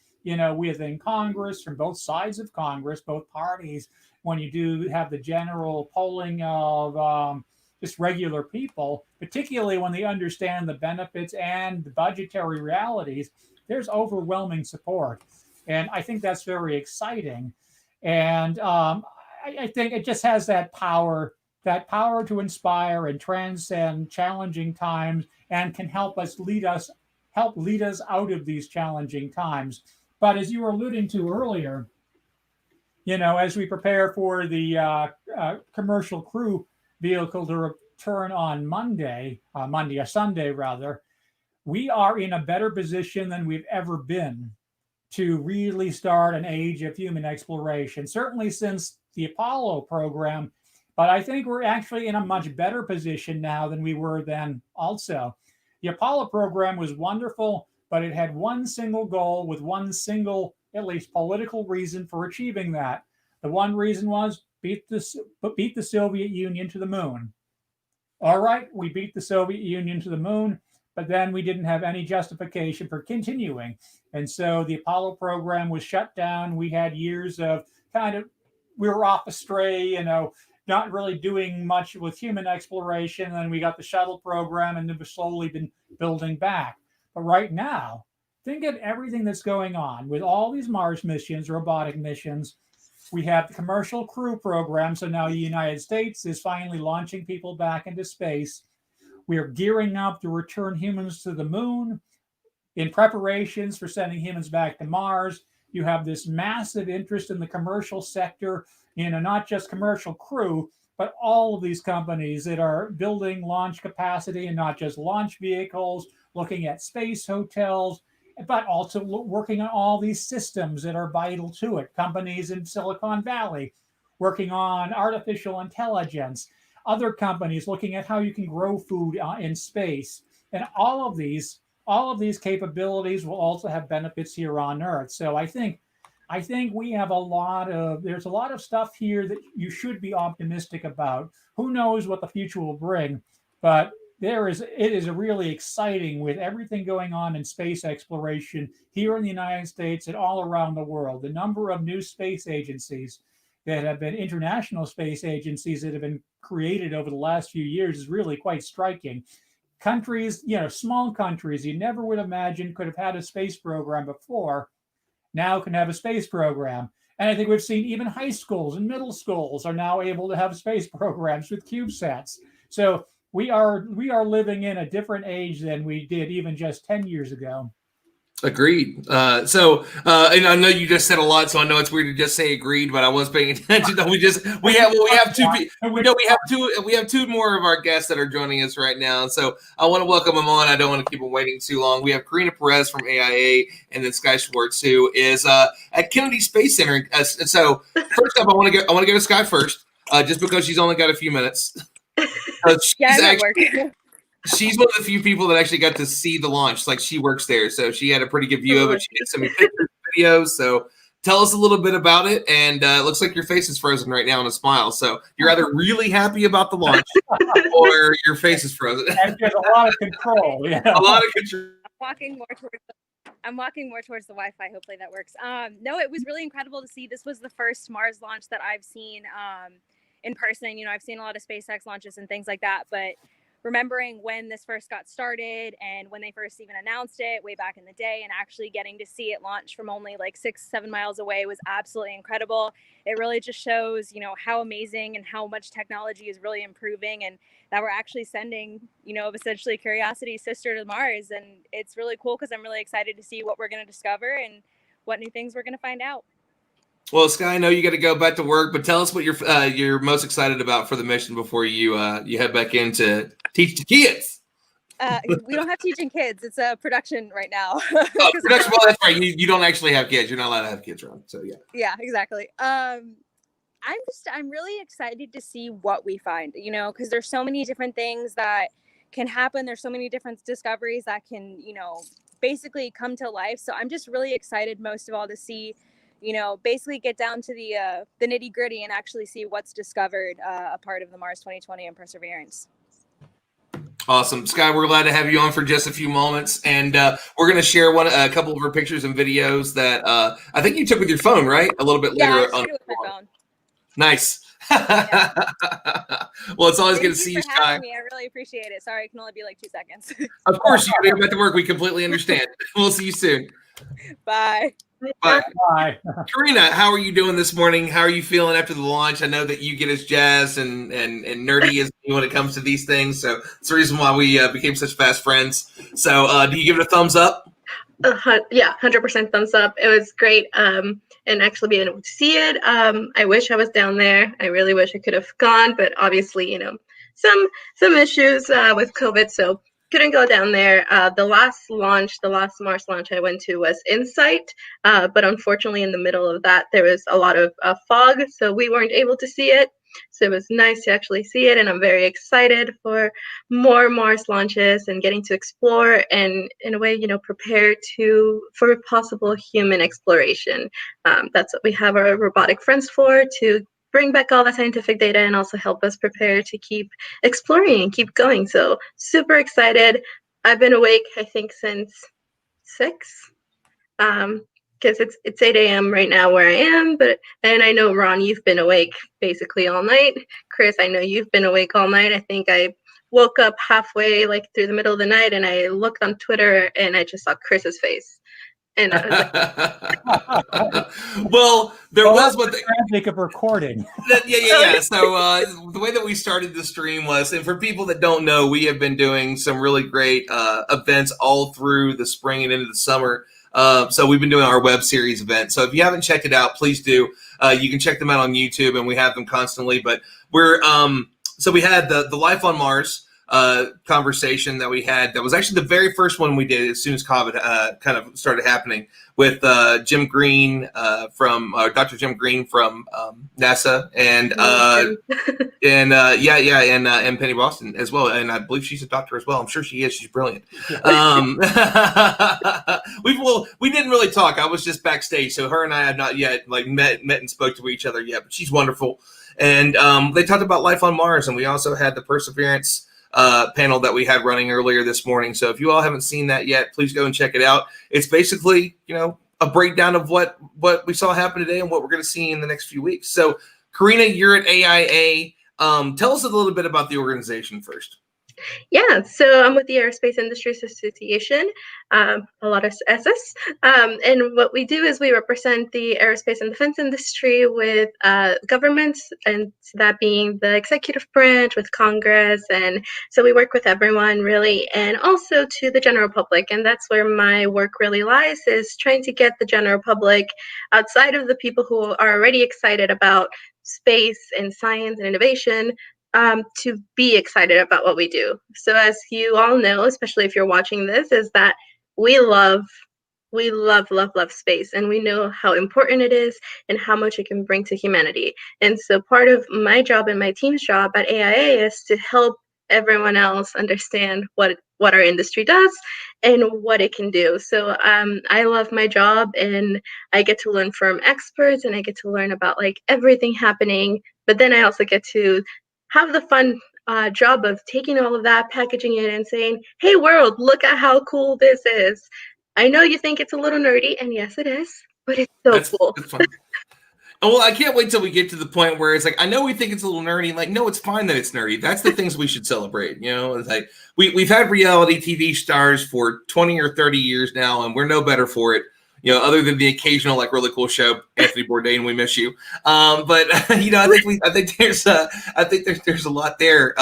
within Congress, from both sides of Congress, both parties, when you do have the general polling of just regular people, particularly when they understand the benefits and the budgetary realities, there's overwhelming support. And I think that's very exciting. And I think it just has that power to inspire and transcend challenging times, and can help lead us out of these challenging times. But as you were alluding to earlier, as we prepare for the commercial crew vehicle to return on Sunday rather, we are in a better position than we've ever been to really start an age of human exploration, certainly since the Apollo program. But I think we're actually in a much better position now than we were then also. The Apollo program was wonderful, but it had one single goal with one single, at least political reason for achieving that. The one reason was beat the Soviet Union to the moon. All right, we beat the Soviet Union to the moon, but then we didn't have any justification for continuing. And so the Apollo program was shut down. We had years of we were off astray, not really doing much with human exploration. And then we got the shuttle program, and we've slowly been building back. But right now, think of everything that's going on with all these Mars missions, robotic missions. We have the commercial crew program. So now the United States is finally launching people back into space. We are gearing up to return humans to the moon in preparations for sending humans back to Mars. You have this massive interest in the commercial sector, not just commercial crew, but all of these companies that are building launch capacity, and not just launch vehicles, looking at space hotels, but also working on all these systems that are vital to it. Companies in Silicon Valley working on artificial intelligence, other companies looking at how you can grow food in space. And all of these capabilities will also have benefits here on Earth. So I think we have there's a lot of stuff here that you should be optimistic about. Who knows what the future will bring, but it is really exciting with everything going on in space exploration here in the United States and all around the world. The number of new space agencies that have been international space agencies that have been created over the last few years is really quite striking. Countries, small countries you never would imagine could have had a space program before, now can have a space program. And I think we've seen even high schools and middle schools are now able to have space programs with CubeSats. So we are living in a different age than we did even just 10 years ago. Agreed. And I know you just said a lot, so I know it's weird to just say agreed, but I was paying attention. We have two more of our guests that are joining us right now. So I want to welcome them on. I don't want to keep them waiting too long. We have Karina Perez from AIA, and then Sky Schwartz, who is at Kennedy Space Center. So first up, I want to go to Sky first, just because she's only got a few minutes. She's one of the few people that actually got to see the launch. Like, she works there, so she had a pretty good view of it. She did some pictures, videos. So tell us a little bit about it. And it looks like your face is frozen right now in a smile. So you're either really happy about the launch or your face is frozen. And there's a lot of control. Yeah. A lot of control. I'm walking more towards the Wi-Fi. Hopefully that works. No, it was really incredible to see. This was the first Mars launch that I've seen in person. You know, I've seen a lot of SpaceX launches and things like that, but remembering when this first got started and when they first even announced it way back in the day, and actually getting to see it launch from only like 6-7 miles away was absolutely incredible. It really just shows, you know, how amazing and how much technology is really improving, and that we're actually sending, you know, essentially Curiosity's sister to Mars. And it's really cool because I'm really excited to see what we're going to discover and what new things we're going to find out. Well, Sky, I know you got to go back to work, but tell us what you're most excited about for the mission before you head back in to teach the kids. We don't have teaching kids. It's a production right now. Oh, production. Well, that's right. You don't actually have kids. You're not allowed to have kids around. So yeah. Yeah, exactly. I'm really excited to see what we find, you know, because there's so many different things that can happen. There's so many different discoveries that can, you know, basically come to life. So I'm just really excited most of all to see, you know, basically get down to the nitty gritty and actually see what's discovered a part of the Mars 2020 and Perseverance. Awesome. Sky, we're glad to have you on for just a few moments. And we're going to share a couple of her pictures and videos that I think you took with your phone, right? A little bit later. Yeah, I shared it with my phone. Nice. Yeah. Well, it's always good to see you, Sky. I really appreciate it. Sorry, it can only be like 2 seconds. Of course, you got to go back to work. We completely understand. We'll see you soon. Bye. Bye. Bye. Karina, how are you doing this morning? How are you feeling after the launch? I know that you get as jazzed and nerdy as me when it comes to these things. So it's the reason why we became such fast friends. So do you give it a thumbs up? Yeah, 100% thumbs up. It was great. And actually being able to see it. I wish I was down there. I really wish I could have gone, but obviously, you know, some issues with COVID, so couldn't go down there. The last Mars launch I went to was InSight, but unfortunately in the middle of that, there was a lot of fog, so we weren't able to see it. So it was nice to actually see it, and I'm very excited for more Mars launches and getting to explore and, in a way, you know, prepare for possible human exploration. That's what we have our robotic friends for, to bring back all the scientific data and also help us prepare to keep exploring and keep going. So super excited. I've been awake, I think, since 6. Because it's 8 a.m. right now where I am, and I know, Ron, you've been awake basically all night. Chris, I know you've been awake all night. I think I woke up halfway, like through the middle of the night, and I looked on Twitter and I just saw Chris's face. And I was like, well, there was what make a recording. Yeah. So the way that we started the stream was, and for people that don't know, we have been doing some really great events all through the spring and into the summer. So we've been doing our web series event. So if you haven't checked it out, please do. You can check them out on YouTube, and we have them constantly. But we're so we had the Life on Mars conversation that we had. That was actually the very first one we did as soon as COVID kind of started happening, with Jim Green from Dr. Jim Green from NASA, and Penny Boston as well. And I believe she's a doctor as well. I'm sure she is. She's brilliant. We didn't really talk. I was just backstage, so her and I had not yet met and spoke to each other yet. But she's wonderful. And they talked about life on Mars, and we also had the Perseverance panel that we had running earlier this morning. So if you all haven't seen that yet, please go and check it out. It's basically, you know, a breakdown of what we saw happen today and what we're going to see in the next few weeks. So Karina, you're at AIA. Tell us a little bit about the organization first. Yeah, so I'm with the Aerospace Industries Association, a lot of S's, and what we do is we represent the aerospace and defense industry with governments, and that being the executive branch with Congress, and so we work with everyone really, and also to the general public, and that's where my work really lies, is trying to get the general public, outside of the people who are already excited about space and science and innovation, to be excited about what we do. So as you all know, especially if you're watching this, is that we love space, and we know how important it is and how much it can bring to humanity. And so part of my job and my team's job at AIA is to help everyone else understand what our industry does and what it can do. So I love my job, and I get to learn from experts, and I get to learn about like everything happening. But then I also get to have the fun job of taking all of that, packaging it, and saying, "Hey, world, look at how cool this is." I know you think it's a little nerdy, and yes, it is, but it's so cool. That's fun. Well, I can't wait till we get to the point where it's like, I know we think it's a little nerdy. Like, no, it's fine that it's nerdy. That's the things we should celebrate. You know, it's like we've had reality TV stars for 20 or 30 years now, and we're no better for it. You know, other than the occasional like really cool show, Anthony Bourdain, we miss you. But you know, I think there's a lot there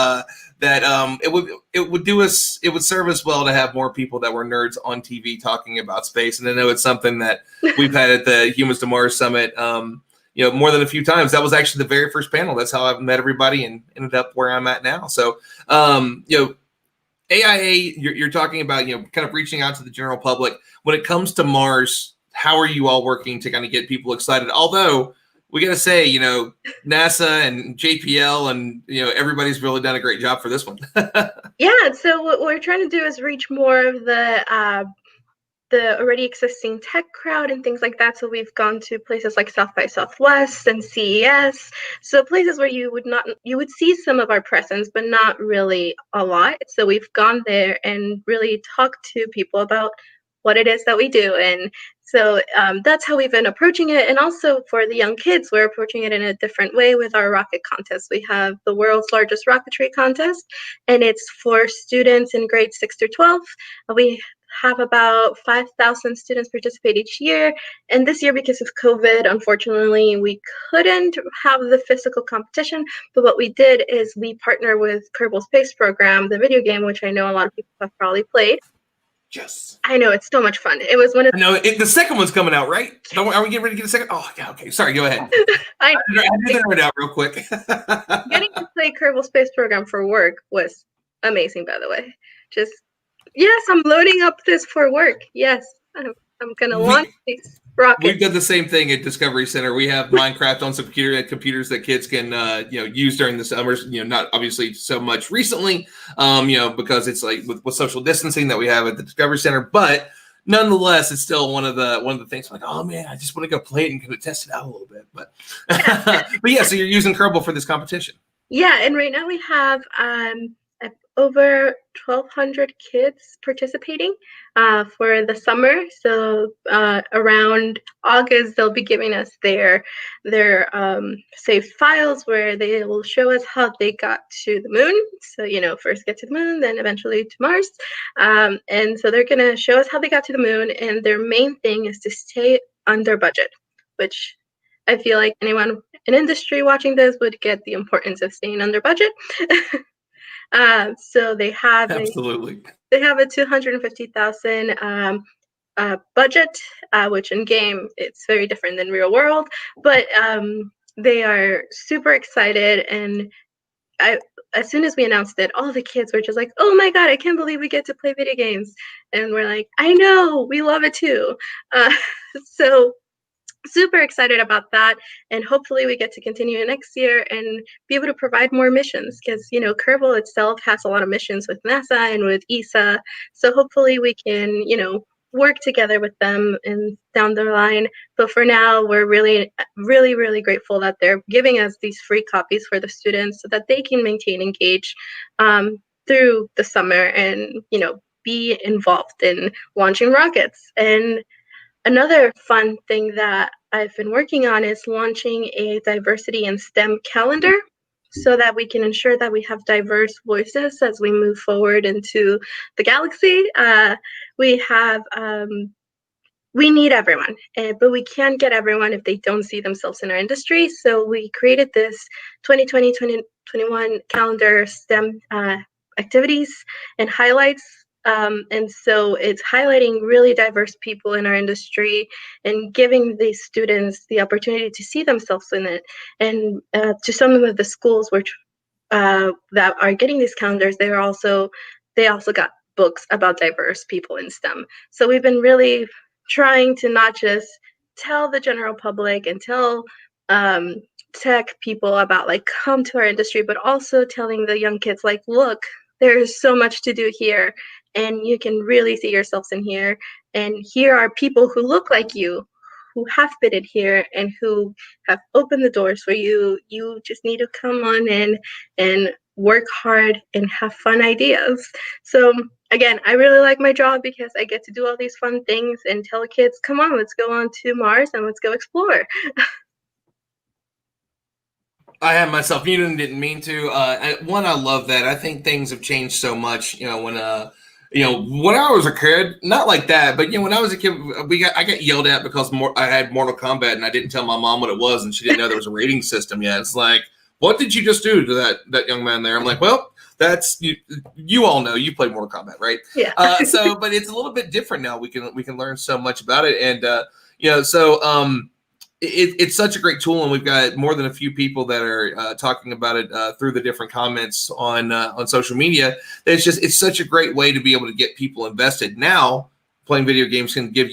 that it would serve us well to have more people that were nerds on TV talking about space. And I know it's something that we've had at the Humans to Mars Summit. You know, more than a few times. That was actually the very first panel. That's how I've met everybody and ended up where I'm at now. So, you know, AIA, you're talking about, you know, kind of reaching out to the general public. When it comes to Mars, how are you all working to kind of get people excited? Although we got to say, you know, NASA and JPL and, you know, everybody's really done a great job for this one. Yeah, so what we're trying to do is reach more of the already existing tech crowd and things like that. So we've gone to places like South by Southwest and CES. So places where you would see some of our presence, but not really a lot. So we've gone there and really talked to people about what it is that we do. And so that's how we've been approaching it. And also for the young kids, we're approaching it in a different way with our rocket contest. We have the world's largest rocketry contest, and it's for students in grades 6 through 12. We have about 5,000 students participate each year. And this year, because of COVID, unfortunately, we couldn't have the physical competition. But what we did is we partner with Kerbal Space Program, the video game, which I know a lot of people have probably played. Yes. I know, it's so much fun. It was one of the second one's coming out, right? Are we getting ready to get a second? Oh, yeah, okay. Sorry, go ahead. I did that out real quick. Getting to play Kerbal Space Program for work was amazing, by the way. Yes, I'm loading up this for work. Yes, I'm going to launch these rockets. We've done the same thing at Discovery Center. We have Minecraft on some computers that kids can use during the summers. You know, not obviously so much recently, because it's like with social distancing that we have at the Discovery Center. But nonetheless, it's still one of the things. Like, oh man, I just want to go play it and kind of test it out a little bit. But but yeah, so you're using Kerbal for this competition. Yeah, and right now we have over 1,200 kids participating for the summer. So around August, they'll be giving us their saved files where they will show us how they got to the moon. So, you know, first get to the moon, then eventually to Mars. And so they're going to show us how they got to the moon. And their main thing is to stay under budget, which I feel like anyone in industry watching this would get the importance of staying under budget. So they have absolutely. They have a 250,000 budget, which in game it's very different than real world. But they are super excited, and as soon as we announced it, all the kids were just like, "Oh my god, I can't believe we get to play video games!" And we're like, "I know, we love it too." So super excited about that, and hopefully we get to continue next year and be able to provide more missions, because you know Kerbal itself has a lot of missions with NASA and with ESA, so hopefully we can work together with them and down the line. But for now, we're really grateful that they're giving us these free copies for the students so that they can maintain engaged through the summer and be involved in launching rockets. And another fun thing that I've been working on is launching a diversity in STEM calendar so that we can ensure that we have diverse voices as we move forward into the galaxy. We need everyone, but we can't get everyone if they don't see themselves in our industry. So we created this 2020-2021 calendar STEM activities and highlights. And so it's highlighting really diverse people in our industry and giving these students the opportunity to see themselves in it. And to some of the schools which that are getting these calendars, they also got books about diverse people in STEM. So we've been really trying to not just tell the general public and tell tech people about like come to our industry, but also telling the young kids like, look, there's so much to do here, and you can really see yourselves in here. And here are people who look like you, who have fitted here and who have opened the doors for you. You just need to come on in and work hard and have fun ideas. So again, I really like my job because I get to do all these fun things and tell kids, come on, let's go on to Mars and let's go explore. I have myself muted and didn't mean to. One, I love that. I think things have changed so much. When I was a kid, not like that, but when I was a kid, I got yelled at because I had Mortal Kombat and I didn't tell my mom what it was, and she didn't know there was a rating system yet. It's like, what did you just do to that young man there? I'm like, well, that's you all know, you played Mortal Kombat, right? Yeah. But it's a little bit different now. We can learn so much about it, and it's such a great tool, and we've got more than a few people that are talking about it through the different comments on social media. It's such a great way to be able to get people invested. Now, playing video games can give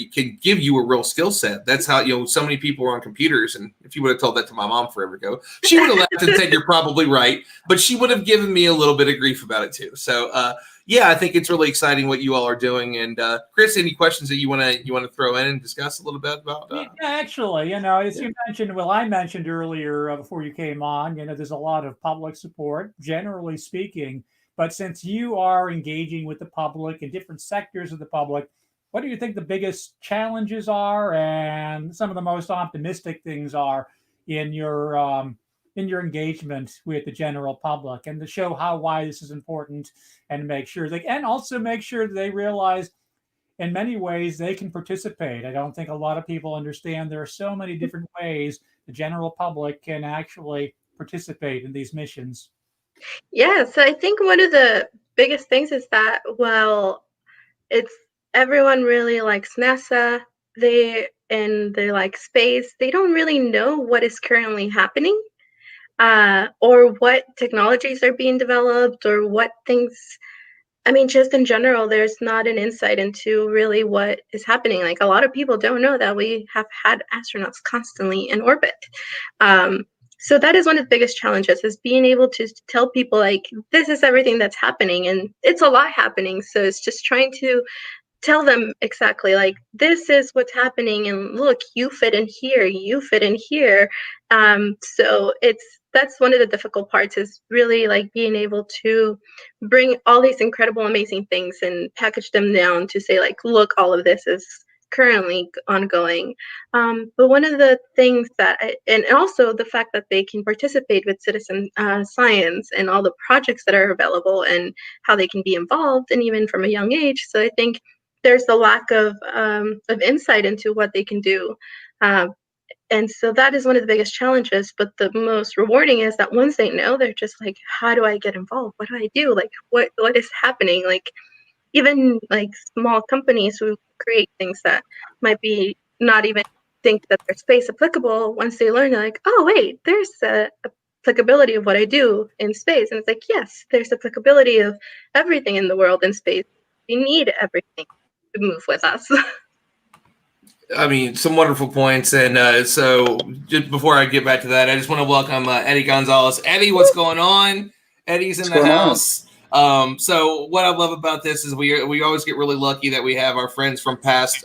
you a real skill set. That's how so many people are on computers, and if you would have told that to my mom forever ago, she would have laughed and said you're probably right, but she would have given me a little bit of grief about it too. So yeah, I think it's really exciting what you all are doing. And Chris, any questions that you want to throw in and discuss a little bit about? Yeah, actually, as you mentioned, I mentioned earlier before you came on, there's a lot of public support, generally speaking. But since you are engaging with the public and different sectors of the public, what do you think the biggest challenges are and some of the most optimistic things are in your engagement with the general public, and to show why this is important, and make sure they realize in many ways they can participate? I don't think a lot of people understand there are so many different ways the general public can actually participate in these missions. Yeah, so I think one of the biggest things is that, well, it's everyone really likes NASA. They like space. They don't really know what is currently happening, or what technologies are being developed, or what things. I mean, just in general, there's not an insight into really what is happening. Like, a lot of people don't know that we have had astronauts constantly in orbit. So that is one of the biggest challenges, is being able to tell people like, this is everything that's happening, and it's a lot happening. So it's just trying to tell them exactly like, this is what's happening, and look, you fit in here, you fit in here. So that's one of the difficult parts, is really like being able to bring all these incredible, amazing things and package them down to say like, look, all of this is currently ongoing. But one of the things and also the fact that they can participate with citizen science and all the projects that are available and how they can be involved, and even from a young age. So I think there's a lack of insight into what they can do. And so that is one of the biggest challenges. But the most rewarding is that once they know, they're just like, how do I get involved? What do I do? Like, what is happening? Like, even like small companies who create things that might be not even think that they're space applicable, once they learn, they're like, oh, wait, there's a applicability of what I do in space. And it's like, yes, there's applicability of everything in the world in space. We need everything to move with us. I mean, some wonderful points. And so just before I get back to that, I just want to welcome Eddie Gonzalez. Eddie, what's going on? Eddie's in the house. So what I love about this is we always get really lucky that we have our friends from past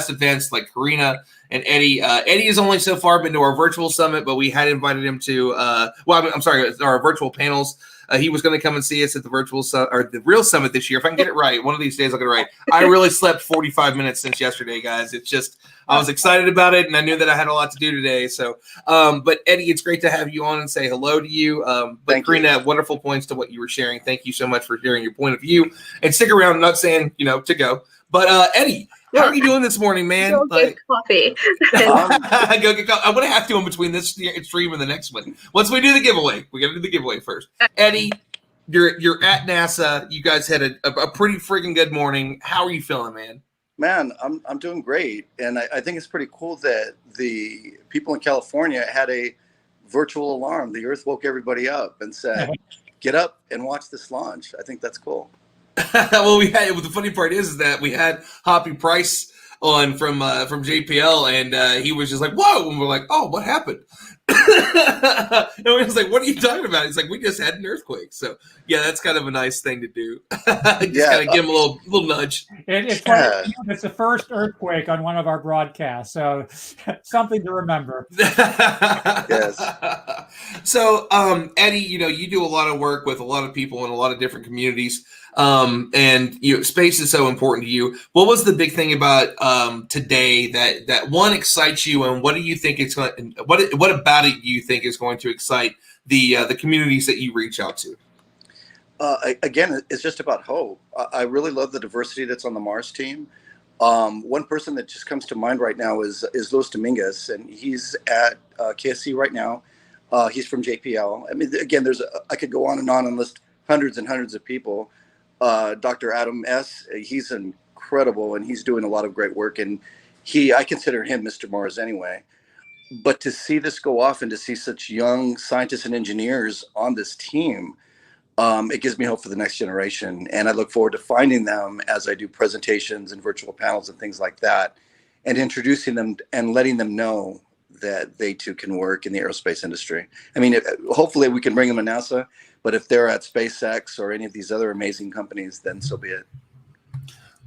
events like Karina and Eddie. Eddie has only so far been to our virtual summit, but we had invited him to our virtual panels. He was going to come and see us at the virtual or the real summit this year. If I can get it right, one of these days I'll get it right. I really slept 45 minutes since yesterday, guys. It's just, I was excited about it, and I knew that I had a lot to do today. So, but Eddie, it's great to have you on and say hello to you. But Karina, wonderful points to what you were sharing. Thank you so much for sharing your point of view. And stick around. I'm not saying, to go. But Eddie, how are you doing this morning, man? Go get coffee. Go get coffee. I'm going to have to in between this stream and the next one. Once we do the giveaway, we got to do the giveaway first. Eddie, you're at NASA. You guys had a pretty freaking good morning. How are you feeling, man? Man, I'm doing great. And I think it's pretty cool that the people in California had a virtual alarm. The Earth woke everybody up and said, get up and watch this launch. I think that's cool. Well, the funny part is that we had Hoppy Price on from JPL, and he was just like, whoa, and we're like, oh, what happened? And we was like, what are you talking about? He's like, we just had an earthquake. So yeah, that's kind of a nice thing to do. Just kind of give him a little nudge. It's like, it's the first earthquake on one of our broadcasts, so something to remember. Yes. So, Eddie, you do a lot of work with a lot of people in a lot of different communities, and space is so important to you. What was the big thing about today that one excites you, and what do you think it's going? What about it do you think is going to excite the communities that you reach out to? Again, it's just about hope. I really love the diversity that's on the Mars team. One person that just comes to mind right now is Luis Dominguez, and he's at KSC right now. He's from JPL. I mean, again, I could go on and list hundreds and hundreds of people. Dr. Adam S., he's incredible, and he's doing a lot of great work. And I consider him Mr. Mars anyway. But to see this go off and to see such young scientists and engineers on this team, it gives me hope for the next generation. And I look forward to finding them as I do presentations and virtual panels and things like that, and introducing them and letting them know that they too can work in the aerospace industry. I mean, hopefully we can bring them to NASA, but if they're at SpaceX or any of these other amazing companies, then so be it.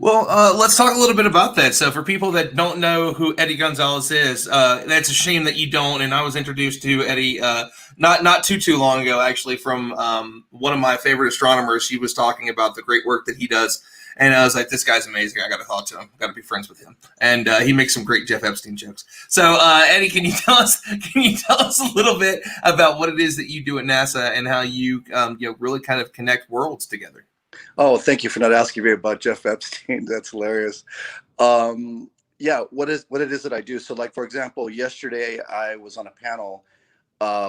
Well, let's talk a little bit about that. So for people that don't know who Eddie Gonzalez is, that's a shame that you don't. And I was introduced to Eddie not too long ago, actually, from one of my favorite astronomers. He was talking about the great work that he does. And I was like, this guy's amazing. I got to talk to him. Got to be friends with him. And he makes some great Jeff Epstein jokes. So Eddie, can you tell us a little bit about what it is that you do at NASA and how you really kind of connect worlds together? Oh, thank you for not asking me about Jeff Epstein. That's hilarious. Yeah, what it is that I do. So like, for example, yesterday I was on a panel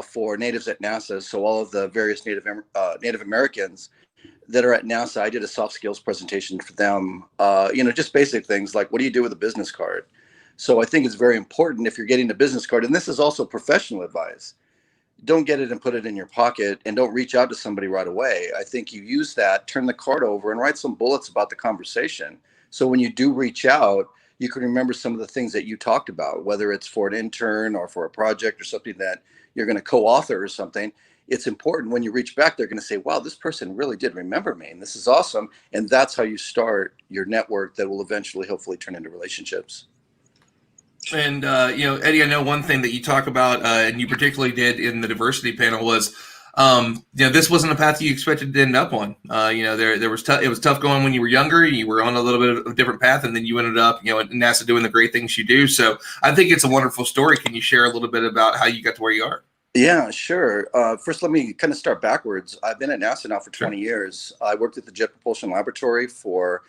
for natives at NASA. So all of the various Native Americans that are at NASA, I did a soft skills presentation for them. Just basic things like, what do you do with a business card? So I think it's very important if you're getting a business card, and this is also professional advice, don't get it and put it in your pocket, and don't reach out to somebody right away. I think you use that, turn the card over and write some bullets about the conversation. So when you do reach out, you can remember some of the things that you talked about, whether it's for an intern or for a project or something that you're going to co-author or something. It's important when you reach back, they're going to say, wow, this person really did remember me, and this is awesome. And that's how you start your network that will eventually, hopefully, turn into relationships. And, Eddie, I know one thing that you talk about, and you particularly did in the diversity panel was, this wasn't a path you expected to end up on. It was tough going when you were younger. You were on a little bit of a different path, and then you ended up, at NASA doing the great things you do. So I think it's a wonderful story. Can you share a little bit about how you got to where you are? Yeah, sure. First, let me kind of start backwards. I've been at NASA now for 20 years. I worked at the Jet Propulsion Laboratory for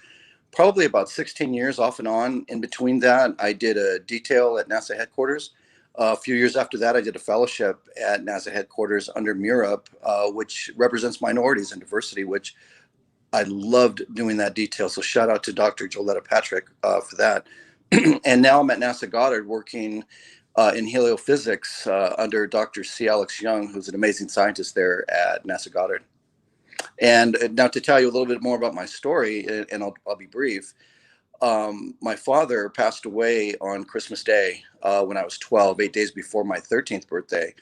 probably about 16 years off and on. In between that, I did a detail at NASA headquarters. A few years after that, I did a fellowship at NASA headquarters under MURAP, which represents minorities and diversity, which I loved doing that detail. So shout out to Dr. Joletta Patrick for that. And now I'm at NASA Goddard working in heliophysics under Dr. C. Alex Young, who's an amazing scientist there at NASA Goddard. And now to tell you a little bit more about my story, and I'll be brief. My father passed away on Christmas Day when I was 12, 8 days before my 13th birthday.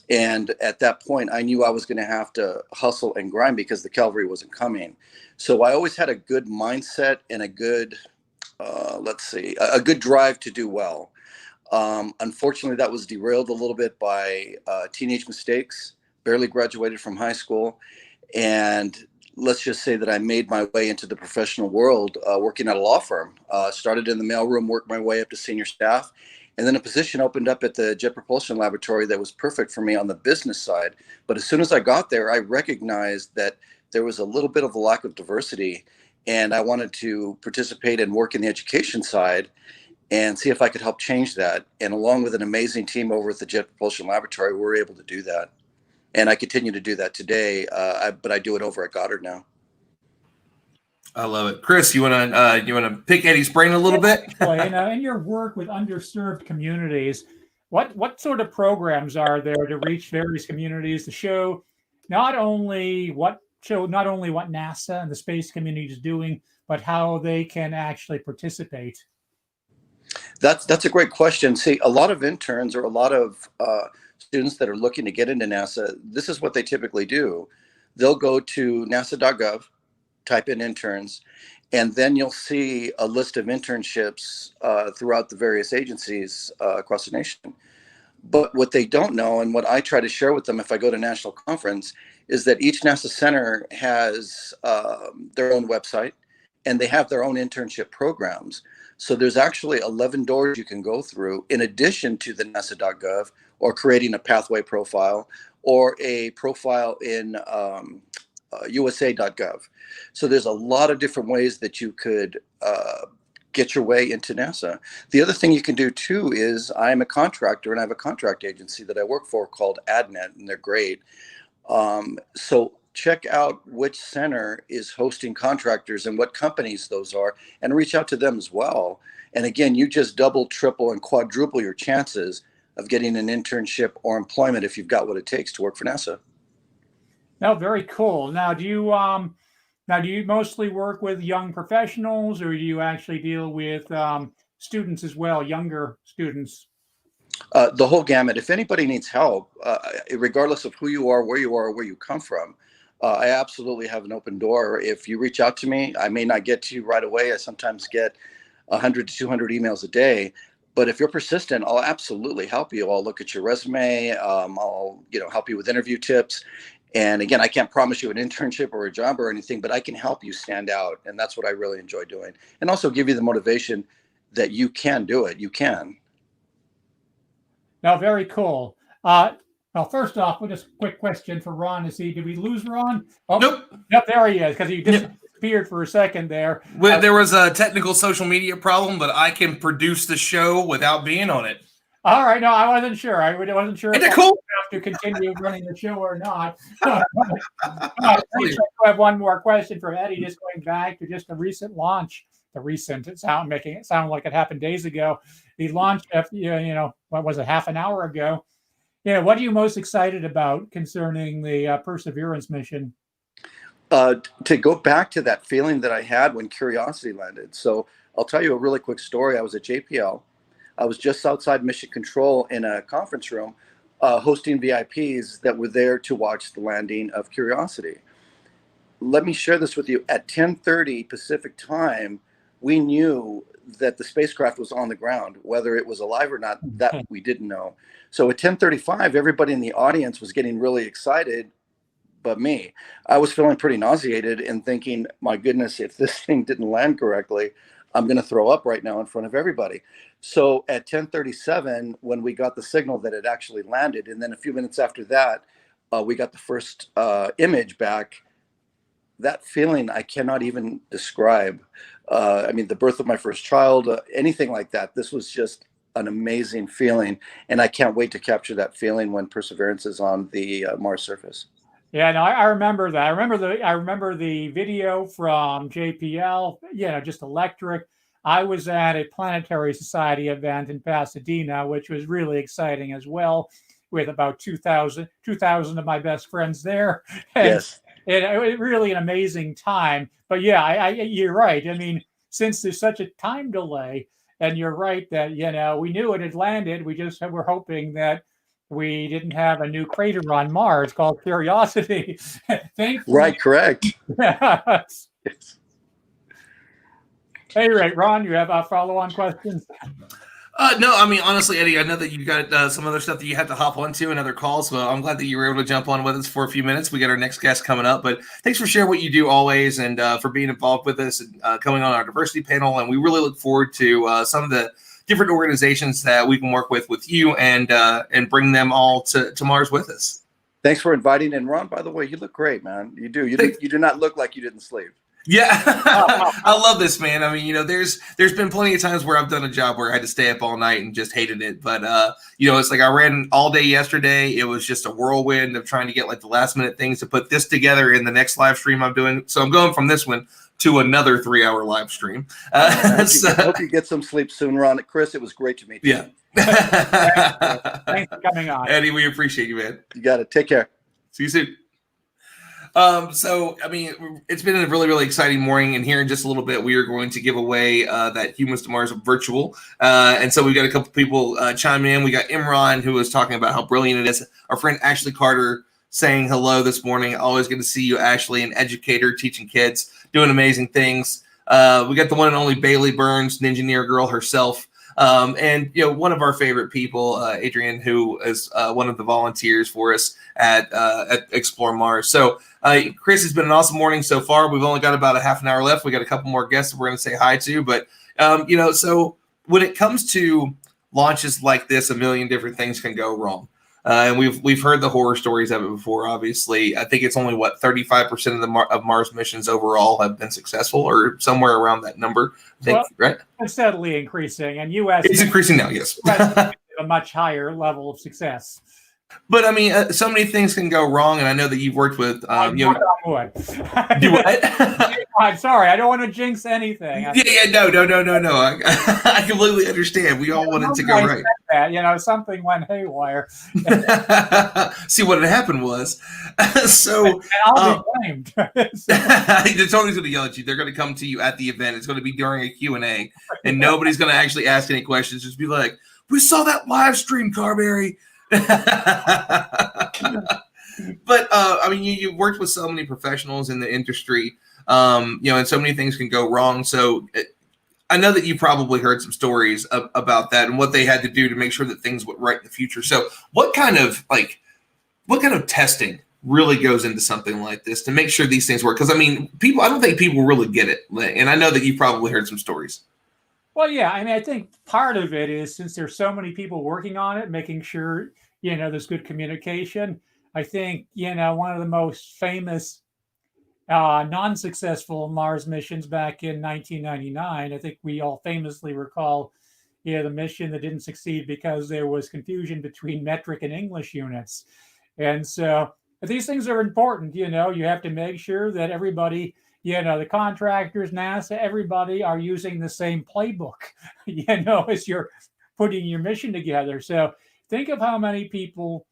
And at that point, I knew I was going to have to hustle and grind because the Calvary wasn't coming. So I always had a good mindset and a good, a good drive to do well. Unfortunately, that was derailed a little bit by teenage mistakes, barely graduated from high school. And let's just say that I made my way into the professional world working at a law firm. Started in the mailroom, worked my way up to senior staff, and then a position opened up at the Jet Propulsion Laboratory that was perfect for me on the business side. But as soon as I got there, I recognized that there was a little bit of a lack of diversity, and I wanted to participate and work in the education side and see if I could help change that. And along with an amazing team over at the Jet Propulsion Laboratory, we were able to do that. And I continue to do that today, but I do it over at Goddard now. I love it, Chris. You wanna pick Eddie's brain a little bit? In your work with underserved communities, what sort of programs are there to reach various communities to show not only what NASA and the space community is doing, but how they can actually participate? That's a great question. See, a lot of interns or a lot of students that are looking to get into NASA, this is what they typically do. They'll go to nasa.gov, type in interns, and then you'll see a list of internships throughout the various agencies across the nation. But what they don't know, and what I try to share with them if I go to national conference, is that each NASA center has their own website, and they have their own internship programs. So there's actually 11 doors you can go through in addition to the nasa.gov, or creating a pathway profile, or a profile in USA.gov. So there's a lot of different ways that you could get your way into NASA. The other thing you can do too is, I'm a contractor and I have a contract agency that I work for called AdNet, and they're great. So check out which center is hosting contractors and what companies those are, and reach out to them as well. And again, you just double, triple, and quadruple your chances of getting an internship or employment if you've got what it takes to work for NASA. No, very cool. Now, do you mostly work with young professionals, or do you actually deal with students as well, younger students? The whole gamut. If anybody needs help, regardless of who you are, where you come from, I absolutely have an open door. If you reach out to me, I may not get to you right away. I sometimes get 100 to 200 emails a day. But if you're persistent, I'll absolutely help you. I'll look at your resume. I'll help you with interview tips. And again, I can't promise you an internship or a job or anything, but I can help you stand out. And that's what I really enjoy doing. And also give you the motivation that you can do it. You can. No, very cool. Well, first off, just a quick question for Ron to see, did we lose Ron? Oh, nope. Yep, there he is, because he disappeared for a second there. Well, there was a technical social media problem, but I can produce the show without being on it. All right, no, I wasn't sure. I wasn't sure Isn't if it cool? I have to continue running the show or not. I have one more question for Eddie, just going back to just a recent launch. Making it sound like it happened days ago. He launched, what was it, half an hour ago? What are you most excited about concerning the Perseverance mission? To go back to that feeling that I had when Curiosity landed. So I'll tell you a really quick story. I was at JPL. I was just outside Mission Control in a conference room hosting VIPs that were there to watch the landing of Curiosity. Let me share this with you. At 10:30 Pacific time, we knew that the spacecraft was on the ground. Whether it was alive or not, that we didn't know. So at 10:35, everybody in the audience was getting really excited, but me. I was feeling pretty nauseated and thinking, my goodness, if this thing didn't land correctly, I'm going to throw up right now in front of everybody. So at 10:37, when we got the signal that it actually landed, and then a few minutes after that, we got the first image back, that feeling I cannot even describe. I mean, the birth of my first child, anything like that. This was just an amazing feeling, and I can't wait to capture that feeling when Perseverance is on the Mars surface. Yeah, no, I remember that. I remember the video from JPL. Just electric. I was at a Planetary Society event in Pasadena, which was really exciting as well, with about 2,000 of my best friends there. And yes. It was really an amazing time. But yeah, you're right. I mean, since there's such a time delay, and you're right that, we knew it had landed. We just were hoping that we didn't have a new crater on Mars called Curiosity. Thankfully. Right, correct. Yes. Hey, right, Ron, you have follow-on questions? No, I mean, honestly, Eddie, I know that you got some other stuff that you had to hop onto and other calls, so I'm glad that you were able to jump on with us for a few minutes. We got our next guest coming up, but thanks for sharing what you do always, and for being involved with us and coming on our diversity panel. And we really look forward to some of the different organizations that we can work with you and bring them all to Mars with us. Thanks for inviting in, Ron. By the way, you look great, man. You do. You do not look like you didn't sleep. Yeah, I love this, man. I mean, there's been plenty of times where I've done a job where I had to stay up all night and just hated it. But, it's like I ran all day yesterday. It was just a whirlwind of trying to get like the last minute things to put this together in the next live stream I'm doing. So I'm going from this one to another 3-hour live stream. I hope you get some sleep soon, Ron. Chris, it was great to meet you. Yeah. Thanks for coming on. Eddie, we appreciate you, man. You got it. Take care. See you soon. So, I mean, it's been a really, really exciting morning, and here in just a little bit, we are going to give away that Humans to Mars virtual. And so we've got a couple people chiming in. We got Imran, who was talking about how brilliant it is. Our friend Ashley Carter saying hello this morning. Always good to see you, Ashley, an educator teaching kids, doing amazing things. We got the one and only Bailey Burns, an engineer girl herself. And one of our favorite people, Adrian, who is one of the volunteers for us at Explore Mars. So, Chris, it's been an awesome morning so far. We've only got about a half an hour left. We got a couple more guests that we're going to say hi to. But so when it comes to launches like this, a million different things can go wrong. And we've heard the horror stories of it before. Obviously, I think it's only 35% of Mars missions overall have been successful, or somewhere around that number. I think, right? It's steadily increasing, and U.S. It's increasing now. Yes, a much higher level of success. But I mean, so many things can go wrong, and I know that you've worked with. Do what? I'm sorry, I don't want to jinx anything. No. I completely understand. We all want it to go right. That, something went haywire. See, what had happened was, so and I'll be blamed. Tony's going to yell at you. They're going to come to you at the event. It's going to be during a Q&A, and nobody's going to actually ask any questions. Just be like, "We saw that live stream, Carberry." But I mean, you worked with so many professionals in the industry, and so many things can go wrong. So I know that you probably heard some stories about that and what they had to do to make sure that things went right in the future. So what kind of testing really goes into something like this to make sure these things work? Because I mean, I don't think people really get it, and I know that you probably heard some stories. Well, yeah, I mean, I think part of it is, since there's so many people working on it, making sure, there's good communication. I think, one of the most famous non-successful Mars missions back in 1999, I think we all famously recall, the mission that didn't succeed because there was confusion between metric and English units. And so these things are important, you have to make sure that everybody, the contractors, NASA, everybody are using the same playbook, as you're putting your mission together. So think of how many people,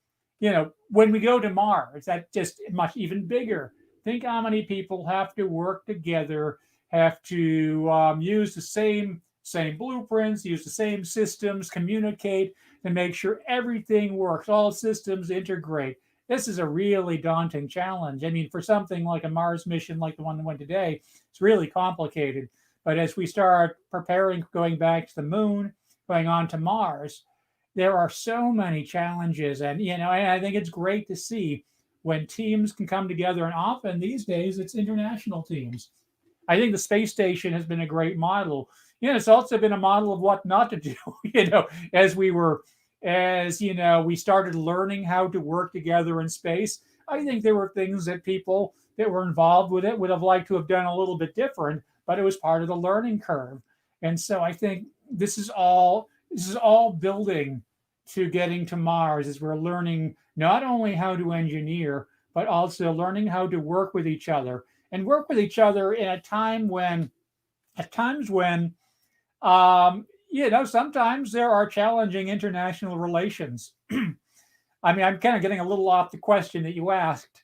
when we go to Mars, that's just much even bigger. Think how many people have to work together, have to use the same blueprints, use the same systems, communicate, and make sure everything works, all systems integrate. This is a really daunting challenge. I mean, for something like a Mars mission like the one that went today, it's really complicated. But as we start preparing, going back to the moon, going on to Mars, there are so many challenges. And, I think it's great to see when teams can come together. And often these days, it's international teams. I think the space station has been a great model. It's also been a model of what not to do, as we started learning how to work together in space. I think there were things that people that were involved with it would have liked to have done a little bit different, but it was part of the learning curve. And so I think this is all building to getting to Mars, as we're learning not only how to engineer, but also learning how to work with each other, and work with each other in a time when, sometimes there are challenging international relations. I mean, I'm kind of getting a little off the question that you asked,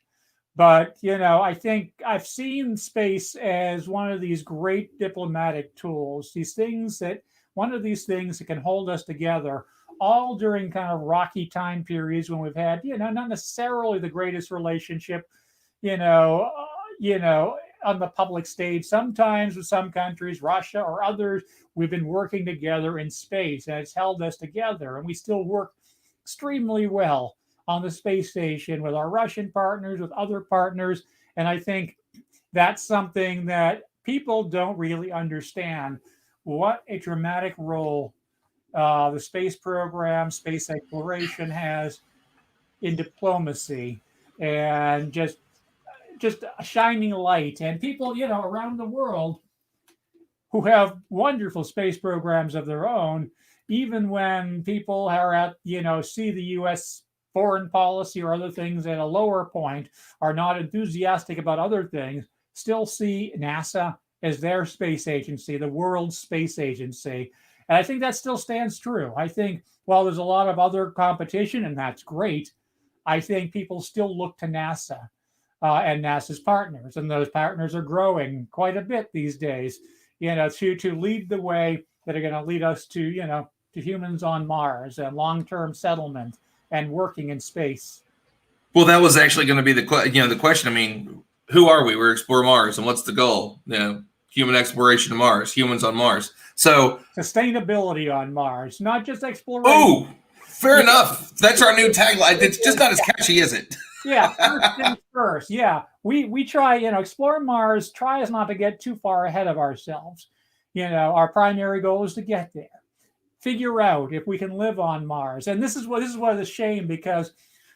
but, I think I've seen space as one of these great diplomatic tools, one of these things that can hold us together, all during kind of rocky time periods when we've had, not necessarily the greatest relationship, on the public stage. Sometimes with some countries, Russia or others, we've been working together in space, and it's held us together. And we still work extremely well on the space station with our Russian partners, with other partners. And I think that's something that people don't really understand, what a dramatic role the space program, space exploration has in diplomacy, and just a shining light. And people, around the world who have wonderful space programs of their own, even when people are at, see the U.S. foreign policy or other things at a lower point, are not enthusiastic about other things, still see NASA as their space agency, the world's space agency. And I think that still stands true. I think while there's a lot of other competition, and that's great, I think people still look to NASA and NASA's partners. And those partners are growing quite a bit these days, to lead the way that are going to lead us to, to humans on Mars and long-term settlement and working in space. Well, that was actually going to be the question. I mean, who are we? We're Explore Mars, and what's the goal? Human exploration of Mars, humans on Mars. So sustainability on Mars, not just exploration. Oh, fair enough. That's our new tagline. It's just not as catchy, is it? Yeah, first things first. Yeah, we try. Explore Mars tries not to get too far ahead of ourselves. Our primary goal is to get there, figure out if we can live on Mars. And this is what is a shame, because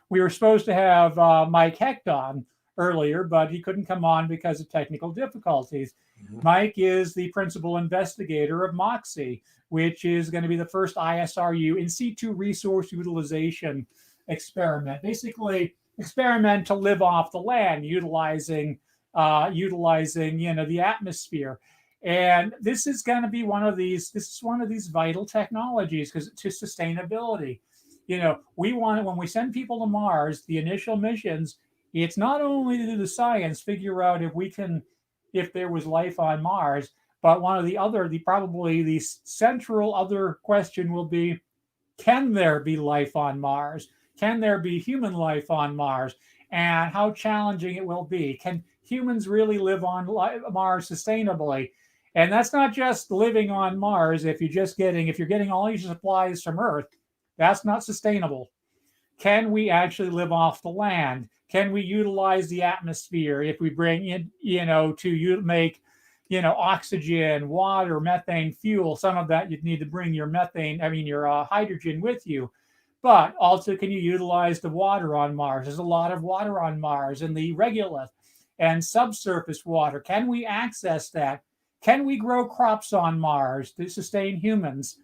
we were supposed to have Mike Hecht on earlier, but he couldn't come on because of technical difficulties. Mm-hmm. Mike is the principal investigator of MOXIE, which is going to be the first ISRU in situ resource utilization experiment. Basically, experiment to live off the land, utilizing the atmosphere. And this is going to be one of these vital technologies because to sustainability. We want it when we send people to Mars, the initial missions, it's not only to do the science, figure out if there was life on Mars, but probably the central other question will be, can there be life on Mars? Can there be human life on Mars? And how challenging it will be. Can humans really live on Mars sustainably? And that's not just living on Mars. If you're getting all your supplies from Earth, that's not sustainable. Can we actually live off the land? Can we utilize the atmosphere if we bring in, to make, oxygen, water, methane, fuel? Some of that you'd need to bring your hydrogen with you. But also, can you utilize the water on Mars? There's a lot of water on Mars and the regolith and subsurface water. Can we access that? Can we grow crops on Mars to sustain humans?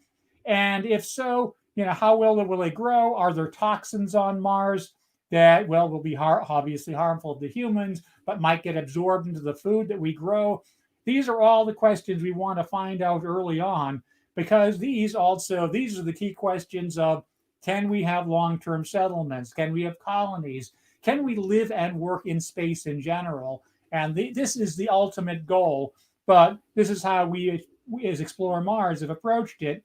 And if so, how well will they grow? Are there toxins on Mars that, will be obviously harmful to humans, but might get absorbed into the food that we grow? These are all the questions we want to find out early on, because these are the key questions of, can we have long-term settlements? Can we have colonies? Can we live and work in space in general? And this is the ultimate goal. But this is how we as Explore Mars have approached it.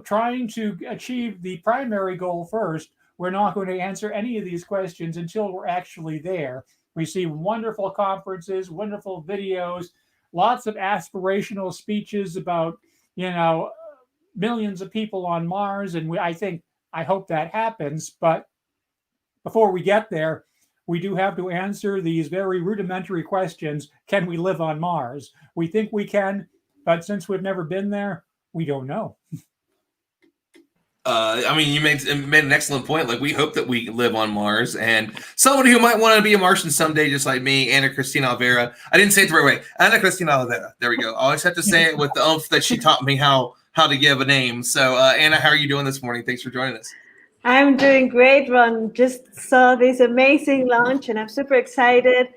Trying to achieve the primary goal first. We're not going to answer any of these questions until we're actually there. We see wonderful conferences, wonderful videos, lots of aspirational speeches about, millions of people on Mars. And I hope that happens. But before we get there, we do have to answer these very rudimentary questions. Can we live on Mars? We think we can, but since we've never been there, we don't know. You made an excellent point. Like, we hope that we live on Mars, and someone who might want to be a Martian someday, just like me, Ana Cristina Olvera. I didn't say it the right way. Ana Cristina Olvera. There we go. I always have to say it with the oomph that she taught me how to give a name. So, Ana, how are you doing this morning? Thanks for joining us. I'm doing great, Ron. Just saw this amazing launch, and I'm super excited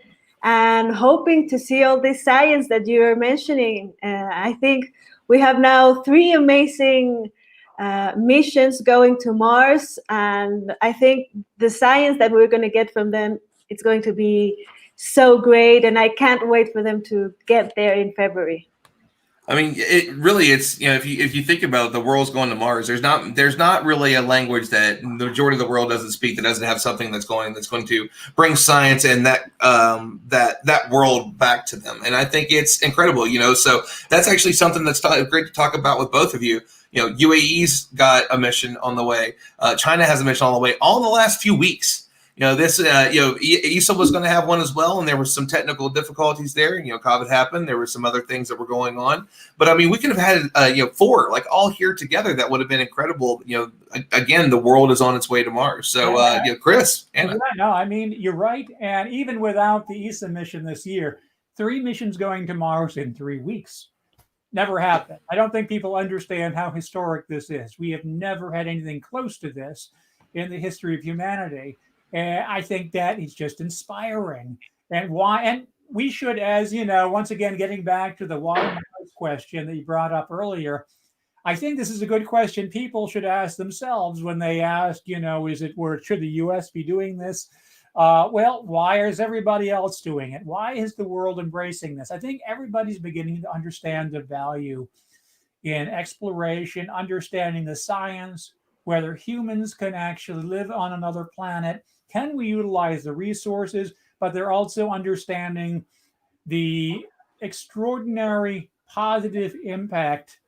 and hoping to see all this science that you were mentioning. I think we have now 3 amazing missions going to Mars, and I think the science that we're going to get from them, it's going to be so great, and I can't wait for them to get there in February. It's if you think about it, the world's going to Mars. There's not really a language that the majority of the world doesn't speak that doesn't have something that's going to bring science and that world back to them. And I think it's incredible, So that's actually something that's great to talk about with both of you. UAE's got a mission on the way. China has a mission on the way. All in the last few weeks. ESA was going to have one as well, and there were some technical difficulties there. COVID happened. There were some other things that were going on, but we could have had 4 all here together. That would have been incredible. Again, the world is on its way to Mars. So, Chris, Anna. Yeah, no, you're right. And even without the ESA mission this year, 3 missions going to Mars in 3 weeks. Never happened. I don't think people understand how historic this is. We have never had anything close to this in the history of humanity. And I think that is just inspiring. And we should, as once again, getting back to the why question that you brought up earlier, I think this is a good question people should ask themselves when they ask, should the U.S. be doing this? Well, why is everybody else doing it? Why is the world embracing this? I think everybody's beginning to understand the value in exploration, understanding the science, whether humans can actually live on another planet, can we utilize the resources, but they're also understanding the extraordinary positive impact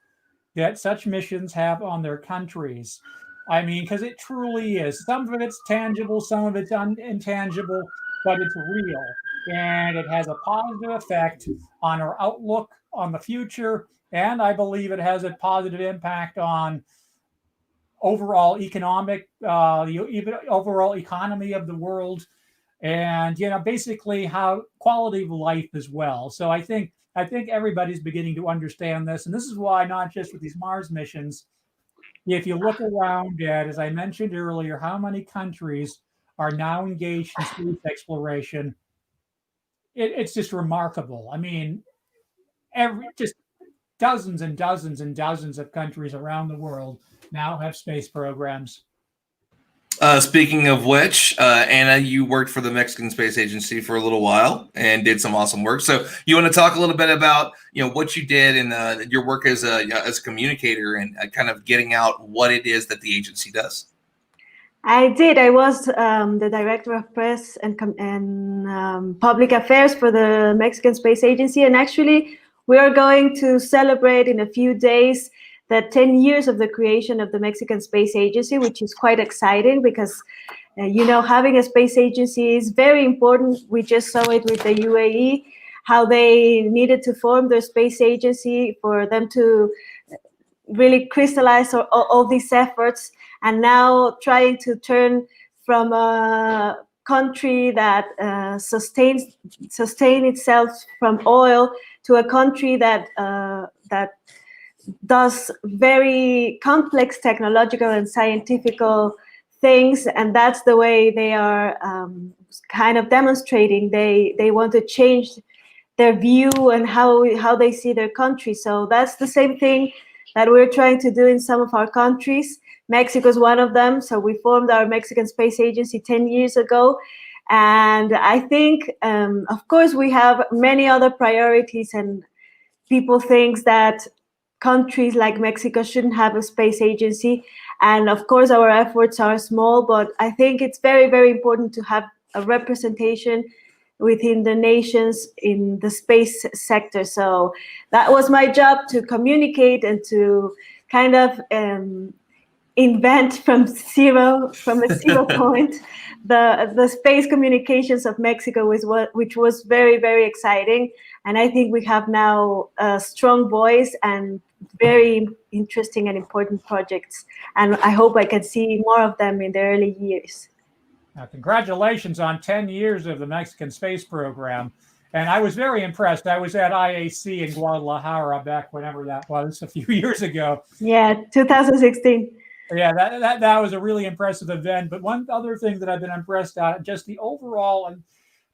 that such missions have on their countries. I mean, because it truly is. Some of it's tangible, some of it's intangible, but it's real. And it has a positive effect on our outlook on the future. And I believe it has a positive impact on overall economic, even overall economy of the world, and basically how quality of life as well. So I think everybody's beginning to understand this, and this is why not just with these Mars missions. If you look around at, as I mentioned earlier, how many countries are now engaged in space exploration, it's just remarkable. I mean, just dozens and dozens and dozens of countries around the world now have space programs. Speaking of which, Anna, you worked for the Mexican Space Agency for a little while and did some awesome work. So you want to talk a little bit about what you did and your work as a communicator and kind of getting out what it is that the agency does? I did. I was the director of press and public affairs for the Mexican Space Agency, and actually we are going to celebrate in a few days the 10 years of the creation of the Mexican Space Agency, which is quite exciting because, having a space agency is very important. We just saw it with the UAE, how they needed to form their space agency for them to really crystallize all these efforts, and now trying to turn from a country that sustain itself from oil to a country that does very complex technological and scientific things, and that's the way they are kind of demonstrating. They want to change their view and how they see their country. So that's the same thing that we're trying to do in some of our countries. Mexico is one of them. So we formed our Mexican Space Agency 10 years ago. And I think, of course, we have many other priorities, and people think that countries like Mexico shouldn't have a space agency. And of course, our efforts are small, but I think it's very, very important to have a representation within the nations in the space sector. So that was my job, to communicate and to kind of invent from a zero point the space communications of Mexico, which was very, very exciting. And I think we have now a strong voice and very interesting and important projects. And I hope I can see more of them in the early years. Congratulations on 10 years of the Mexican space program. And I was very impressed. I was at IAC in Guadalajara back whenever that was, a few years ago. Yeah, 2016. Yeah, that was a really impressive event. But one other thing that I've been impressed at, just the overall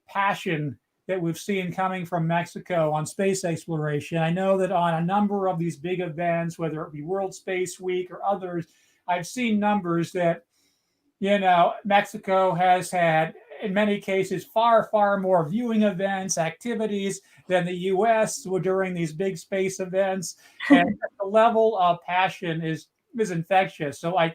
passion that we've seen coming from Mexico on space exploration. I know that on a number of these big events, whether it be World Space Week or others, I've seen numbers that, Mexico has had, in many cases, far, far more viewing events, activities than the U.S. during these big space events. And the level of passion is infectious. So I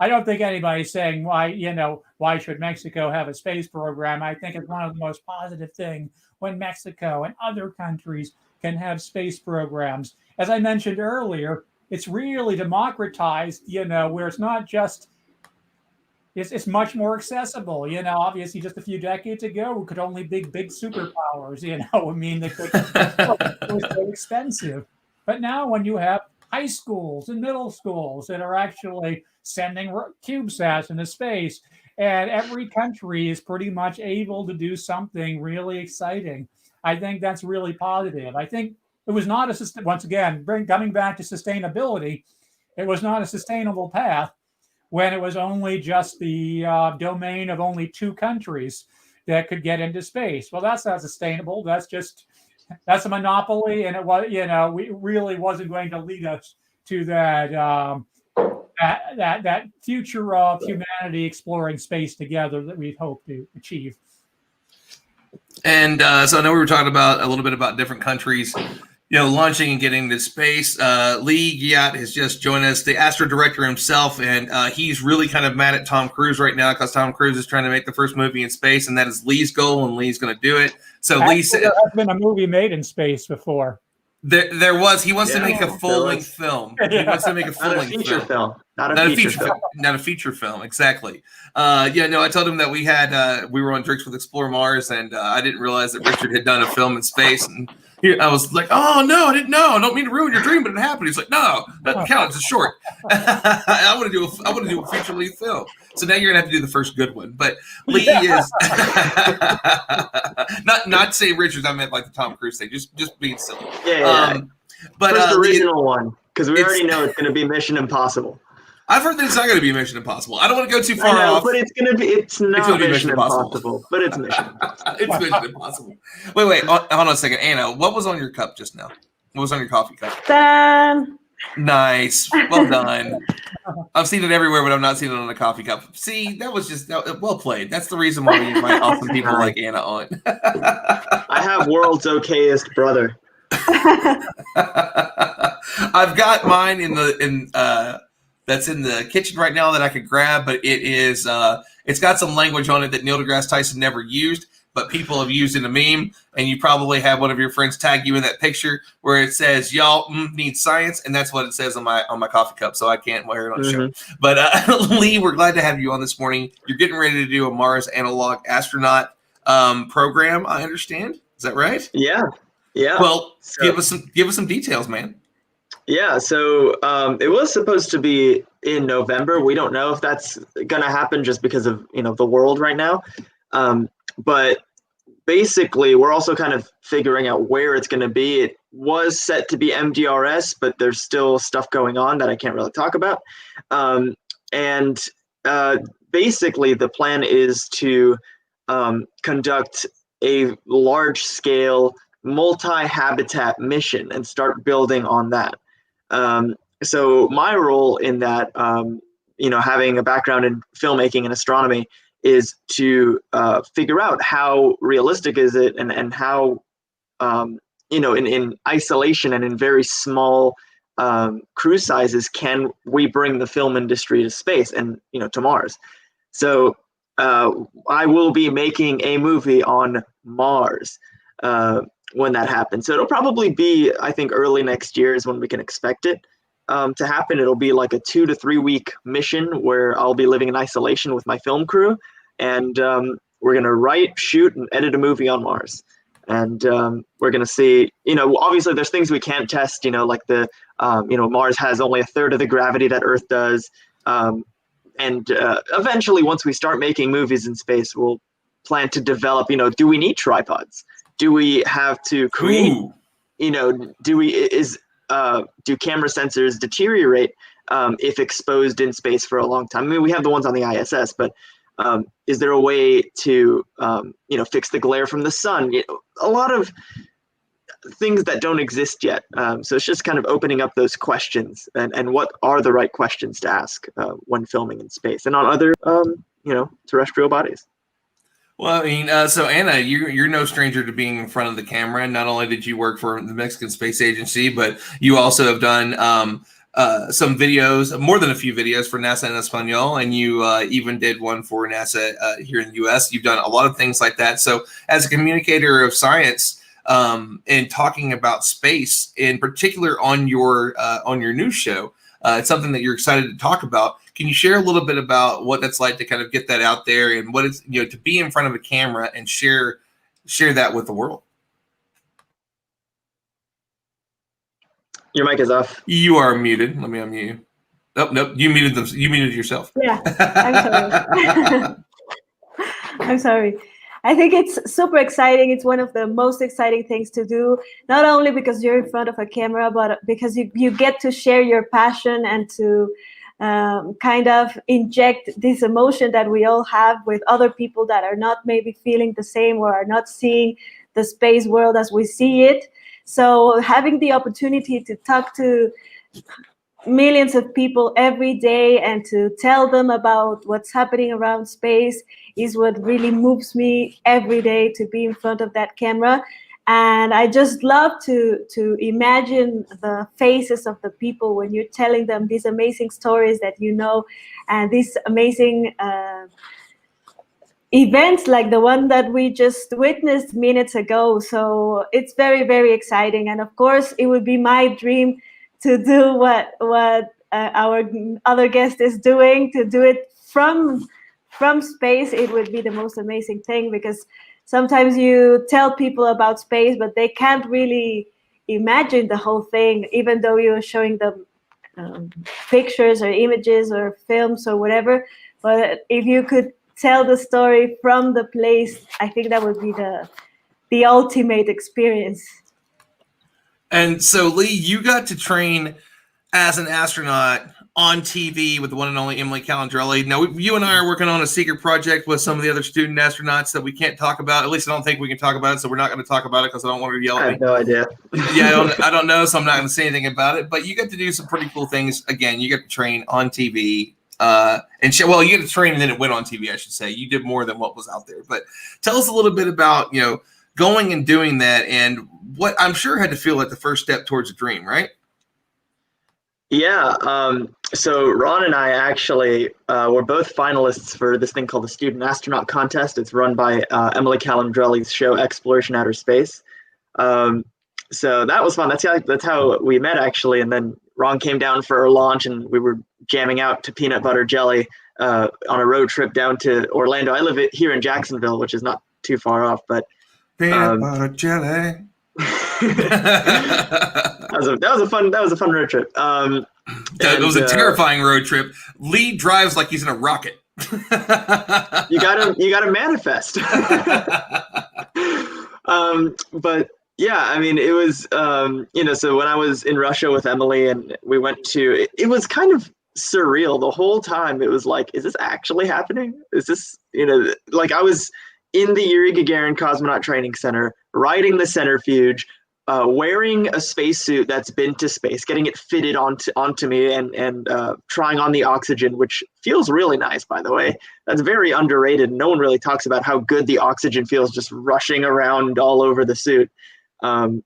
don't think anybody's saying why should Mexico have a space program. I think it's one of the most positive things when Mexico and other countries can have space programs. As I mentioned earlier, it's really democratized, where it's not just, it's much more accessible. Obviously just a few decades ago, we could only big superpowers, I mean, it was so expensive. But now when you have high schools and middle schools that are actually sending CubeSats into space, and every country is pretty much able to do something really exciting. I think that's really positive. I think it was not once again, coming back to sustainability, it was not a sustainable path when it was only just the domain of only 2 countries that could get into space. Well, that's not sustainable. That's a monopoly, and it was, we really wasn't going to lead us to that that future of humanity exploring space together that we hope to achieve. And so I know we were talking about a little bit about different countries, launching and getting into space. Lee Guyot has just joined us, the Astro director himself, and he's really kind of mad at Tom Cruise right now because Tom Cruise is trying to make the first movie in space, and that is Lee's goal, and Lee's going to do it. So Lee said, there has been a movie made in space before. There was. He wants to make a full-length film. He wants to make a full-length film. Not a feature film. Not a feature film. Exactly. I told him that we were on Drinks with Explore Mars, and I didn't realize that Richard had done a film in space. And I was like, "Oh no, I didn't know. I don't mean to ruin your dream, but it happened." He's like, "No, that counts. It's a short. I want to do a feature-length film." So now you're gonna have to do the first good one. But Lee is not saying Richards. I meant like the Tom Cruise thing. Just being silly. Yeah. But first original one, because we already know it's going to be Mission Impossible. I've heard that it's not going to be Mission Impossible. I don't want to go too far off. But it's going to be. It's not Mission Impossible, but it's Mission Impossible. It's Mission Impossible. Wait. Hold on a second, Anna. What was on your cup just now? What was on your coffee cup? Nice. Well done. I've seen it everywhere, but I've not seen it on a coffee cup. See, that was just well played. That's the reason why we invite awesome people like Anna on. I have world's okayest brother. I've got mine that's in the kitchen right now that I could grab, but it's got some language on it that Neil deGrasse Tyson never used, but people have used in a meme, and you probably have one of your friends tag you in that picture where it says y'all need science, and that's what it says on my coffee cup, so I can't wear it on the show. But Lee, we're glad to have you on this morning. You're getting ready to do a Mars analog astronaut program, I understand. Is that right? Yeah. Well, give us some details, man. Yeah, so it was supposed to be in November. We don't know if that's going to happen just because of the world right now. But basically, we're also kind of figuring out where it's going to be. It was set to be MDRS, but there's still stuff going on that I can't really talk about. Basically, the plan is to conduct a large-scale multi-habitat mission and start building on that. So my role in that, having a background in filmmaking and astronomy, is to figure out how realistic is it and how, in isolation and in very small crew sizes can we bring the film industry to space and, to Mars. So I will be making a movie on Mars when that happens. So it'll probably be, I think, early next year is when we can expect it to happen. It'll be like a 2 to 3 week mission where I'll be living in isolation with my film crew, and we're going to write, shoot, and edit a movie on Mars. And we're going to see, obviously there's things we can't test, like Mars has only a third of the gravity that Earth does. Eventually, once we start making movies in space, we'll plan to develop, do we need tripods? Do we have to create, do camera sensors deteriorate if exposed in space for a long time? I mean, we have the ones on the ISS, but is there a way to, fix the glare from the sun? A lot of things that don't exist yet. So it's just kind of opening up those questions and what are the right questions to ask when filming in space and on other, terrestrial bodies. Well, I mean, so Anna, you're no stranger to being in front of the camera. Not only did you work for the Mexican Space Agency, but you also have done some videos, more than a few videos for NASA en Español, and you even did one for NASA here in the U.S. You've done a lot of things like that. So as a communicator of science and talking about space, in particular on your news show, it's something that you're excited to talk about. Can you share a little bit about what that's like to kind of get that out there and what it's, to be in front of a camera and share that with the world? Your mic is off. You are muted. Let me unmute you. Oh, nope. You muted them. You muted yourself. Yeah, I'm sorry. I'm sorry. I think it's super exciting. It's one of the most exciting things to do, not only because you're in front of a camera, but because you get to share your passion and to kind of inject this emotion that we all have with other people that are not maybe feeling the same or are not seeing the space world as we see it. So having the opportunity to talk to millions of people every day and to tell them about what's happening around space is what really moves me every day, to be in front of that camera. And I just love to imagine the faces of the people when you're telling them these amazing stories that you know, and these amazing events like the one that we just witnessed minutes ago. So it's very, very exciting. And of course, it would be my dream to do what our other guest is doing, to do it from space. It would be the most amazing thing, because sometimes you tell people about space, but they can't really imagine the whole thing, even though you're showing them pictures or images or films or whatever. But if you could tell the story from the place, I think that would be the ultimate experience. And so, Lee, you got to train as an astronaut on TV with the one and only Emily Calandrelli. Now, you and I are working on a secret project with some of the other student astronauts that we can't talk about. At least I don't think we can talk about it, so we're not going to talk about it because I don't want her to yell at me. I have no idea. Yeah, I don't know, so I'm not going to say anything about it. But you get to do some pretty cool things. Again, you get to train on TV. Well, you get to train and then it went on TV, I should say. You did more than what was out there. But tell us a little bit about, going and doing that, and what I'm sure had to feel like the first step towards a dream, right? Yeah. So Ron and I actually were both finalists for this thing called the Student Astronaut Contest. It's run by Emily Calandrelli's show Exploration Outer Space. So that was fun. That's how we met, actually. And then Ron came down for our launch, and we were jamming out to Peanut Butter Jelly on a road trip down to Orlando. I live here in Jacksonville, which is not too far off, but Peanut Butter Jelly. that was a fun road trip. It was a terrifying road trip. Lee drives like he's in a rocket. you gotta manifest. But yeah, I mean, it was so when I was in Russia with Emily and we went to, it was kind of surreal the whole time. It was like, is this actually happening? Is this, like I was in the Yuri Gagarin Cosmonaut Training Center, riding the centrifuge, wearing a spacesuit that's been to space, getting it fitted onto me, and trying on the oxygen, which feels really nice, by the way. That's very underrated. No one really talks about how good the oxygen feels just rushing around all over the suit. And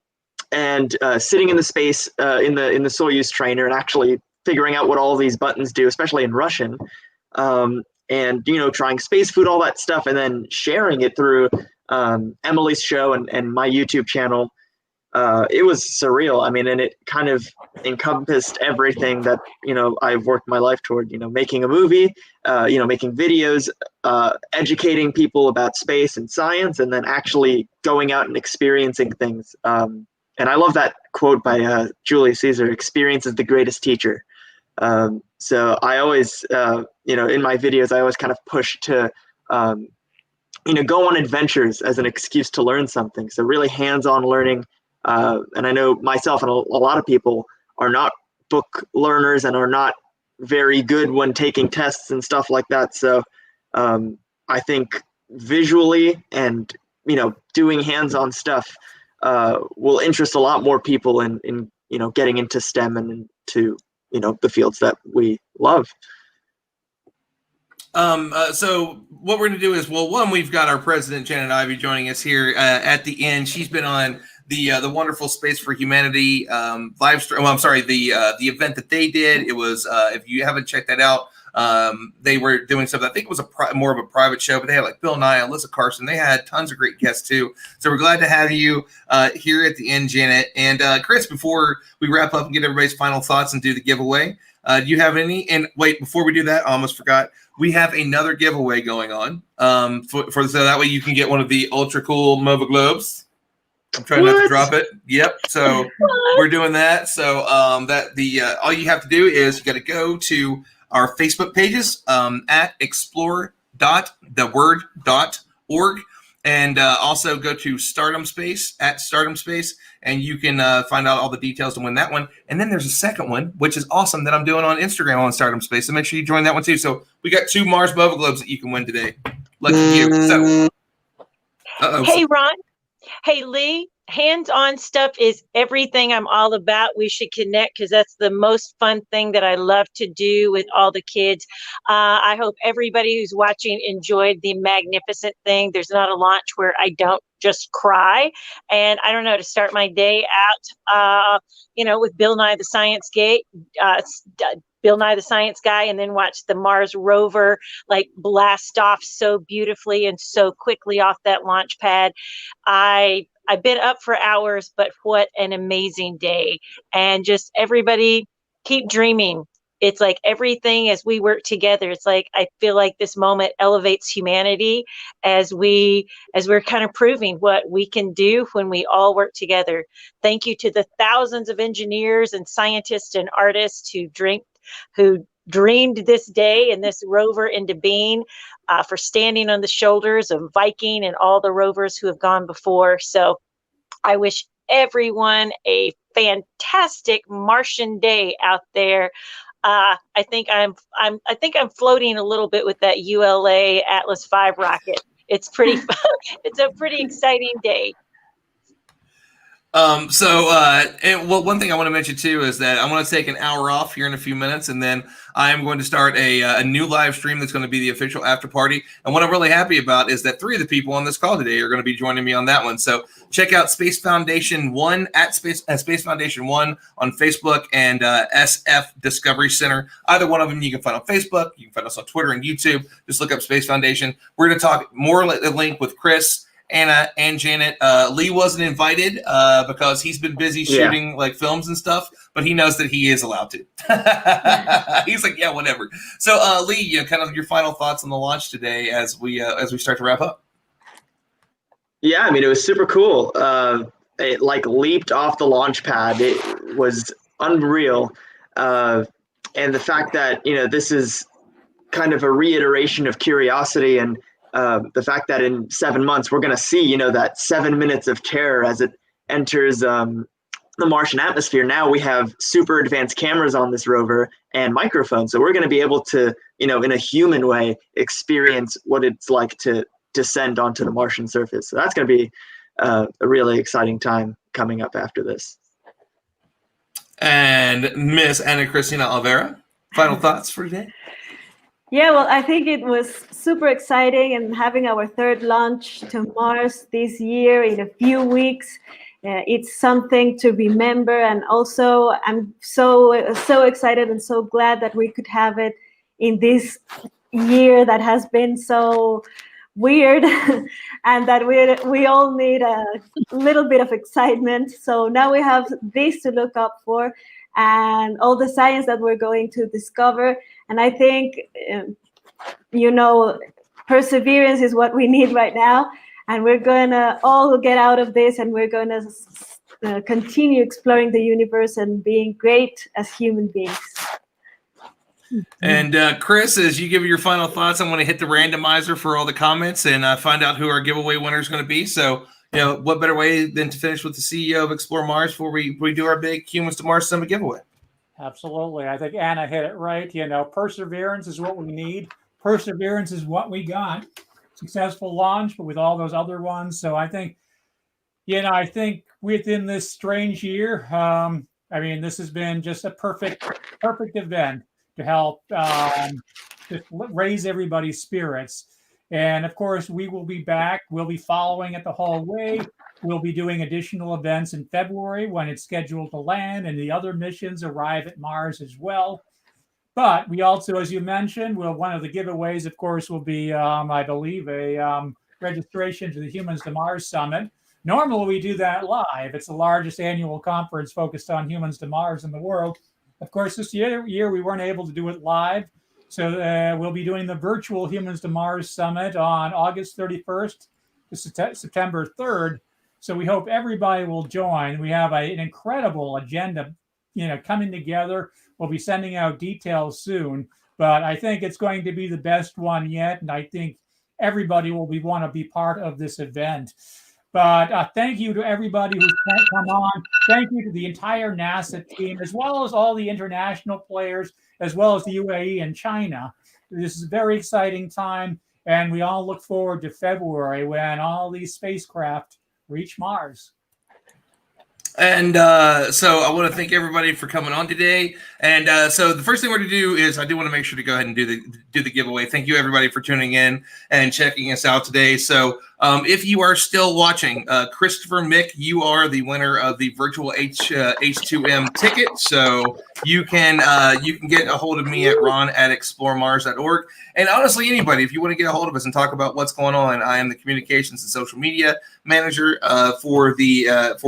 sitting in the space in the Soyuz trainer and actually figuring out what all these buttons do, especially in Russian. And trying space food, all that stuff, and then sharing it through Emily's show and my YouTube channel. It was surreal. I mean, and it kind of encompassed everything that I've worked my life toward. Making a movie, making videos, educating people about space and science, and then actually going out and experiencing things. And I love that quote by Julius Caesar: "Experience is the greatest teacher." So I always, in my videos, I always kind of push to, go on adventures as an excuse to learn something. So really hands-on learning. And I know myself and a lot of people are not book learners and are not very good when taking tests and stuff like that. So I think visually and, doing hands-on stuff will interest a lot more people in getting into STEM and into the fields that we love. So what we're going to do is, one, we've got our president, Janet Ivey, joining us here at the end. She's been on the wonderful Space for Humanity live stream. Well, I'm sorry, the event that they did. It was, if you haven't checked that out, they were doing something. I think it was more of a private show, but they had like Bill Nye, Alyssa Carson. They had tons of great guests too. So we're glad to have you here at the end, Janet. And Chris, before we wrap up and get everybody's final thoughts and do the giveaway, do you have any? And wait, before we do that, I almost forgot. We have another giveaway going on so that way you can get one of the ultra cool MOVA globes. I'm trying not to drop it. Yep. So we're doing that. So all you have to do is you got to go to our Facebook pages at explore.org, and also go to Stardom Space at Stardom Space, and you can find out all the details to win that one. And then there's a second one, which is awesome, that I'm doing on Instagram on Stardom Space. So make sure you join that one too. So we got 2 Mars MOVA globes that you can win today. Lucky you. So, Hey, Ron. Hey, Lee, hands-on stuff is everything I'm all about. We should connect because that's the most fun thing that I love to do with all the kids. I hope everybody who's watching enjoyed the magnificent thing. There's not a launch where I don't just cry. And I don't know, to start my day out, with Bill Nye the Science Bill Nye the Science Guy, and then watch the Mars rover like blast off so beautifully and so quickly off that launch pad. I've been up for hours, but what an amazing day. And just everybody keep dreaming. It's like everything as we work together, it's like I feel like this moment elevates humanity as we're kind of proving what we can do when we all work together. Thank you to the thousands of engineers and scientists and artists who dreamed this day and this rover into being, for standing on the shoulders of Viking and all the rovers who have gone before. So I wish everyone a fantastic Martian day out there. I think I'm floating a little bit with that ULA Atlas V rocket. It's pretty fun. It's a pretty exciting day. One thing I want to mention too is that I want to take an hour off here in a few minutes, and then I am going to start a new live stream that's going to be the official after party. And what I'm really happy about is that 3 of the people on this call today are going to be joining me on that one. So check out Space Foundation 1 at Space Foundation 1 on Facebook and SF Discovery Center. Either one of them you can find on Facebook. You can find us on Twitter and YouTube. Just look up Space Foundation. We're going to talk more at the link with Chris, Anna, and Janet. Lee wasn't invited because he's been busy shooting like films and stuff, but he knows that he is allowed to. He's like, yeah, whatever. So Lee, kind of your final thoughts on the launch today as we start to wrap up. Yeah, I mean, it was super cool. It like leaped off the launch pad. It was unreal. And the fact that, this is kind of a reiteration of Curiosity, and the fact that in 7 months we're going to see, that 7 minutes of terror as it enters the Martian atmosphere. Now we have super advanced cameras on this rover and microphones, so we're going to be able to, in a human way, experience what it's like to descend onto the Martian surface. So that's going to be a really exciting time coming up after this. And Miss Ana Cristina Olvera, final thoughts for today? Yeah, well, I think it was super exciting, and having our 3rd launch to Mars this year in a few weeks, it's something to remember. And also, I'm so excited and so glad that we could have it in this year that has been so weird, and that we all need a little bit of excitement. So now we have this to look up for, and all the science that we're going to discover. And I think, perseverance is what we need right now. And we're going to all get out of this, and we're going to continue exploring the universe and being great as human beings. And Chris, as you give your final thoughts, I'm going to hit the randomizer for all the comments and find out who our giveaway winner is going to be. So, what better way than to finish with the CEO of Explore Mars before we do our big Humans to Mars Summit giveaway? Absolutely. I think Anna hit it right. Perseverance is what we need. Perseverance is what we got. Successful launch, but with all those other ones. So I think, within this strange year, this has been just a perfect event to help just raise everybody's spirits. And of course, we will be back. We'll be following it the whole way. We'll be doing additional events in February when it's scheduled to land, and the other missions arrive at Mars as well. But we also, as you mentioned, one of the giveaways, of course, will be, I believe, a registration to the Humans to Mars Summit. Normally, we do that live. It's the largest annual conference focused on humans to Mars in the world. Of course, this year we weren't able to do it live. So we'll be doing the virtual Humans to Mars Summit on August 31st to September 3rd. So we hope everybody will join. We have an incredible agenda, coming together. We'll be sending out details soon, but I think it's going to be the best one yet. And I think everybody will want to be part of this event. But thank you to everybody who's come on. Thank you to the entire NASA team, as well as all the international players, as well as the UAE and China. This is a very exciting time, and we all look forward to February when all these spacecraft reach Mars. And so I want to thank everybody for coming on today. And so the first thing we're going to do is I do want to make sure to go ahead and do the giveaway. Thank you, everybody, for tuning in and checking us out today. So if you are still watching, Christopher Mick, you are the winner of the virtual H2M ticket. So you can get a hold of me at ron@ExploreMars.org. And honestly, anybody, if you want to get a hold of us and talk about what's going on, I am the communications and social media manager for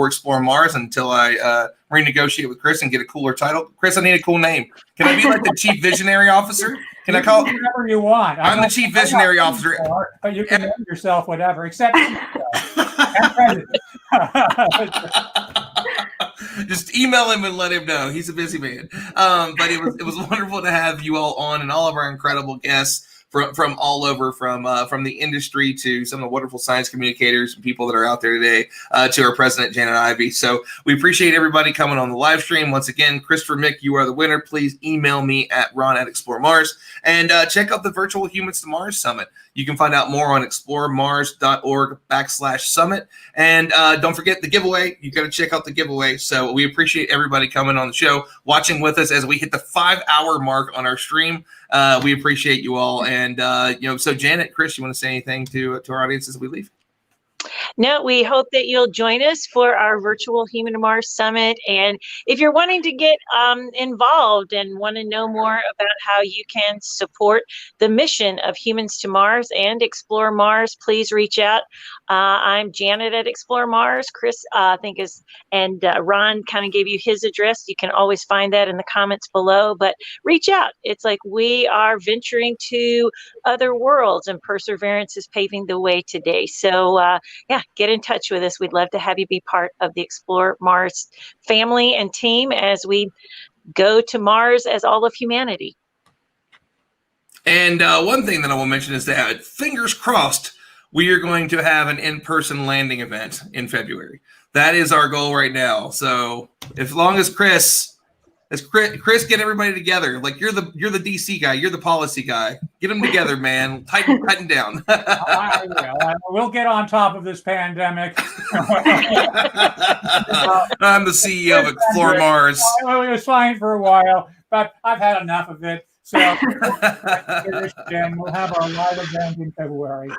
Explore Mars until I renegotiate with Chris and get a cooler title. Chris, I need a cool name. Can I be like the chief visionary officer? Can I call it whatever you want? I'm the chief visionary officer. But you can name yourself whatever, except and president. Just email him and let him know. He's a busy man. But it was wonderful to have you all on and all of our incredible guests from all over, from the industry to some of the wonderful science communicators and people that are out there today, to our president, Janet Ivey. So we appreciate everybody coming on the live stream. Once again, Christopher Mick, you are the winner. Please email me at ron@ExploreMars and check out the virtual Humans to Mars Summit. You can find out more on ExploreMars.org/summit. And don't forget the giveaway. You got to check out the giveaway. So we appreciate everybody coming on the show, watching with us as we hit the 5-hour mark on our stream. We appreciate you all. And, so Janet, Chris, you want to say anything to our audience as we leave? No, we hope that you'll join us for our virtual Human to Mars Summit. And if you're wanting to get involved and want to know more about how you can support the mission of Humans to Mars and Explore Mars, please reach out. I'm Janet at Explore Mars. Chris, I think and Ron kind of gave you his address. You can always find that in the comments below, but reach out. It's like we are venturing to other worlds, and Perseverance is paving the way today. So, yeah, get in touch with us. We'd love to have you be part of the Explore Mars family and team as we go to Mars as all of humanity. And one thing that I will mention is that, fingers crossed, we are going to have an in-person landing event in February. That is our goal right now. So as long as Chris, get everybody together. Like you're the DC guy, you're the policy guy. Get them together, man. Tighten down. I will. We'll get on top of this pandemic. I'm the CEO of Explore Mars. Well, it was fine for a while, but I've had enough of it. So we'll have our live event in February.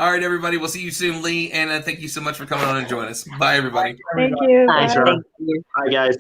All right, everybody. We'll see you soon, Lee. And thank you so much for coming on and joining us. Bye, everybody. Thank you. Thanks, Bye. Ron. Bye, guys.